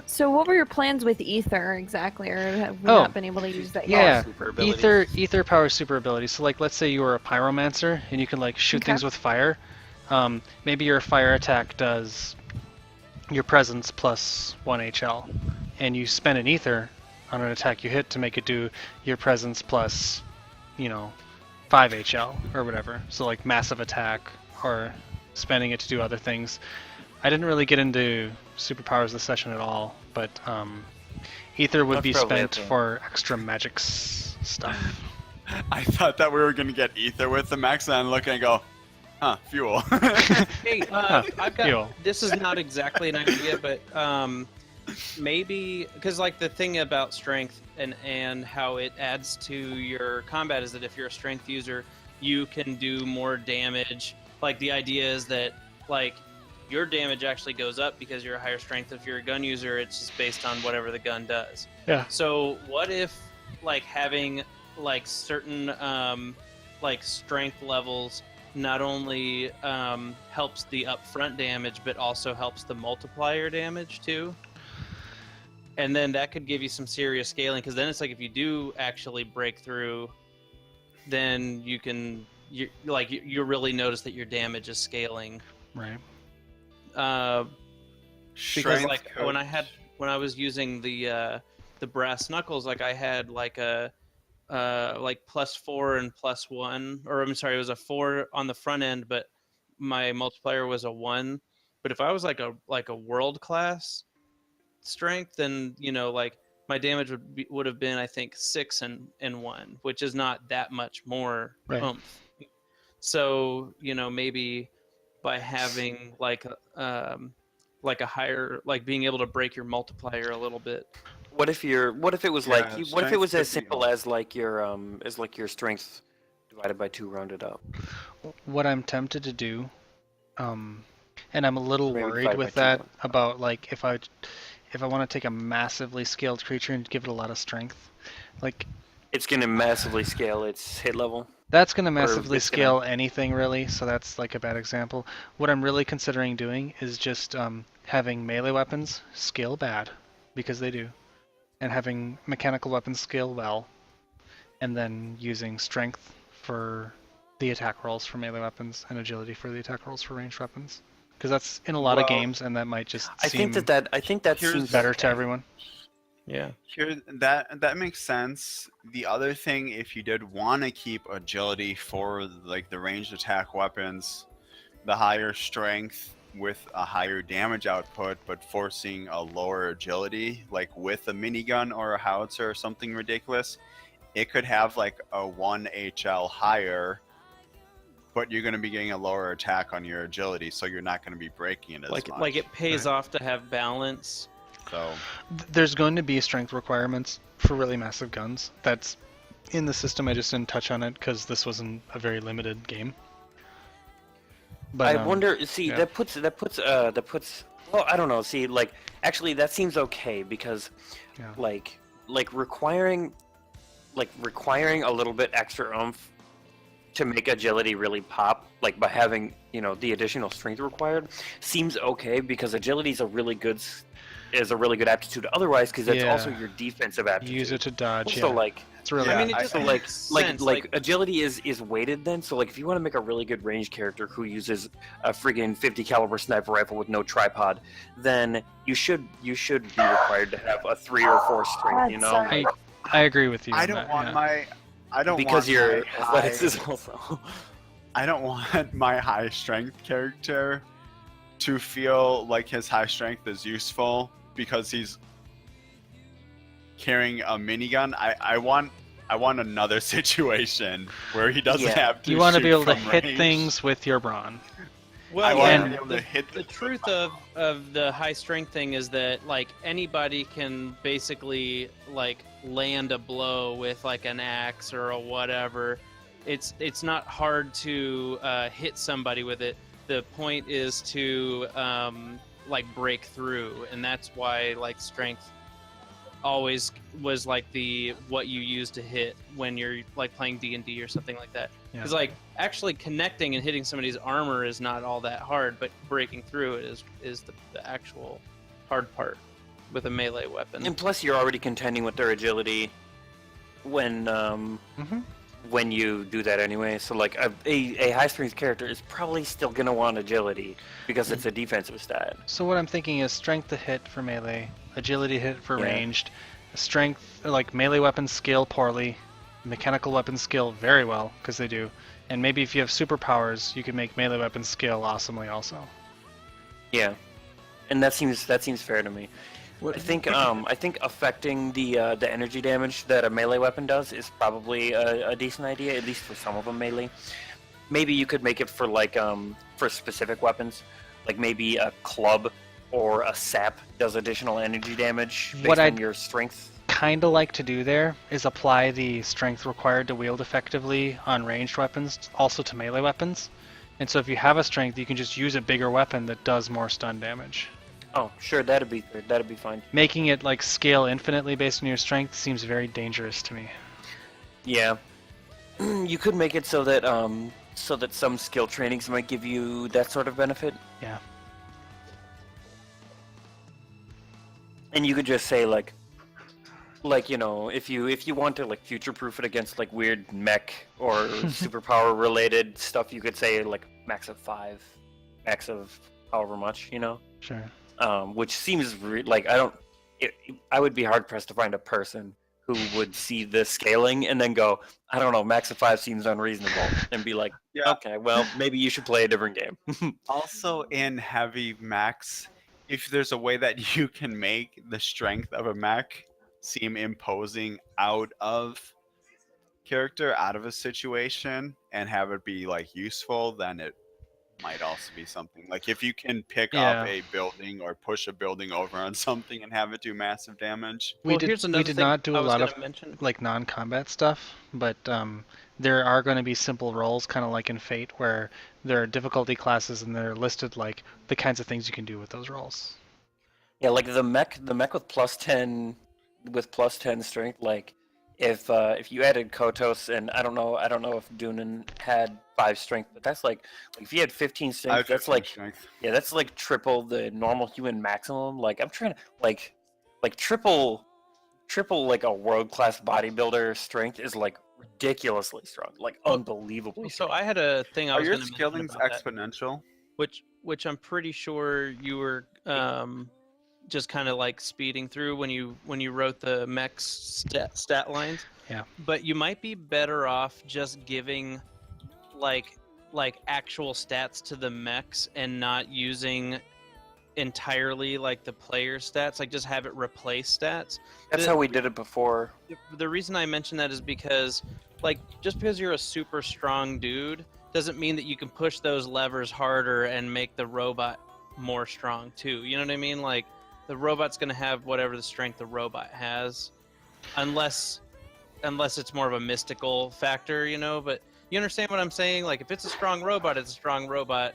So what were your plans with Ether exactly, or have we not been able to use that yet? Yeah, Ether power super ability. So like, let's say you were a pyromancer and you can like shoot things with fire. Maybe your fire attack does your presence plus 1 HL, and you spend an Ether on an attack you hit to make it do your presence plus, 5 HL or whatever. So like massive attack, or spending it to do other things. I didn't really get into superpowers this session at all, but Ether would be spent for extra magic stuff. I thought that we were going to get Ether with the max, and I'm looking and go, fuel. Hey, I've got, fuel. This is not exactly an idea, but maybe, because like the thing about strength and how it adds to your combat is that if you're a strength user, you can do more damage. Like the idea is that like your damage actually goes up because you're a higher strength. If you're a gun user, it's just based on whatever the gun does. Yeah. So what if like having like certain like strength levels not only helps the upfront damage, but also helps the multiplier damage too? And then that could give you some serious scaling, because then it's like if you do actually break through, then you really notice that your damage is scaling. Right. Because like when I was using the brass knuckles, like I had like a like +4 and +1, or I'm sorry, it was a 4 on the front end, but my multiplier was a 1. But if I was like a world class strength, then like my damage would have been, I think, 6 and 1, which is not that much more oomph. So maybe by having like a higher, like being able to break your multiplier a little bit. What if it was as simple as like your strength divided by 2 rounded up? What I'm tempted to do, and I'm a little worried with that about like if I want to take a massively scaled creature and give it a lot of strength, like it's gonna massively scale its hit level. That's going to massively scale anything, really, so that's like a bad example. What I'm really considering doing is just having melee weapons scale bad, because they do, and having mechanical weapons scale well, and then using strength for the attack rolls for melee weapons and agility for the attack rolls for ranged weapons, because that's in a lot of Well, games, and that might just I seem think that Here's- seems better to okay. everyone. Yeah. Here, that makes sense. The other thing, if you did want to keep agility for like the ranged attack weapons, the higher strength with a higher damage output, but forcing a lower agility, like with a minigun or a howitzer or something ridiculous, it could have like a 1 HL higher, but you're going to be getting a lower attack on your agility, so you're not going to be breaking it as much. Like it pays off to have balance. So There's going to be strength requirements for really massive guns. That's in the system. I just didn't touch on it because this wasn't a very limited game. But I wonder. See, yeah. that puts. Well, I don't know. See, like, actually, that seems okay because, Yeah. like requiring a little bit extra oomph to make agility really pop, like by having the additional strength required, seems okay because agility is a really good aptitude. Otherwise, because that's Yeah. also your defensive aptitude. Use it to dodge. So yeah. like. It's really. Yeah, I mean, it I- just So makes sense. like agility is weighted then. So like if you want to make a really good ranged character who uses a friggin' 50 caliber sniper rifle with no tripod, then you should be required to have a 3 or 4 strength. I, I agree with you. I on don't that, want yeah. my. I don't because want your my high- athleticism also. I don't want my high strength character to feel like his high strength is useful because he's carrying a minigun. I want another situation where he doesn't Yeah. have to. You want to shoot be able to from hit range. things with your brawn. Well, I want yeah, to be able to hit the truth of the high strength thing is that like anybody can basically like land a blow with like an axe or a whatever. It's not hard to hit somebody with it. The point is to like break through, and that's why like strength always was like what you use to hit when you're like playing D&D or something like that. Yeah. Because like actually connecting and hitting somebody's armor is not all that hard, but breaking through it is the actual hard part with a melee weapon. And plus, you're already contending with their agility when when you do that anyway. So like a high strength character is probably still gonna want agility because it's a defensive stat. So what I'm thinking is strength to hit for melee, agility hit for Yeah. ranged, strength like melee weapons scale poorly, mechanical weapons scale very well because they do, and maybe if you have superpowers, you can make melee weapons scale awesomely also. Yeah, and that seems fair to me. I think affecting the energy damage that a melee weapon does is probably a decent idea, at least for some of them melee. Maybe you could make it for like for specific weapons, like maybe a club or a sap does additional energy damage based What on I'd- your strength. Kind of like to do there is apply the strength required to wield effectively on ranged weapons also to melee weapons. And so if you have a strength, you can just use a bigger weapon that does more stun damage. Oh, sure, that'd be fine. Making it like scale infinitely based on your strength seems very dangerous to me. Yeah, you could make it so that some skill trainings might give you that sort of benefit. Yeah. And you could just say like if you want to like future proof it against like weird mech or superpower related stuff, you could say like max of 5, max of however much, Sure. which seems like I would be hard pressed to find a person who would see the scaling and then go, I don't know, max of 5 seems unreasonable, and be like, Yeah. okay, well maybe you should play a different game. Also, in heavy mechs, if there's a way that you can make the strength of a mech seem imposing out of character, out of a situation, and have it be like useful, then it might also be something. Like if you can pick Yeah. up a building or push a building over on something and have it do massive damage. We here's did another did thing not do I a was lot gonna of mention. like non-combat stuff, but there are going to be simple roles, kind of like in Fate, where there are difficulty classes and they're listed like the kinds of things you can do with those roles. Yeah, like the mech with +10 strength. Like if you added Kotos, and I don't know if Dunan had 5 strength, but that's like if you had 15 I strength, have that's 15 like strength. that's like triple the normal human maximum. Like I'm trying to like triple like a world class bodybuilder strength is like ridiculously strong, like unbelievably So strong. I had a thing I Are was your going to mention skillings about that, exponential? which I'm pretty sure you were just kind of like speeding through when you wrote the mech's stat lines. Yeah. But you might be better off just giving like actual stats to the mechs and not using entirely like the player stats, like just have it replace stats. That's how we did it before. The reason I mention that is because like just because you're a super strong dude doesn't mean that you can push those levers harder and make the robot more strong too. You know what I mean? Like the robot's going to have whatever the strength the robot has, unless it's more of a mystical factor, you know. But you understand what I'm saying? Like if it's a strong robot, it's a strong robot.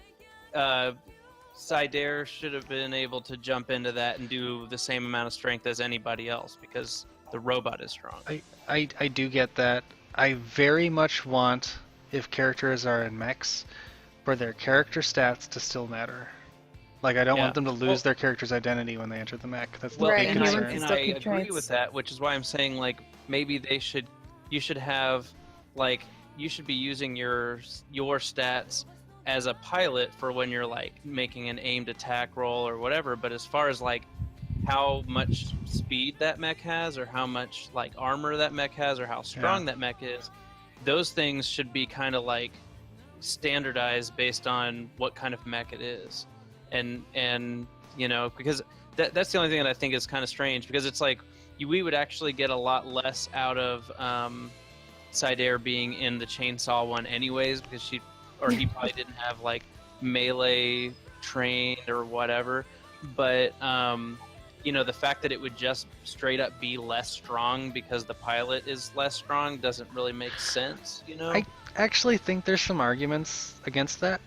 Sidair should have been able to jump into that and do the same amount of strength as anybody else because the robot is strong. I do get that. I very much want, if characters are in mechs, for their character stats to still matter. Like I don't want them to lose their character's identity when they enter the mech. That's the Right, big and concern. humans And still I keep agree traits. with that, which is why I'm saying like maybe you should have like you should be using your stats as a pilot for when you're like making an aimed attack roll or whatever. But as far as like how much speed that mech has or how much like armor that mech has or how strong that mech is, those things should be kind of like standardized based on what kind of mech it is. And you know, because that's the only thing that I think is kind of strange, because it's like we would actually get a lot less out of Sidair being in the chainsaw one anyways, because he probably didn't have like melee trained or whatever. But you know, the fact that it would just straight up be less strong because the pilot is less strong doesn't really make sense, you know? I actually think there's some arguments against that.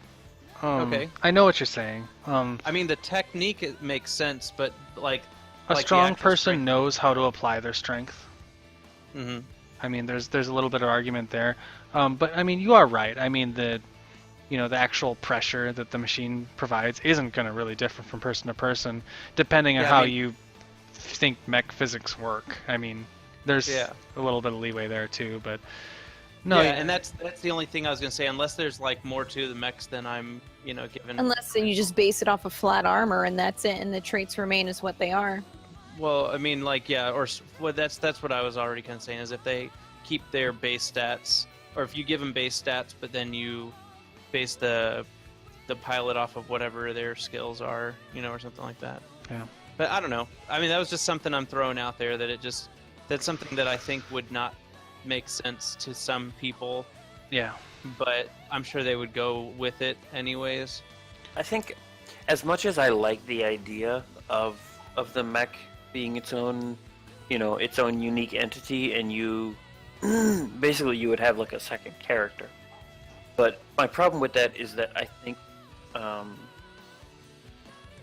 Okay. I know what you're saying. I mean, the technique it makes sense, but like A the strong actual person strength- knows how to apply their strength. Mhm. I mean, there's a little bit of argument there, but I mean, you are right. I mean, the actual pressure that the machine provides isn't going to really differ from person to person, depending on Yeah, how I mean- you think mech physics work. I mean, there's Yeah. a little bit of leeway there too, but no. Yeah, and that's the only thing I was gonna say. Unless there's like more to the mechs than I'm, you know, given. Unless you just base it off of flat armor and that's it, and the traits remain as what they are. Well, I mean, like, yeah, well, that's what I was already kind of saying, is if they keep their base stats, or if you give them base stats, but then you base the pilot off of whatever their skills are, you know, or something like that. Yeah. But I don't know. I mean, that was just something I'm throwing out there, that's something that I think would not make sense to some people, Yeah. but I'm sure they would go with it anyways. I think, as much as I like the idea of the mech being its own, you know, its own unique entity, and you basically you would have like a second character. But my problem with that is that I think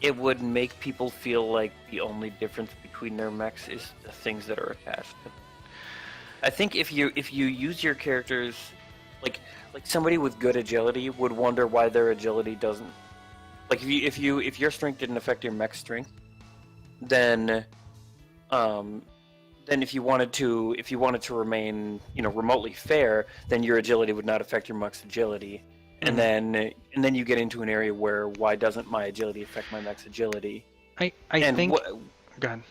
it would make people feel like the only difference between their mechs is the things that are attached to them. I think if you use your characters like somebody with good agility would wonder why their agility doesn't, like, if your strength didn't affect your mech strength, then if you wanted to remain, you know, remotely fair, then your agility would not affect your mech's agility. And then you get into an area where, why doesn't my agility affect my mech's agility? I And think. Go ahead.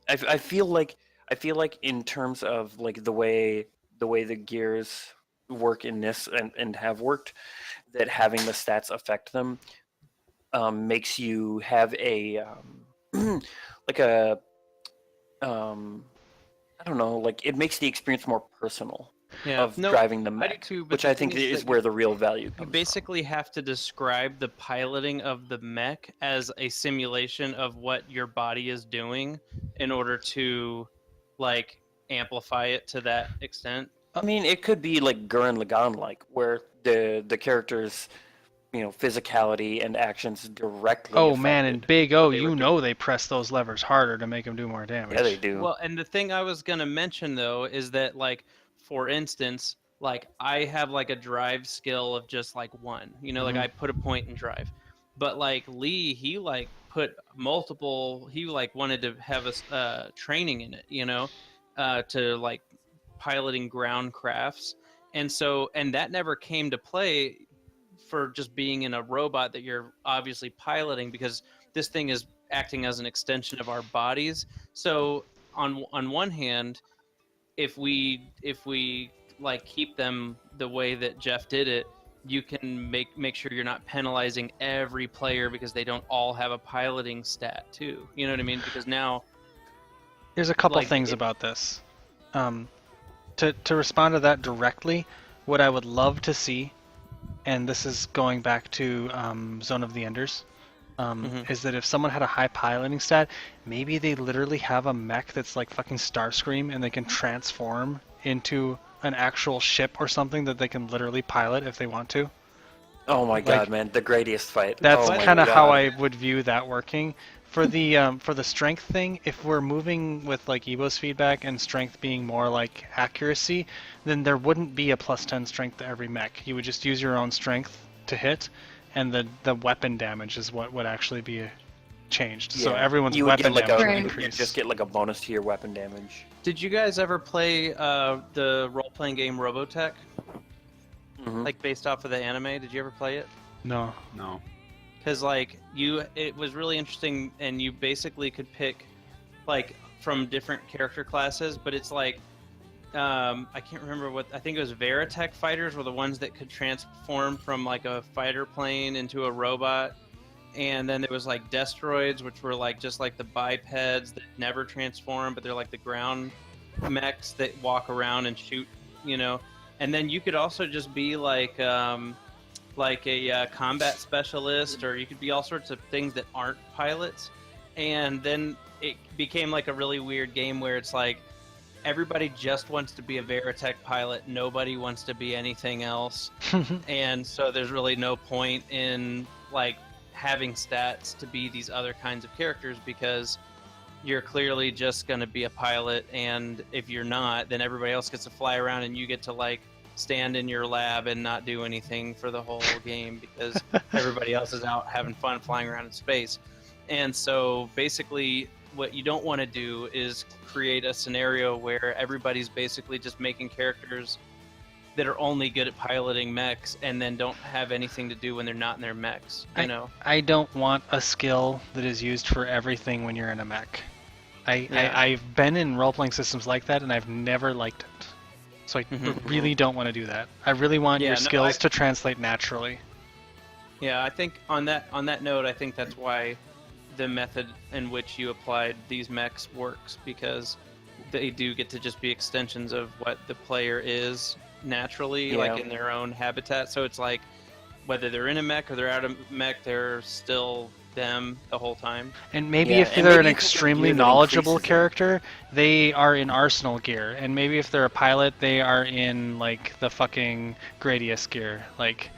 I feel like in terms of like the way the gears work in this and have worked, that having the stats affect them makes you have a like a I don't know, like it makes the experience more personal of driving the I do mech, too, but which the I thing think is is that where the real value You comes basically have to describe the piloting of the mech as a simulation of what your body is doing in order to, like, amplify it to that extent. from. I mean, it could be like Gurren Lagann, like where the characters, you know, physicality and actions directly. Oh man, in affected Big O, what they were you know they press those levers harder to make them do more damage. Yeah, they do. Well, and the thing I was gonna mention though is that, like, for instance, like I have like a drive skill of just like one, you know, like I put a point in drive, but like Lee, he like put multiple, he like wanted to have a training in it, you know, to like piloting ground crafts, and that never came to play for just being in a robot that you're obviously piloting, because this thing is acting as an extension of our bodies. So on one hand, if we like keep them the way that Jeff did it, you can make sure you're not penalizing every player because they don't all have a piloting stat too. You know what I mean? Because now There's a couple like, things about this. To respond to that directly, what I would love to see, and this is going back to Zone of the Enders, is that if someone had a high piloting stat, maybe they literally have a mech that's like fucking Starscream and they can transform into an actual ship or something that they can literally pilot if they want to. Oh my god, man, the greatest fight. That's oh my kind of how God. I would view that working. For the strength thing, if we're moving with like Evo's feedback and strength being more like accuracy, then there wouldn't be a +10 strength to every mech. You would just use your own strength to hit, and the weapon damage is what would actually be changed. So Yeah. everyone's You would weapon get like damage a, would you increase. just get like a bonus to your weapon damage. did you guys ever play the role-playing game Robotech, Mhm. like based off of the anime? Did you ever play it? No. No. Because like it was really interesting, and you basically could pick like from different character classes, but it's like I can't remember what, I think it was Veritech fighters were the ones that could transform from like a fighter plane into a robot, and then there was like Destroids, which were like just like the bipeds that never transform, but they're like the ground mechs that walk around and shoot, you know. And then you could also just be like a combat specialist, or you could be all sorts of things that aren't pilots. And then it became like a really weird game where it's like everybody just wants to be a Veritech pilot, nobody wants to be anything else. And so there's really no point in like having stats to be these other kinds of characters, because you're clearly just going to be a pilot, and if you're not, then everybody else gets to fly around and you get to like stand in your lab and not do anything for the whole game because everybody else is out having fun flying around in space. And so basically what you don't want to do is create a scenario where everybody's basically just making characters that are only good at piloting mechs and then don't have anything to do when they're not in their mechs, you know? I don't want a skill that is used for everything when you're in a mech. I've been in role-playing systems like that, and I've never liked it. So I really don't want to do that. I really want your skills to translate naturally. Yeah, I think on that note, I think that's why the method in which you applied these mechs works, because they do get to just be extensions of what the player is naturally, like in their own habitat. So it's like whether they're in a mech or they're out of mech, they're still them the whole time. And maybe if they're an extremely knowledgeable character, they are in Arsenal gear. And maybe if they're a pilot, they are in like the fucking Gradius gear. Like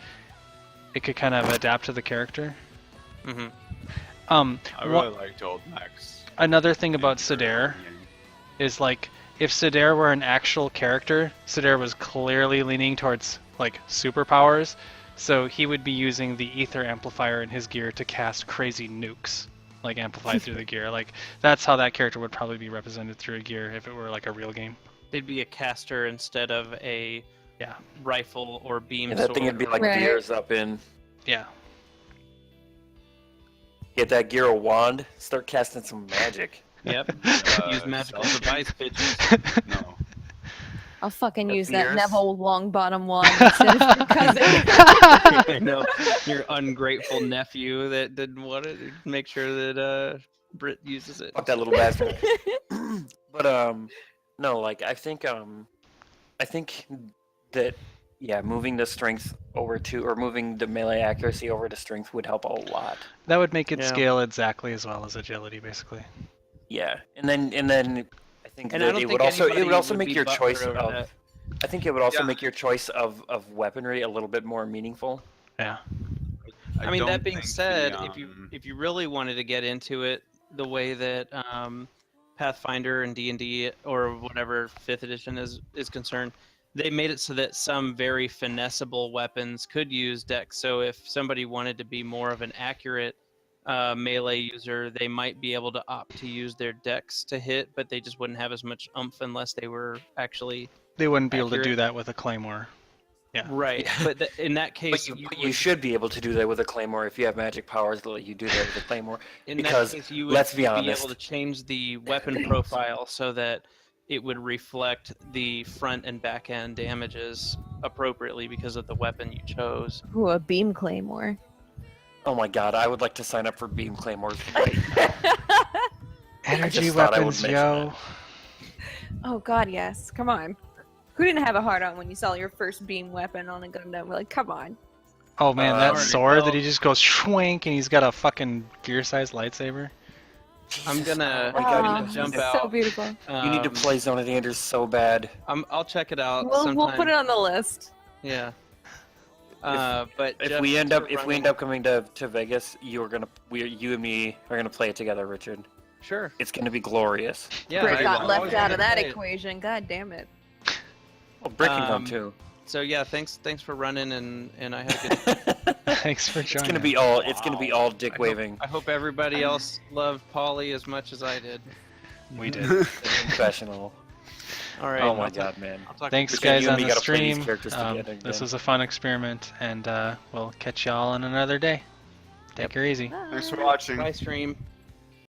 it could kind of adapt to the character. I really liked old mechs. Another thing about Sedair is like if Sedair were an actual character, Sedair was clearly leaning towards like superpowers. So he would be using the ether amplifier in his gear to cast crazy nukes, like amplified through the gear. Like that's how that character would probably be represented through a gear if it were like a real game. They'd be a caster instead of a rifle or beam sword. That thing would be like gears up in. Yeah. Get that gear a wand, start casting some magic. Yep. Use magical device, bitches. No. I'll fucking use that Pierce. Neville Longbottom wand instead of your cousin. I know, your ungrateful nephew that didn't want it. Make sure that Britt uses it. Fuck that little bastard. But no, like I think that moving the strength over to, or moving the melee accuracy over to strength would help a lot. That would make it scale exactly as well as agility, basically. Yeah, and then I think And that I don't it think would also anybody would make be your butthurt choice over of. that. I think it would also make your choice of weaponry a little bit more meaningful. Yeah. I mean, don't that being think said, the, if you really wanted to get into it the way that Pathfinder and D&D or whatever 5th edition is concerned, they made it so that some very finessable weapons could use dex. So if somebody wanted to be more of an accurate melee user, they might be able to opt to use their dex to hit, but they just wouldn't have as much oomph unless they were actually They wouldn't be able to do accurate. that with a claymore. Yeah. Right. But in that case, But you should be able to do that with a claymore if you have magic powers that let you do that with a claymore. in because, that case, you would let's be be honest. able to change the weapon profile so that it would reflect the front and back end damages appropriately because of the weapon you chose. Ooh, a beam claymore. Oh my god, I would like to sign up for beam claymores right now. Energy just thought I would weapons, mention yo. Oh God, yes. Come on. Who didn't have a heart on when you saw your first beam weapon on a Gundam? We're like, come on. Oh man, that Alright, sword well- that he just goes schwink and he's got a fucking gear-sized lightsaber. I'm gonna, Oh my God, Ah, you jump need to- out. So beautiful. You need to play Zone of the Enders so bad. I'll check it out. We'll sometime. put it on the list. Yeah. But If just we end to up run- coming to Vegas, you and me are gonna play it together, Richard. Sure. It's gonna be glorious. Yeah. Brick I got will. left Always out wanted of to that play it. equation. God damn it. Well, Brick can come Um, too. So yeah, thanks for running and I had a good. Thanks for It's joining. gonna be all dick waving. I hope everybody else loved Polly as much as I did. We did. Professional. All right. Oh my I'll talk- god, man. I'll talk Thanks, We said guys, you and on me the gotta play these stream. characters together This again. was a fun experiment, and we'll catch y'all on another day. Take her easy. Thanks for Bye. watching. Bye, stream.